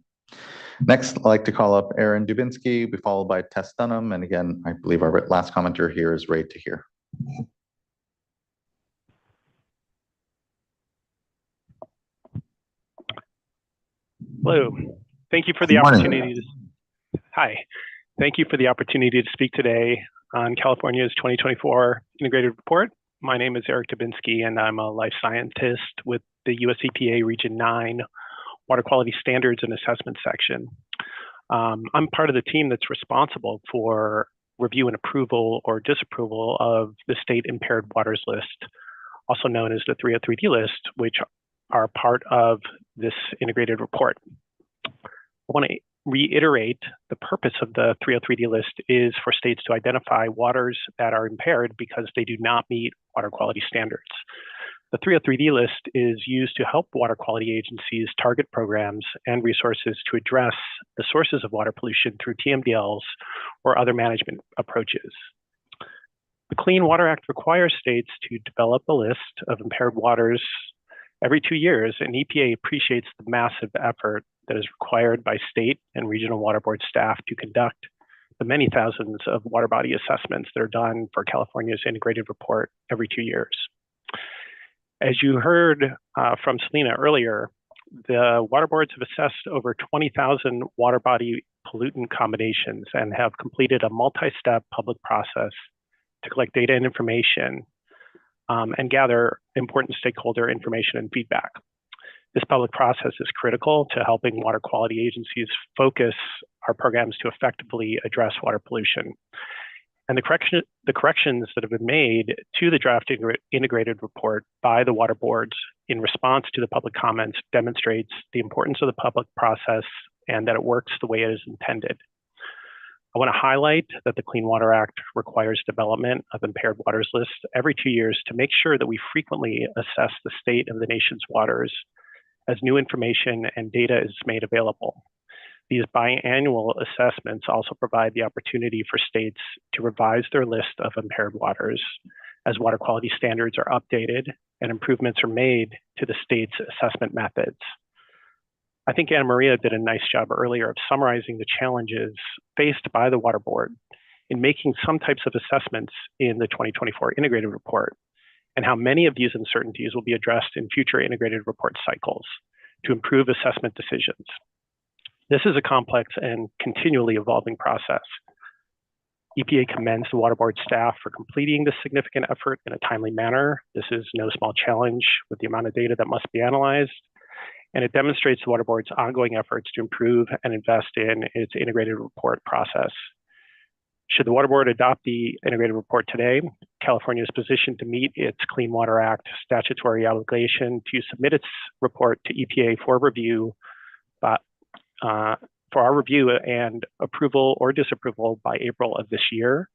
Next, I'd like to call up Aaron Dubinsky, be followed by Tess Dunham. And again, I believe our last commenter here is Ray Tahir. Hello. Thank you for the opportunity hi. Thank you for the opportunity to speak today on California's 2024 Integrated Report. My name is Eric Dubinsky, and I'm a life scientist with the US EPA Region 9 Water Quality Standards and Assessment Section. I'm part of the team that's responsible for review and approval or disapproval of the State Impaired Waters List, also known as the 303D list, which are part of this integrated report. I want to reiterate the purpose of the 303D list is for states to identify waters that are impaired because they do not meet water quality standards. The 303D list is used to help water quality agencies target programs and resources to address the sources of water pollution through TMDLs or other management approaches. The Clean Water Act requires states to develop a list of impaired waters every 2 years, and EPA appreciates the massive effort that is required by state and regional water board staff to conduct the many thousands of water body assessments that are done for California's integrated report every 2 years. As you heard from Selena earlier, the water boards have assessed over 20,000 water body pollutant combinations and have completed a multi-step public process to collect data and information and gather important stakeholder information and feedback. This public process is critical to helping water quality agencies focus our programs to effectively address water pollution. And the corrections that have been made to the draft integrated report by the water boards in response to the public comments demonstrates the importance of the public process and that it works the way it is intended. I want to highlight that the Clean Water Act requires development of impaired waters lists every 2 years to make sure that we frequently assess the state of the nation's waters as new information and data is made available. These biannual assessments also provide the opportunity for states to revise their list of impaired waters as water quality standards are updated and improvements are made to the state's assessment methods. I think Anna Maria did a nice job earlier of summarizing the challenges faced by the Water Board in making some types of assessments in the 2024 integrated report, and how many of these uncertainties will be addressed in future integrated report cycles to improve assessment decisions. This is a complex and continually evolving process. EPA commends the Water Board staff for completing this significant effort in a timely manner. This is no small challenge with the amount of data that must be analyzed, and it demonstrates the Water Board's ongoing efforts to improve and invest in its integrated report process. Should the Water Board adopt the integrated report today, California is positioned to meet its Clean Water Act statutory obligation to submit its report to EPA for review, for our review and approval or disapproval by April of this year.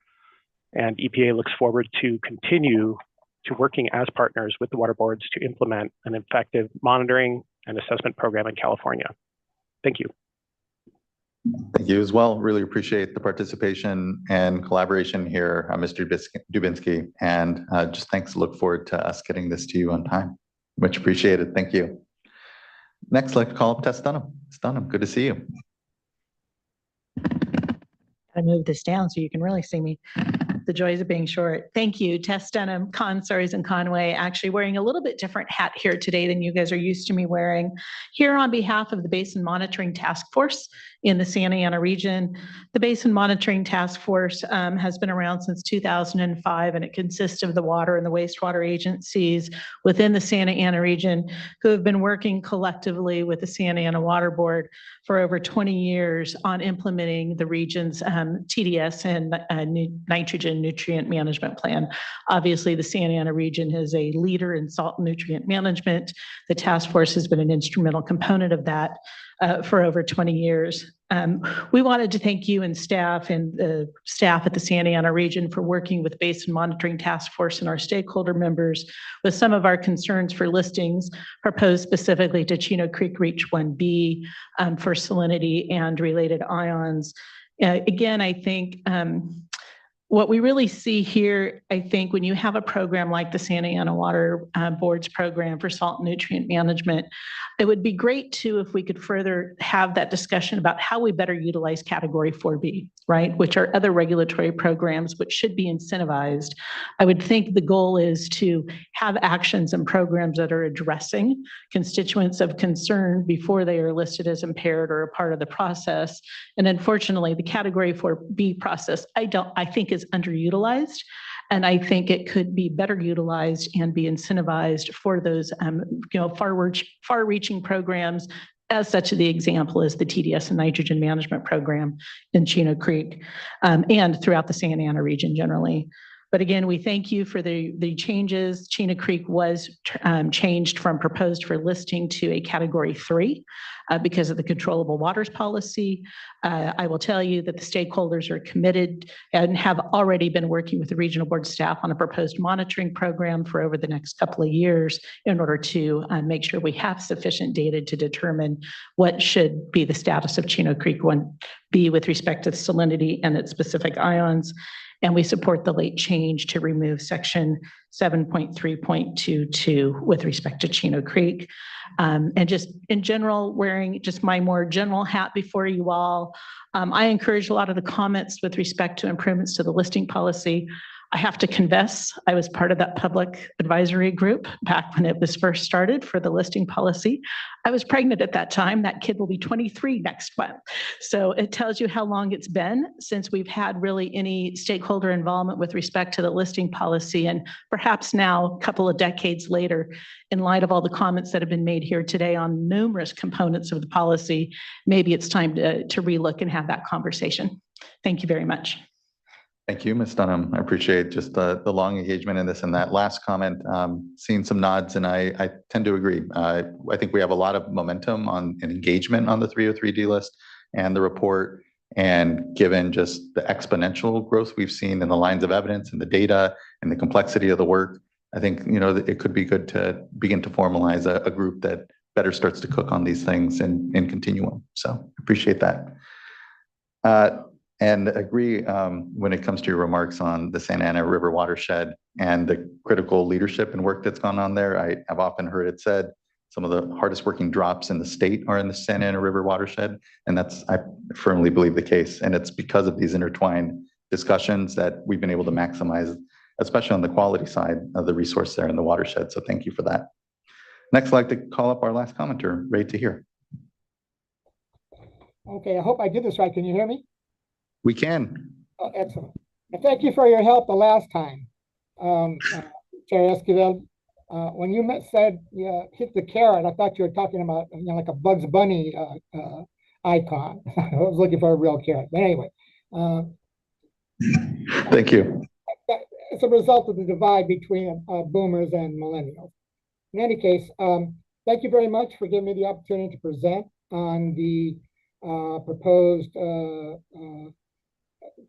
And EPA looks forward to continue to working as partners with the water boards to implement an effective monitoring and assessment program in California. Thank you. Thank you as well. Really appreciate the participation and collaboration here, Mr. Dubinsky, and just thanks. Look forward to us getting this to you on time. Much appreciated. Thank you. Next, I'd like to call up Tess Dunham. Tess Dunham, good to see you. I move this down so you can really see me. The joys of being short. Thank you, Tess Dunham, Consars and Conway, actually wearing a little bit different hat here today than you guys are used to me wearing. Here on behalf of the Basin Monitoring Task Force in the Santa Ana region. The Basin Monitoring Task Force has been around since 2005, and it consists of the water and the wastewater agencies within the Santa Ana region who have been working collectively with the Santa Ana Water Board for over 20 years on implementing the region's TDS and nitrogen nutrient management plan. Obviously, the Santa Ana region is a leader in salt nutrient management. The task force has been an instrumental component of that for over 20 years. We wanted to thank you and staff and the staff at the Santa Ana region for working with Basin Monitoring Task Force and our stakeholder members with some of our concerns for listings proposed specifically to Chino Creek Reach 1B for salinity and related ions. Again, I think what we really see here, I think when you have a program like the Santa Ana Water Board's program for salt and nutrient management, it would be great too if we could further have that discussion about how we better utilize Category 4B, right? Which are other regulatory programs which should be incentivized. I would think the goal is to have actions and programs that are addressing constituents of concern before they are listed as impaired or a part of the process. And unfortunately, the Category 4B process, I think is underutilized. And I think it could be better utilized and be incentivized for those far-reaching programs, as such the example is the TDS and nitrogen management program in Chino Creek and throughout the Santa Ana region generally. But again, we thank you for the changes. Chino Creek was changed from proposed for listing to a Category 3 because of the controllable waters policy. I will tell you that the stakeholders are committed and have already been working with the regional board staff on a proposed monitoring program for over the next couple of years in order to make sure we have sufficient data to determine what should be the status of Chino Creek 1B with respect to salinity and its specific ions. And we support the late change to remove section 7.3.22 with respect to Chino Creek. And just in general, wearing just my more general hat before you all, I encourage a lot of the comments with respect to improvements to the listing policy. I have to confess, I was part of that public advisory group back when it was first started for the listing policy. I was pregnant at that time. That kid will be 23 next month. So it tells you how long it's been since we've had really any stakeholder involvement with respect to the listing policy. And perhaps now, a couple of decades later, in light of all the comments that have been made here today on numerous components of the policy, maybe it's time to relook and have that conversation. Thank you very much. Thank you, Ms. Dunham. I appreciate just the long engagement in this and that last comment, seeing some nods, and I tend to agree. I think we have a lot of momentum on and engagement on the 303D list and the report. And given just the exponential growth we've seen in the lines of evidence and the data and the complexity of the work, I think, it could be good to begin to formalize a group that better starts to cook on these things and continuum. So appreciate that. And agree when it comes to your remarks on the Santa Ana River watershed and the critical leadership and work that's gone on there. I have often heard it said some of the hardest working drops in the state are in the Santa Ana River watershed. And I firmly believe the case. And it's because of these intertwined discussions that we've been able to maximize, especially on the quality side of the resource there in the watershed. So thank you for that. Next, I'd like to call up our last commenter, Ray Tahir. Okay, I hope I did this right. Can you hear me? We can. Oh, excellent. And thank you for your help the last time, Chair Esquivel. When you said hit the carrot, I thought you were talking about like a Bugs Bunny icon. I was looking for a real carrot. But anyway. Thank you. It's a result of the divide between boomers and millennials. In any case, thank you very much for giving me the opportunity to present on the proposed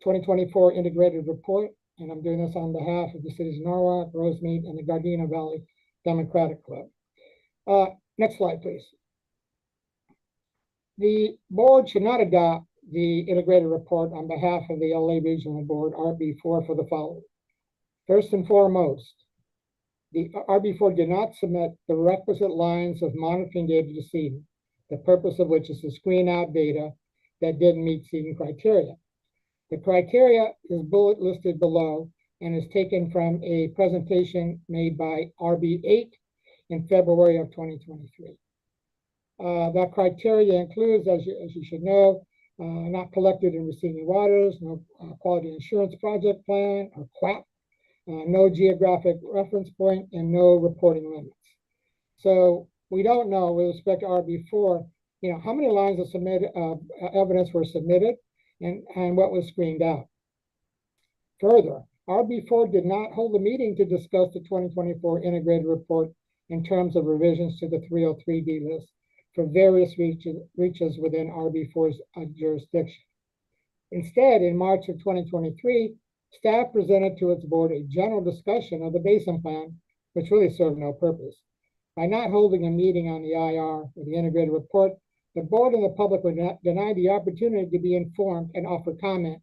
2024 integrated report. And I'm doing this on behalf of the cities of Norwalk, Rosemead, and the Gardena Valley Democratic Club. Next slide, please. The board should not adopt the integrated report on behalf of the LA Regional Board, RB4, for the following. First and foremost, the RB4 did not submit the requisite lines of monitoring data to seeding, the purpose of which is to screen out data that didn't meet seeding criteria. The criteria is bullet listed below and is taken from a presentation made by RB8 in February of 2023. That criteria includes, as you should know, not collected in receiving waters, no quality assurance project plan or QAP, no geographic reference point, and no reporting limits. So we don't know with respect to RB4, how many lines of evidence were submitted and what was screened out. Further, RB4 did not hold a meeting to discuss the 2024 integrated report in terms of revisions to the 303D list for various reaches within RB4's jurisdiction. Instead, in March of 2023, staff presented to its board a general discussion of the basin plan, which really served no purpose. By not holding a meeting on the IR or the integrated report, the board and the public were denied the opportunity to be informed and offer comment,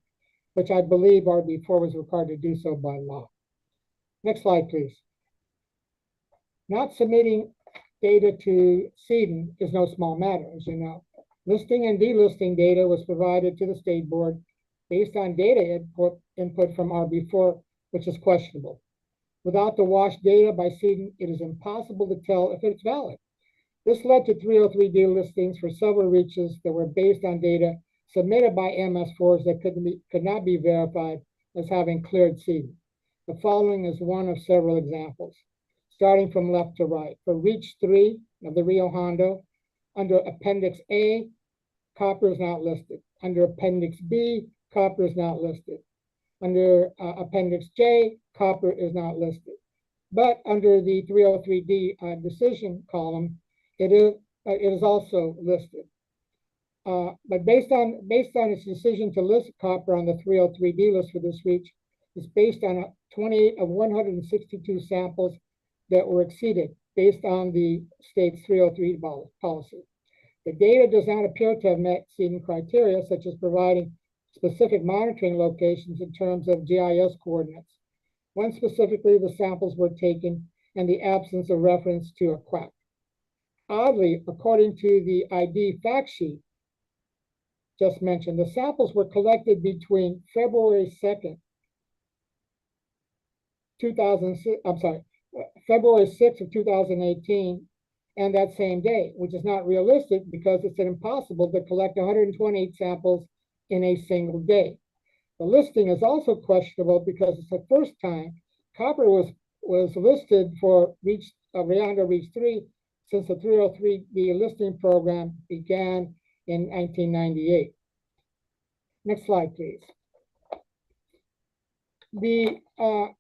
which I believe RB4 was required to do so by law. Next slide, please. Not submitting data to CEDN is no small matter, as you know. Listing and delisting data was provided to the state board based on data input from RB4, which is questionable. Without the washed data by CEDN, it is impossible to tell if it's valid. This led to 303D listings for several reaches that were based on data submitted by MS4s that could not be verified as having cleared CEDN. The following is one of several examples, starting from left to right. For Reach 3 of the Rio Hondo, under Appendix A, copper is not listed. Under Appendix B, copper is not listed. Under Appendix J, copper is not listed. But under the 303D decision column, it is also listed. But based on its decision to list copper on the 303D list for this reach, is based on 28 of 162 samples that were exceeded based on the state's 303 policy. The data does not appear to have met seeding criteria, such as providing specific monitoring locations in terms of GIS coordinates. One specifically, the samples were taken and the absence of reference to a QAP. Oddly, according to the ID fact sheet just mentioned, the samples were collected between February 6th of 2018 and that same day, which is not realistic because it's impossible to collect 128 samples in a single day. The listing is also questionable because it's the first time copper was listed for Rio Reach 3 since the 303D listing program began in 1998. Next slide, please. Hold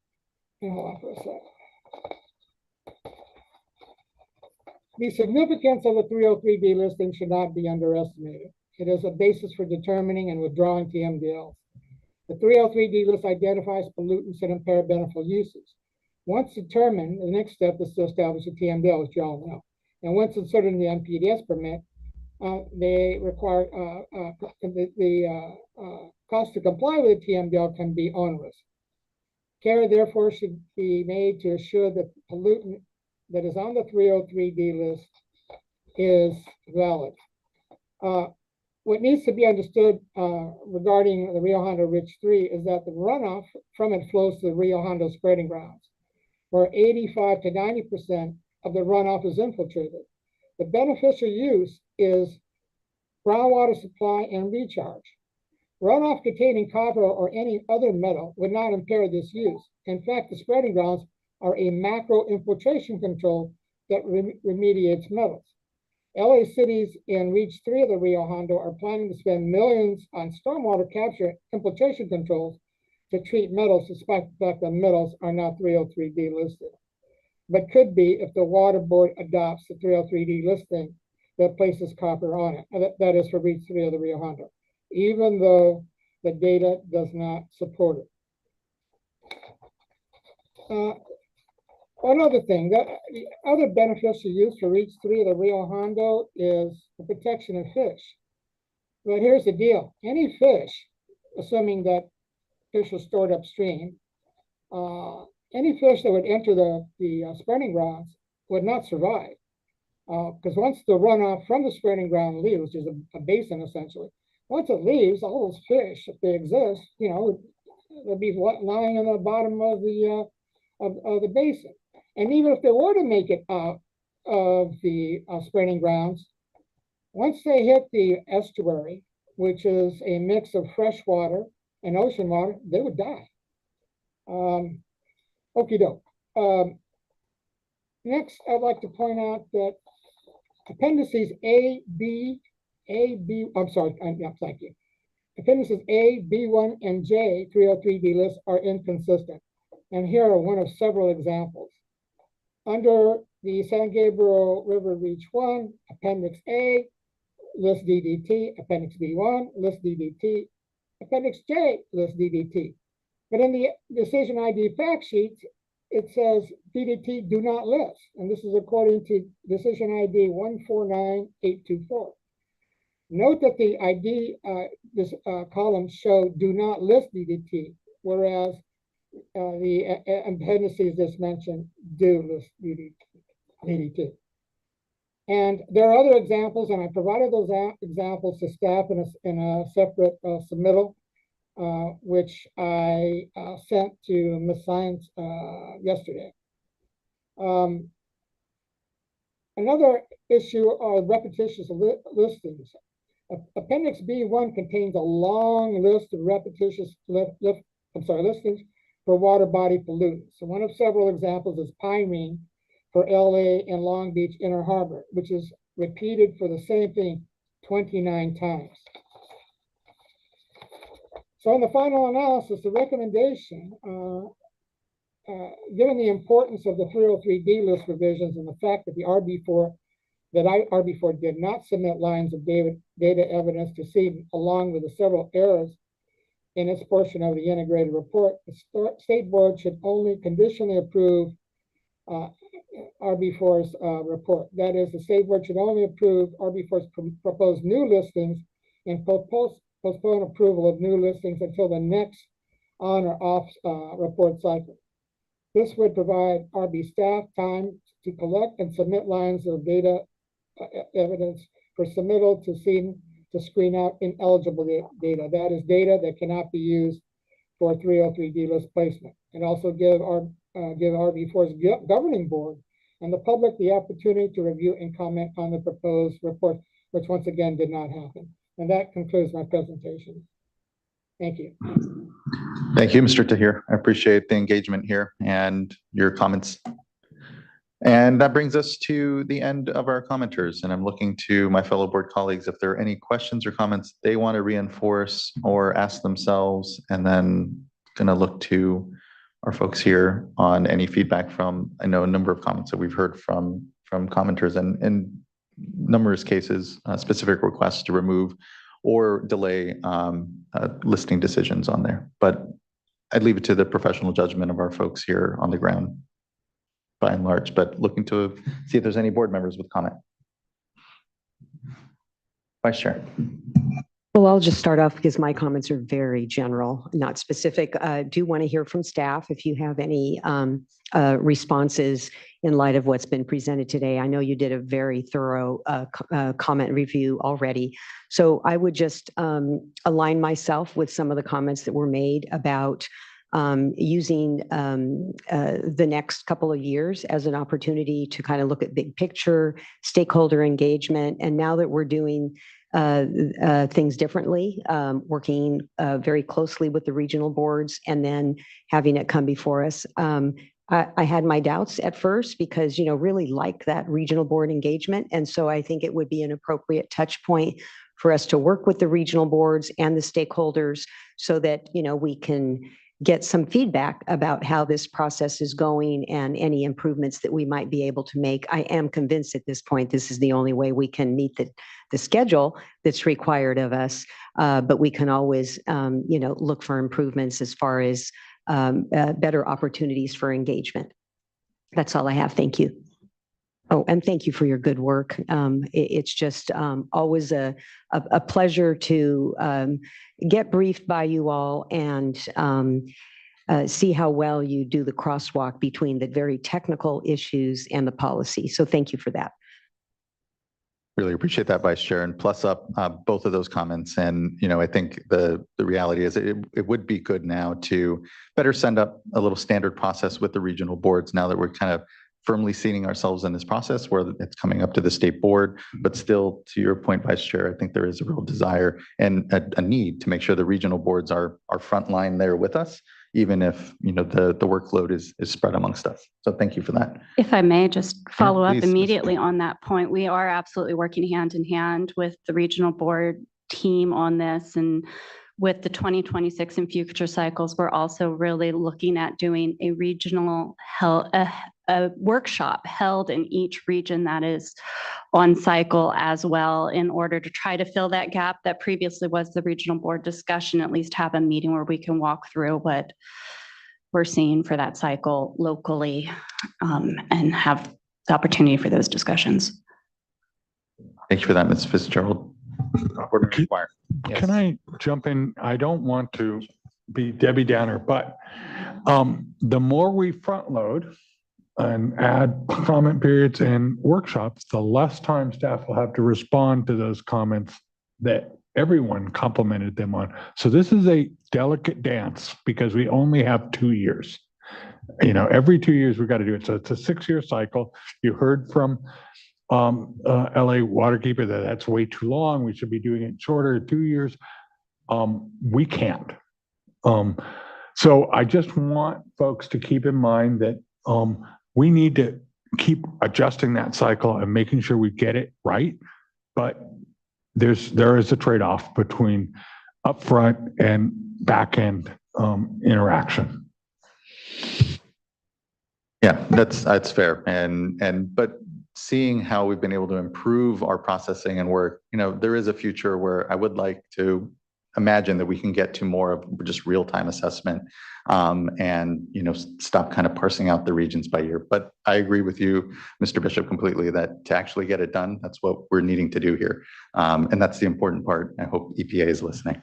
on for a second. The significance of the 303D listing should not be underestimated. It is a basis for determining and withdrawing TMDLs. The 303D list identifies pollutants and impair beneficial uses. Once determined, the next step is to establish a TMDL, which you all know. And once inserted in the NPDES permit, they require the cost to comply with the TMDL can be onerous. Care therefore should be made to assure that the pollutant that is on the 303D list is valid. What needs to be understood regarding the Rio Hondo Ridge 3 is that the runoff from it flows to the Rio Hondo spreading grounds, where 85 to 90% of the runoff is infiltrated. The beneficial use is groundwater supply and recharge. Runoff containing copper or any other metal would not impair this use. In fact, the spreading grounds are a macro infiltration control that remediates metals. LA cities in Reach 3 of the Rio Hondo are planning to spend millions on stormwater capture infiltration controls to treat metals, despite the fact that metals are not 303D listed, but could be if the water board adopts the 303D listing that places copper on it. That is for Reach 3 of the Rio Hondo, even though the data does not support it. One other thing, the other beneficial use for Reach 3 of the Rio Hondo is the protection of fish. But here's the deal. Any fish, assuming that fish are stored upstream, any fish that would enter the spreading grounds would not survive. Because once the runoff from the spreading ground leaves, which is a basin essentially, once it leaves, all those fish, if they exist, they'll be lying on the bottom of the basin. And even if they were to make it out of the spreading grounds, once they hit the estuary, which is a mix of fresh water and ocean water, they would die. Okie doke. Next, I'd like to point out that appendices A, B, I'm sorry, yeah, thank you. Appendices A, B1, and J, 303D lists are inconsistent. And here are one of several examples. Under the San Gabriel River Reach 1, Appendix A, list DDT, Appendix B1, list DDT, Appendix J, list DDT. But in the decision ID fact sheets, it says DDT do not list. And this is according to decision ID 149824. Note that the ID columns show do not list DDT, whereas the appendices just mentioned do list DDT. And there are other examples, and I provided those examples to staff in a separate submittal, which I sent to Ms. Science yesterday. Another issue are repetitious listings. Appendix B1 contains a long list of repetitious listings for water body pollutants. So one of several examples is pyrene for LA and Long Beach Inner Harbor, which is repeated for the same thing 29 times. So in the final analysis, the recommendation, given the importance of the 303D list revisions and the fact that the RB4 did not submit lines of data evidence to SEED, along with the several errors in its portion of the integrated report, the state board should only conditionally approve RB4's report. That is, the state board should only approve RB4's proposed new listings and postpone approval of new listings until the next on or off report cycle. This would provide RB staff time to collect and submit lines of data evidence for submittal to SEED to screen out ineligible data. That is data that cannot be used for 303D list placement, and also give RB4's governing board and the public the opportunity to review and comment on the proposed report, which once again did not happen. And that concludes my presentation. Thank you. Thank you, Mr. Tahir. I appreciate the engagement here and your comments. And that brings us to the end of our commenters. And I'm looking to my fellow board colleagues if there are any questions or comments they want to reinforce or ask themselves, and then going to look to our folks here on any feedback from, I know a number of comments that we've heard from commenters and in numerous cases, specific requests to remove or delay listing decisions on there. But I'd leave it to the professional judgment of our folks here on the ground by and large, but looking to see if there's any board members with comment. Vice Chair. Well, I'll just start off because my comments are very general, not specific. Do want to hear from staff if you have any responses in light of what's been presented today. I know you did a very thorough comment review already. So I would just align myself with some of the comments that were made about using the next couple of years as an opportunity to kind of look at big picture, stakeholder engagement. And now that we're doing things differently, working very closely with the regional boards and then having it come before us. I had my doubts at first because, really like that regional board engagement. And so I think it would be an appropriate touch point for us to work with the regional boards and the stakeholders so that, we can get some feedback about how this process is going and any improvements that we might be able to make. I am convinced at this point, this is the only way we can meet the schedule that's required of us. But we can always, look for improvements as far as better opportunities for engagement. That's all I have. Thank you. Oh, and thank you for your good work. It's just always a pleasure to get briefed by you all and see how well you do the crosswalk between the very technical issues and the policy. So thank you for that. Really appreciate that, Vice Chair, and plus up both of those comments. And, I think the reality is it would be good now to better send up a little standard process with the regional boards now that we're kind of firmly seating ourselves in this process where it's coming up to the state board, but still, to your point, Vice Chair, I think there is a real desire and a need to make sure the regional boards are frontline there with us, even if, the workload is spread amongst us. So thank you for that. If I may just follow up please, immediately on that point, we are absolutely working hand in hand with the regional board team on this. And with the 2026 and future cycles, we're also really looking at doing a regional a workshop held in each region that is on cycle as well in order to try to fill that gap that previously was the regional board discussion, at least have a meeting where we can walk through what we're seeing for that cycle locally and have the opportunity for those discussions. Thank you for that, Ms. Fitzgerald. Can I jump in? I don't want to be Debbie Downer, but the more we front load and add comment periods and workshops, the less time staff will have to respond to those comments that everyone complimented them on. So this is a delicate dance because we only have 2 years. Every 2 years we've got to do it. So it's a 6-year cycle. You heard from LA Waterkeeper that's way too long. We should be doing it shorter, 2 years. We can't. So I just want folks to keep in mind that we need to keep adjusting that cycle and making sure we get it right. But there is a trade-off between upfront and back-end interaction. Yeah, that's fair. But seeing how we've been able to improve our processing and work, there is a future where I would like to imagine that we can get to more of just real-time assessment and, stop kind of parsing out the regions by year. But I agree with you, Mr. Bishop, completely that to actually get it done, that's what we're needing to do here. And that's the important part. I hope EPA is listening.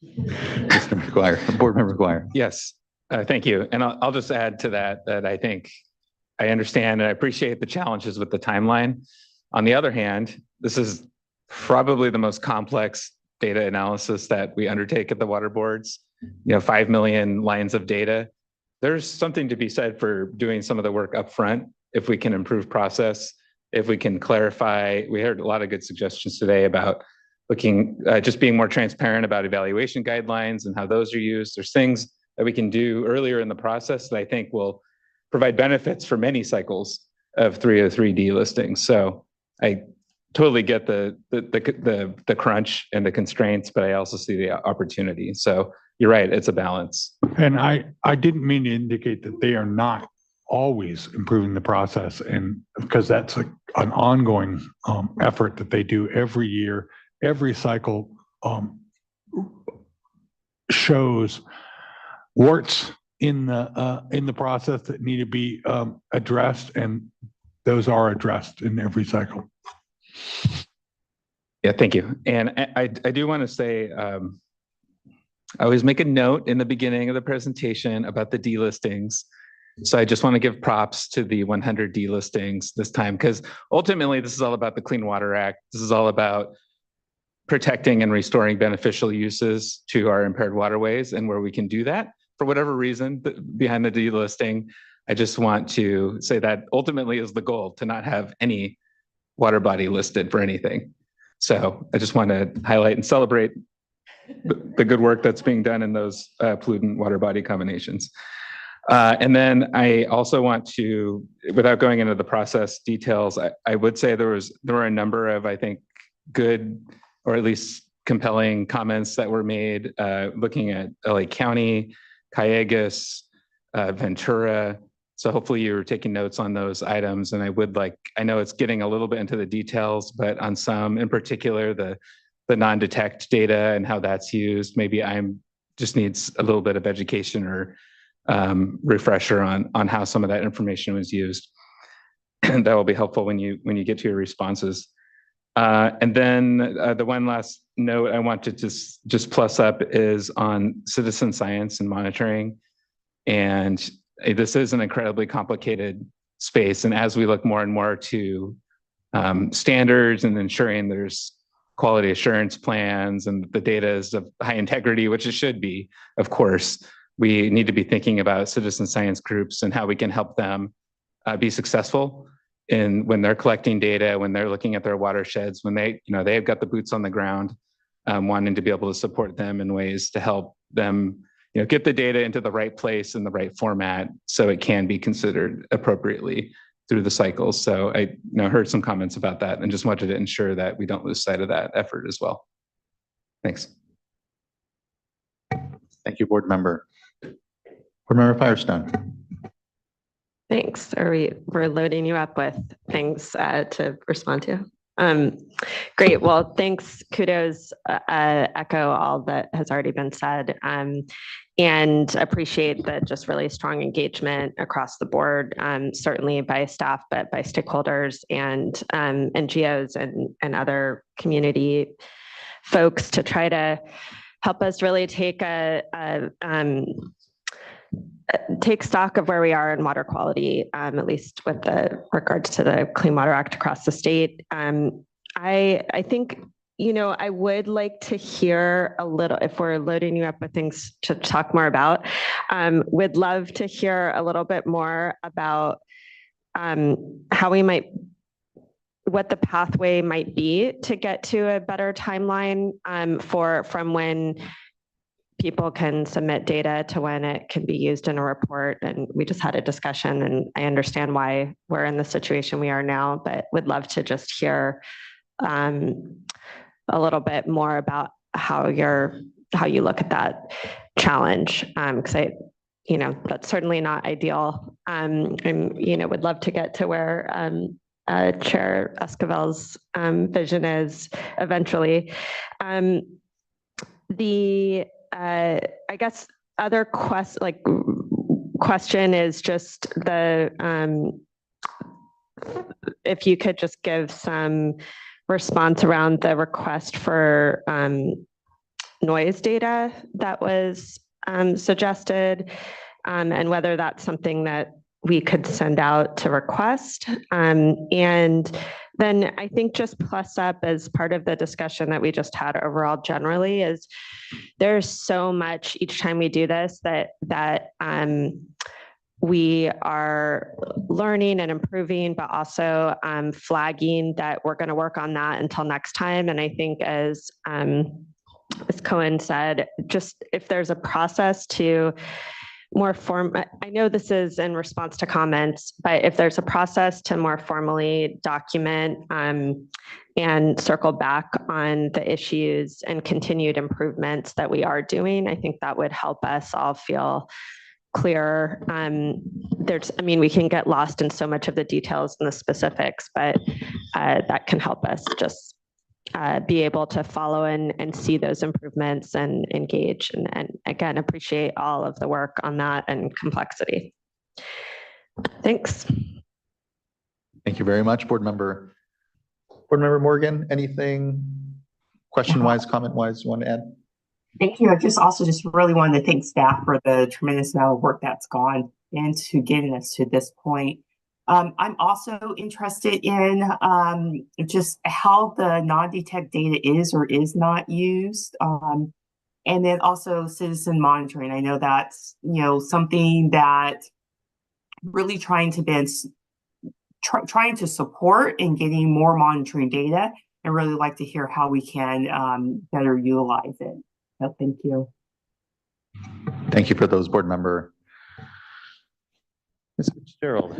Mr. McGuire, Board Member McGuire. Yes, thank you. And I'll just add to that I think I understand and I appreciate the challenges with the timeline. On the other hand, this is probably the most complex data analysis that we undertake at the water boards. 5 million lines of data. There's something to be said for doing some of the work up front if we can improve process, if we can clarify. We heard a lot of good suggestions today about looking, just being more transparent about evaluation guidelines and how those are used. There's things that we can do earlier in the process that I think will provide benefits for many cycles of 303D listings. So I totally get the crunch and the constraints, but I also see the opportunity. So you're right, it's a balance. And I didn't mean to indicate that they are not always improving the process, and because that's an ongoing effort that they do every year, every cycle shows warts in the process that need to be addressed, and those are addressed in every cycle. Yeah, thank you. And I do want to say, I always make a note in the beginning of the presentation about the delistings. So I just want to give props to the 100 delistings this time, because ultimately this is all about the Clean Water Act. This is all about protecting and restoring beneficial uses to our impaired waterways, and where we can do that for whatever reason behind the delisting. I just want to say that ultimately is the goal, to not have any water body listed for anything. So I just want to highlight and celebrate the good work that's being done in those pollutant water body combinations. And then I also want to, without going into the process details, I would say there were a number of, I think, good or at least compelling comments that were made looking at LA County, Callegas, Ventura. So hopefully you're taking notes on those items. And I know it's getting a little bit into the details, but on some, in particular, the non-detect data and how that's used, maybe just needs a little bit of education or refresher on how some of that information was used. And that will be helpful when you get to your responses. And then the one last note I want to just plus up is on citizen science and monitoring. And this is an incredibly complicated space. And as we look more and more to standards and ensuring there's quality assurance plans and the data is of high integrity, which it should be, of course, we need to be thinking about citizen science groups and how we can help them be successful when they're collecting data, when they're looking at their watersheds, when they've got the boots on the ground, wanting to be able to support them in ways to help them get the data into the right place in the right format so it can be considered appropriately through the cycles. So I heard some comments about that and just wanted to ensure that we don't lose sight of that effort as well. Thanks. Thank you, board member. Board member Firestone. Thanks. We're loading you up with things to respond to. Great. Well, thanks. Kudos. Echo all that has already been said, and appreciate the just really strong engagement across the board, certainly by staff, but by stakeholders and NGOs and other community folks to try to help us really take stock of where we are in water quality, at least with regards to the Clean Water Act across the state. I think, I would like to hear a little, if we're loading you up with things to talk more about, would love to hear a little bit more about what the pathway might be to get to a better timeline from when people can submit data to when it can be used in a report. And we just had a discussion, and I understand why we're in the situation we are now, but would love to just hear a little bit more about how you look at that challenge. Because that's certainly not ideal. And would love to get to where Chair Esquivel's vision is eventually. I guess other question is just if you could just give some response around the request for noise data that was suggested, and whether that's something that we could send out to request. And then I think just plus up as part of the discussion that we just had overall generally is there's so much each time we do this that we are learning and improving, but also flagging that we're going to work on that until next time. And I think as Cohen said, just if there's a process to I know this is in response to comments, but if there's a process to more formally document and circle back on the issues and continued improvements that we are doing, I think that would help us all feel clear. We can get lost in so much of the details and the specifics, but that can help us just be able to follow and see those improvements and engage. And again, appreciate all of the work on that and complexity. Thanks. Thank you very much, Board Member Morgan. Anything question-wise, comment-wise you want to add? Thank you. I just really wanted to thank staff for the tremendous amount of work that's gone into getting us to this point. I'm also interested in just how the non-detect data is or is not used. And then also citizen monitoring. I know that's, something that really trying to support and getting more monitoring data, and really like to hear how we can better utilize it. So thank you. Thank you for those, Board Member. Ms. Fitzgerald.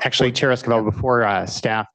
Actually, Chair Escobar, before staff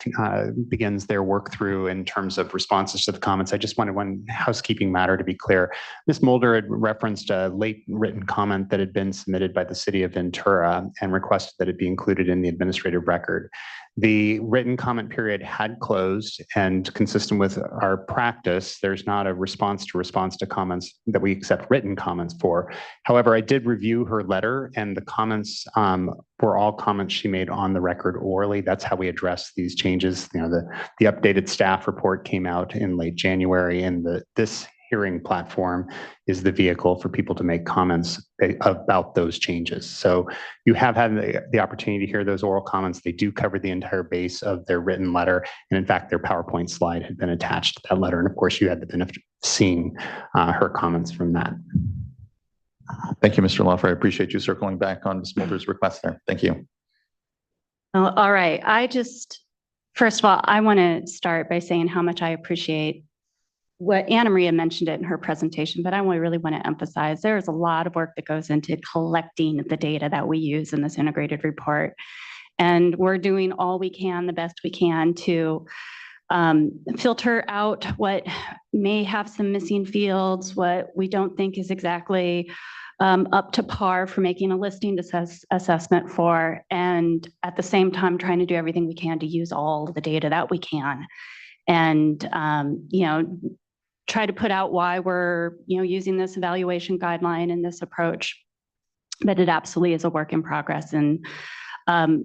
begins their work through in terms of responses to the comments, I just wanted one housekeeping matter to be clear. Ms. Mulder had referenced a late written comment that had been submitted by the City of Ventura and requested that it be included in the administrative record. The written comment period had closed, and consistent with our practice, there's not a response to comments that we accept written comments for. However, I did review her letter, and the comments were all comments she made on the record orally. That's how we address these changes. The updated staff report came out in late January, and this hearing platform is the vehicle for people to make comments about those changes. So you have had the opportunity to hear those oral comments. They do cover the entire base of their written letter. And in fact, their PowerPoint slide had been attached to that letter. And of course, you had the benefit of seeing her comments from that. Thank you, Mr. Lawfer. I appreciate you circling back on Ms. Mulder's request there. Thank you. All right. First of all, I want to start by saying how much I appreciate what Anna Maria mentioned it in her presentation, but I really want to emphasize there is a lot of work that goes into collecting the data that we use in this integrated report. And we're doing all we can, the best we can, to filter out what may have some missing fields, what we don't think is exactly up to par for making a listing assessment for, and at the same time trying to do everything we can to use all the data that we can. And try to put out why we're using this evaluation guideline and this approach, but it absolutely is a work in progress. And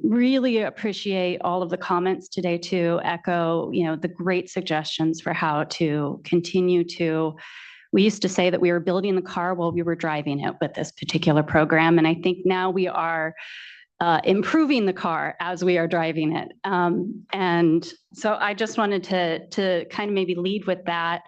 really appreciate all of the comments today to echo the great suggestions for how to continue to. We used to say that we were building the car while we were driving it with this particular program, and I think now we are improving the car as we are driving it. And so I just wanted to kind of maybe lead with that.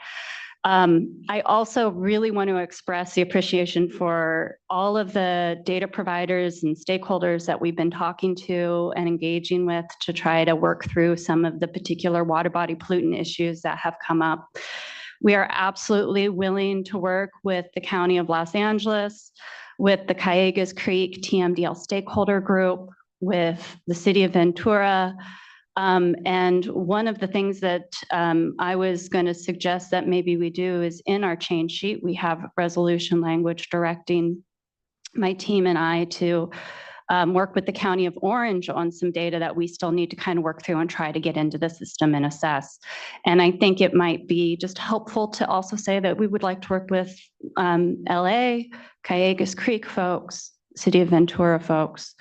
I also really want to express the appreciation for all of the data providers and stakeholders that we've been talking to and engaging with to try to work through some of the particular water body pollutant issues that have come up. We are absolutely willing to work with the County of Los Angeles, with the Calleguas Creek TMDL stakeholder group, with the City of Ventura. And one of the things that I was going to suggest that maybe we do is in our change sheet, we have resolution language directing my team and I to work with the County of Orange on some data that we still need to kind of work through and try to get into the system and assess. And I think it might be just helpful to also say that we would like to work with LA, Calleguas Creek folks, City of Ventura folks,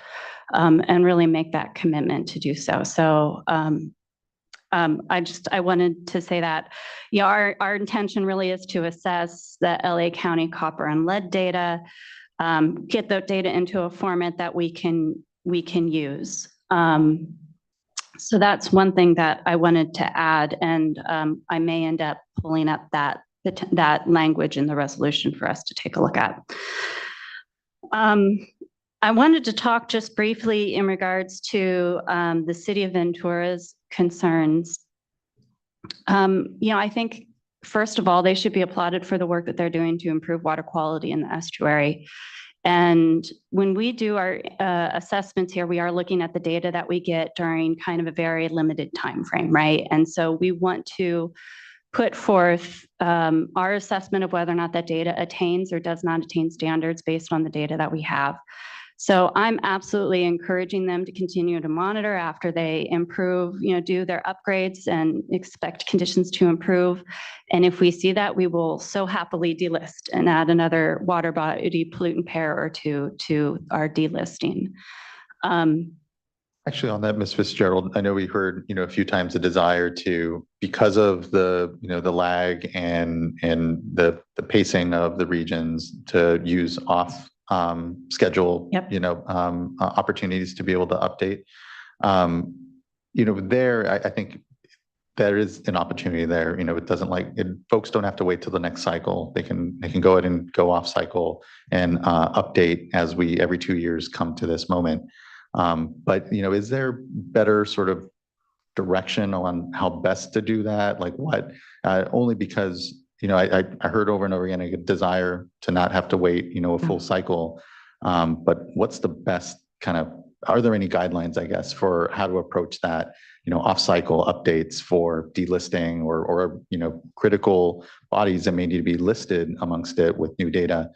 and really make that commitment to do so. So I wanted to say that our intention really is to assess the LA County copper and lead data, get that data into a format that we can use. So that's one thing that I wanted to add, and I may end up pulling up that language in the resolution for us to take a look at. I wanted to talk just briefly in regards to the City of Ventura's concerns. I think, first of all, they should be applauded for the work that they're doing to improve water quality in the estuary. And when we do our assessments here, we are looking at the data that we get during kind of a very limited time frame, right? And so we want to put forth our assessment of whether or not that data attains or does not attain standards based on the data that we have. So I'm absolutely encouraging them to continue to monitor after they improve, do their upgrades and expect conditions to improve. And if we see that, we will so happily delist and add another water body pollutant pair or two to our delisting. Actually, on that, Ms. Fitzgerald, I know we heard, a few times the desire to, because of the, the lag and the pacing of the regions, to use off schedule, opportunities to be able to update. There, I think there is an opportunity there. It doesn't folks don't have to wait till the next cycle. They can go ahead and go off cycle and update as we every 2 years come to this moment. But is there better sort of direction on how best to do that? Like what? Only because I heard over and over again a desire to not have to wait a full cycle. But what's the best kind of? Are there any guidelines, I guess, for how to approach that? Off-cycle updates for delisting or critical bodies that may need to be listed amongst it with new data.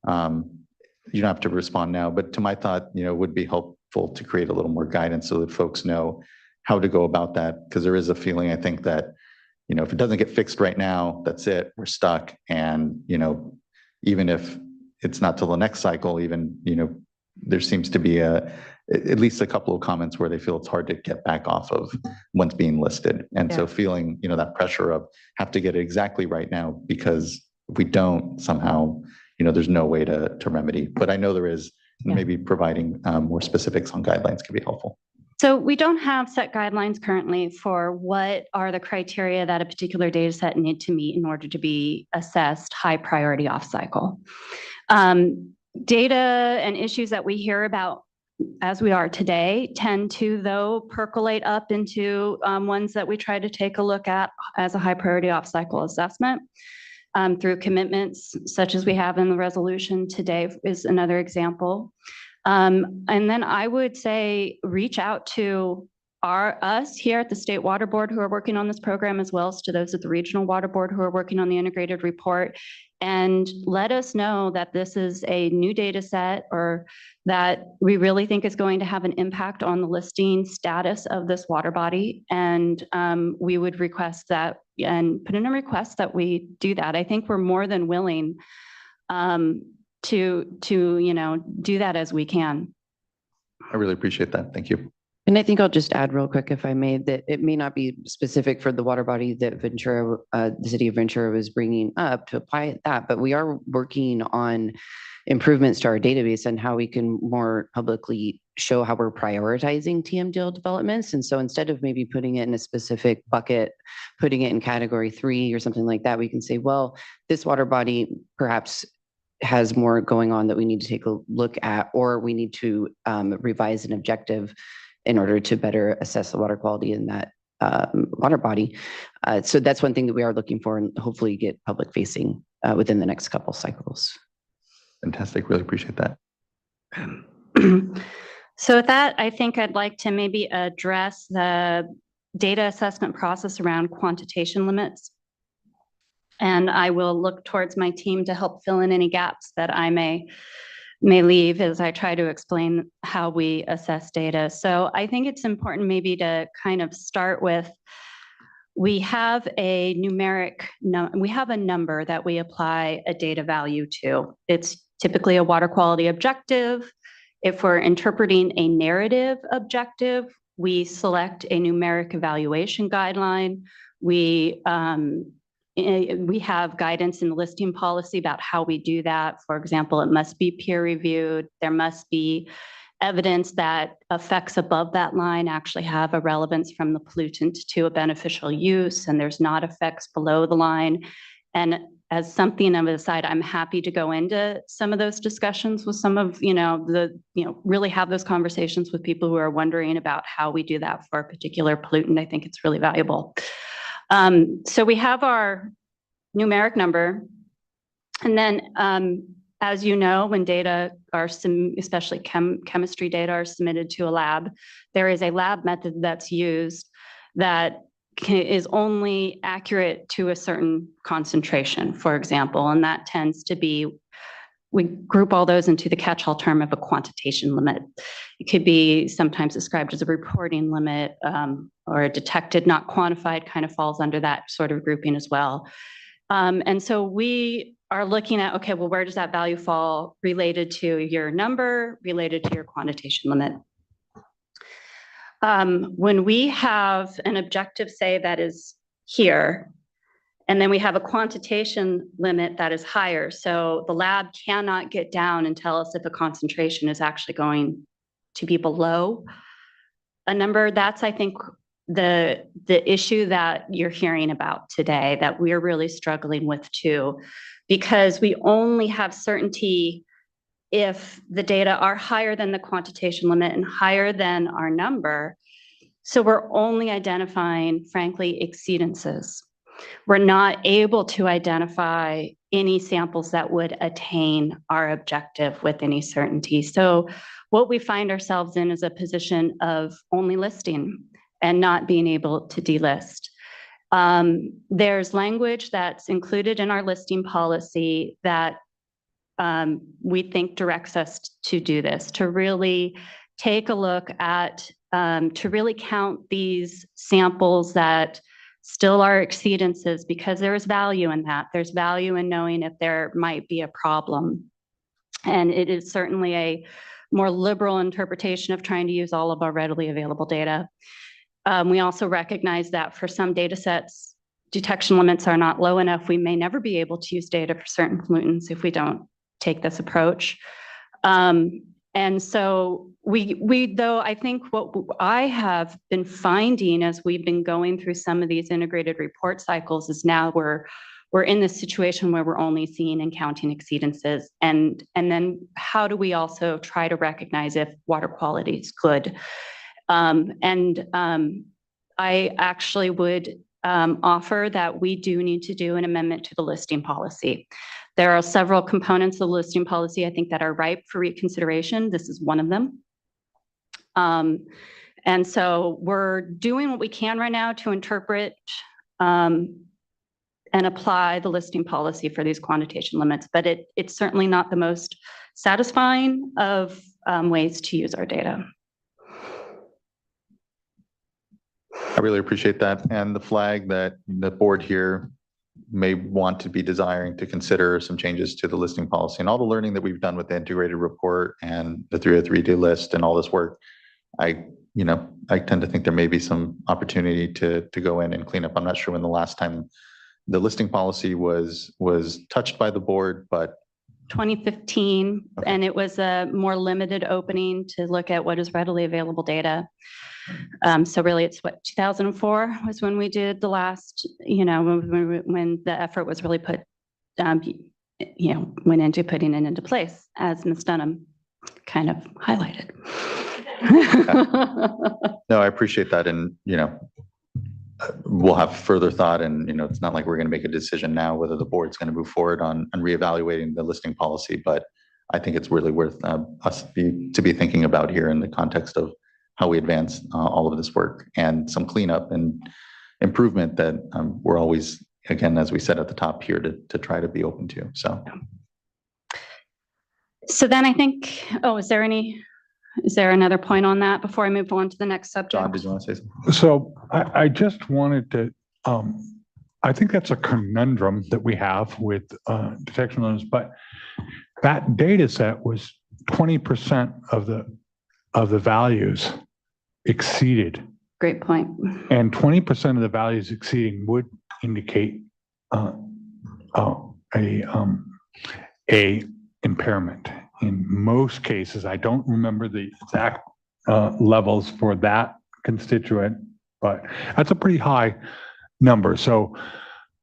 You don't have to respond now, but to my thought, would be helpful to create a little more guidance so that folks know how to go about that. Because there is a feeling, I think, that, if it doesn't get fixed right now, that's it, we're stuck. And, even if it's not till the next cycle, even, there seems to be at least a couple of comments where they feel it's hard to get back off of what's being listed. And so feeling, that pressure of have to get it exactly right now, because if we don't somehow, there's no way to remedy. But I know there is, maybe providing more specifics on guidelines could be helpful. So we don't have set guidelines currently for what are the criteria that a particular data set need to meet in order to be assessed high priority off cycle. Data and issues that we hear about as we are today tend to, though, percolate up into ones that we try to take a look at as a high priority off cycle assessment. Through commitments such as we have in the resolution today is another example. And then I would say reach out to us here at the State Water Board who are working on this program, as well as to those at the Regional Water Board who are working on the integrated report, and let us know that this is a new data set or that we really think is going to have an impact on the listing status of this water body. And we would request that and put in a request that we do that. I think we're more than willing to do that as we can. I really appreciate that. Thank you. And I think I'll just add real quick, if I may, that it may not be specific for the water body that Ventura, the city of Ventura was bringing up to apply that, but we are working on improvements to our database and how we can more publicly show how we're prioritizing TMDL developments. And so instead of maybe putting it in a specific bucket, putting it in category 3 or something like that, we can say, well, this water body perhaps has more going on that we need to take a look at, or we need to revise an objective in order to better assess the water quality in that water body. So that's one thing that we are looking for, and hopefully get public facing within the next couple cycles. Fantastic. Really appreciate that. So with that, I think I'd like to maybe address the data assessment process around quantitation limits. And I will look towards my team to help fill in any gaps that I may leave as I try to explain how we assess data. So I think it's important maybe to kind of start with, we have a number that we apply a data value to. It's typically a water quality objective. If we're interpreting a narrative objective, we select a numeric evaluation guideline. We have guidance in the listing policy about how we do that. For example, it must be peer reviewed. There must be evidence that effects above that line actually have a relevance from the pollutant to a beneficial use, and there's not effects below the line. And as something of a side, I'm happy to go into some of those discussions with some of, really have those conversations with people who are wondering about how we do that for a particular pollutant. I think it's really valuable. So we have our numeric number, and then as you know, when data are, especially chemistry data are submitted to a lab, there is a lab method that's used that is only accurate to a certain concentration, for example, and that tends to be we group all those into the catch-all term of a quantitation limit. It could be sometimes described as a reporting limit, or a detected, not quantified kind of falls under that sort of grouping as well. And so we are looking at, okay, well, where does that value fall related to your number, related to your quantitation limit? When we have an objective, say, that is here, and then we have a quantitation limit that is higher, so the lab cannot get down and tell us if a concentration is actually going to be below a number. That's, I think, the issue that you're hearing about today, that we're really struggling with too, because we only have certainty if the data are higher than the quantitation limit and higher than our number. So we're only identifying, frankly, exceedances. We're not able to identify any samples that would attain our objective with any certainty. So what we find ourselves in is a position of only listing and not being able to delist. There's language that's included in our listing policy that we think directs us to do this, to really take a look at, to really count these samples that still are exceedances, because there is value in that. There's value in knowing if there might be a problem. And it is certainly a more liberal interpretation of trying to use all of our readily available data. We also recognize that for some data sets, detection limits are not low enough. We may never be able to use data for certain pollutants if we don't take this approach. And so though I think what I have been finding as we've been going through some of these integrated report cycles is now we're in this situation where we're only seeing and counting exceedances. And then how do we also try to recognize if water quality is good? I actually would offer that we do need to do an amendment to the listing policy. There are several components of the listing policy, I think, that are ripe for reconsideration. This is one of them. And so we're doing what we can right now to interpret and apply the listing policy for these quantitation limits, but it's certainly not the most satisfying of ways to use our data. I really appreciate that. And the flag that the board here may want to be desiring to consider some changes to the listing policy and all the learning that we've done with the integrated report and the 303D list and all this work. I tend to think there may be some opportunity to go in and clean up. I'm not sure when the last time the listing policy was touched by the board, but 2015, okay. And it was a more limited opening to look at what is readily available data. So really it's 2004 was when we did the last, when the effort was really put, went into putting it into place, as Ms. Dunham kind of highlighted. No, I appreciate that. And, we'll have further thought, and, it's not like we're going to make a decision now whether the board's going to move forward on reevaluating the listing policy, but I think it's really worth us to be thinking about here in the context of how we advance all of this work and some cleanup and improvement that we're always, again, as we said at the top here, to try to be open to. So then I think, is there another point on that before I move on to the next subject? John, did you want to say something? So I just wanted to, I think that's a conundrum that we have with detection limits, but that data set was 20% of the values exceeded. Great point. And 20% of the values exceeding would indicate a impairment. In most cases, I don't remember the exact levels for that constituent, but that's a pretty high number. So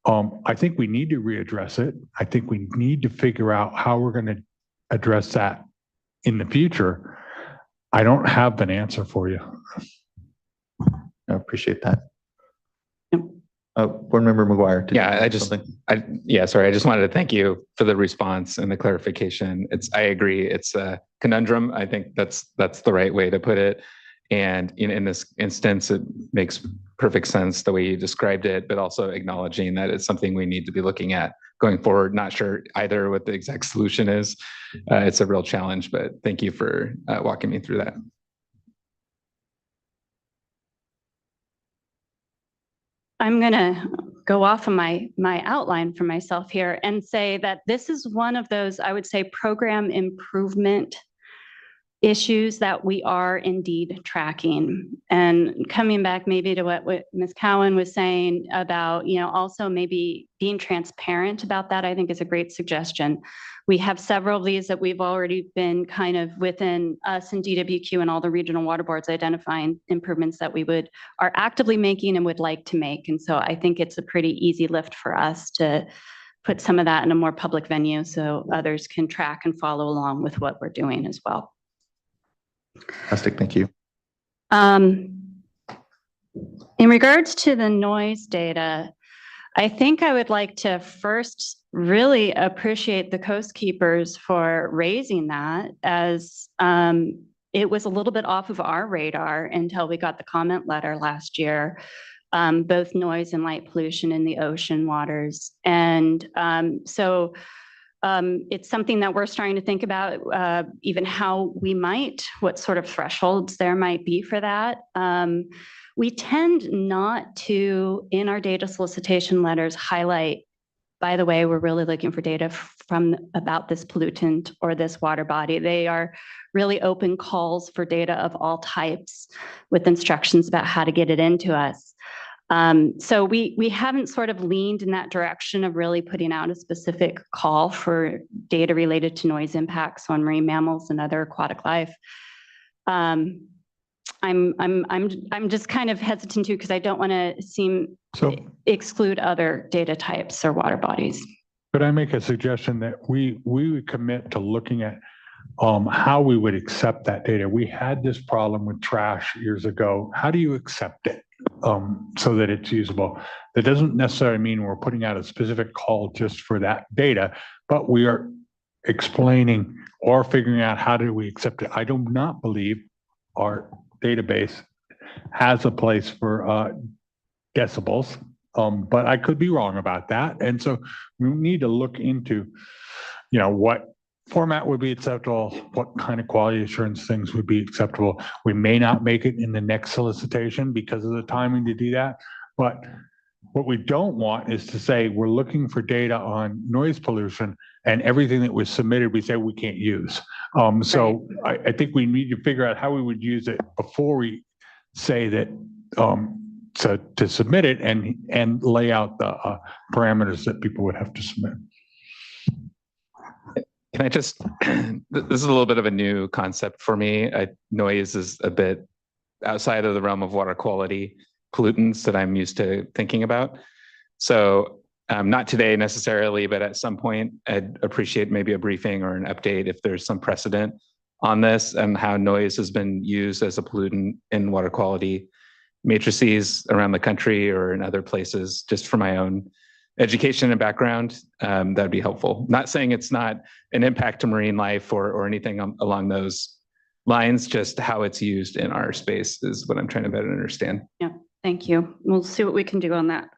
I think we need to readdress it. I think we need to figure out how we're going to address that in the future. I don't have an answer for you. I appreciate that. Board Member McGuire. I just wanted to thank you for the response and the clarification. I agree. It's a conundrum. I think that's the right way to put it. And in this instance, it makes perfect sense the way you described it, but also acknowledging that it's something we need to be looking at going forward. Not sure either what the exact solution is. It's a real challenge, but thank you for walking me through that. I'm going to go off of my outline for myself here and say that this is one of those, I would say, program improvement issues that we are indeed tracking. And coming back maybe to what Ms. Cowan was saying about, also maybe being transparent about that, I think is a great suggestion. We have several of these that we've already been kind of within us and DWQ and all the regional water boards identifying improvements that we are actively making and would like to make. And so I think it's a pretty easy lift for us to put some of that in a more public venue so others can track and follow along with what we're doing as well. Fantastic, thank you. In regards to the noise data, I think I would like to first really appreciate the Coast Keepers for raising that, as it was a little bit off of our radar until we got the comment letter last year, both noise and light pollution in the ocean waters. And so it's something that we're starting to think about, even how we might, what sort of thresholds there might be for that. We tend not to, in our data solicitation letters, highlight, by the way, we're really looking for data about this pollutant or this water body. They are really open calls for data of all types with instructions about how to get it into us. So we haven't sort of leaned in that direction of really putting out a specific call for data related to noise impacts on marine mammals and other aquatic life. I'm just kind of hesitant to, because I don't want to exclude other data types or water bodies. Could I make a suggestion that we would commit to looking at how we would accept that data? We had this problem with trash years ago. How do you accept it so that it's usable? That doesn't necessarily mean we're putting out a specific call just for that data, but we are explaining or figuring out how do we accept it. I do not believe our database has a place for decibels, but I could be wrong about that. And so we need to look into, what format would be acceptable, what kind of quality assurance things would be acceptable. We may not make it in the next solicitation because of the timing to do that, but what we don't want is to say we're looking for data on noise pollution and everything that was submitted we say we can't use. So I think we need to figure out how we would use it before we say that to submit it and lay out the parameters that people would have to submit. Can I just, this is a little bit of a new concept for me. Noise is a bit outside of the realm of water quality pollutants that I'm used to thinking about. So not today necessarily, but at some point, I'd appreciate maybe a briefing or an update if there's some precedent on this and how noise has been used as a pollutant in water quality matrices around the country or in other places, just for my own education and background. That'd be helpful. Not saying it's not an impact to marine life or anything along those lines, just how it's used in our space is what I'm trying to better understand. Yeah, thank you. We'll see what we can do on that.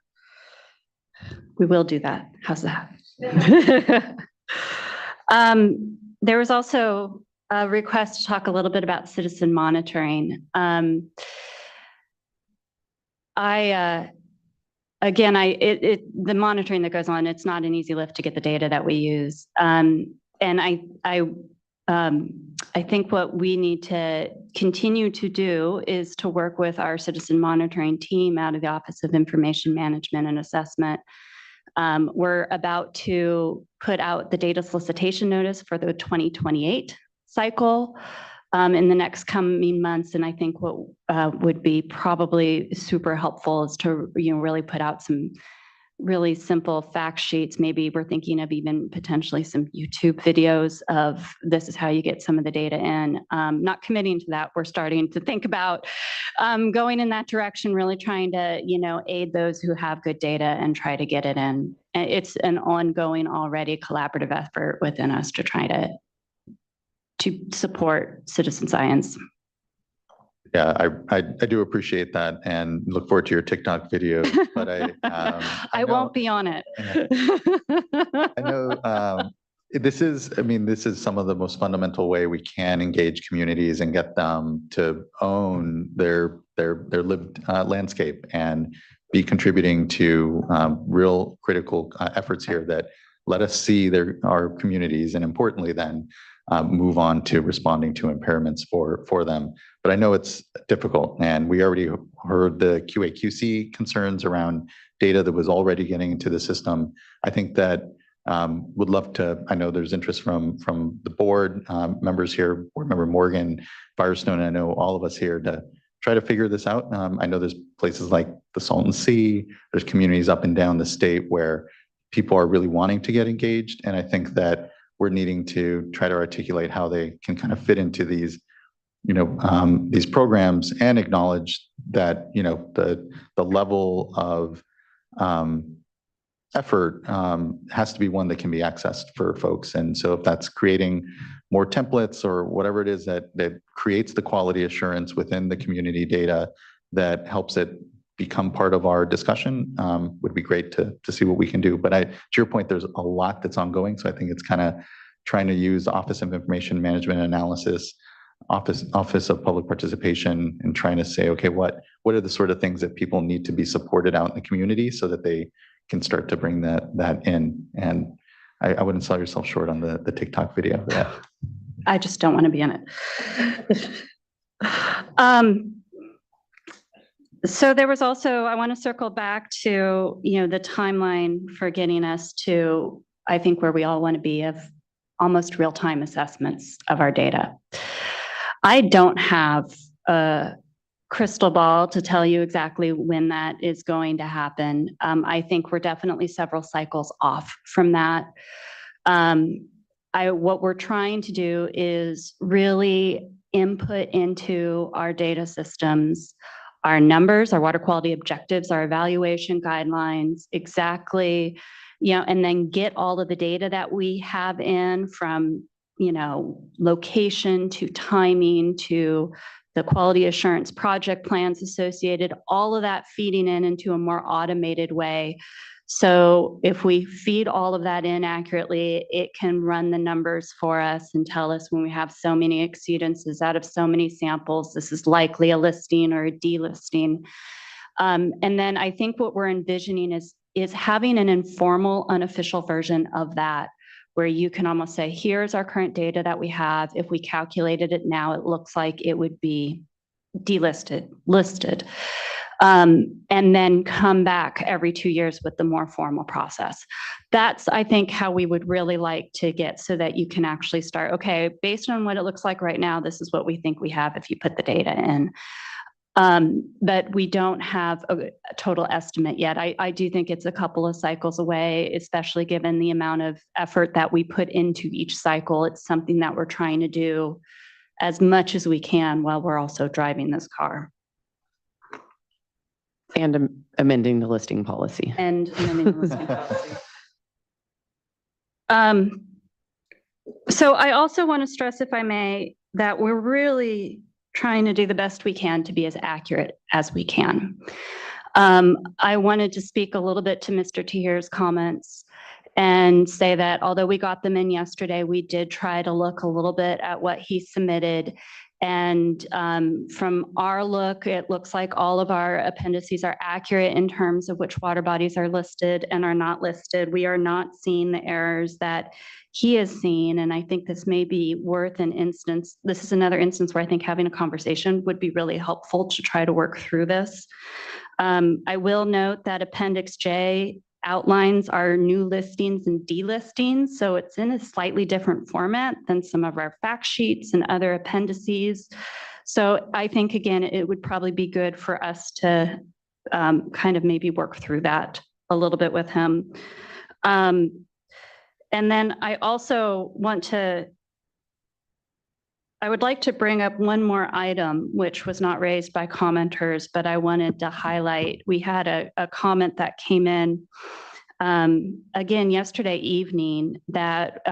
We will do that. How's that? There was also a request to talk a little bit about citizen monitoring. Again, the monitoring that goes on, it's not an easy lift to get the data that we use. And I think what we need to continue to do is to work with our citizen monitoring team out of the Office of Information Management and Assessment. We're about to put out the data solicitation notice for the 2028 cycle in the next coming months. And I think what would be probably super helpful is to really put out some really simple fact sheets. Maybe we're thinking of even potentially some YouTube videos of this is how you get some of the data in. Not committing to that. We're starting to think about going in that direction, really trying to, aid those who have good data and try to get it in. And it's an ongoing already collaborative effort within us to try to support citizen science. Yeah, I do appreciate that and look forward to your TikTok video. But I won't be on it. I know this is some of the most fundamental way we can engage communities and get them to own their lived landscape and be contributing to real critical efforts here that let us see our communities, and importantly then move on to responding to impairments for them. But I know it's difficult, and we already heard the QA/QC concerns around data that was already getting into the system. I think that would love to, I know there's interest from the board members here, Board Member Morgan, Firestone, I know all of us here to try to figure this out. I know there's places like the Salton Sea, there's communities up and down the state where people are really wanting to get engaged. And I think that we're needing to try to articulate how they can kind of fit into these, these programs, and acknowledge that, the level of effort has to be one that can be accessed for folks. And so if that's creating more templates or whatever it is that creates the quality assurance within the community data that helps it become part of our discussion, would be great to see what we can do. But to your point, there's a lot that's ongoing. So I think it's kind of trying to use Office of Information Management Analysis, Office of Public Participation, and trying to say, okay, what are the sort of things that people need to be supported out in the community so that they can start to bring that in. And I wouldn't sell yourself short on the TikTok video for that. I just don't want to be in it. So there was also, I want to circle back to, the timeline for getting us to, I think, where we all want to be, of almost real-time assessments of our data. I don't have a crystal ball to tell you exactly when that is going to happen. I think we're definitely several cycles off from that. What we're trying to do is really input into our data systems our numbers, our water quality objectives, our evaluation guidelines, exactly, and then get all of the data that we have in from, location to timing to the quality assurance project plans associated, all of that feeding into a more automated way. So if we feed all of that in accurately, it can run the numbers for us and tell us when we have so many exceedances out of so many samples, this is likely a listing or a delisting. And then I think what we're envisioning is having an informal, unofficial version of that, where you can almost say, here's our current data that we have. If we calculated it now, it looks like it would be delisted, listed. And then come back every 2 years with the more formal process. That's, I think, how we would really like to get, so that you can actually start, okay, based on what it looks like right now, this is what we think we have if you put the data in. But we don't have a total estimate yet. I do think it's a couple of cycles away, especially given the amount of effort that we put into each cycle. It's something that we're trying to do as much as we can while we're also driving this car. And amending the listing policy. And amending the listing policy. So I also want to stress, if I may, that we're really trying to do the best we can to be as accurate as we can. I wanted to speak a little bit to Mr. Tahir's comments and say that although we got them in yesterday, we did try to look a little bit at what he submitted. And from our look, it looks like all of our appendices are accurate in terms of which water bodies are listed and are not listed. We are not seeing the errors that he has seen. And I think this may be worth an instance. This is another instance where I think having a conversation would be really helpful to try to work through this. I will note that Appendix J outlines our new listings and delistings. So it's in a slightly different format than some of our fact sheets and other appendices. So I think, again, it would probably be good for us to kind of maybe work through that a little bit with him. And then I also I would like to bring up one more item, which was not raised by commenters, but I wanted to highlight. We had a comment that came in again yesterday evening that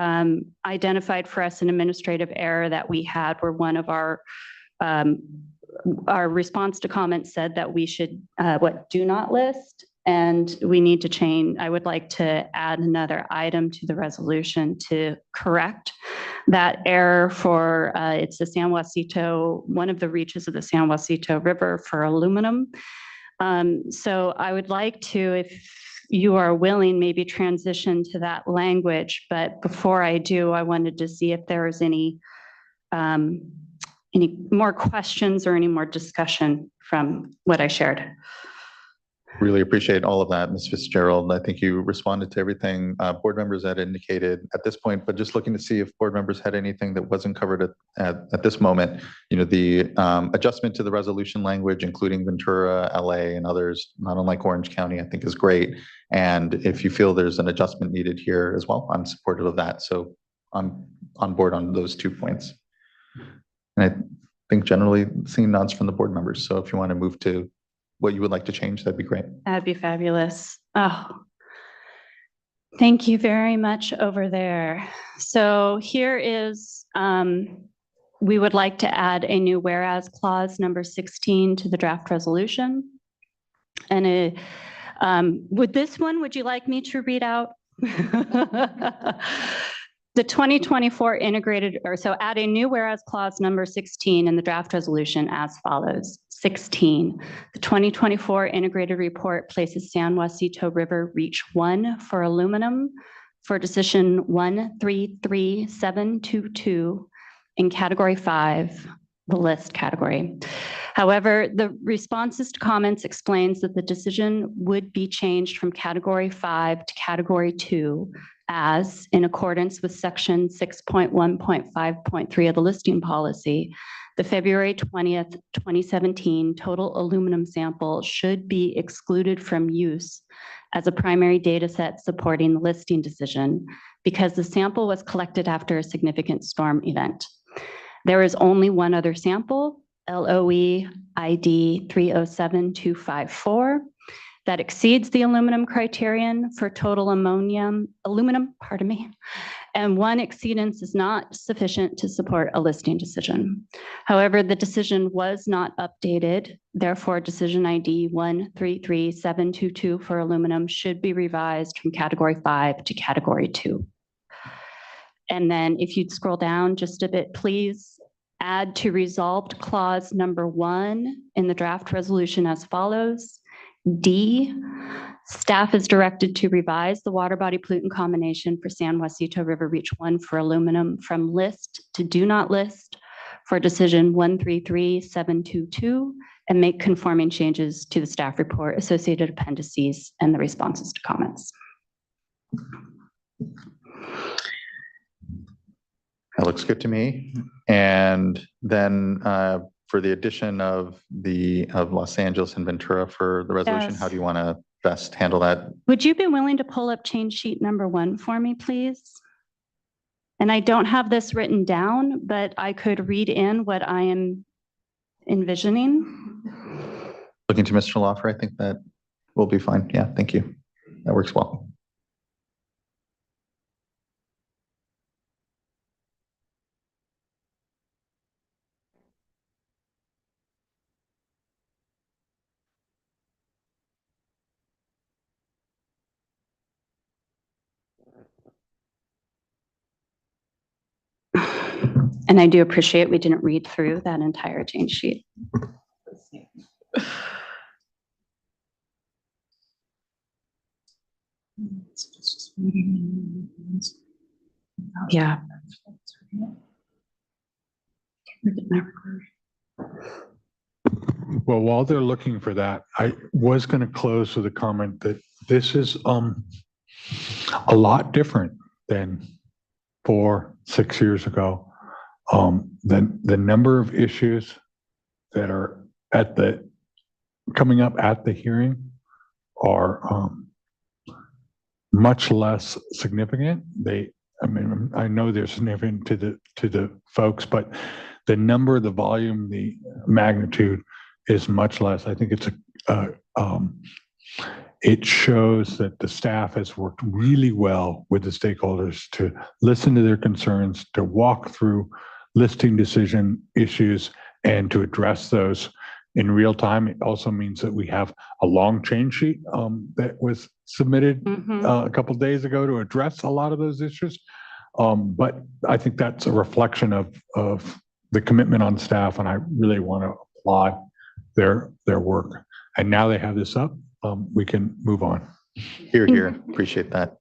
identified for us an administrative error that we had, where one of our our response to comments said that we should, do not list. And we need to change, I would like to add another item to the resolution to correct that error for, it's the San Juancito, one of the reaches of the San Juancito River for aluminum. So I would like to, if you are willing, maybe transition to that language. But before I do, I wanted to see if there was any more questions or any more discussion from what I shared. Really appreciate all of that, Ms. Fitzgerald. I think you responded to everything board members had indicated at this point, but just looking to see if board members had anything that wasn't covered at this moment. You know, the adjustment to the resolution language, including Ventura, LA, and others, not unlike Orange County, I think is great. And if you feel there's an adjustment needed here as well, I'm supportive of that. So I'm on board on those 2 points. And I think generally seeing nods from the board members. So if you want to move to what you would like to change, that'd be great. That'd be fabulous. Oh, thank you very much over there. So here is, we would like to add a new whereas clause number 16 to the draft resolution. And would you like me to read out? The 2024 integrated, add a new whereas clause number 16 in the draft resolution as follows. 16, the 2024 integrated report places San Juancito River Reach 1 for aluminum for decision 133722 in category 5, the list category. However, the responses to comments explains that the decision would be changed from category 5 to category 2 as in accordance with section 6.1.5.3 of the listing policy. The February 20th, 2017 total aluminum sample should be excluded from use as a primary data set supporting the listing decision because the sample was collected after a significant storm event. There is only one other sample, LOE ID 307254, that exceeds the aluminum criterion for total aluminum, and one exceedance is not sufficient to support a listing decision. However, the decision was not updated. Therefore, decision ID 133722 for aluminum should be revised from category 5 to category 2. And then if you'd scroll down just a bit, please add to resolved clause number 1 in the draft resolution as follows. D, staff is directed to revise the water body pollutant combination for San Juancito River Reach 1 for aluminum from list to do not list for decision 133722 and make conforming changes to the staff report, associated appendices, and the responses to comments. That looks good to me. And then for the addition of Los Angeles and Ventura for the resolution, Yes. how do you want to best handle that? Would you be willing to pull up change sheet number 1 for me, please? And I don't have this written down, but I could read in what I am envisioning. Looking to Mr. Loffer, I think that will be fine. Yeah, thank you. That works well. And I do appreciate we didn't read through that entire change sheet. Yeah. Well, while they're looking for that, I was going to close with a comment that this is a lot different than 4-6 years ago. The number of issues that are coming up at the hearing are much less significant. I know they're significant to the folks, but the number, the volume, the magnitude is much less. I think it shows that the staff has worked really well with the stakeholders to listen to their concerns, to walk through listing decision issues and to address those in real time. It also means that we have a long change sheet that was submitted a couple of days ago to address a lot of those issues. But I think that's a reflection of the commitment on staff, and I really want to applaud their work. And now they have this up, we can move on. Here, here. Appreciate that.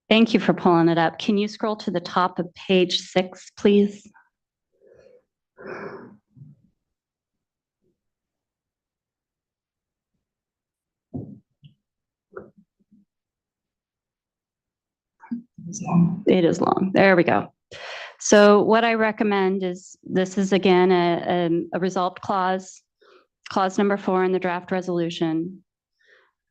Thank you for pulling it up. Can you scroll to the top of page 6, please? It is long. There we go. So what I recommend is, this is again a resolved clause, clause number 4 in the draft resolution.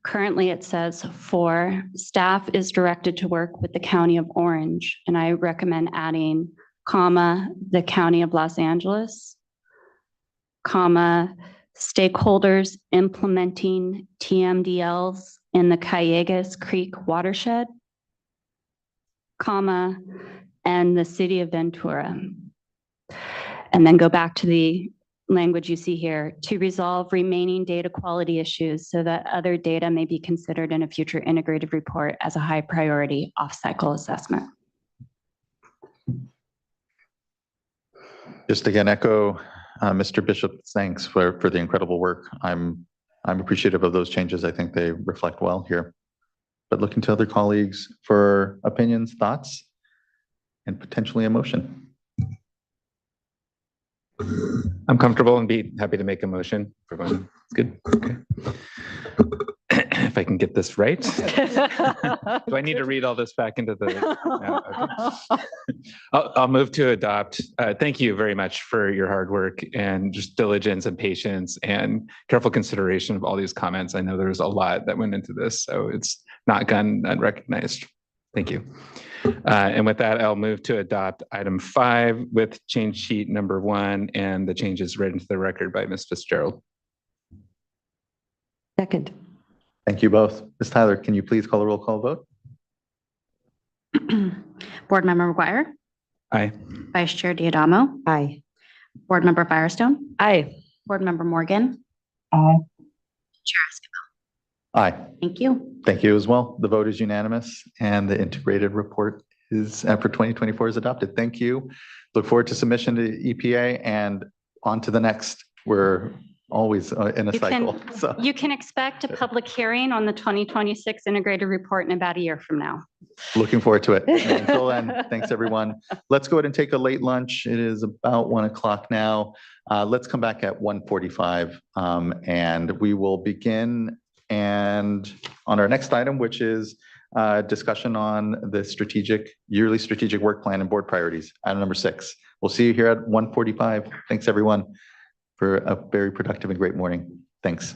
Currently it says 4, staff is directed to work with the County of Orange, and I recommend adding comma, the County of Los Angeles, comma, stakeholders implementing TMDLs in the Callegas Creek watershed, comma, and the City of Ventura. And then go back to the language you see here, to resolve remaining data quality issues so that other data may be considered in a future integrated report as a high priority off-cycle assessment. Just again, echo Mr. Bishop's thanks for the incredible work. I'm appreciative of those changes. I think they reflect well here. But looking to other colleagues for opinions, thoughts, and potentially a motion. I'm comfortable and be happy to make a motion. It's good. Okay. If I can get this right. Do I need to read all this back into the? No, okay. I'll move to adopt. Thank you very much for your hard work and just diligence and patience and careful consideration of all these comments. I know there's a lot that went into this, so it's not gone unrecognized. Thank you. And with that, I'll move to adopt item 5 with change sheet number 1 and the changes read into the record by Ms. Fitzgerald. Second. Thank you both. Ms. Tyler, can you please call a roll call vote? Board Member McGuire? Aye. Vice Chair Diadamo? Aye. Board Member Firestone? Aye. Board Member Morgan? Aye. Chair Aye. Esquivel? Thank you. Thank you as well. The vote is unanimous and the integrated report is for 2024 is adopted. Thank you. Look forward to submission to EPA and on to the next. We're always in a cycle. So You can expect a public hearing on the 2026 integrated report in about a year from now. looking forward to it. And until then, thanks everyone. Let's go ahead and take a late lunch. It is about 1 o'clock now. Let's come back at 1:45 and we will begin and on our next item, which is discussion on the yearly strategic work plan and board priorities, item number 6. We'll see you here at 1:45. Thanks everyone for a very productive and great morning. Thanks.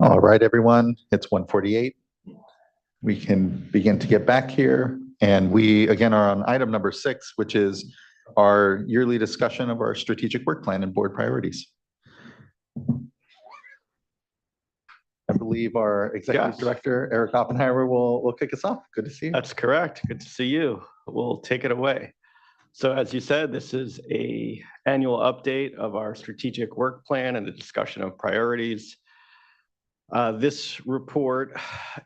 All right, everyone, it's 1:48. We can begin to get back here. And we, again, are on item number 6, which is our yearly discussion of our strategic work plan and board priorities. I believe our Executive Director, Eric Oppenheimer, will kick us off. Good to see you. That's correct. Good to see you. We'll take it away. So as you said, this is an annual update of our strategic work plan and the discussion of priorities. This report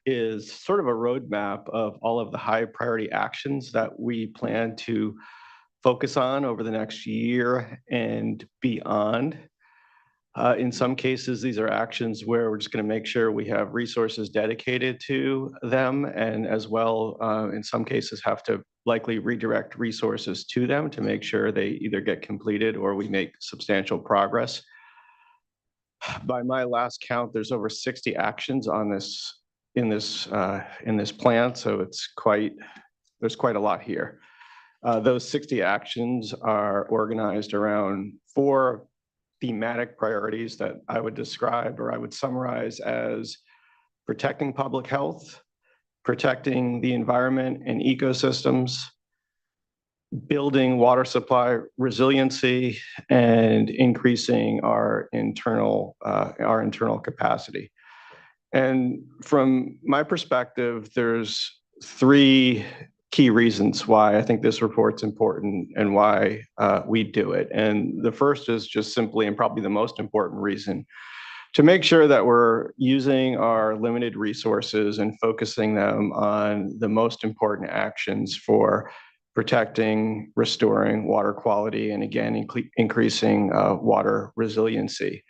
is sort of a roadmap of all of the high priority actions that we plan to focus on over the next year and beyond. In some cases, these are actions where we're just going to make sure we have resources dedicated to them, and as well, in some cases, have to likely redirect resources to them to make sure they either get completed or we make substantial progress. By my last count, there's over 60 actions on this in this plan, so there's quite a lot here. Those 60 actions are organized around 4 thematic priorities that I would describe, or I would summarize as protecting public health, protecting the environment and ecosystems, building water supply resiliency, and increasing our internal capacity. And from my perspective, there's 3 key reasons why I think this report's important and why we do it. And the first is just simply, and probably the most important reason, to make sure that we're using our limited resources and focusing them on the most important actions for protecting, restoring water quality, and again, increasing water resiliency.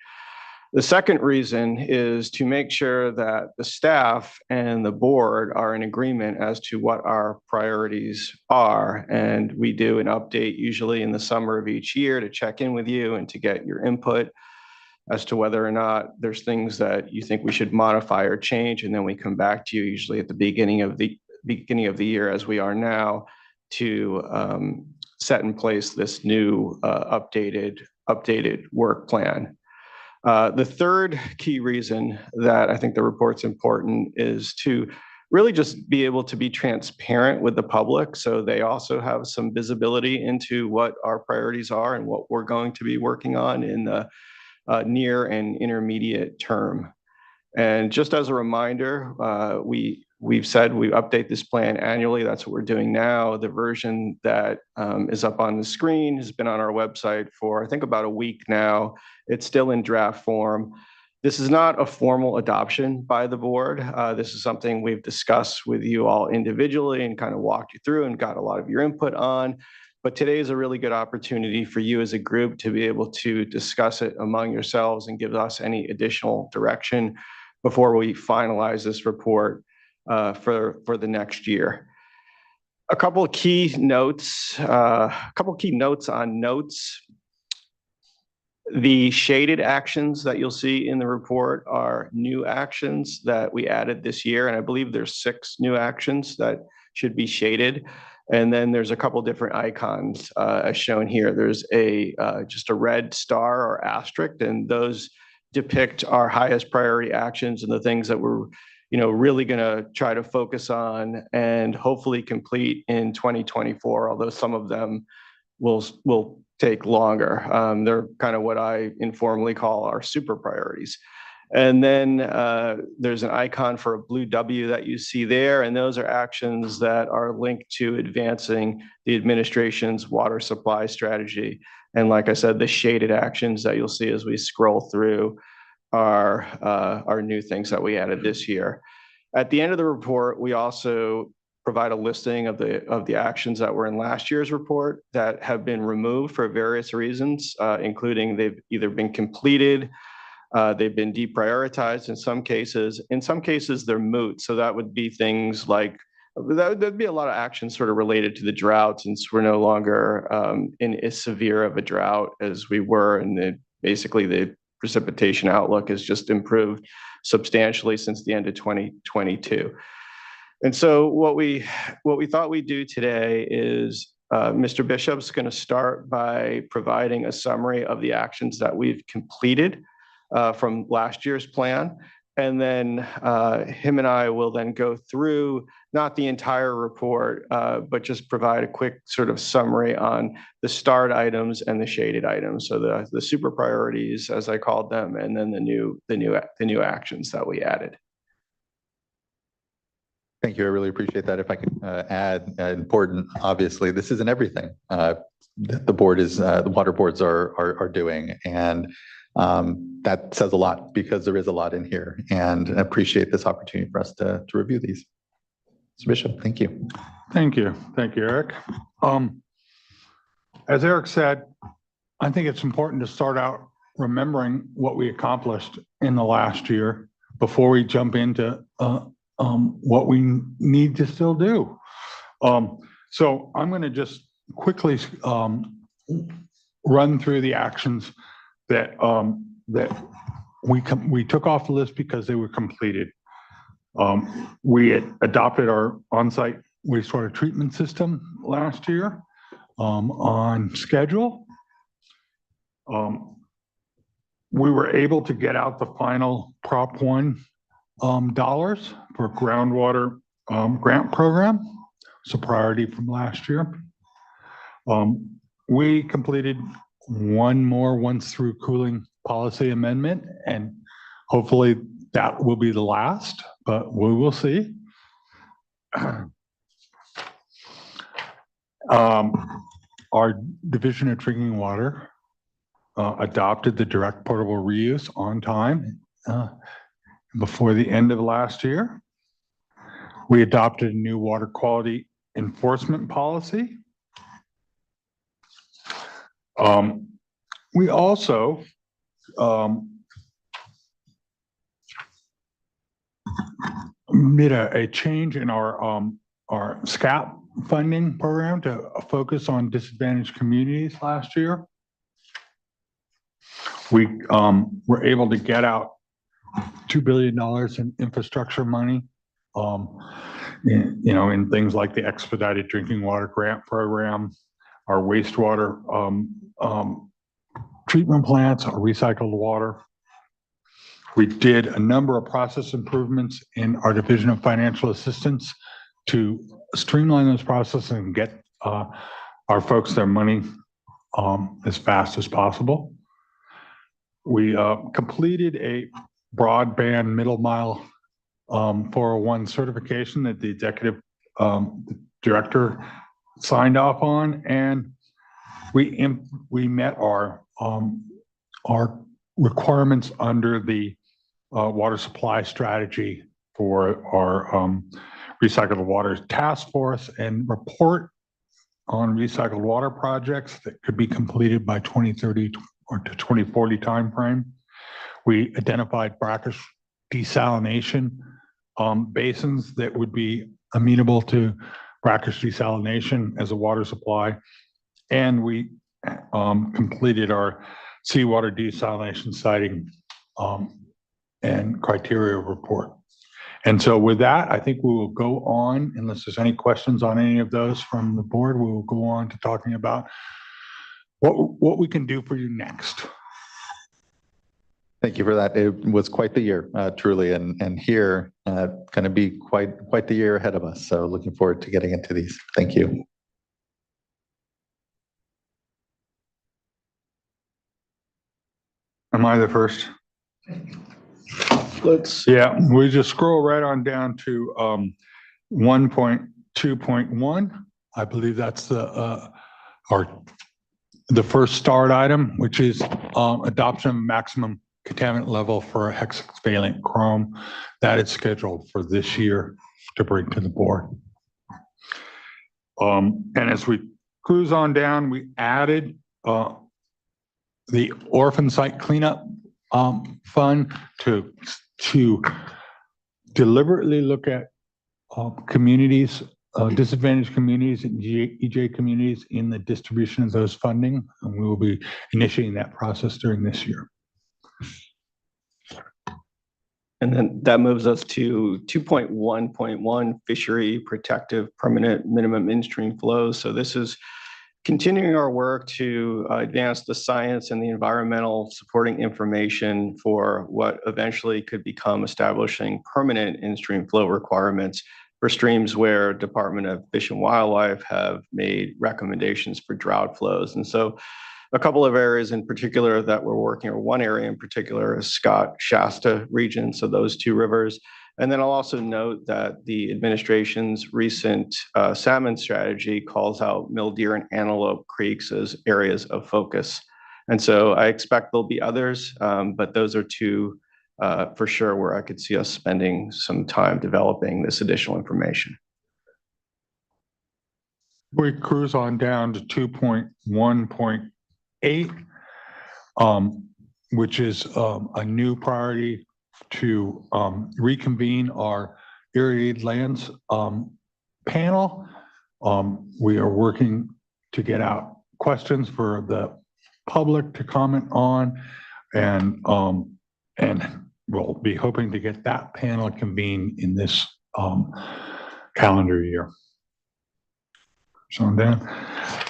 The second reason is to make sure that the staff and the board are in agreement as to what our priorities are. And we do an update usually in the summer of each year to check in with you and to get your input as to whether or not there's things that you think we should modify or change. And then we come back to you usually at the beginning of the year, as we are now, to set in place this new updated work plan. The third key reason that I think the report's important is to really just be able to be transparent with the public, so they also have some visibility into what our priorities are and what we're going to be working on in the near and intermediate term. And just as a reminder, we've said we update this plan annually. That's what we're doing now. The version that is up on the screen has been on our website for, I think, about a week now. It's still in draft form. This is not a formal adoption by the board. This is something we've discussed with you all individually and kind of walked you through and got a lot of your input on. But today is a really good opportunity for you as a group to be able to discuss it among yourselves and give us any additional direction before we finalize this report for the next year. A couple of key notes on notes. The shaded actions that you'll see in the report are new actions that we added this year, and I believe there's 6 new actions that should be shaded. And then there's a couple different icons as shown here. There's just a red star or asterisk, and those depict our highest priority actions and the things that we're really going to try to focus on and hopefully complete in 2024, although some of them will take longer. They're kind of what I informally call our super priorities. And then there's an icon for a blue W that you see there, and those are actions that are linked to advancing the administration's water supply strategy. And like I said, the shaded actions that you'll see as we scroll through are new things that we added this year. At the end of the report, we also provide a listing of the actions that were in last year's report that have been removed for various reasons, including they've either been completed, they've been deprioritized in some cases. In some cases, they're moot. So that would be things like, there'd be a lot of actions sort of related to the drought, since we're no longer in as severe of a drought as we were. And basically the precipitation outlook has just improved substantially since the end of 2022. And so what we thought we'd do today is Mr. Bishop's going to start by providing a summary of the actions that we've completed from last year's plan. And then him and I will then go through not the entire report, but just provide a quick sort of summary on the starred items and the shaded items. So the super priorities, as I called them, and then the new actions that we added. Thank you. I really appreciate that. If I could add, important, obviously, this isn't everything the board is, the water boards are doing. And that says a lot because there is a lot in here, and I appreciate this opportunity for us to review these. Mr. Bishop, thank you. Thank you. Thank you, Eric. As Eric said, I think it's important to start out remembering what we accomplished in the last year before we jump into what we need to still do. So I'm going to just quickly run through the actions that we took off the list because they were completed. We had adopted our on-site wastewater treatment system last year on schedule. We were able to get out the final Prop 1 dollars for groundwater grant program. It's a priority from last year. We completed one more once-through cooling policy amendment, and hopefully that will be the last, but we will see. Our Division of Drinking Water adopted the direct portable reuse on time before the end of last year. We adopted a new water quality enforcement policy. We also made a change in our SCAP funding program to focus on disadvantaged communities last year. We were able to get out $2 billion in infrastructure money, in things like the expedited drinking water grant program, our wastewater treatment plants, our recycled water. We did a number of process improvements in our Division of Financial Assistance to streamline those processes and get our folks their money as fast as possible. We completed a broadband middle mile 401 certification that the executive director signed off on, and we met our requirements under the water supply strategy for our recycled water task force and report on recycled water projects that could be completed by 2030 or to 2040 timeframe. We identified brackish desalination basins that would be amenable to brackish desalination as a water supply. And we completed our seawater desalination siting and criteria report. And so with that, I think we will go on, unless there's any questions on any of those from the board, we will go on to talking about what we can do for you next. Thank you for that. It was quite the year, truly, and here going to be quite the year ahead of us. So looking forward to getting into these. Thank you. Am I the first? We just scroll right on down to 1.2.1. I believe that's the first start item, which is adoption of maximum contaminant level for hexavalent chrome. That is scheduled for this year to bring to the board. And as we cruise on down, we added the orphan site cleanup fund to deliberately look at communities, disadvantaged communities and EJ communities in the distribution of those funding. And we will be initiating that process during this year. And then that moves us to 2.1.1 fishery protective permanent minimum in-stream flows. So this is continuing our work to advance the science and the environmental supporting information for what eventually could become establishing permanent in-stream flow requirements for streams where Department of Fish and Wildlife have made recommendations for drought flows. And so a couple of areas in particular that we're working, or one area in particular, is Scott-Shasta region, so those two rivers. And then I'll also note that the administration's recent salmon strategy calls out Mill Deer and Antelope Creeks as areas of focus. And so I expect there'll be others, but those are two for sure where I could see us spending some time developing this additional information. We cruise on down to 2.1.8, which is a new priority to reconvene our irrigated lands panel. We are working to get out questions for the public to comment on, and we'll be hoping to get that panel convened in this calendar year. So then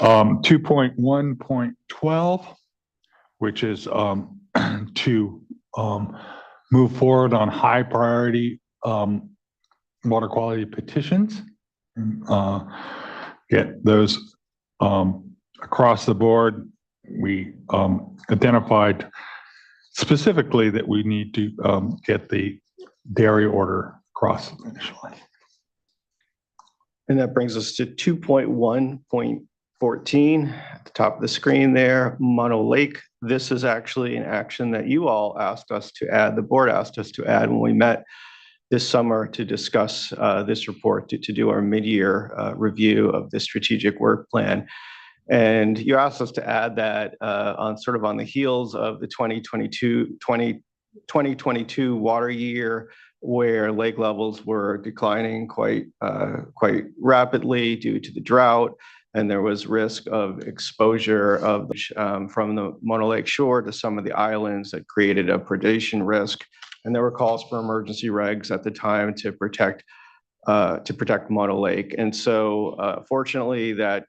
2.1.12, which is to move forward on high priority water quality petitions, get those across the board. We identified specifically that we need to get the dairy order across the finish line. And that brings us to 2.1.14 at the top of the screen there, Mono Lake. This is actually an action that you all asked us to add, the board asked us to add when we met this summer to discuss this report, to do our mid-year review of the strategic work plan. And you asked us to add that on the heels of the 2022 water year, where lake levels were declining quite rapidly due to the drought, and there was risk of exposure of from the Mono Lake shore to some of the islands that created a predation risk. And there were calls for emergency regs at the time to protect Mono Lake. And so fortunately that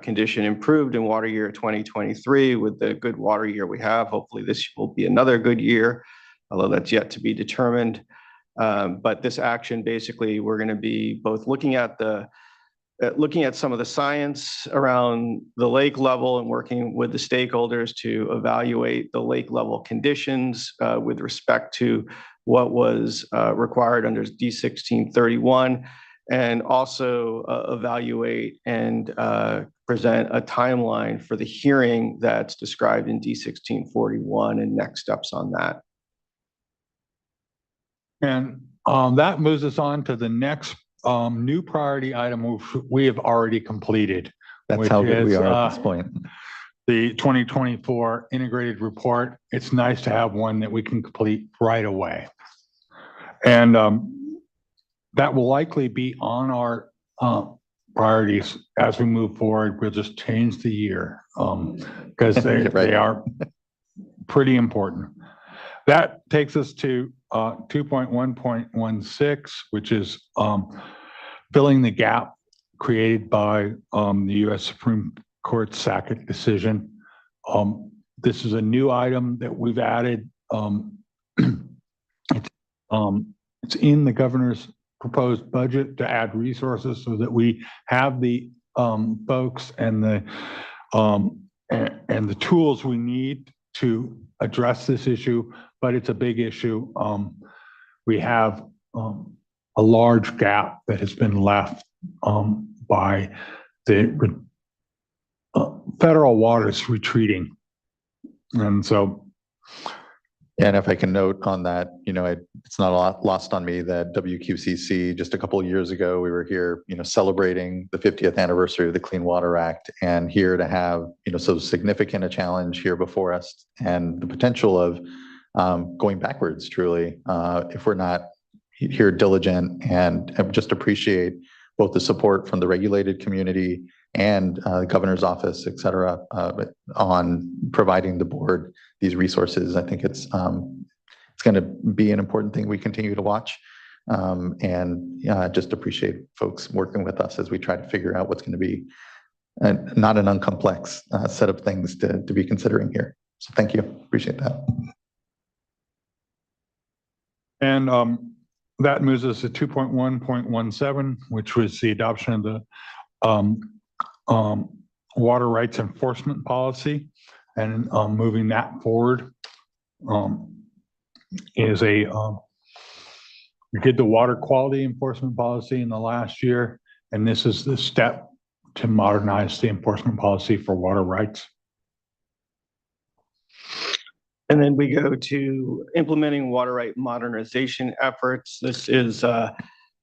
condition improved in water year 2023 with the good water year we have. Hopefully this will be another good year, although that's yet to be determined. But this action, basically, we're going to be both looking at some of the science around the lake level and working with the stakeholders to evaluate the lake level conditions with respect to what was required under D1631, and also evaluate and present a timeline for the hearing that's described in D1641 and next steps on that. And that moves us on to the next new priority item, which we have already completed. That's how good we are at this point. The 2024 integrated report. It's nice to have one that we can complete right away. And that will likely be on our priorities as we move forward. We'll just change the year because they are pretty important. That takes us to 2.1.16, which is filling the gap created by the U.S. Supreme Court Sackett decision. This is a new item that we've added. It's in the governor's proposed budget to add resources so that we have the folks and the tools we need to address this issue, but it's a big issue. We have a large gap that has been left by the federal waters retreating. And so, and if I can note on that, it's not a lot lost on me that WQCC just a couple of years ago, we were here, celebrating the 50th anniversary of the Clean Water Act, and here to have, so significant a challenge here before us, and the potential of going backwards, truly, if we're not here diligent, and just appreciate both the support from the regulated community and the governor's office, et cetera, on providing the board these resources. I think it's going to be an important thing we continue to watch, and just appreciate folks working with us as we try to figure out what's going to be not an uncomplex set of things to be considering here. So thank you. Appreciate that. And that moves us to 2.1.17, which was the adoption of the water rights enforcement policy. And moving that forward is we did the water quality enforcement policy in the last year, and this is the step to modernize the enforcement policy for water rights. And then we go to implementing water right modernization efforts. This is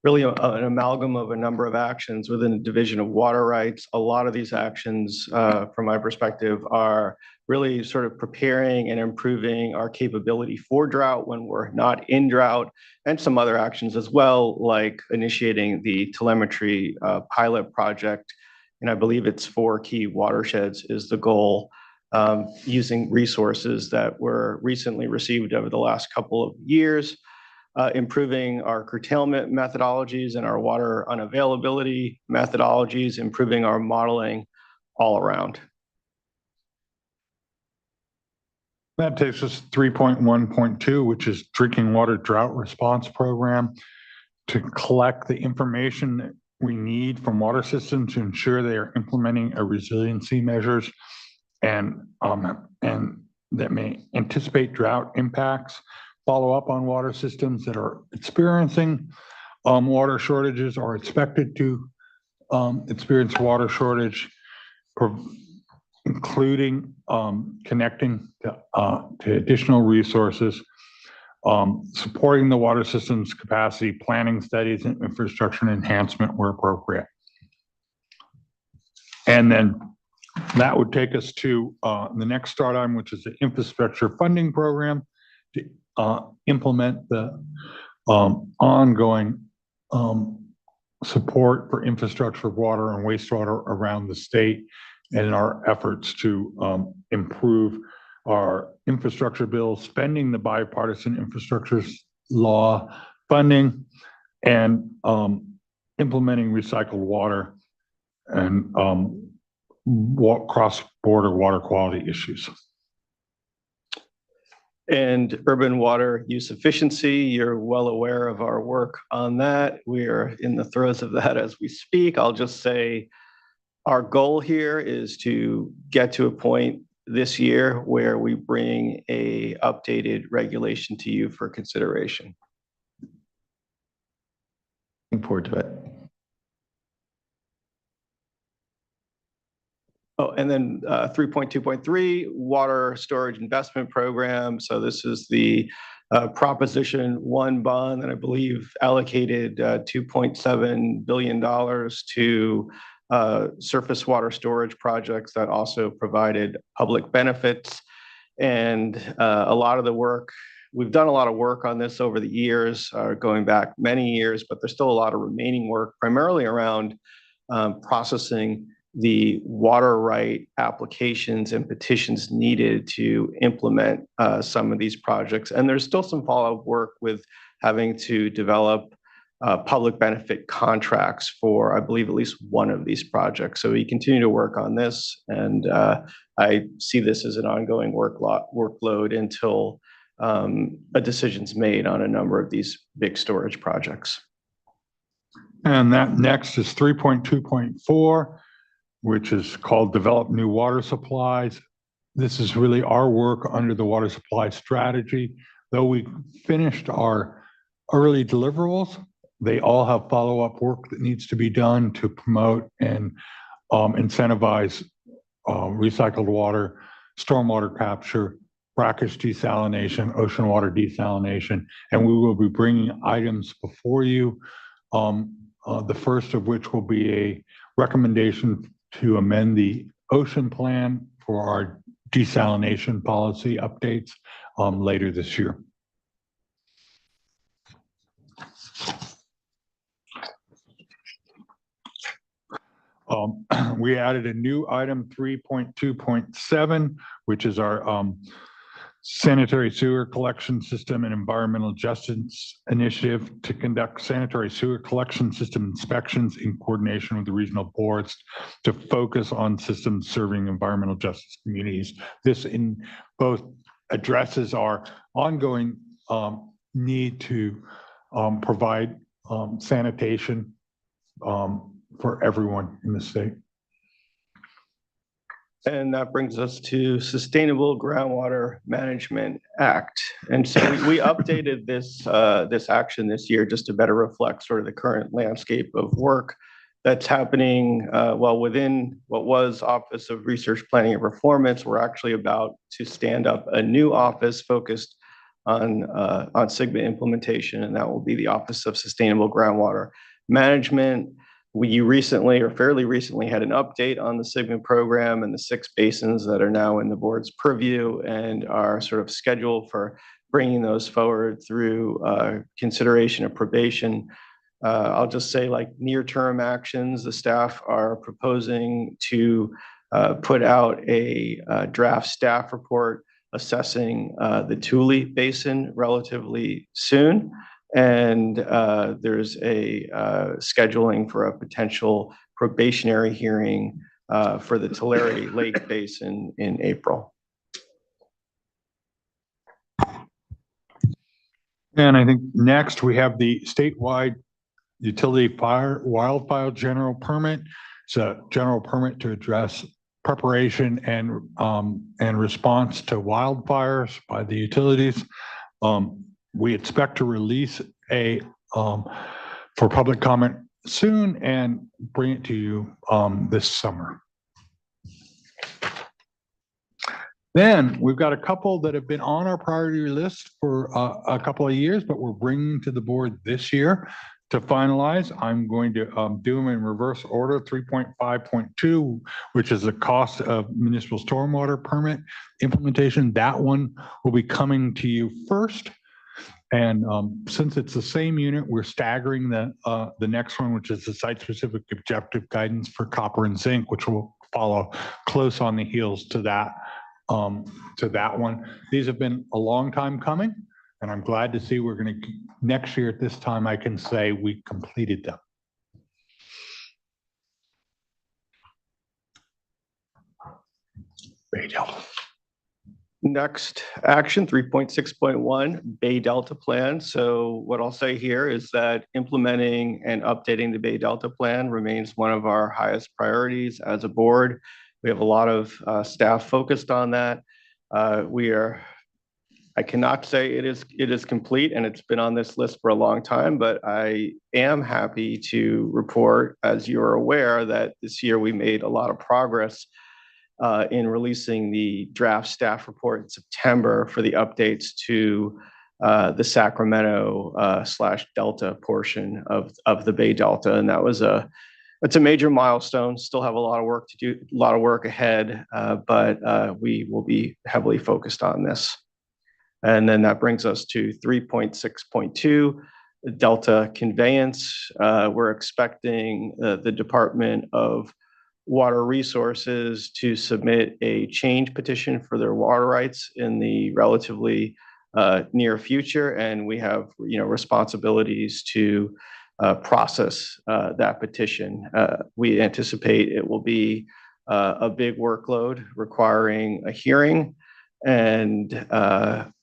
really an amalgam of a number of actions within the Division of Water Rights. A lot of these actions, from my perspective, are really sort of preparing and improving our capability for drought when we're not in drought, and some other actions as well, like initiating the telemetry pilot project. And I believe it's 4 key watersheds is the goal, using resources that were recently received over the last couple of years, improving our curtailment methodologies and our water unavailability methodologies, improving our modeling all around. That takes us to 3.1.2, which is drinking water drought response program, to collect the information that we need from water systems to ensure they are implementing a resiliency measures and that may anticipate drought impacts, follow up on water systems that are experiencing water shortages or expected to experience water shortage, including connecting to additional resources, supporting the water system's capacity, planning studies and infrastructure enhancement where appropriate. And then that would take us to the next start item, which is the infrastructure funding program to implement the ongoing support for infrastructure, water and wastewater around the state, and our efforts to improve our infrastructure bill, spending the bipartisan infrastructure law funding, and implementing recycled water and cross-border water quality issues. And urban water use efficiency, you're well aware of our work on that. We are in the throes of that as we speak. I'll just say our goal here is to get to a point this year where we bring a updated regulation to you for consideration. Looking forward to it. Oh, and then 3.2.3, water storage investment program. So this is the Proposition 1 bond that I believe allocated $2.7 billion to surface water storage projects that also provided public benefits. And a lot of the work, we've done a lot of work on this over the years, going back many years, but there's still a lot of remaining work, primarily around processing the water right applications and petitions needed to implement some of these projects. And there's still some follow-up work with having to develop public benefit contracts for, I believe, at least one of these projects. So we continue to work on this, and I see this as an ongoing workload until a decision's made on a number of these big storage projects. And that next is 3.2.4, which is called Develop New Water Supplies. This is really our work under the water supply strategy. Though we finished our early deliverables, they all have follow-up work that needs to be done to promote and incentivize recycled water, stormwater capture, brackish desalination, ocean water desalination, and we will be bringing items before you. The first of which will be a recommendation to amend the ocean plan for our desalination policy updates later this year. We added a new item 3.2.7, which is our sanitary sewer collection system and environmental justice initiative to conduct sanitary sewer collection system inspections in coordination with the regional boards to focus on systems serving environmental justice communities. This in both addresses our ongoing need to provide sanitation for everyone in the state. And that brings us to Sustainable Groundwater Management Act. And so we updated this action this year just to better reflect sort of the current landscape of work that's happening within what was Office of Research Planning and Performance. We're actually about to stand up a new office focused on SWRCB implementation, and that will be the Office of Sustainable Groundwater Management. You recently or fairly recently had an update on the SWRCB program and the 6 basins that are now in the board's purview and are sort of scheduled for bringing those forward through consideration of probation. I'll just say, like, near-term actions, the staff are proposing to put out a draft staff report assessing the Tule Basin relatively soon. And there's a scheduling for a potential probationary hearing for the Tulare Lake Basin in April. And I think next we have the statewide utility wildfire general permit. It's a general permit to address preparation and response to wildfires by the utilities. We expect to release a for public comment soon and bring it to you this summer. Then we've got a couple that have been on our priority list for a couple of years, but we're bringing to the board this year to finalize. I'm going to do them in reverse order. 3.5.2, which is the cost of municipal stormwater permit implementation. That one will be coming to you first. And since it's the same unit, we're staggering the next one, which is the site-specific objective guidance for copper and zinc, which will follow close on the heels to that one. These have been a long time coming, and I'm glad to see we're going to, next year at this time, I can say we completed them. Bay Delta. Next action, 3.6.1, Bay Delta Plan. So what I'll say here is that implementing and updating the Bay Delta Plan remains one of our highest priorities as a board. We have a lot of staff focused on that. I cannot say it is complete, and it's been on this list for a long time, but I am happy to report, as you're aware, that this year we made a lot of progress in releasing the draft staff report in September for the updates to the Sacramento / Delta portion of the Bay Delta. And it's a major milestone. Still have a lot of work to do, a lot of work ahead, but we will be heavily focused on this. And then that brings us to 3.6.2, Delta Conveyance. We're expecting the Department of Water Resources to submit a change petition for their water rights in the relatively near future, and we have responsibilities to process that petition. We anticipate it will be a big workload requiring a hearing, and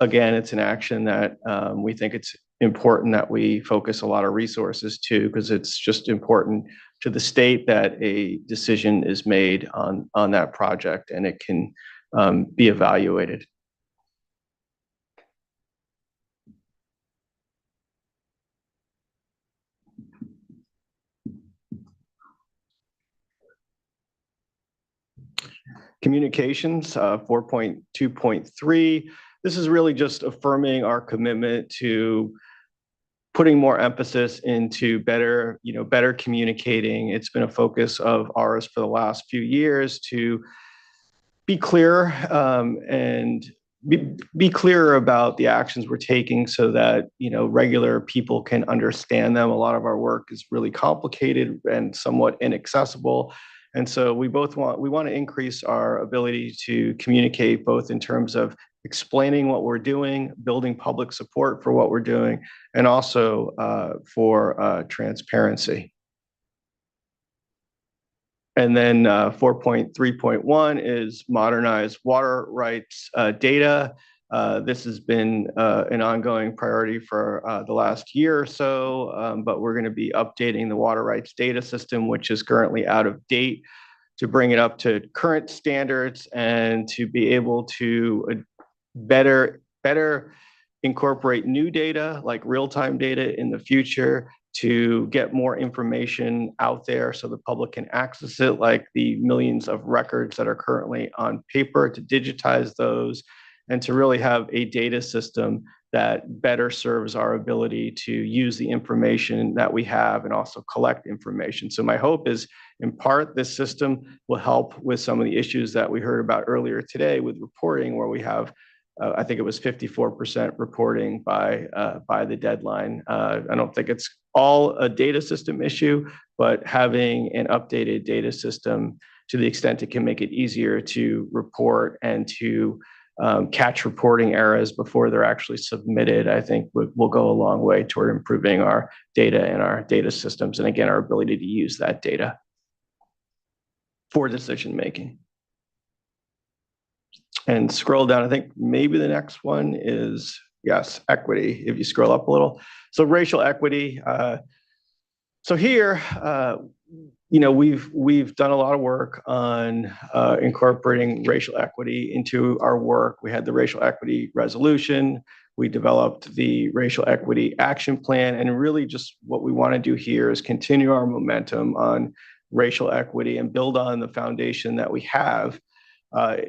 again, it's an action that we think it's important that we focus a lot of resources to, because it's just important to the state that a decision is made on that project and it can be evaluated. Communications, 4.2.3. This is really just affirming our commitment to putting more emphasis into better communicating. It's been a focus of ours for the last few years to be clear and be clearer about the actions we're taking so that regular people can understand them. A lot of our work is really complicated and somewhat inaccessible. And so we want to increase our ability to communicate both in terms of explaining what we're doing, building public support for what we're doing, and also for transparency. And then 4.3.1 is modernize water rights data. This has been an ongoing priority for the last year or so, but we're going to be updating the water rights data system, which is currently out of date, to bring it up to current standards and to be able to better incorporate new data like real-time data in the future, to get more information out there so the public can access it, like the millions of records that are currently on paper, to digitize those, and to really have a data system that better serves our ability to use the information that we have and also collect information. So my hope is, in part, this system will help with some of the issues that we heard about earlier today with reporting, where we have I think it was 54% reporting by the deadline. I don't think it's all a data system issue, but having an updated data system, to the extent it can make it easier to report and to catch reporting errors before they're actually submitted, I think will go a long way toward improving our data and our data systems, and again, our ability to use that data for decision making. And scroll down, I think maybe the next one is, yes, equity, if you scroll up a little. So racial equity. So here, we've done a lot of work on incorporating racial equity into our work. We had the racial equity resolution. We developed the racial equity action plan. And really just what we want to do here is continue our momentum on racial equity and build on the foundation that we have.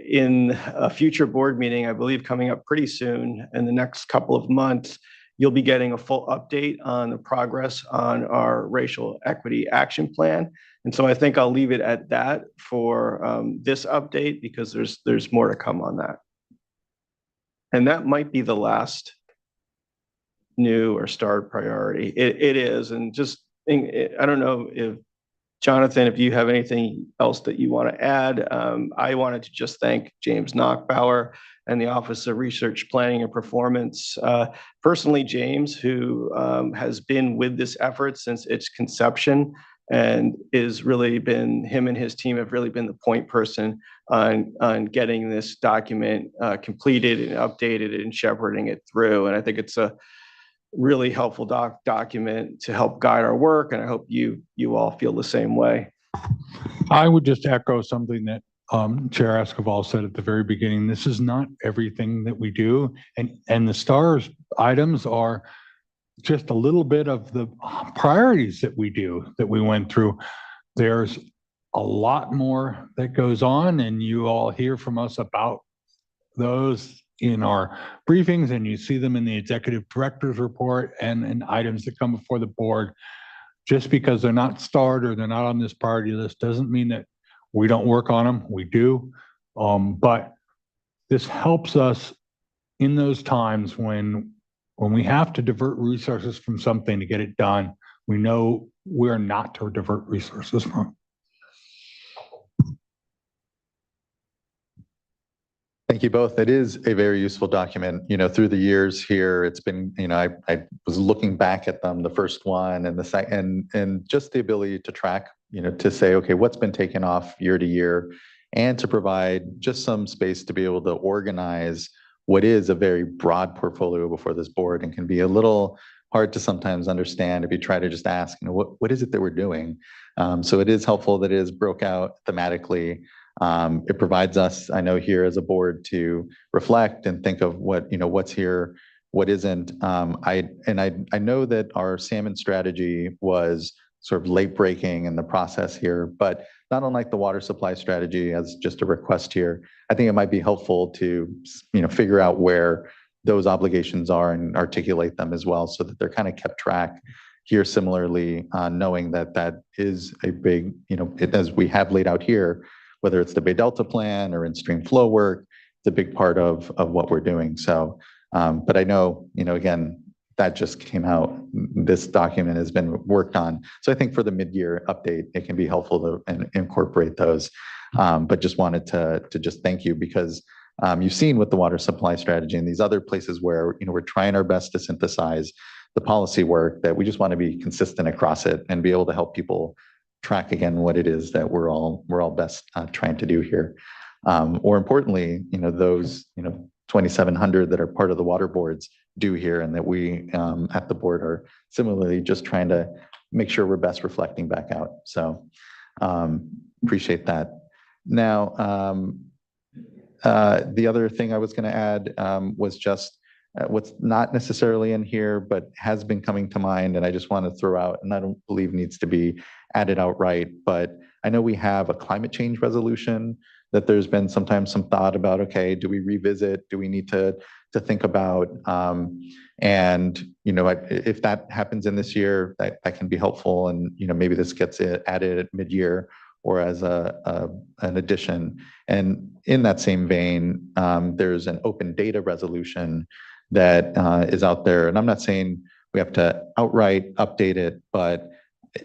In a future board meeting, I believe coming up pretty soon in the next couple of months, you'll be getting a full update on the progress on our racial equity action plan. And so I think I'll leave it at that for this update, because there's more to come on that. And that might be the last new or starred priority. It is. And just, I don't know if Jonathan, if you have anything else that you want to add. I wanted to just thank James Knockbauer and the Office of Research Planning and Performance. Personally, James, who has been with this effort since its conception, and is really been, him and his team have really been the point person on getting this document completed and updated and shepherding it through. And I think it's a really helpful document to help guide our work, and I hope you all feel the same way. I would just echo something that Chair Esquivel said at the very beginning. This is not everything that we do, and the STARS items are just a little bit of the priorities that we do, that we went through. There's a lot more that goes on, and you all hear from us about those in our briefings, and you see them in the executive director's report and items that come before the board. Just because they're not starred or they're not on this priority list doesn't mean that we don't work on them. We do. But this helps us in those times when we have to divert resources from something to get it done. We know we're not to divert resources from. Thank you both. It is a very useful document. Through the years here, it's been, I was looking back at them, the first one and the second, and just the ability to track, to say, okay, what's been taken off year to year, and to provide just some space to be able to organize what is a very broad portfolio before this board, and can be a little hard to sometimes understand if you try to just ask, what is it that we're doing? So it is helpful that it is broke out thematically. It provides us, I know, here as a board to reflect and think of what's here, what isn't. I know that our salmon strategy was sort of late breaking in the process here, but not unlike the water supply strategy, as just a request here, I think it might be helpful to figure out where those obligations are and articulate them as well, so that they're kind of kept track here. Similarly, knowing that that is a big, as we have laid out here, whether it's the Bay Delta plan or in-stream flow work, it's a big part of what we're doing. So, but I know, again, that just came out. This document has been worked on. So I think for the mid-year update, it can be helpful to incorporate those. But just wanted to just thank you because you've seen with the water supply strategy and these other places where we're trying our best to synthesize the policy work, that we just want to be consistent across it and be able to help people track again what it is that we're all best trying to do here. Or importantly, those 2,700 that are part of the water boards do here, and that we at the board are similarly just trying to make sure we're best reflecting back out. So appreciate that. Now, the other thing I was going to add was just what's not necessarily in here, but has been coming to mind, and I just want to throw out, and I don't believe needs to be added outright, but I know we have a climate change resolution that there's been sometimes some thought about, okay, do we revisit? Do we need to think about? And, if that happens in this year, that can be helpful. And, maybe this gets added at mid-year or as an addition. And in that same vein, there's an open data resolution that is out there. And I'm not saying we have to outright update it, but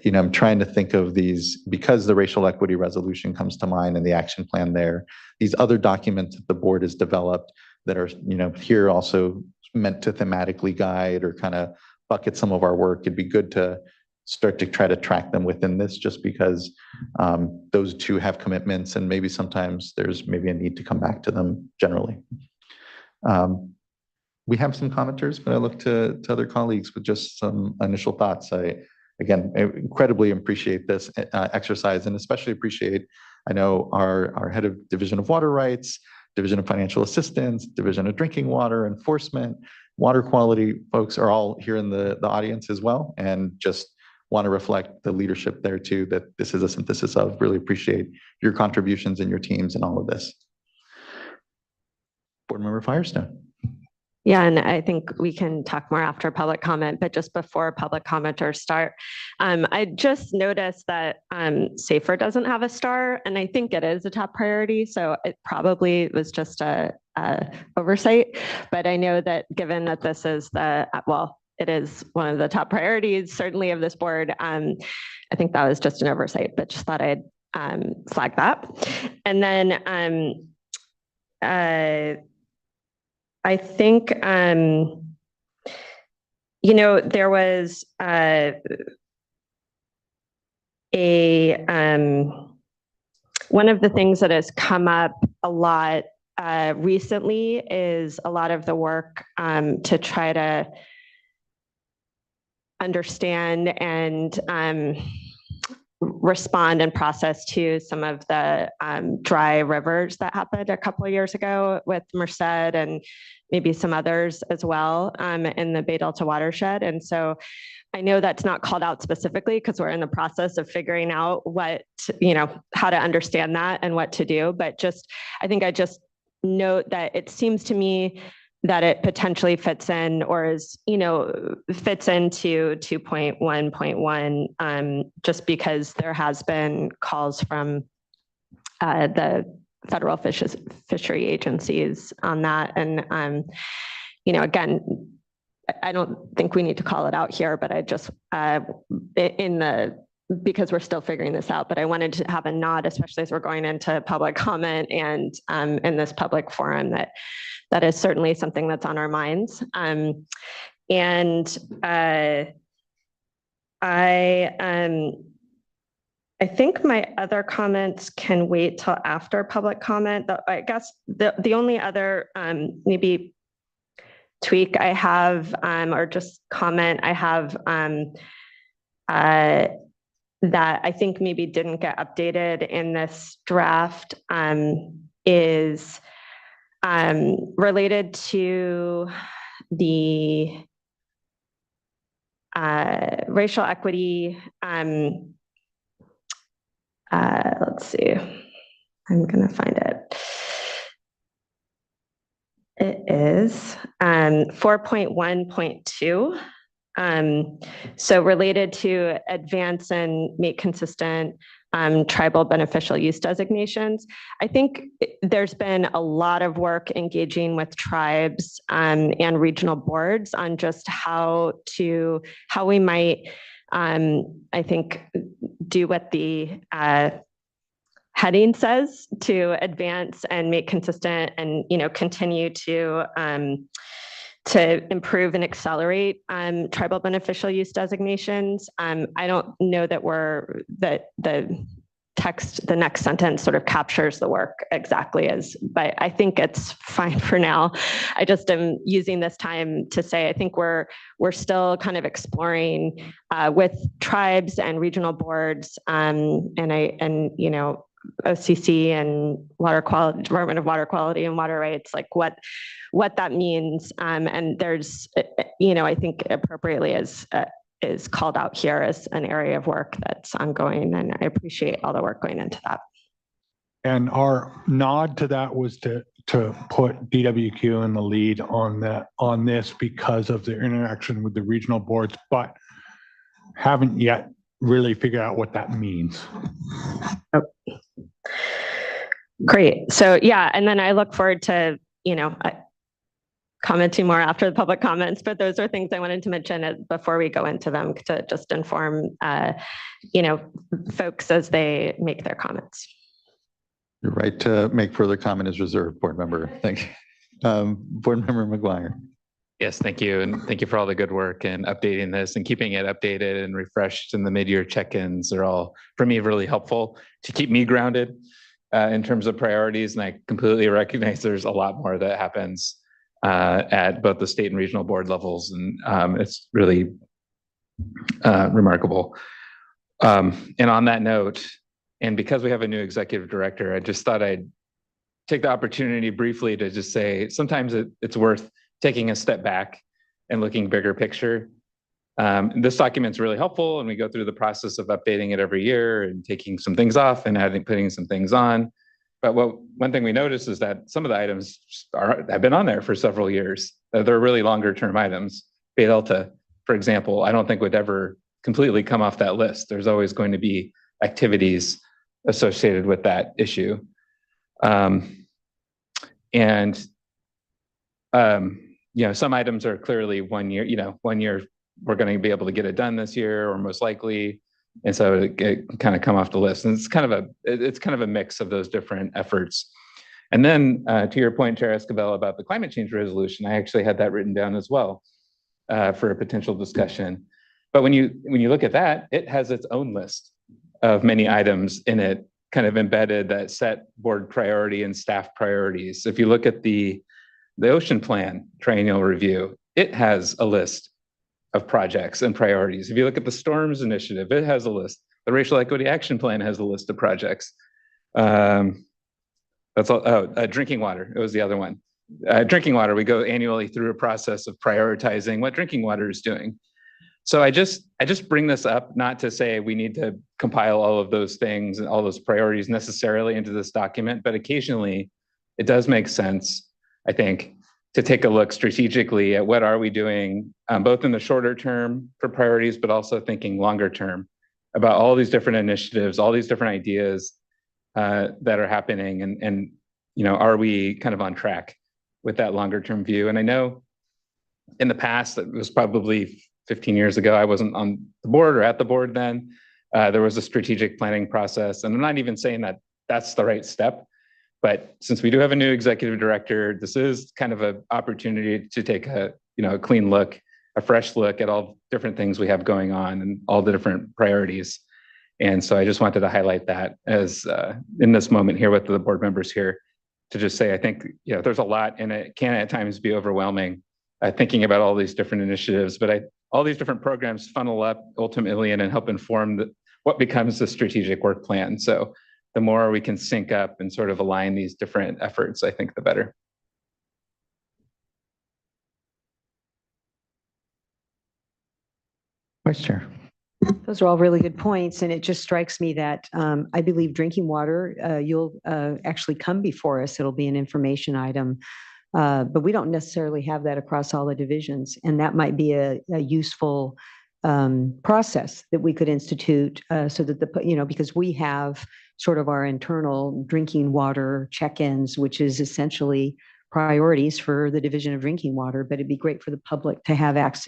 I'm trying to think of these, because the racial equity resolution comes to mind and the action plan there, these other documents that the board has developed that are, here also meant to thematically guide or kind of bucket some of our work. It'd be good to start to try to track them within this, just because those two have commitments and maybe sometimes there's maybe a need to come back to them generally. We have some commenters, but I look to other colleagues with just some initial thoughts. Again, incredibly appreciate this exercise, and especially appreciate, I know our head of Division of Water Rights, Division of Financial Assistance, Division of Drinking Water, Enforcement, Water Quality folks are all here in the audience as well, and just want to reflect the leadership there too, that this is a synthesis of. Really appreciate your contributions and your teams and all of this. Board Member Firestone. Yeah, and I think we can talk more after public comment, but just before public commenters start, I just noticed that SAFER doesn't have a star, and I think it is a top priority, so it probably was just a oversight. But I know that given that this is it is one of the top priorities, certainly of this board, I think that was just an oversight, but just thought I'd flag that. And then I think, there was one of the things that has come up a lot recently is a lot of the work to try to understand and respond and process to some of the dry rivers that happened a couple of years ago with Merced and maybe some others as well in the Bay Delta watershed. And so I know that's not called out specifically because we're in the process of figuring out how to understand that and what to do. But I think I just note that it seems to me that it potentially fits in or is, fits into 2.1.1, just because there has been calls from the federal fishery agencies on that. And, again, I don't think we need to call it out here, but I just, because we're still figuring this out, but I wanted to have a nod, especially as we're going into public comment and in this public forum, that is certainly something that's on our minds. I think my other comments can wait till after public comment. I guess the only other maybe tweak I have or just comment I have that I think maybe didn't get updated in this draft is related to the racial equity. Let's see, I'm gonna find it. It is 4.1.2. So related to advance and make consistent tribal beneficial use designations. I think there's been a lot of work engaging with tribes and regional boards on just how we might, I think, do what the heading says to advance and make consistent and, continue to improve and accelerate tribal beneficial use designations. I don't know that the text, the next sentence sort of captures the work exactly but I think it's fine for now. I just am using this time to say, I think we're still kind of exploring with tribes and regional boards OCC and Department of Water Quality and Water Rights, like what that means. And there's, I think appropriately is called out here as an area of work that's ongoing. And I appreciate all the work going into that. And our nod to that was to put DWQ in the lead on this because of their interaction with the regional boards, but haven't yet really figured out what that means. Oh. Great. So yeah, and then I look forward to, commenting more after the public comments, but those are things I wanted to mention before we go into them to just inform, folks as they make their comments. Your right to make further comment is reserved, board member. Thank you. Board member McGuire. Yes, thank you. And thank you for all the good work and updating this and keeping it updated and refreshed. And the mid-year check-ins are all, for me, really helpful to keep me grounded in terms of priorities. And I completely recognize there's a lot more that happens at both the state and regional board levels. And it's really remarkable. And on that note, and because we have a new executive director, I just thought I'd take the opportunity briefly to just say, sometimes it's worth taking a step back and looking bigger picture. This document's really helpful, and we go through the process of updating it every year and taking some things off and putting some things on. But one thing we noticed is that some of the items have been on there for several years. They're really longer term items. Bay Delta, for example, I don't think would ever completely come off that list. There's always going to be activities associated with that issue. Some items are clearly 1 year, 1 year we're going to be able to get it done this year or most likely. And so it kind of come off the list. And it's kind of a mix of those different efforts. And then to your point, Chair Escobar, about the climate change resolution, I actually had that written down as well for a potential discussion. But when you look at that, it has its own list of many items in it, kind of embedded that set board priority and staff priorities. If you look at the ocean plan triennial review, it has a list of projects and priorities. If you look at the storms initiative, it has a list. The racial equity action plan has a list of projects. That's all. Drinking water, it was the other one. Drinking water, we go annually through a process of prioritizing what drinking water is doing. So I just bring this up not to say we need to compile all of those things and all those priorities necessarily into this document, but occasionally it does make sense, I think, to take a look strategically at what are we doing, both in the shorter term for priorities, but also thinking longer term about all these different initiatives, all these different ideas that are happening, and are we kind of on track with that longer term view? And I know in the past, it was probably 15 years ago, I wasn't on the board or at the board then, there was a strategic planning process. And I'm not even saying that that's the right step, but since we do have a new executive director, this is kind of an opportunity to take a clean look, a fresh look at all different things we have going on and all the different priorities. And so I just wanted to highlight that as in this moment here with the board members here to just say, I think there's a lot, and it can at times be overwhelming thinking about all these different initiatives, but all these different programs funnel up ultimately and help inform what becomes the strategic work plan. So the more we can sync up and sort of align these different efforts, I think the better. Vice Chair. Those are all really good points. And it just strikes me that I believe drinking water, you'll actually come before us. It'll be an information item. But we don't necessarily have that across all the divisions. And that might be a useful process that we could institute so that because we have sort of our internal drinking water check-ins, which is essentially priorities for the Division of Drinking Water, but it'd be great for the public to have access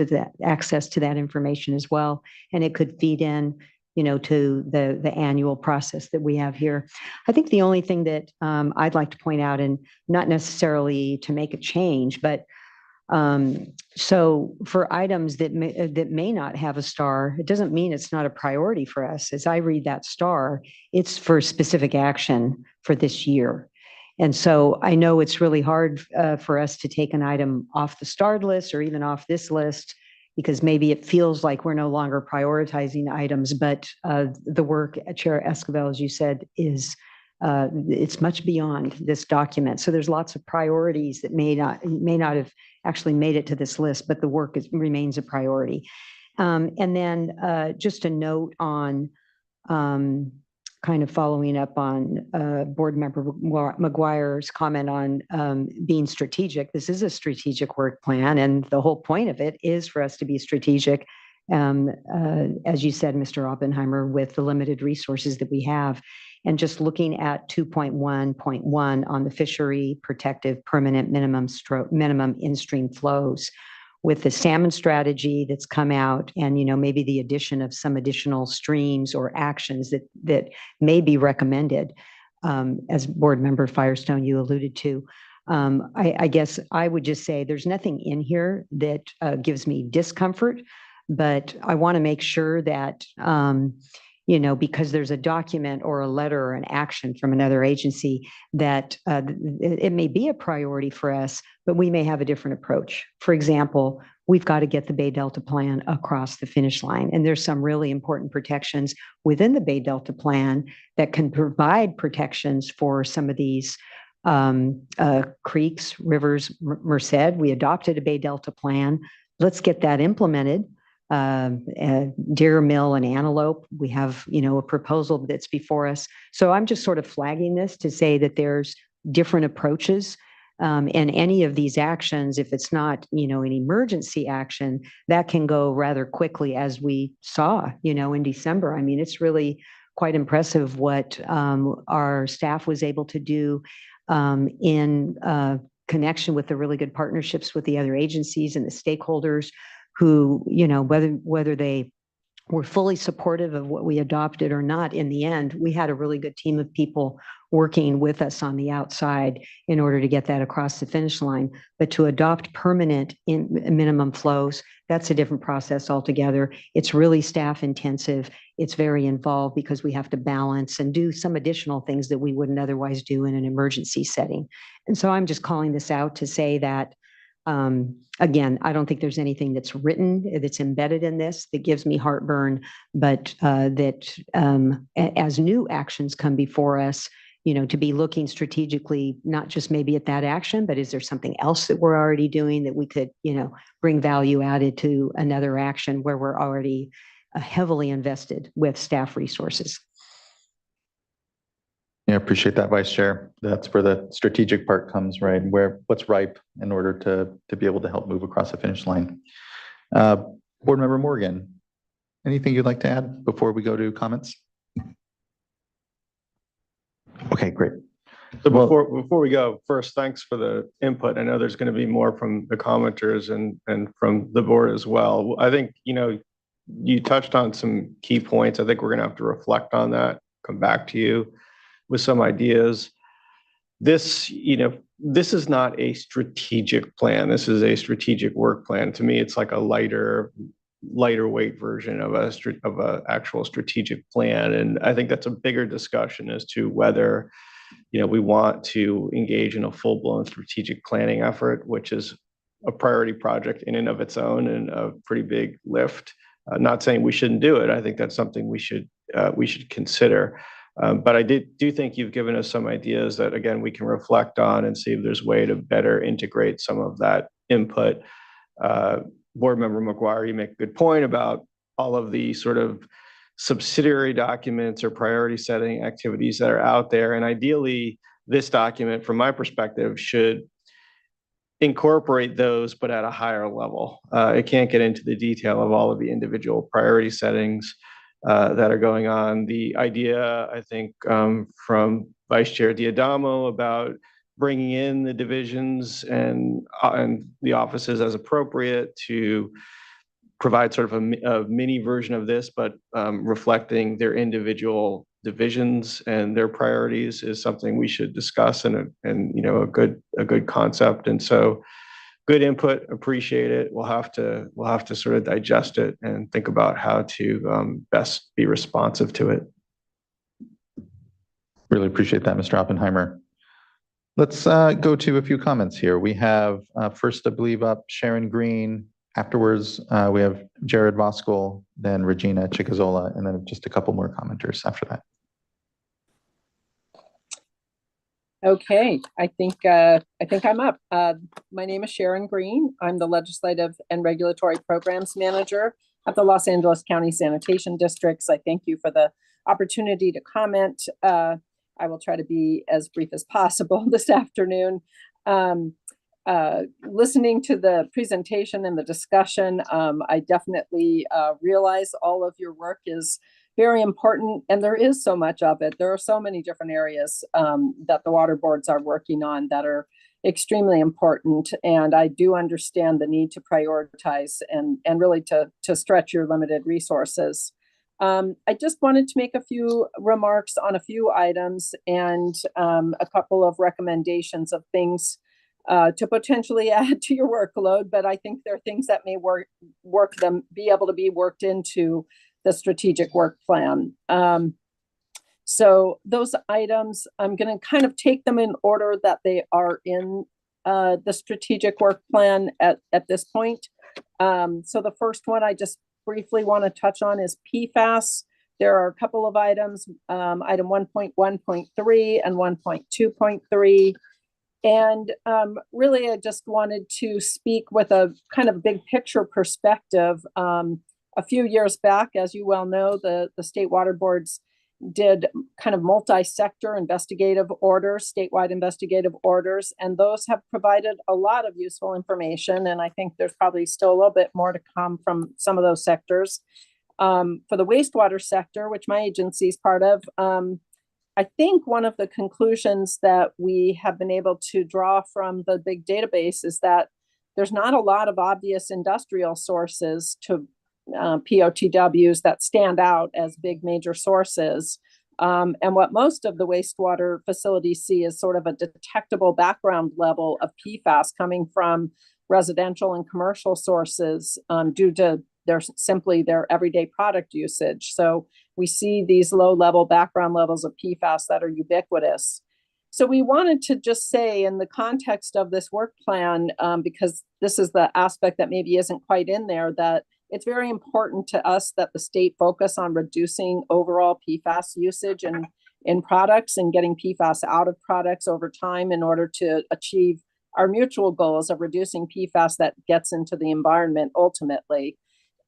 to that information as well. And it could feed in, to the annual process that we have here. I think the only thing that I'd like to point out, and not necessarily to make a change, but so for items that may not have a star, it doesn't mean it's not a priority for us. As I read that star, it's for specific action for this year. And so I know it's really hard for us to take an item off the starred list or even off this list, because maybe it feels like we're no longer prioritizing items, but the work, Chair Esquivel, as you said, is it's much beyond this document. So there's lots of priorities that may not have actually made it to this list, but the work remains a priority. And then just a note on kind of following up on Board Member McGuire's comment on being strategic. This is a strategic work plan, and the whole point of it is for us to be strategic, as you said, Mr. Oppenheimer, with the limited resources that we have. And just looking at 2.1.1 on the fishery protective permanent minimum in-stream flows, with the salmon strategy that's come out, and maybe the addition of some additional streams or actions that may be recommended, as Board Member Firestone you alluded to. I guess I would just say there's nothing in here that gives me discomfort, but I want to make sure that because there's a document or a letter or an action from another agency, that it may be a priority for us, but we may have a different approach. For example, we've got to get the Bay Delta Plan across the finish line. And there's some really important protections within the Bay Delta Plan that can provide protections for some of these creeks, rivers. Merced, we adopted a Bay Delta Plan. Let's get that implemented. Deer Mill and Antelope, we have, a proposal that's before us. So I'm just sort of flagging this to say that there's different approaches. And any of these actions, if it's not, an emergency action, that can go rather quickly, as we saw, in December. I mean, it's really quite impressive what our staff was able to do in connection with the really good partnerships with the other agencies and the stakeholders who, whether they were fully supportive of what we adopted or not, in the end, we had a really good team of people working with us on the outside in order to get that across the finish line. But to adopt permanent minimum flows, that's a different process altogether. It's really staff intensive. It's very involved because we have to balance and do some additional things that we wouldn't otherwise do in an emergency setting. And so I'm just calling this out to say that, again, I don't think there's anything that's written that's embedded in this that gives me heartburn, but that as new actions come before us, to be looking strategically, not just maybe at that action, but is there something else that we're already doing that we could, bring value added to another action where we're already heavily invested with staff resources. Yeah, appreciate that, Vice Chair. That's where the strategic part comes, right? Where what's ripe in order to be able to help move across the finish line. Board Member Morgan, anything you'd like to add before we go to comments? Okay, great. So before we go, first, thanks for the input. I know there's going to be more from the commenters and from the board as well. I think, you touched on some key points. I think we're going to have to reflect on that, come back to you with some ideas. This is not a strategic plan. This is a strategic work plan. To me, it's like a lighter weight version of a actual strategic plan. And I think that's a bigger discussion as to whether, we want to engage in a full-blown strategic planning effort, which is a priority project in and of its own and a pretty big lift. Not saying we shouldn't do it. I think that's something we should consider. But I do think you've given us some ideas that, again, we can reflect on and see if there's a way to better integrate some of that input. Board Member McGuire, you make a good point about all of the sort of subsidiary documents or priority setting activities that are out there. And ideally, this document, from my perspective, should incorporate those, but at a higher level. It can't get into the detail of all of the individual priority settings that are going on. The idea, I think, from Vice Chair Diadamo about bringing in the divisions and the offices as appropriate to provide sort of a mini version of this, but reflecting their individual divisions and their priorities is something we should discuss, and you know, a good concept. And so, good input, appreciate it. We'll have to sort of digest it and think about how to best be responsive to it. Really appreciate that, Mr. Oppenheimer. Let's go to a few comments here. We have first, I believe, up Sharon Green. Afterwards, we have Jared Voskuhl, then Regina Chicazola, and then just a couple more commenters after that. Okay, I think I'm up. My name is Sharon Green. I'm the Legislative and Regulatory Programs Manager at the Los Angeles County Sanitation Districts. I thank you for the opportunity to comment. I will try to be as brief as possible this afternoon. Listening to the presentation and the discussion, I definitely realize all of your work is very important, and there is so much of it. There are so many different areas that the water boards are working on that are extremely important, and I do understand the need to prioritize and really to stretch your limited resources. I just wanted to make a few remarks on a few items and a couple of recommendations of things to potentially add to your workload, but I think there are things that may be able to be worked into the strategic work plan. So those items, I'm going to kind of take them in order that they are in the strategic work plan at this point. So the first one I just briefly want to touch on is PFAS. There are a couple of items, item 1.1.3 and 1.2.3. And really, I just wanted to speak with a kind of big picture perspective. A few years back, as you well know, the state water boards did kind of multi-sector investigative orders, statewide investigative orders, and those have provided a lot of useful information. And I think there's probably still a little bit more to come from some of those sectors. For the wastewater sector, which my agency is part of, I think one of the conclusions that we have been able to draw from the big database is that there's not a lot of obvious industrial sources to POTWs that stand out as big major sources. And what most of the wastewater facilities see is sort of a detectable background level of PFAS coming from residential and commercial sources due to their everyday product usage. So we see these low-level background levels of PFAS that are ubiquitous. So we wanted to just say, in the context of this work plan, because this is the aspect that maybe isn't quite in there, that it's very important to us that the state focus on reducing overall PFAS usage in products and getting PFAS out of products over time in order to achieve our mutual goals of reducing PFAS that gets into the environment ultimately.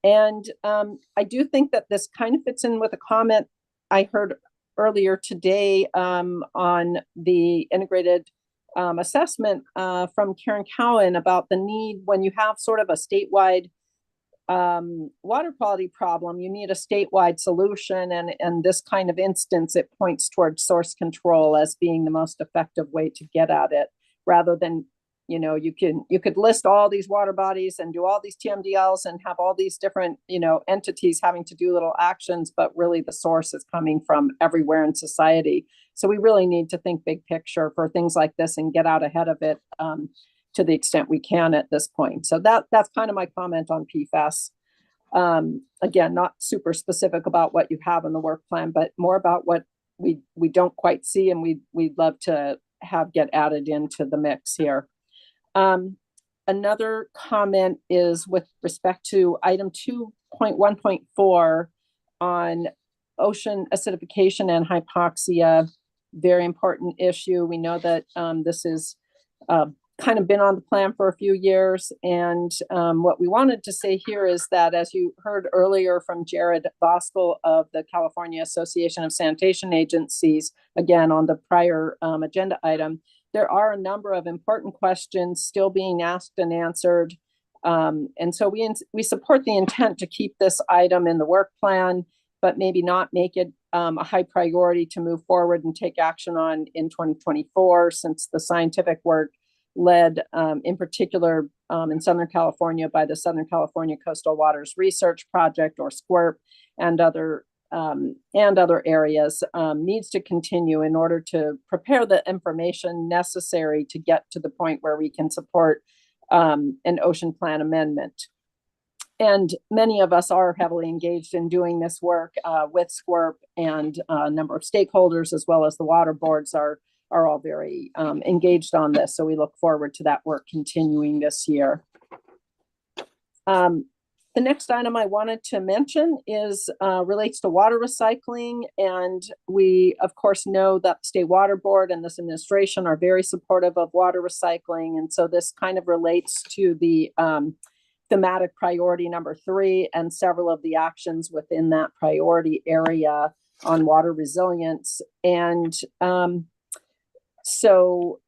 And I do think that this kind of fits in with a comment I heard earlier today on the integrated assessment from Karen Cowan about the need, when you have sort of a statewide water quality problem, you need a statewide solution. And in this kind of instance, it points towards source control as being the most effective way to get at it, rather than, you know, you could list all these water bodies and do all these TMDLs and have all these different, you know, entities having to do little actions, but really the source is coming from everywhere in society. So we really need to think big picture for things like this and get out ahead of it to the extent we can at this point. So that's kind of my comment on PFAS. Again, not super specific about what you have in the work plan, but more about what we don't quite see and we'd love to have get added into the mix here. Another comment is with respect to item 2.1.4 on ocean acidification and hypoxia. Very important issue. We know that this is kind of been on the plan for a few years. And what we wanted to say here is that, as you heard earlier from Jared Voskuhl of the California Association of Sanitation Agencies, again, on the prior agenda item, there are a number of important questions still being asked and answered. And so we support the intent to keep this item in the work plan, but maybe not make it a high priority to move forward and take action on in 2024, since the scientific work led in particular in Southern California by the Southern California Coastal Waters Research Project, or SWRCB, and other areas needs to continue in order to prepare the information necessary to get to the point where we can support an ocean plan amendment. And many of us are heavily engaged in doing this work with SWRCB, and a number of stakeholders, as well as the water boards, are all very engaged on this. So we look forward to that work continuing this year. The next item I wanted to mention is relates to water recycling. And we, of course, know that the State Water Board and this administration are very supportive of water recycling. And so this kind of relates to the thematic priority number 3 and several of the actions within that priority area on water resilience. And so,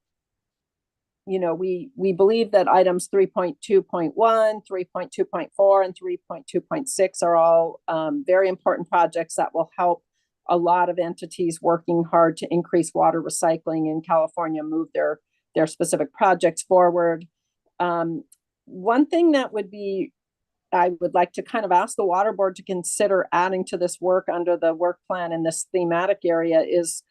you know, we believe that items 3.2.1, 3.2.4, and 3.2.6 are all very important projects that will help a lot of entities working hard to increase water recycling in California move their specific projects forward. One thing that I would like to kind of ask the Water Board to consider adding to this work under the work plan in this thematic area is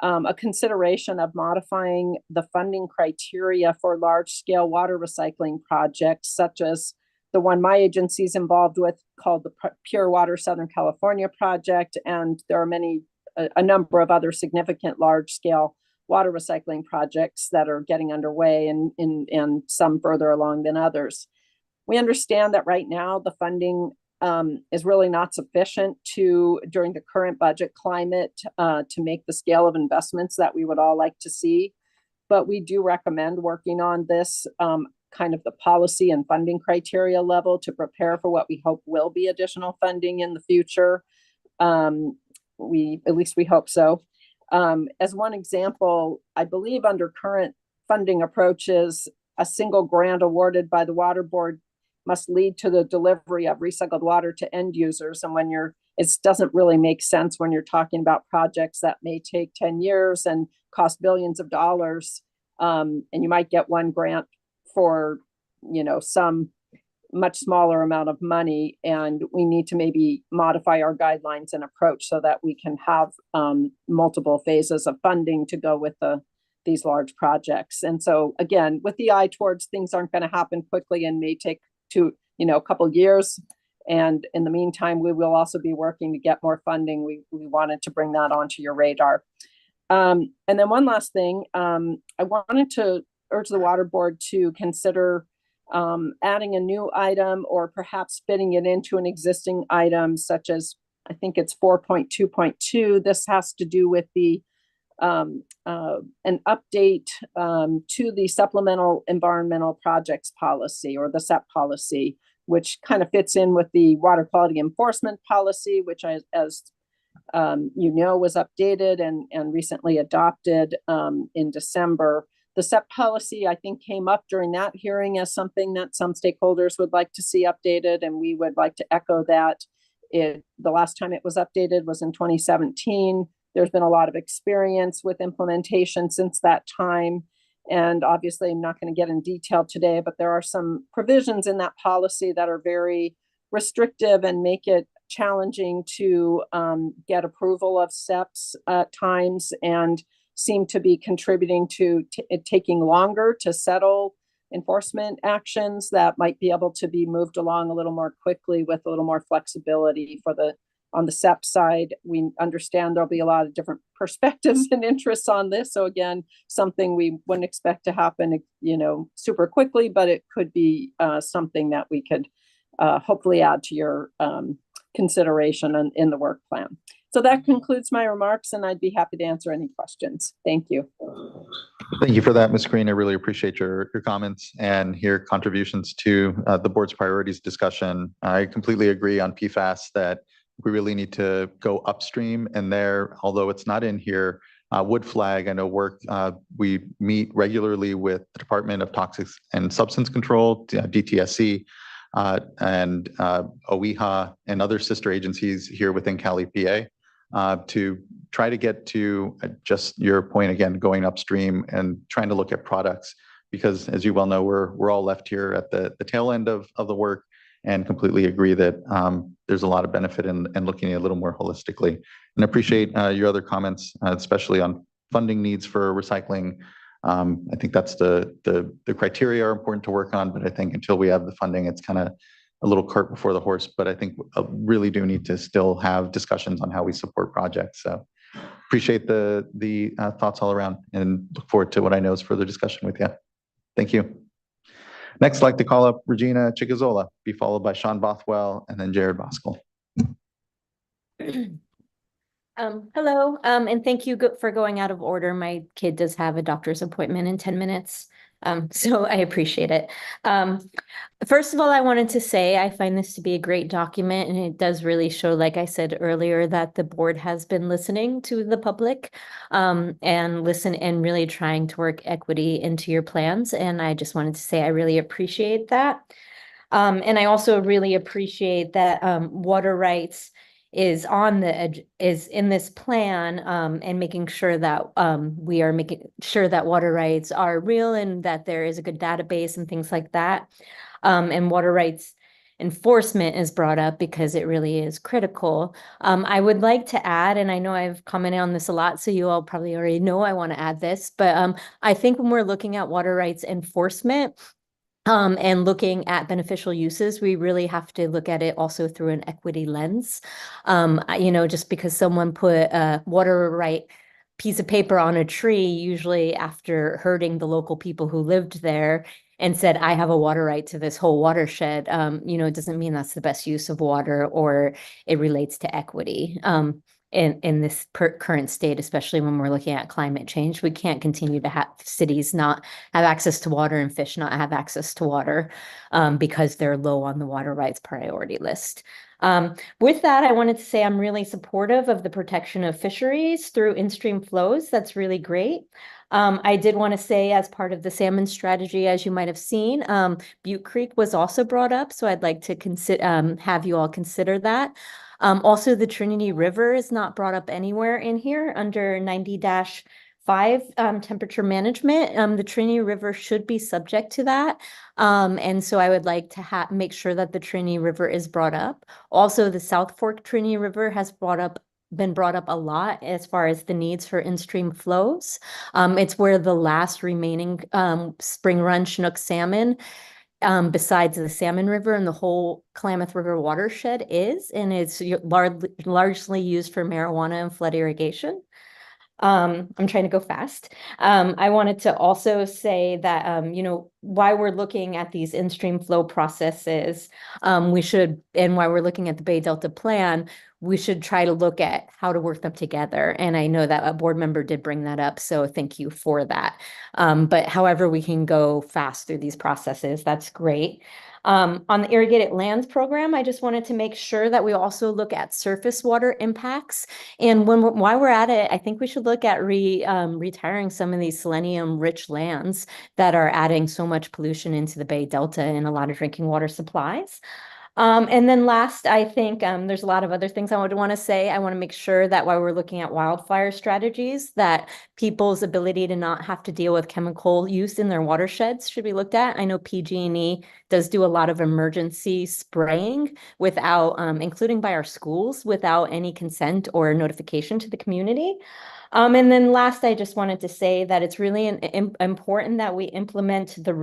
a consideration of modifying the funding criteria for large-scale water recycling projects, such as the one my agency is involved with called the Pure Water Southern California Project. And there are a number of other significant large-scale water recycling projects that are getting underway, and some further along than others. We understand that right now the funding is really not sufficient during the current budget climate to make the scale of investments that we would all like to see. But we do recommend working on this kind of the policy and funding criteria level to prepare for what we hope will be additional funding in the future. At least we hope so. As one example, I believe under current funding approaches, a single grant awarded by the Water Board must lead to the delivery of recycled water to end users. And it doesn't really make sense when you're talking about projects that may take 10 years and cost billions of dollars. And you might get one grant for, you know, some much smaller amount of money. And we need to maybe modify our guidelines and approach so that we can have multiple phases of funding to go with these large projects. And so again, with the eye towards things aren't going to happen quickly and may take a couple years. And in the meantime, we will also be working to get more funding. We wanted to bring that onto your radar. And then one last thing, I wanted to urge the Water Board to consider adding a new item or perhaps fitting it into an existing item, such as, I think it's 4.2.2. This has to do with an update to the Supplemental Environmental Projects Policy, or the SEP policy, which kind of fits in with the Water Quality Enforcement Policy, which as you know, was updated and recently adopted in December. The SEP policy, I think, came up during that hearing as something that some stakeholders would like to see updated, and we would like to echo that. The last time it was updated was in 2017. There's been a lot of experience with implementation since that time. And obviously, I'm not going to get in detail today, but there are some provisions in that policy that are very restrictive and make it challenging to get approval of SEPs at times, and seem to be contributing to it taking longer to settle enforcement actions that might be able to be moved along a little more quickly with a little more flexibility on the SEP side. We understand there'll be a lot of different perspectives and interests on this. So again, something we wouldn't expect to happen, super quickly, but it could be something that we could hopefully add to your consideration in the work plan. So that concludes my remarks, and I'd be happy to answer any questions. Thank you. Thank you for that, Ms. Green. I really appreciate your comments and your contributions to the board's priorities discussion. I completely agree on PFAS that we really need to go upstream, and there, although it's not in here, Would flag, I know we meet regularly with the Department of Toxics and Substance Control, DTSC, and OEHA and other sister agencies here within Cali, PA, to try to get to just your point again, going upstream and trying to look at products, because as you well know, we're all left here at the tail end of the work, and completely agree that there's a lot of benefit in looking at it a little more holistically. And appreciate your other comments, especially on funding needs for recycling. I think that's the criteria are important to work on, but I think until we have the funding, it's kind of a little cart before the horse. But I think really do need to still have discussions on how we support projects. So appreciate the thoughts all around, and look forward to what I know is further discussion with you. Thank you. Next, I'd like to call up Regina Chigazola, be followed by Sean Bothwell, and then Jared Voskel. Hello, and thank you for going out of order. My kid does have a doctor's appointment in 10 minutes, so I appreciate it. First of all, I wanted to say I find this to be a great document, and it does really show, like I said earlier, that the board has been listening to the public and really trying to work equity into your plans. And I just wanted to say I really appreciate that. And I also really appreciate that water rights is in this plan, and making sure that we are making sure that water rights are real and that there is a good database and things like that. And water rights enforcement is brought up because it really is critical. I would like to add, and I know I've commented on this a lot, so you all probably already know I want to add this, but I think when we're looking at water rights enforcement, and looking at beneficial uses, we really have to look at it also through an equity lens. Just because someone put a water right piece of paper on a tree, usually after hurting the local people who lived there, and said, I have a water right to this whole watershed, it doesn't mean that's the best use of water, or it relates to equity. In this current state, especially when we're looking at climate change, we can't continue to have cities not have access to water and fish not have access to water because they're low on the water rights priority list. With that, I wanted to say I'm really supportive of the protection of fisheries through in-stream flows. That's really great. I did want to say, as part of the salmon strategy, as you might have seen, Butte Creek was also brought up, so I'd like to have you all consider that. Also, the Trinity River is not brought up anywhere in here under 90-5 temperature management. The Trinity River should be subject to that. And so I would like to make sure that the Trinity River is brought up. Also, the South Fork Trinity River has been brought up a lot as far as the needs for in-stream flows. It's where the last remaining spring run Chinook salmon, besides the Salmon River and the whole Klamath River watershed is, and it's largely used for marijuana and flood irrigation. I'm trying to go fast. I wanted to also say that, why we're looking at these in-stream flow processes, and why we're looking at the Bay Delta Plan, we should try to look at how to work them together. And I know that a board member did bring that up, so thank you for that. But however we can go fast through these processes, that's great. On the irrigated lands program, I just wanted to make sure that we also look at surface water impacts. And while we're at it, I think we should look at retiring some of these selenium-rich lands that are adding so much pollution into the Bay Delta and a lot of drinking water supplies. And then last, I think there's a lot of other things I would want to say. I want to make sure that while we're looking at wildfire strategies, that people's ability to not have to deal with chemical use in their watersheds should be looked at. I know PG&E does do a lot of emergency spraying without, including by our schools, without any consent or notification to the community. And then last, I just wanted to say that it's really important that we implement the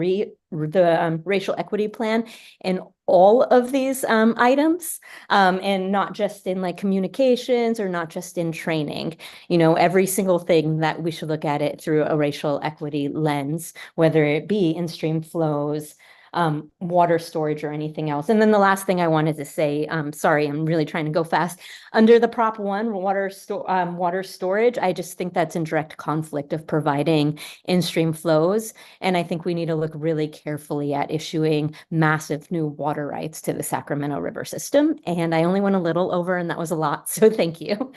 racial equity plan in all of these items, and not just in like communications or not just in training. Every single thing that we should look at it through a racial equity lens, whether it be in-stream flows, water storage, or anything else. And then the last thing I wanted to say, sorry, I'm really trying to go fast. Under the Prop 1 water storage, I just think that's in direct conflict of providing in-stream flows. And I think we need to look really carefully at issuing massive new water rights to the Sacramento River system. And I only went a little over, and that was a lot. So thank you.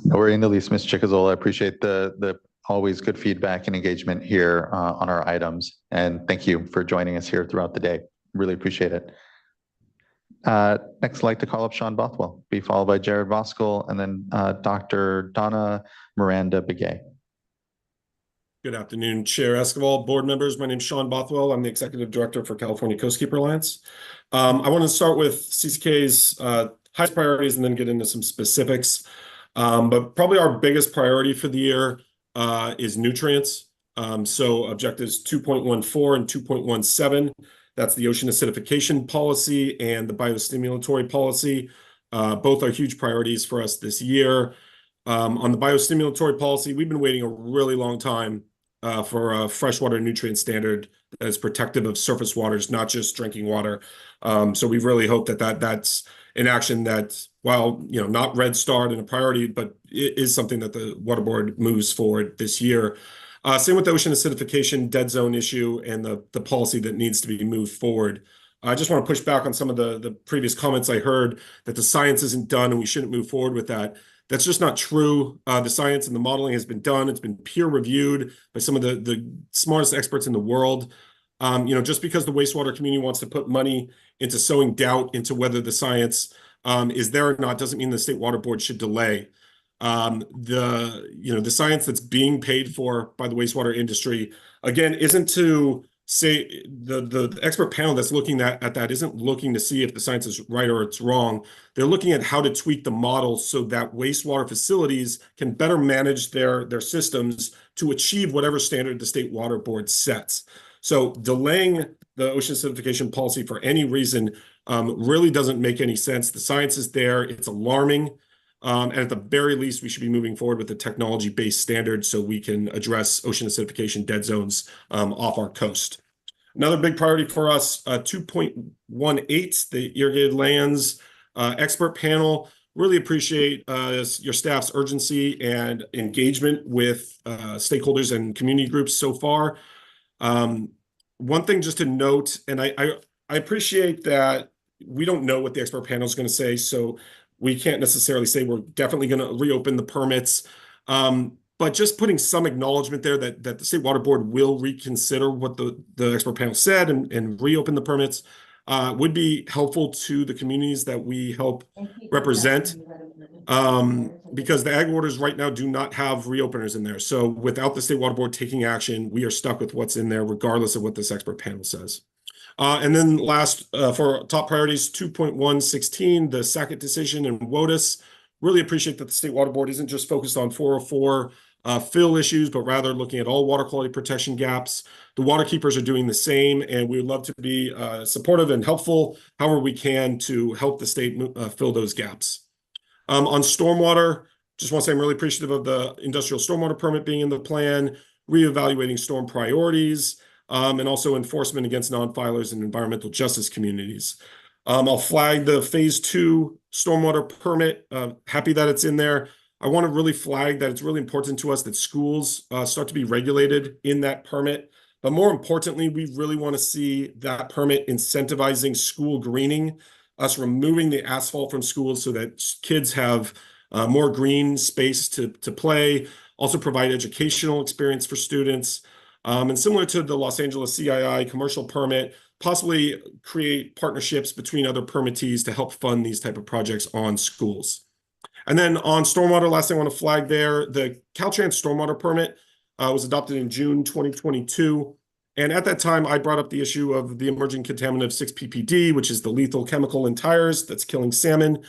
No worry in the least, Ms. Chickazola. I appreciate the always good feedback and engagement here on our items. And thank you for joining us here throughout the day. Really appreciate it. Next, I'd like to call up Sean Bothwell, be followed by Jared Voskuil, and then Dr. Donna Miranda Begay. Good afternoon, Chair Esquivel, board members. My name is Sean Bothwell. I'm the Executive Director for California Coastkeeper Alliance. I want to start with CCK's highest priorities and then get into some specifics. But probably our biggest priority for the year is nutrients. So objectives 2.14 and 2.17, that's the ocean acidification policy and the biostimulatory policy. Both are huge priorities for us this year. On the biostimulatory policy, we've been waiting a really long time for a freshwater nutrient standard that is protective of surface waters, not just drinking water. So we really hope that that's an action that, while not red starred and a priority, but it is something that the Water Board moves forward this year. Same with the ocean acidification dead zone issue and the policy that needs to be moved forward. I just want to push back on some of the previous comments I heard that the science isn't done and we shouldn't move forward with that. That's just not true. The science and the modeling has been done. It's been peer reviewed by some of the smartest experts in the world. Just because the wastewater community wants to put money into sowing doubt into whether the science is there or not doesn't mean the State Water Board should delay. The science that's being paid for by the wastewater industry, again, isn't to say the expert panel that's looking at that isn't looking to see if the science is right or it's wrong. They're looking at how to tweak the model so that wastewater facilities can better manage their systems to achieve whatever standard the State Water Board sets. So delaying the ocean acidification policy for any reason really doesn't make any sense. The science is there. It's alarming. And at the very least, we should be moving forward with the technology-based standard so we can address ocean acidification dead zones off our coast. Another big priority for us, 2.18, the irrigated lands expert panel. Really appreciate your staff's urgency and engagement with stakeholders and community groups so far. One thing just to note, and I appreciate that we don't know what the expert panel is going to say, so we can't necessarily say we're definitely going to reopen the permits, but just putting some acknowledgement there that the State Water Board will reconsider what the expert panel said and reopen the permits would be helpful to the communities that we help represent, because the ag orders right now do not have reopeners in there. So without the State Water Board taking action, we are stuck with what's in there regardless of what this expert panel says. And then last, for top priorities, 2.116, the Sackett decision and WOTUS. Really appreciate that the State Water Board isn't just focused on 404 fill issues, but rather looking at all water quality protection gaps. The water keepers are doing the same, and we would love to be supportive and helpful however we can to help the state fill those gaps. On stormwater, just want to say I'm really appreciative of the industrial stormwater permit being in the plan, reevaluating storm priorities, and also enforcement against non-filers and environmental justice communities. I'll flag the phase 2 stormwater permit. Happy that it's in there. I want to really flag that it's really important to us that schools start to be regulated in that permit. But more importantly, we really want to see that permit incentivizing school greening, us removing the asphalt from schools so that kids have more green space to play, also provide educational experience for students. And similar to the Los Angeles CII commercial permit, possibly create partnerships between other permittees to help fund these type of projects on schools. And then on stormwater, last thing I want to flag there, the Caltrans stormwater permit was adopted in June 2022. And at that time, I brought up the issue of the emerging contaminant of 6-PPD, which is the lethal chemical in tires that's killing salmon.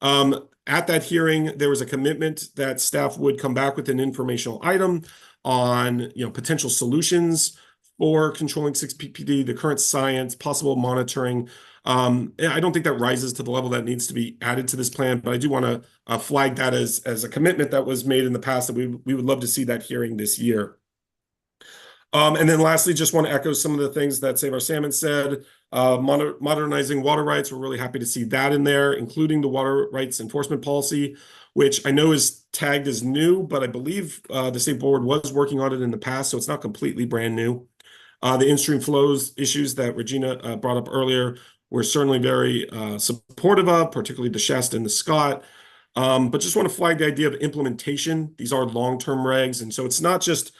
At that hearing, there was a commitment that staff would come back with an informational item on potential solutions for controlling 6-PPD, the current science, possible monitoring. I don't think that rises to the level that needs to be added to this plan, but I do want to flag that as a commitment that was made in the past that we would love to see that hearing this year. And then lastly, just want to echo some of the things that Save Our Salmon said. Modernizing water rights, we're really happy to see that in there, including the water rights enforcement policy, which I know is tagged as new, but I believe the State Board was working on it in the past, so it's not completely brand new. The in-stream flows issues that Regina brought up earlier, we're certainly very supportive of, particularly the Shasta and the Scott. But just want to flag the idea of implementation. These are long-term regs. And so it's not just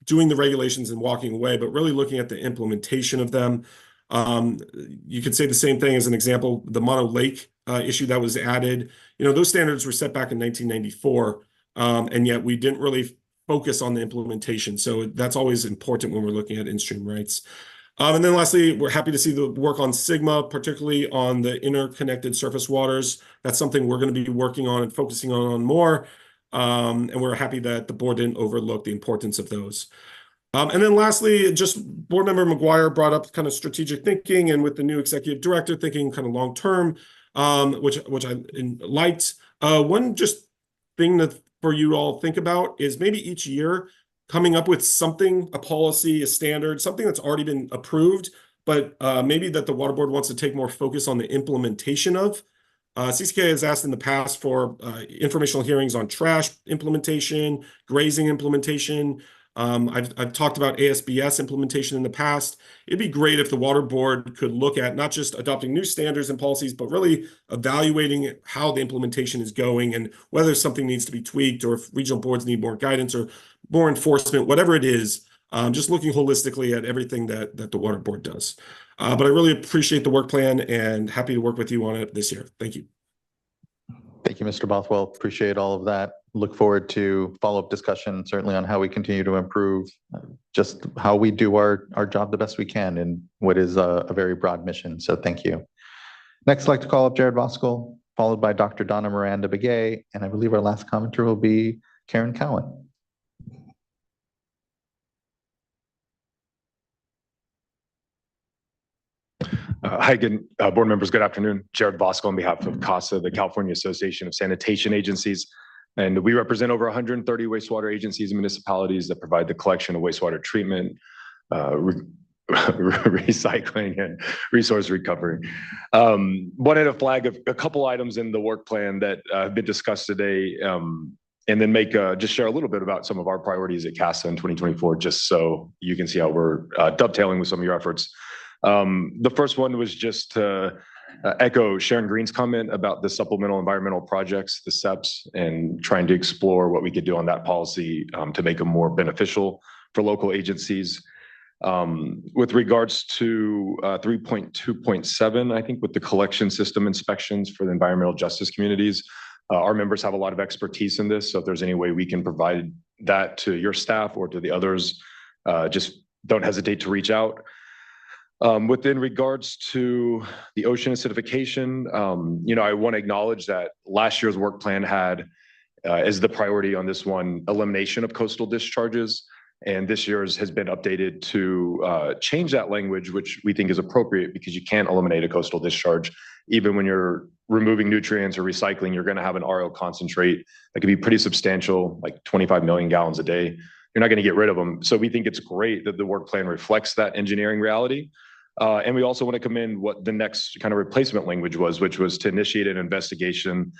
doing the regulations and walking away, but really looking at the implementation of them. You could say the same thing as an example, the Mono Lake issue that was added. Those standards were set back in 1994, and yet we didn't really focus on the implementation. So that's always important when we're looking at in-stream rights. And then lastly, we're happy to see the work on Sigma, particularly on the interconnected surface waters. That's something we're going to be working on and focusing on more. And we're happy that the board didn't overlook the importance of those. And then lastly, just board member McGuire brought up kind of strategic thinking, and with the new executive director thinking kind of long term, which I liked. One just thing that for you to all think about is maybe each year coming up with something, a policy, a standard, something that's already been approved, but maybe that the water board wants to take more focus on the implementation of. CCK has asked in the past for informational hearings on trash implementation, grazing implementation. I've talked about ASBS implementation in the past. It'd be great if the water board could look at not just adopting new standards and policies, but really evaluating how the implementation is going and whether something needs to be tweaked, or if regional boards need more guidance or more enforcement, whatever it is. Just looking holistically at everything that the water board does. But I really appreciate the work plan and happy to work with you on it this year. Thank you. Thank you, Mr. Bothwell. Appreciate all of that. Look forward to follow-up discussion, certainly on how we continue to improve just how we do our job the best we can in what is a very broad mission. So thank you. Next, I'd like to call up Jared Voskuil, followed by Dr. Donna Miranda Begay, and I believe our last commenter will be Karen Cowan. Hi, board members, good afternoon. Jared Voskuil on behalf of CASA, the California Association of Sanitation Agencies. And we represent over 130 wastewater agencies and municipalities that provide the collection of wastewater treatment, recycling, and resource recovery. Wanted to flag a couple items in the work plan that have been discussed today, and then just share a little bit about some of our priorities at CASA in 2024, just so you can see how we're dovetailing with some of your efforts. The first one was just to echo Sharon Green's comment about the supplemental environmental projects, the SEPs, and trying to explore what we could do on that policy to make them more beneficial for local agencies. With regards to 3.2.7, I think with the collection system inspections for the environmental justice communities, our members have a lot of expertise in this. So if there's any way we can provide that to your staff or to the others, just don't hesitate to reach out. Within regards to the ocean acidification, I want to acknowledge that last year's work plan had as the priority on this one, elimination of coastal discharges. And this year's has been updated to change that language, which we think is appropriate because you can't eliminate a coastal discharge. Even when you're removing nutrients or recycling, you're going to have an RO concentrate that could be pretty substantial, like 25 million gallons a day. You're not going to get rid of them. So we think it's great that the work plan reflects that engineering reality. And we also want to commend what the next kind of replacement language was, which was to initiate an investigation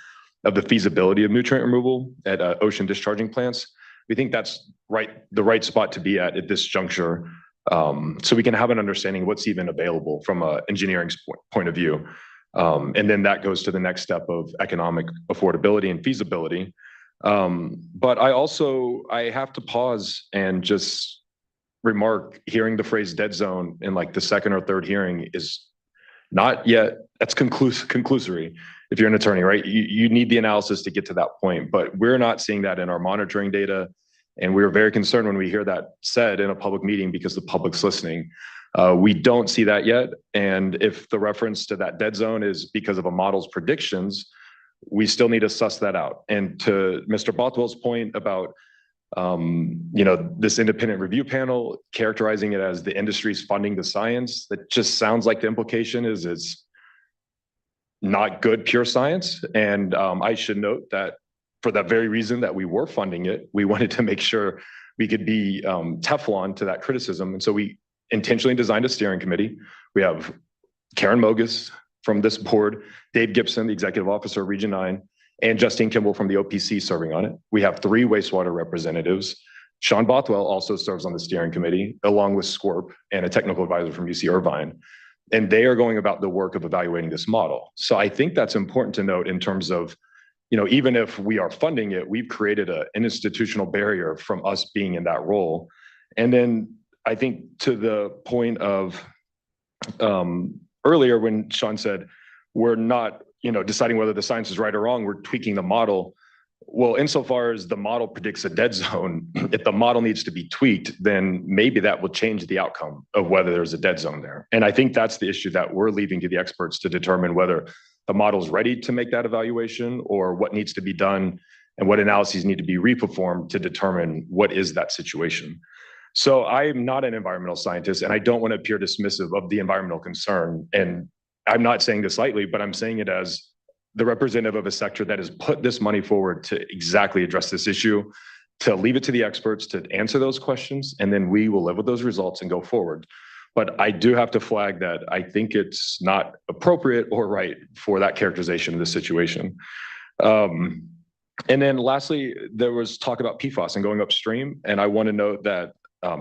of the feasibility of nutrient removal at ocean discharging plants. We think that's the right spot to be at this juncture, so we can have an understanding of what's even available from an engineering point of view. And then that goes to the next step of economic affordability and feasibility. But I have to pause and just remark, hearing the phrase dead zone in like the second or third hearing is not yet, that's conclusory. If you're an attorney, right? You need the analysis to get to that point, but we're not seeing that in our monitoring data. And we're very concerned when we hear that said in a public meeting because the public's listening. We don't see that yet. And if the reference to that dead zone is because of a model's predictions, we still need to suss that out. And to Mr. Bothwell's point about this independent review panel characterizing it as the industry's funding the science, that just sounds like the implication is it's not good pure science. And I should note that for that very reason that we were funding it, we wanted to make sure we could be Teflon to that criticism. And so we intentionally designed a steering committee. We have Karen Mogus from this board, Dave Gibson, the executive officer of Region 9, and Justine Kimball from the OPC serving on it. We have 3 wastewater representatives. Sean Bothwell also serves on the steering committee, along with SWRCB and a technical advisor from UC Irvine. And they are going about the work of evaluating this model. So I think that's important to note in terms of even if we are funding it, we've created an institutional barrier from us being in that role. And then I think to the point of earlier when Sean said, we're not, deciding whether the science is right or wrong, we're tweaking the model. Well, insofar as the model predicts a dead zone, if the model needs to be tweaked, then maybe that will change the outcome of whether there's a dead zone there. And I think that's the issue that we're leaving to the experts to determine whether the model is ready to make that evaluation or what needs to be done and what analyses need to be reperformed to determine what is that situation. So I'm not an environmental scientist, and I don't want to appear dismissive of the environmental concern. And I'm not saying this lightly, but I'm saying it as the representative of a sector that has put this money forward to exactly address this issue, to leave it to the experts to answer those questions, and then we will live with those results and go forward. But I do have to flag that I think it's not appropriate or right for that characterization of this situation. And then lastly, there was talk about PFAS and going upstream. And I want to note that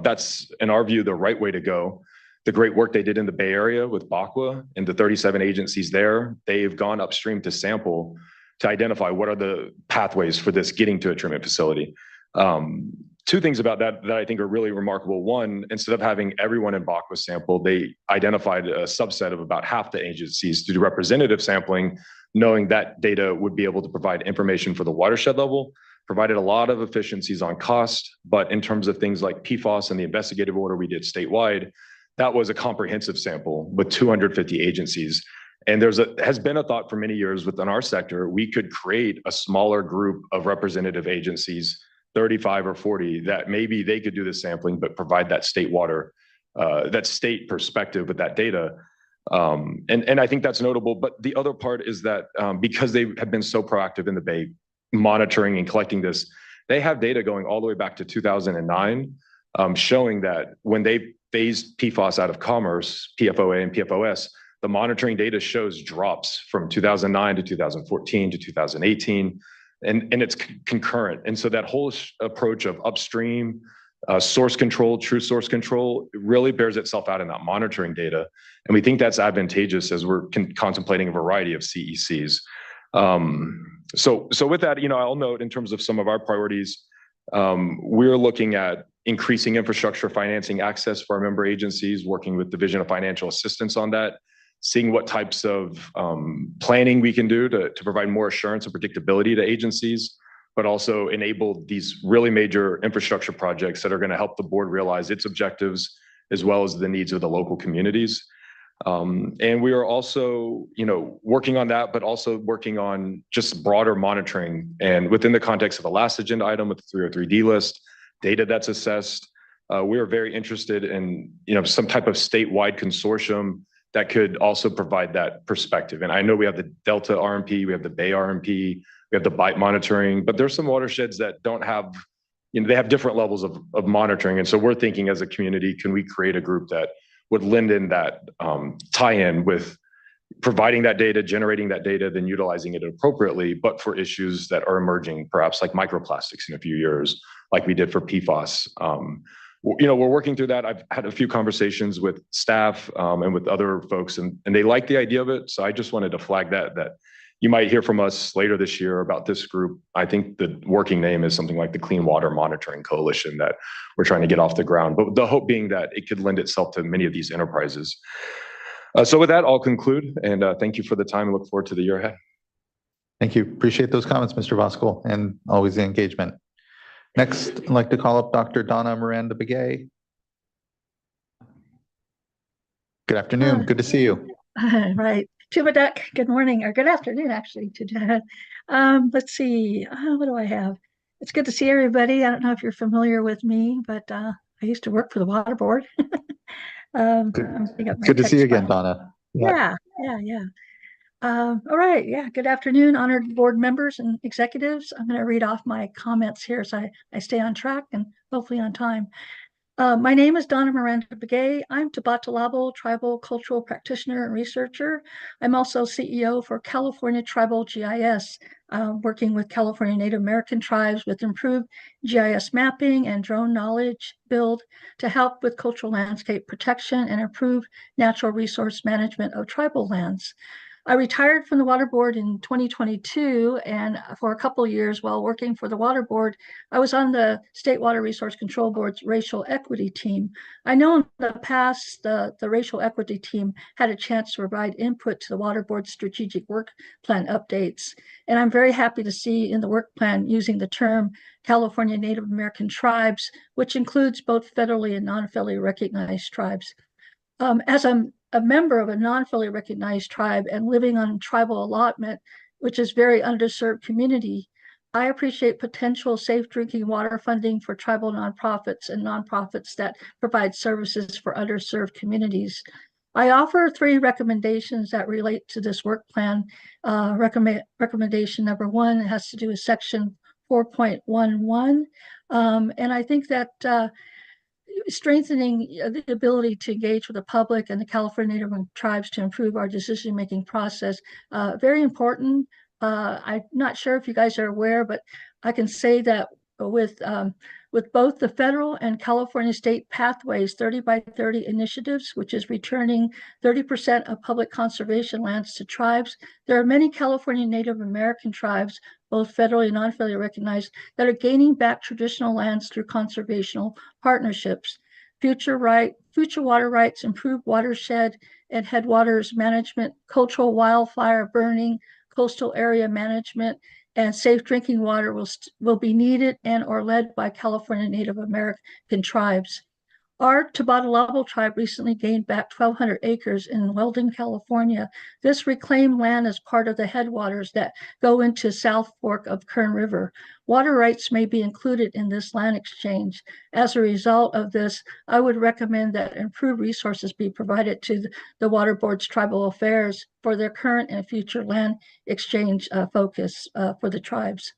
that's, in our view, the right way to go. The great work they did in the Bay Area with BACWA and the 37 agencies there, they've gone upstream to sample to identify what are the pathways for this getting to a treatment facility. Two things about that I think are really remarkable. One, instead of having everyone in BACWA sample, they identified a subset of about half the agencies to do representative sampling, knowing that data would be able to provide information for the watershed level, provided a lot of efficiencies on cost. But in terms of things like PFAS and the investigative order we did statewide, that was a comprehensive sample with 250 agencies. And has been a thought for many years within our sector, we could create a smaller group of representative agencies, 35 or 40, that maybe they could do the sampling, but provide that state water, that state perspective with that data. And I think that's notable. But the other part is that because they have been so proactive in the Bay, monitoring and collecting this, they have data going all the way back to 2009, showing that when they phased PFAS out of commerce, PFOA and PFOS, the monitoring data shows drops from 2009 to 2014 to 2018, and it's concurrent. And so that whole approach of upstream source control, true source control, really bears itself out in that monitoring data. And we think that's advantageous as we're contemplating a variety of CECs. So with that, I'll note in terms of some of our priorities, we're looking at increasing infrastructure financing access for our member agencies, working with Division of Financial Assistance on that, seeing what types of planning we can do to provide more assurance and predictability to agencies, but also enable these really major infrastructure projects that are going to help the board realize its objectives as well as the needs of the local communities. And we are also, working on that, but also working on just broader monitoring. And within the context of the last agenda item with the 303D list, data that's assessed, we are very interested in, some type of statewide consortium that could also provide that perspective. And I know we have the Delta RMP, we have the Bay RMP, we have the BITE monitoring, but there's some watersheds that don't have, they have different levels of monitoring. And so we're thinking as a community, can we create a group that would lend in that tie-in with providing that data, generating that data, then utilizing it appropriately, but for issues that are emerging, perhaps like microplastics in a few years, like we did for PFAS. We're working through that. I've had a few conversations with staff and with other folks, and they like the idea of it. So I just wanted to flag that you might hear from us later this year about this group. I think the working name is something like the Clean Water Monitoring Coalition that we're trying to get off the ground, but the hope being that it could lend itself to many of these enterprises. So with that, I'll conclude, and thank you for the time and look forward to the year ahead. Thank you. Appreciate those comments, Mr. Voskuil, and always the engagement. Next, I'd like to call up Dr. Donna Miranda Begay. Good afternoon. Good to see you. Right. Tubaduck, good morning, or good afternoon, actually. Let's see, what do I have? It's good to see everybody. I don't know if you're familiar with me, but I used to work for the Water Board. Good to see you again, Donna. Yeah. All right. Yeah. Good afternoon, honored board members and executives. I'm going to read off my comments here so I stay on track and hopefully on time. My name is Donna Miranda Begay. I'm Tabatalabo Tribal Cultural Practitioner and Researcher. I'm also CEO for California Tribal GIS, working with California Native American tribes with improved GIS mapping and drone knowledge build to help with cultural landscape protection and improve natural resource management of tribal lands. I retired from the Water Board in 2022, and for a couple of years while working for the Water Board, I was on the State Water Resource Control Board's racial equity team. I know in the past, the racial equity team had a chance to provide input to the Water Board's strategic work plan updates. And I'm very happy to see in the work plan using the term California Native American tribes, which includes both federally and non-federally recognized tribes. As I'm a member of a non-federally recognized tribe and living on tribal allotment, which is very underserved community, I appreciate potential safe drinking water funding for tribal nonprofits and nonprofits that provide services for underserved communities. I offer 3 recommendations that relate to this work plan. Recommendation number 1 has to do with section 4.11. And I think that strengthening the ability to engage with the public and the California Native American tribes to improve our decision-making process, very important. I'm not sure if you guys are aware, but I can say that with both the federal and California state pathways 30 by 30 initiatives, which is returning 30% of public conservation lands to tribes, there are many California Native American tribes, both federally and non-federally recognized, that are gaining back traditional lands through conservational partnerships. Future water rights, improved watershed and headwaters management, cultural wildfire burning, coastal area management, and safe drinking water will be needed and or led by California Native American tribes. Our Tabatalavil tribe recently gained back 1,200 acres in Weldon, California. This reclaimed land is part of the headwaters that go into South Fork of Kern River. Water rights may be included in this land exchange. As a result of this, I would recommend that improved resources be provided to the Water Board's tribal affairs for their current and future land exchange focus for the tribes.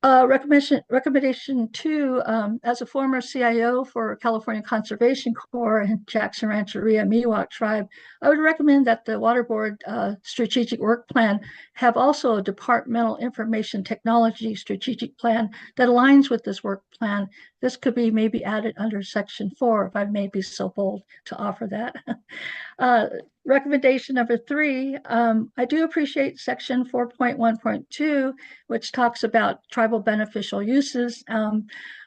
Recommendation 2, as a former CIO for California Conservation Corps and Jackson Rancheria Miwok Tribe, I would recommend that the Water Board strategic work plan have also a departmental information technology strategic plan that aligns with this work plan. This could be maybe added under section 4, if I may be so bold to offer that. Recommendation number 3, I do appreciate section 4.1.2, which talks about tribal beneficial uses.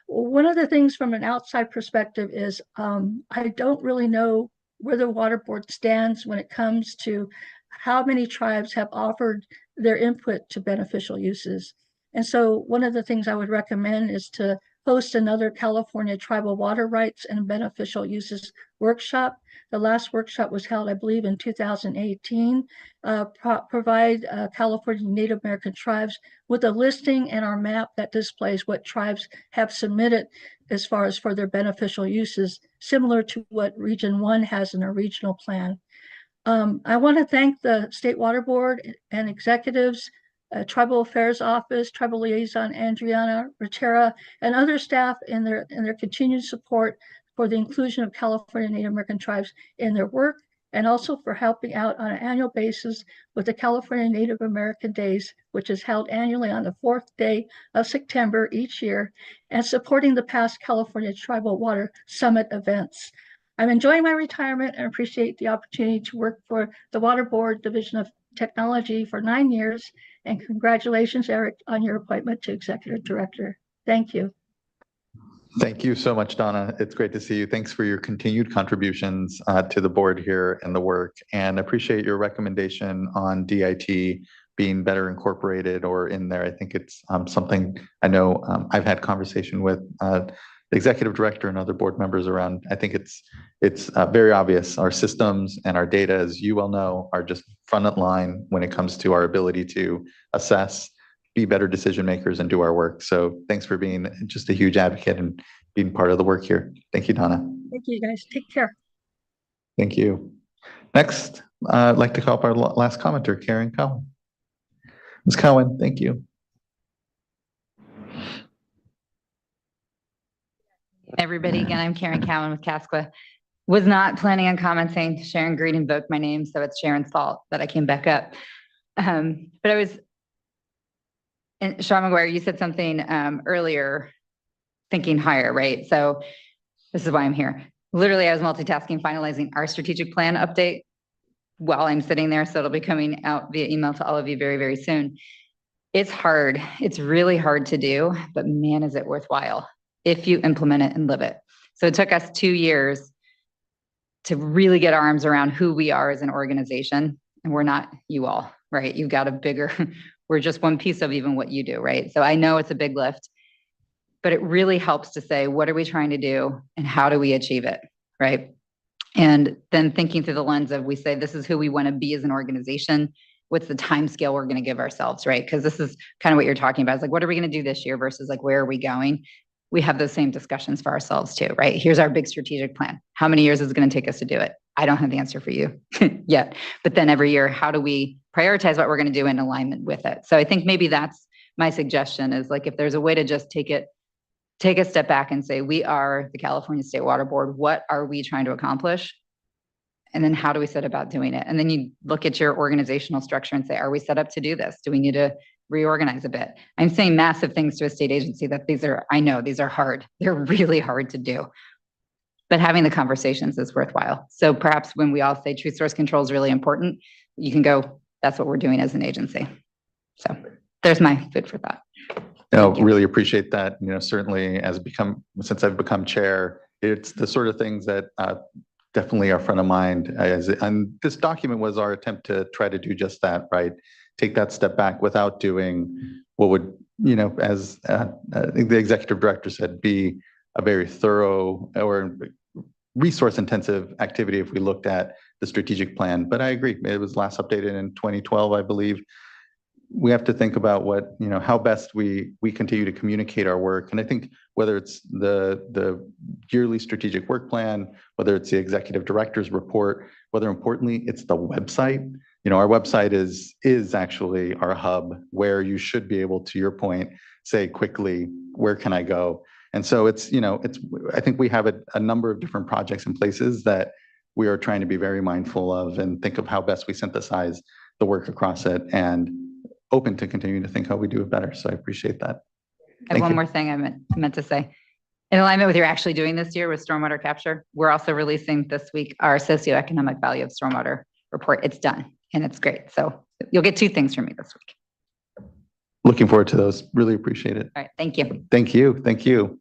One of the things from an outside perspective is I don't really know where the Water Board stands when it comes to how many tribes have offered their input to beneficial uses. And so one of the things I would recommend is to host another California Tribal Water Rights and Beneficial Uses workshop. The last workshop was held, I believe, in 2018. Provide California Native American tribes with a listing and our map that displays what tribes have submitted as far as for their beneficial uses, similar to what Region 1 has in a regional plan. I want to thank the State Water Board and executives, Tribal Affairs Office, Tribal Liaison Andriana Rotera, and other staff in their continued support for the inclusion of California Native American tribes in their work, and also for helping out on an annual basis with the California Native American Days, which is held annually on the 4th day of September each year, and supporting the past California Tribal Water Summit events. I'm enjoying my retirement and appreciate the opportunity to work for the Water Board Division of Technology for 9 years. And congratulations, Eric, on your appointment to Executive Director. Thank you. Thank you so much, Donna. It's great to see you. Thanks for your continued contributions to the board here and the work, and appreciate your recommendation on DIT being better incorporated or in there. I think it's something I know I've had conversation with the executive director and other board members around. I think it's very obvious. Our systems and our data, as you well know, are just front of line when it comes to our ability to assess, be better decision makers, and do our work. So thanks for being just a huge advocate and being part of the work here. Thank you, Donna. Thank you, guys. Take care. Thank you. Next, I'd like to call up our last commenter, Karen Cowan. Ms. Cowan, thank you. Everybody, again, I'm Karen Cowan with CASQA. Was not planning on commenting. Sharon Green invoked my name, so it's Sharon's fault that I came back up. But I was, and Sean McGuire, you said something earlier, thinking higher, right? So this is why I'm here. Literally, I was multitasking, finalizing our strategic plan update while I'm sitting there. So it'll be coming out via email to all of you very, very soon. It's hard. It's really hard to do, but man, is it worthwhile if you implement it and live it. So it took us 2 years to really get our arms around who we are as an organization. And we're not you all, right? You've got a bigger, we're just one piece of even what you do, right? So I know it's a big lift, but it really helps to say, what are we trying to do and how do we achieve it, right? And then thinking through the lens of, we say, this is who we want to be as an organization. What's the time scale we're going to give ourselves, right? Because this is kind of what you're talking about. It's like, what are we going to do this year versus like, where are we going? We have those same discussions for ourselves too, right? Here's our big strategic plan. How many years is it going to take us to do it? I don't have the answer for you yet. But then every year, how do we prioritize what we're going to do in alignment with it? So I think maybe that's my suggestion, is like, if there's a way to just take a step back and say, we are the California State Water Board. What are we trying to accomplish? And then how do we set about doing it? And then you look at your organizational structure and say, are we set up to do this? Do we need to reorganize a bit? I'm saying massive things to a state agency that I know these are hard. They're really hard to do. But having the conversations is worthwhile. So perhaps when we all say truth source control is really important, you can go, that's what we're doing as an agency. So there's my food for thought. No, really appreciate that. Certainly since I've become chair, it's the sort of things that definitely are front of mind. And this document was our attempt to try to do just that, right? Take that step back without doing what would, as I think the executive director said, be a very thorough or resource intensive activity if we looked at the strategic plan. But I agree, it was last updated in 2012, I believe. We have to think about what, how best we continue to communicate our work. And I think whether it's the yearly strategic work plan, whether it's the executive director's report, whether importantly, it's the website. Our website is actually our hub where you should be able, to your point, say quickly, where can I go? And so I think we have a number of different projects and places that we are trying to be very mindful of and think of how best we synthesize the work across it, and open to continuing to think how we do it better. So I appreciate that. I have one more thing I meant to say. In alignment with what you're actually doing this year with stormwater capture, we're also releasing this week our socioeconomic value of stormwater report. It's done and it's great. So you'll get 2 things from me this week. Looking forward to those. Really appreciate it. All right. Thank you. Thank you. Thank you.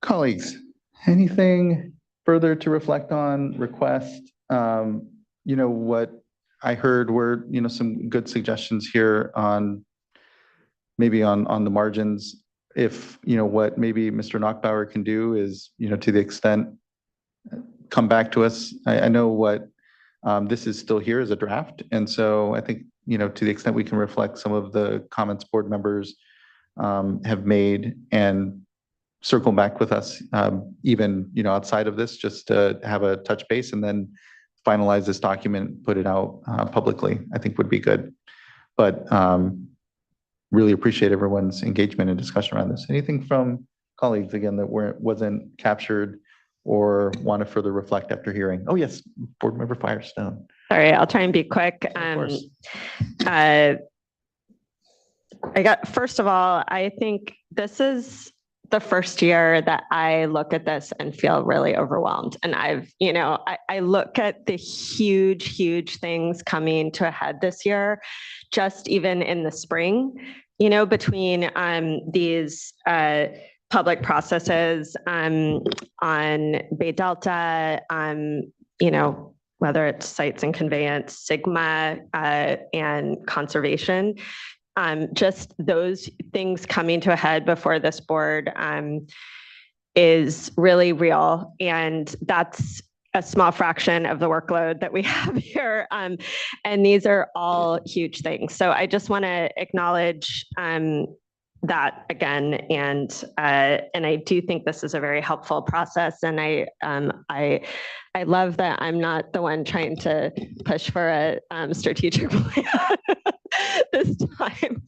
Colleagues, anything further to reflect on, request? What I heard were, some good suggestions here on maybe on the margins. If, what maybe Mr. Knockbauer can do is, to the extent, come back to us. I know what this is still here as a draft. And so I think, to the extent we can reflect some of the comments board members have made and circle back with us, even, outside of this, just to have a touch base and then finalize this document, put it out publicly, I think would be good. But really appreciate everyone's engagement and discussion around this. Anything from colleagues, again, that wasn't captured or want to further reflect after hearing? Oh, yes, Board Member Firestone. Sorry, I'll try and be quick. First of all, I think this is the first year that I look at this and feel really overwhelmed. And I look at the huge things coming to a head this year, just even in the spring, between these public processes on Bay Delta, whether it's sites and conveyance, Sigma, and conservation. Just those things coming to a head before this board is really real. And that's a small fraction of the workload that we have here. And these are all huge things. So I just want to acknowledge that again. And I do think this is a very helpful process. And I love that I'm not the one trying to push for a strategic plan this time.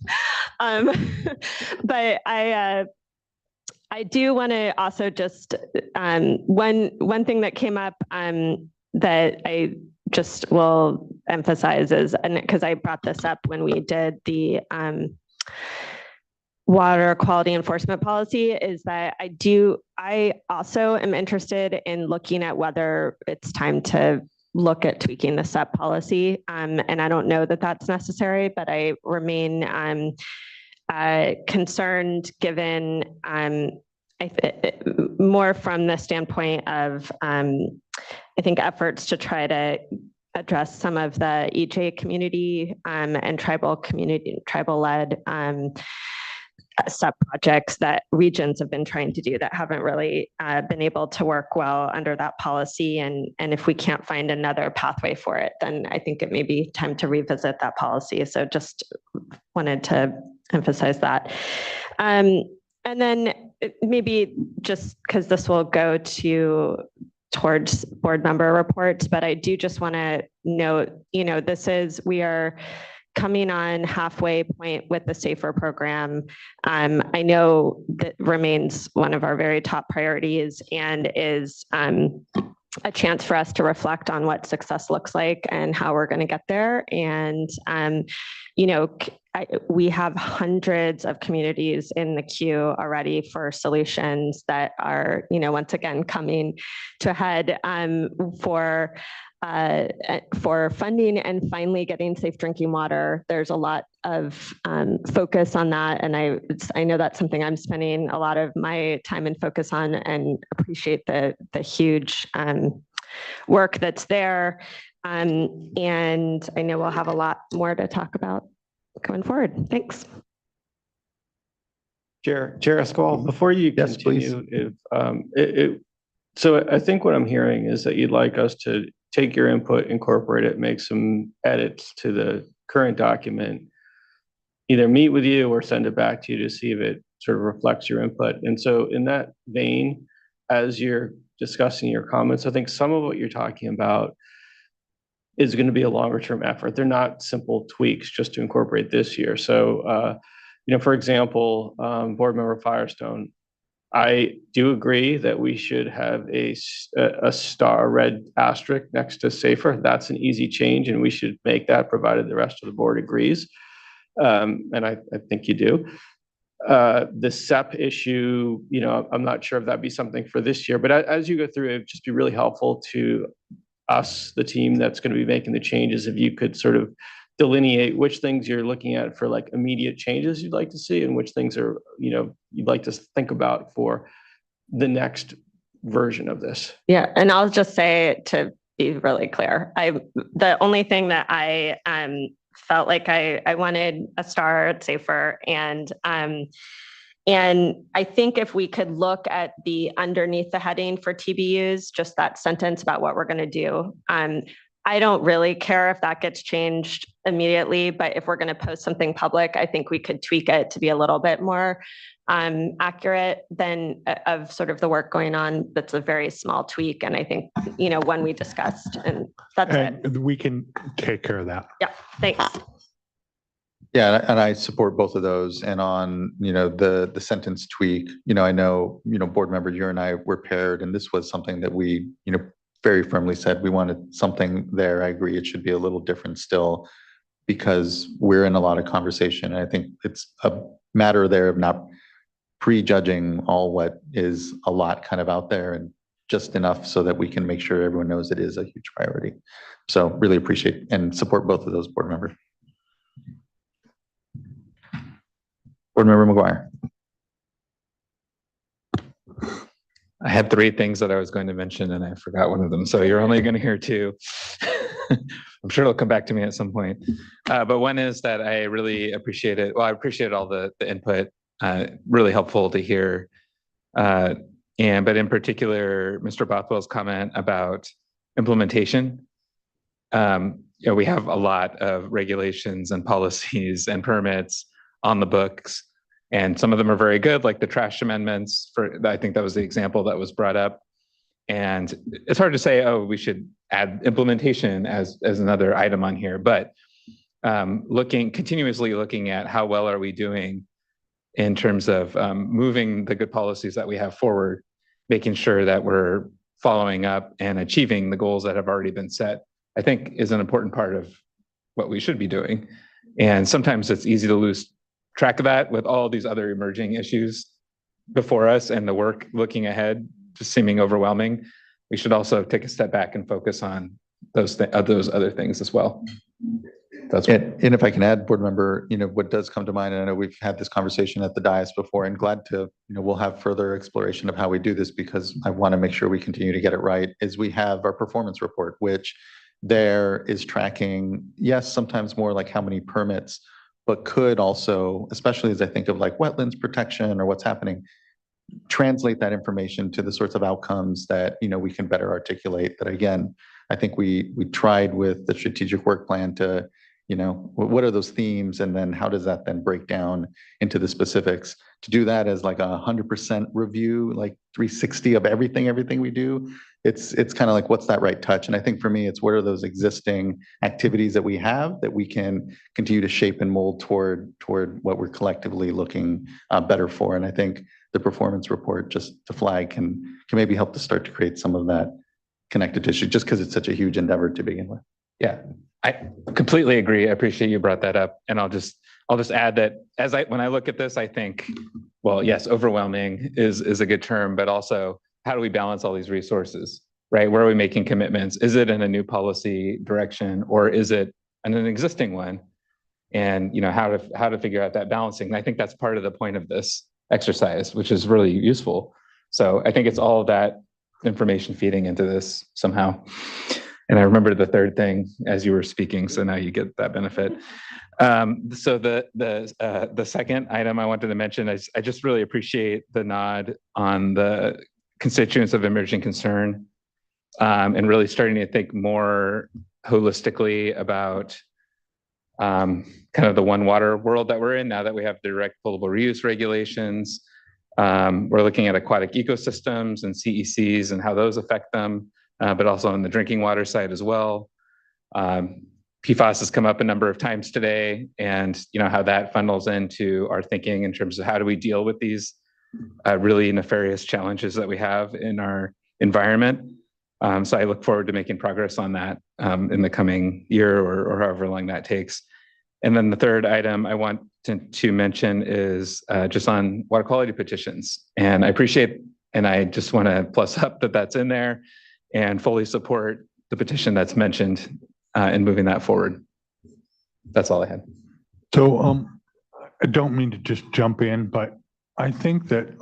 But I do want to also just one thing that came up that I just will emphasize is, and because I brought this up when we did the water quality enforcement policy, is that I also am interested in looking at whether it's time to look at tweaking the SEP policy. And I don't know that that's necessary, but I remain concerned given more from the standpoint of, I think, efforts to try to address some of the EJ community and tribal-led sub-projects that regions have been trying to do that haven't really been able to work well under that policy. And if we can't find another pathway for it, then I think it may be time to revisit that policy. So just wanted to emphasize that. And then maybe just because this will go towards board member reports, but I do just want to note, we are coming on halfway point with the SAFER program. I know that remains one of our very top priorities and is a chance for us to reflect on what success looks like and how we're going to get there. And, we have hundreds of communities in the queue already for solutions that are, once again, coming to a head for funding and finally getting safe drinking water. There's a lot of focus on that. And I know that's something I'm spending a lot of my time and focus on, and appreciate the huge work that's there. And I know we'll have a lot more to talk about going forward. Thanks. Chair Esqual, before you continue, so I think what I'm hearing is that you'd like us to take your input, incorporate it, make some edits to the current document, either meet with you or send it back to you to see if it sort of reflects your input. And so in that vein, as you're discussing your comments, I think some of what you're talking about is going to be a longer term effort. They're not simple tweaks just to incorporate this year. So, for example, Board Member Firestone, I do agree that we should have a red asterisk next to SAFER. That's an easy change, and we should make that provided the rest of the board agrees. And I think you do. The SEP issue, I'm not sure if that'd be something for this year, but as you go through, it'd just be really helpful to us, the team that's going to be making the changes, if you could sort of delineate which things you're looking at for like immediate changes you'd like to see, and which things are, you'd like to think about for the next version of this. Yeah, and I'll just say, to be really clear, the only thing that I felt like I wanted a star at SAFER, and I think if we could look at the underneath the heading for TBUs, just that sentence about what we're going to do. I don't really care if that gets changed immediately, but if we're going to post something public, I think we could tweak it to be a little bit more accurate than of sort of the work going on. That's a very small tweak. And I think, one we discussed, and that's it. We can take care of that. Yeah, thanks. Yeah, and I support both of those. And on, the sentence tweak, I know, board member, you and I were paired, and this was something that we, very firmly said we wanted something there. I agree. It should be a little different still, because we're in a lot of conversation. And I think it's a matter there of not prejudging all what is a lot kind of out there, and just enough so that we can make sure everyone knows it is a huge priority. So really appreciate and support both of those, board members. Board Member McGuire. I had three things that I was going to mention and I forgot one of them. So you're only going to hear two. I'm sure it'll come back to me at some point. But one is that I really appreciate it. Well, I appreciate all the input. Really helpful to hear. But in particular, Mr. Bothwell's comment about implementation. We have a lot of regulations and policies and permits on the books, and some of them are very good, like the trash amendments. I think that was the example that was brought up. And it's hard to say, oh, we should add implementation as another item on here, but continuously looking at how well are we doing in terms of moving the good policies that we have forward, making sure that we're following up and achieving the goals that have already been set, I think is an important part of what we should be doing. And sometimes it's easy to lose track of that with all these other emerging issues before us and the work looking ahead just seeming overwhelming. We should also take a step back and focus on those other things as well. That's And if I can add, board member, what does come to mind, and I know we've had this conversation at the dais before, and glad to, we'll have further exploration of how we do this because I want to make sure we continue to get it right, is we have our performance report, which there is tracking, yes, sometimes more like how many permits, but could also, especially as I think of like wetlands protection or what's happening, translate that information to the sorts of outcomes that, we can better articulate. That again, I think we tried with the strategic work plan to, what are those themes, and then how does that then break down into the specifics? To do that as like 100% review, like 360 of everything we do, it's kind of like, what's that right touch? And I think for me, it's what are those existing activities that we have that we can continue to shape and mold toward what we're collectively looking better for. And I think the performance report, just to flag, can maybe help to start to create some of that connective tissue, just because it's such a huge endeavor to begin with. Yeah, I completely agree. I appreciate you brought that up. And I'll just add that when I look at this, I think, well, yes, overwhelming is a good term, but also how do we balance all these resources, right? Where are we making commitments? Is it in a new policy direction, or is it in an existing one? And how to figure out that balancing. And I think that's part of the point of this exercise, which is really useful. So I think it's all of that information feeding into this somehow. And I remember the third thing as you were speaking, so now you get that benefit. So the second item I wanted to mention is I just really appreciate the nod on the constituents of emerging concern, and really starting to think more holistically about kind of the one water world that we're in now that we have direct potable reuse regulations. We're looking at aquatic ecosystems and CECs and how those affect them, but also on the drinking water side as well. PFAS has come up a number of times today, and how that funnels into our thinking in terms of how do we deal with these really nefarious challenges that we have in our environment. So I look forward to making progress on that in the coming year or however long that takes. And then the third item I want to mention is just on water quality petitions. And I appreciate, and I just want to plus up that that's in there and fully support the petition that's mentioned in moving that forward. That's all I had. So I don't mean to just jump in, but I think that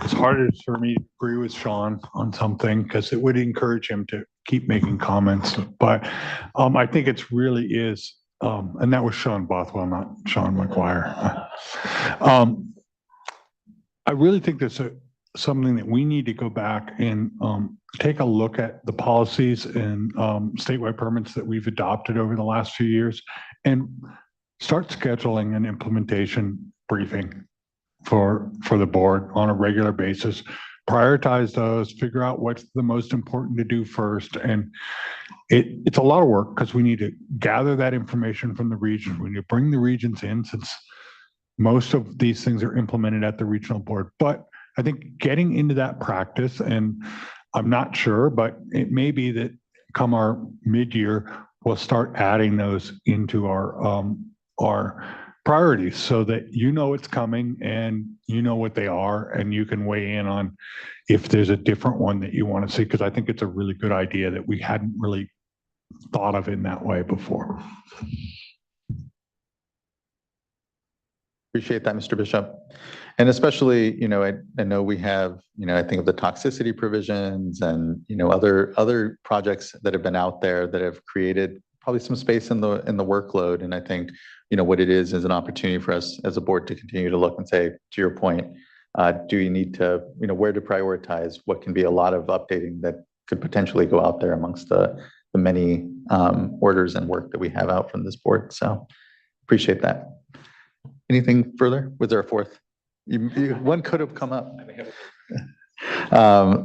it's harder for me to agree with Sean on something because it would encourage him to keep making comments. But I think it's really is, and that was Sean Bothwell, not Sean McGuire. I really think there's something that we need to go back and take a look at the policies and statewide permits that we've adopted over the last few years and start scheduling an implementation briefing for the board on a regular basis. Prioritize those, figure out what's the most important to do first. And it's a lot of work because we need to gather that information from the region. We need to bring the regions in, since most of these things are implemented at the regional board. But I think getting into that practice, and I'm not sure, but it may be that come our mid-year, we'll start adding those into our priorities so that it's coming and what they are, and you can weigh in on if there's a different one that you want to see, because I think it's a really good idea that we hadn't really thought of in that way before. Appreciate that, Mr. Bishop. And especially, I know we have, I think of the toxicity provisions and, other projects that have been out there that have created probably some space in the workload. And I think, what it is an opportunity for us as a board to continue to look and say, to your point, do you need to, where to prioritize what can be a lot of updating that could potentially go out there amongst the many orders and work that we have out from this board. So appreciate that. Anything further? Was there a fourth? One could have come up.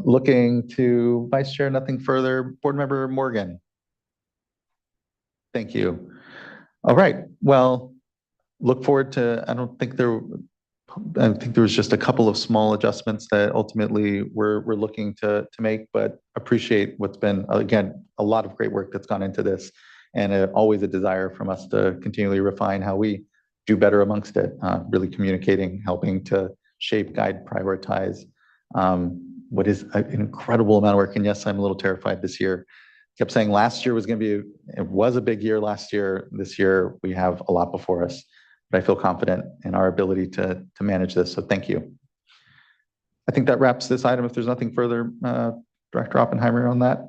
Looking to Vice Chair, nothing further. Board Member Morgan. Thank you. All right. Well, look forward to, I think there was just a couple of small adjustments that ultimately we're looking to make, but appreciate what's been, again, a lot of great work that's gone into this, and always a desire from us to continually refine how we do better amongst it, really communicating, helping to shape, guide, prioritize what is an incredible amount of work. And yes, I'm a little terrified this year kept saying last year was going to be, it was a big year last year. This year, we have a lot before us, but I feel confident in our ability to manage this. So thank you. I think that wraps this item. If there's nothing further, Director Oppenheimer, on that.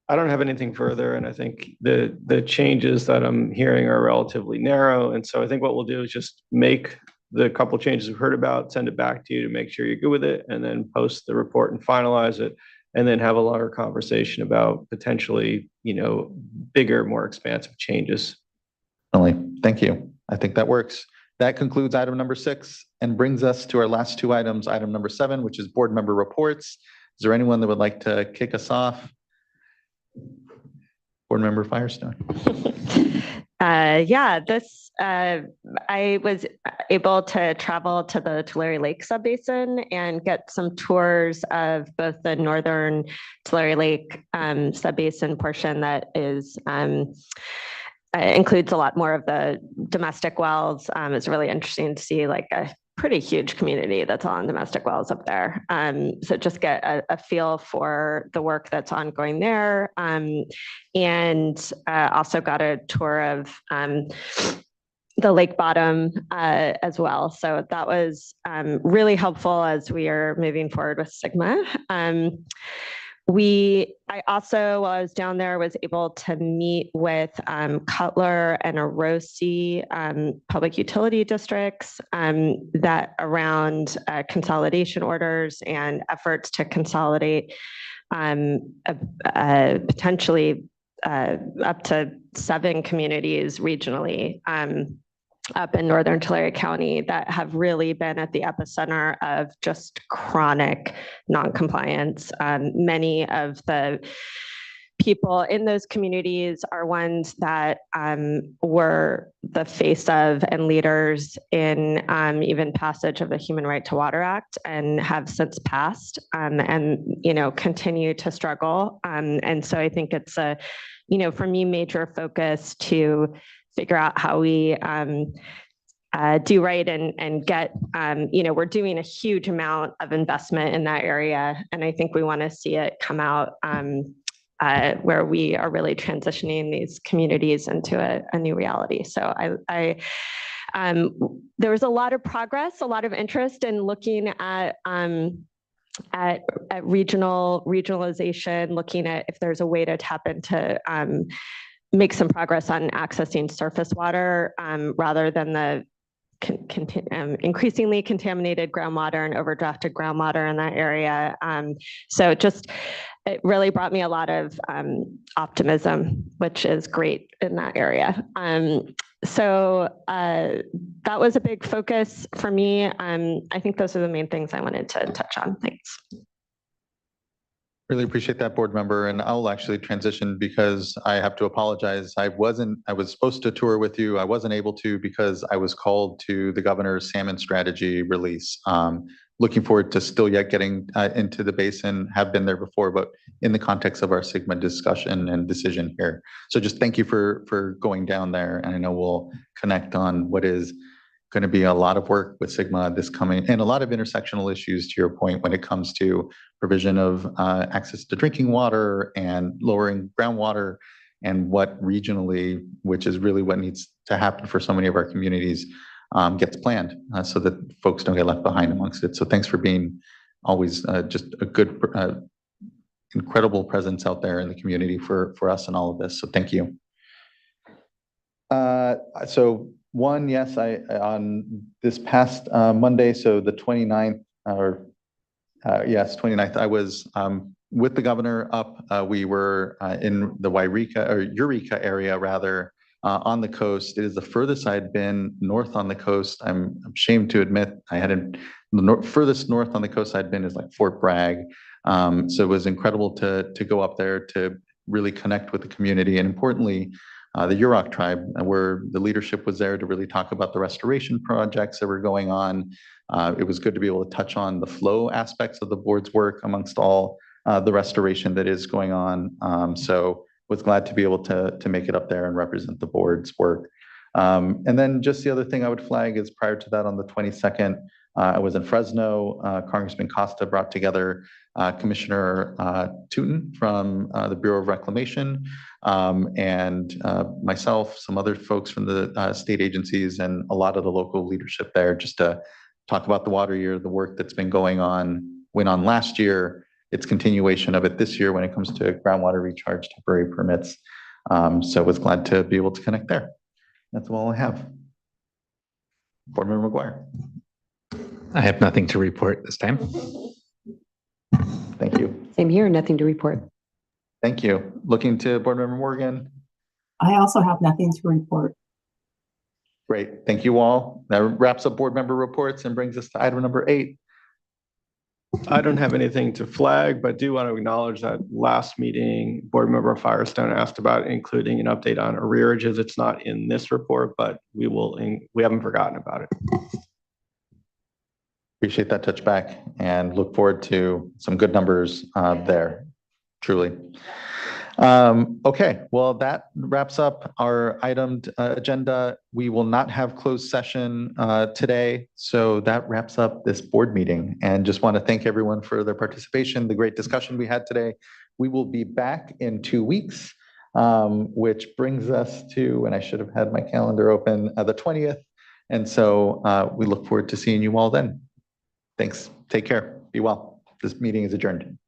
I don't have anything further, and I think the changes that I'm hearing are relatively narrow. And so I think what we'll do is just make the couple changes we've heard about, send it back to you to make sure you're good with it, and then post the report and finalize it, and then have a longer conversation about potentially, bigger, more expansive changes. Thank you. I think that works. That concludes item number 6 and brings us to our last 2 items. Item number 7, which is board member reports. Is there anyone that would like to kick us off? Board member Firestone. I was able to travel to the Tulare Lake subbasin and get some tours of both the northern Tulare Lake subbasin portion that is includes a lot more of the domestic wells. It's really interesting to see like a pretty huge community that's on domestic wells up there. So just get a feel for the work that's ongoing there. And also got a tour of the lake bottom as well. So that was really helpful as we are moving forward with SGMA. I also, while I was down there, was able to meet with Cutler and Arosi public utility districts that around consolidation orders and efforts to consolidate potentially up to 7 communities regionally up in northern Tulare County that have really been at the epicenter of just chronic noncompliance. Many of the people in those communities are ones that were the face of and leaders in even passage of the Human Right to Water Act and have since passed and continue to struggle. And so I think it's a, for me, major focus to figure out how we do right and get, we're doing a huge amount of investment in that area. And I think we want to see it come out where we are really transitioning these communities into a new reality. So there was a lot of progress, a lot of interest in looking at regionalization, looking at if there's a way to tap into make some progress on accessing surface water rather than the increasingly contaminated groundwater and overdrafted groundwater in that area. So it really brought me a lot of optimism, which is great in that area. So that was a big focus for me. I think those are the main things I wanted to touch on. Thanks. Really appreciate that, board member. And I'll actually transition because I have to apologize. I was supposed to tour with you. I wasn't able to because I was called to the governor's salmon strategy release. Looking forward to still yet getting into the basin, have been there before, but in the context of our SGMA discussion and decision here. So just thank you for going down there. And I know we'll connect on what is going to be a lot of work with SGMA this coming and a lot of intersectional issues, to your point, when it comes to provision of access to drinking water and lowering groundwater and what regionally, which is really what needs to happen for so many of our communities, gets planned so that folks don't get left behind amongst it. So thanks for being always just a good, incredible presence out there in the community for us and all of this. So thank you. Yes, on this past Monday, so the 29th, 29th, I was with the governor up. We were in the Eureka area, rather, on the coast. It is the furthest I had been north on the coast. I'm ashamed to admit the furthest north on the coast I'd been is like Fort Bragg. So it was incredible to go up there to really connect with the community, and importantly, the Yurok tribe, where the leadership was there to really talk about the restoration projects that were going on. It was good to be able to touch on the flow aspects of the board's work amongst all the restoration that is going on. So was glad to be able to make it up there and represent the board's work. And then just the other thing I would flag is prior to that, on the 22nd, I was in Fresno. Congressman Costa brought together Commissioner Tootin from the Bureau of Reclamation, and myself, some other folks from the state agencies, and a lot of the local leadership there, just to talk about the water year, the work that's been going on, went on last year, its continuation of it this year when it comes to groundwater recharge temporary permits. So I was glad to be able to connect there. That's all I have. Board Member McGuire. I have nothing to report this time. Thank you. Same here, nothing to report. Thank you. Looking to Board Member Morgan. I also have nothing to report. Great. Thank you all. That wraps up board member reports and brings us to item number 8. I don't have anything to flag, but do want to acknowledge that last meeting, Board Member Firestone asked about including an update on arrearages. It's not in this report, but we haven't forgotten about it. Appreciate that touchback and look forward to some good numbers there, truly. Okay, well, that wraps up our itemed agenda. We will not have closed session today, so that wraps up this board meeting. And just want to thank everyone for their participation, the great discussion we had today. We will be back in 2 weeks, which brings us to, and I should have had my calendar open, the 20th. And so we look forward to seeing you all then. Thanks. Take care. Be well. This meeting is adjourned.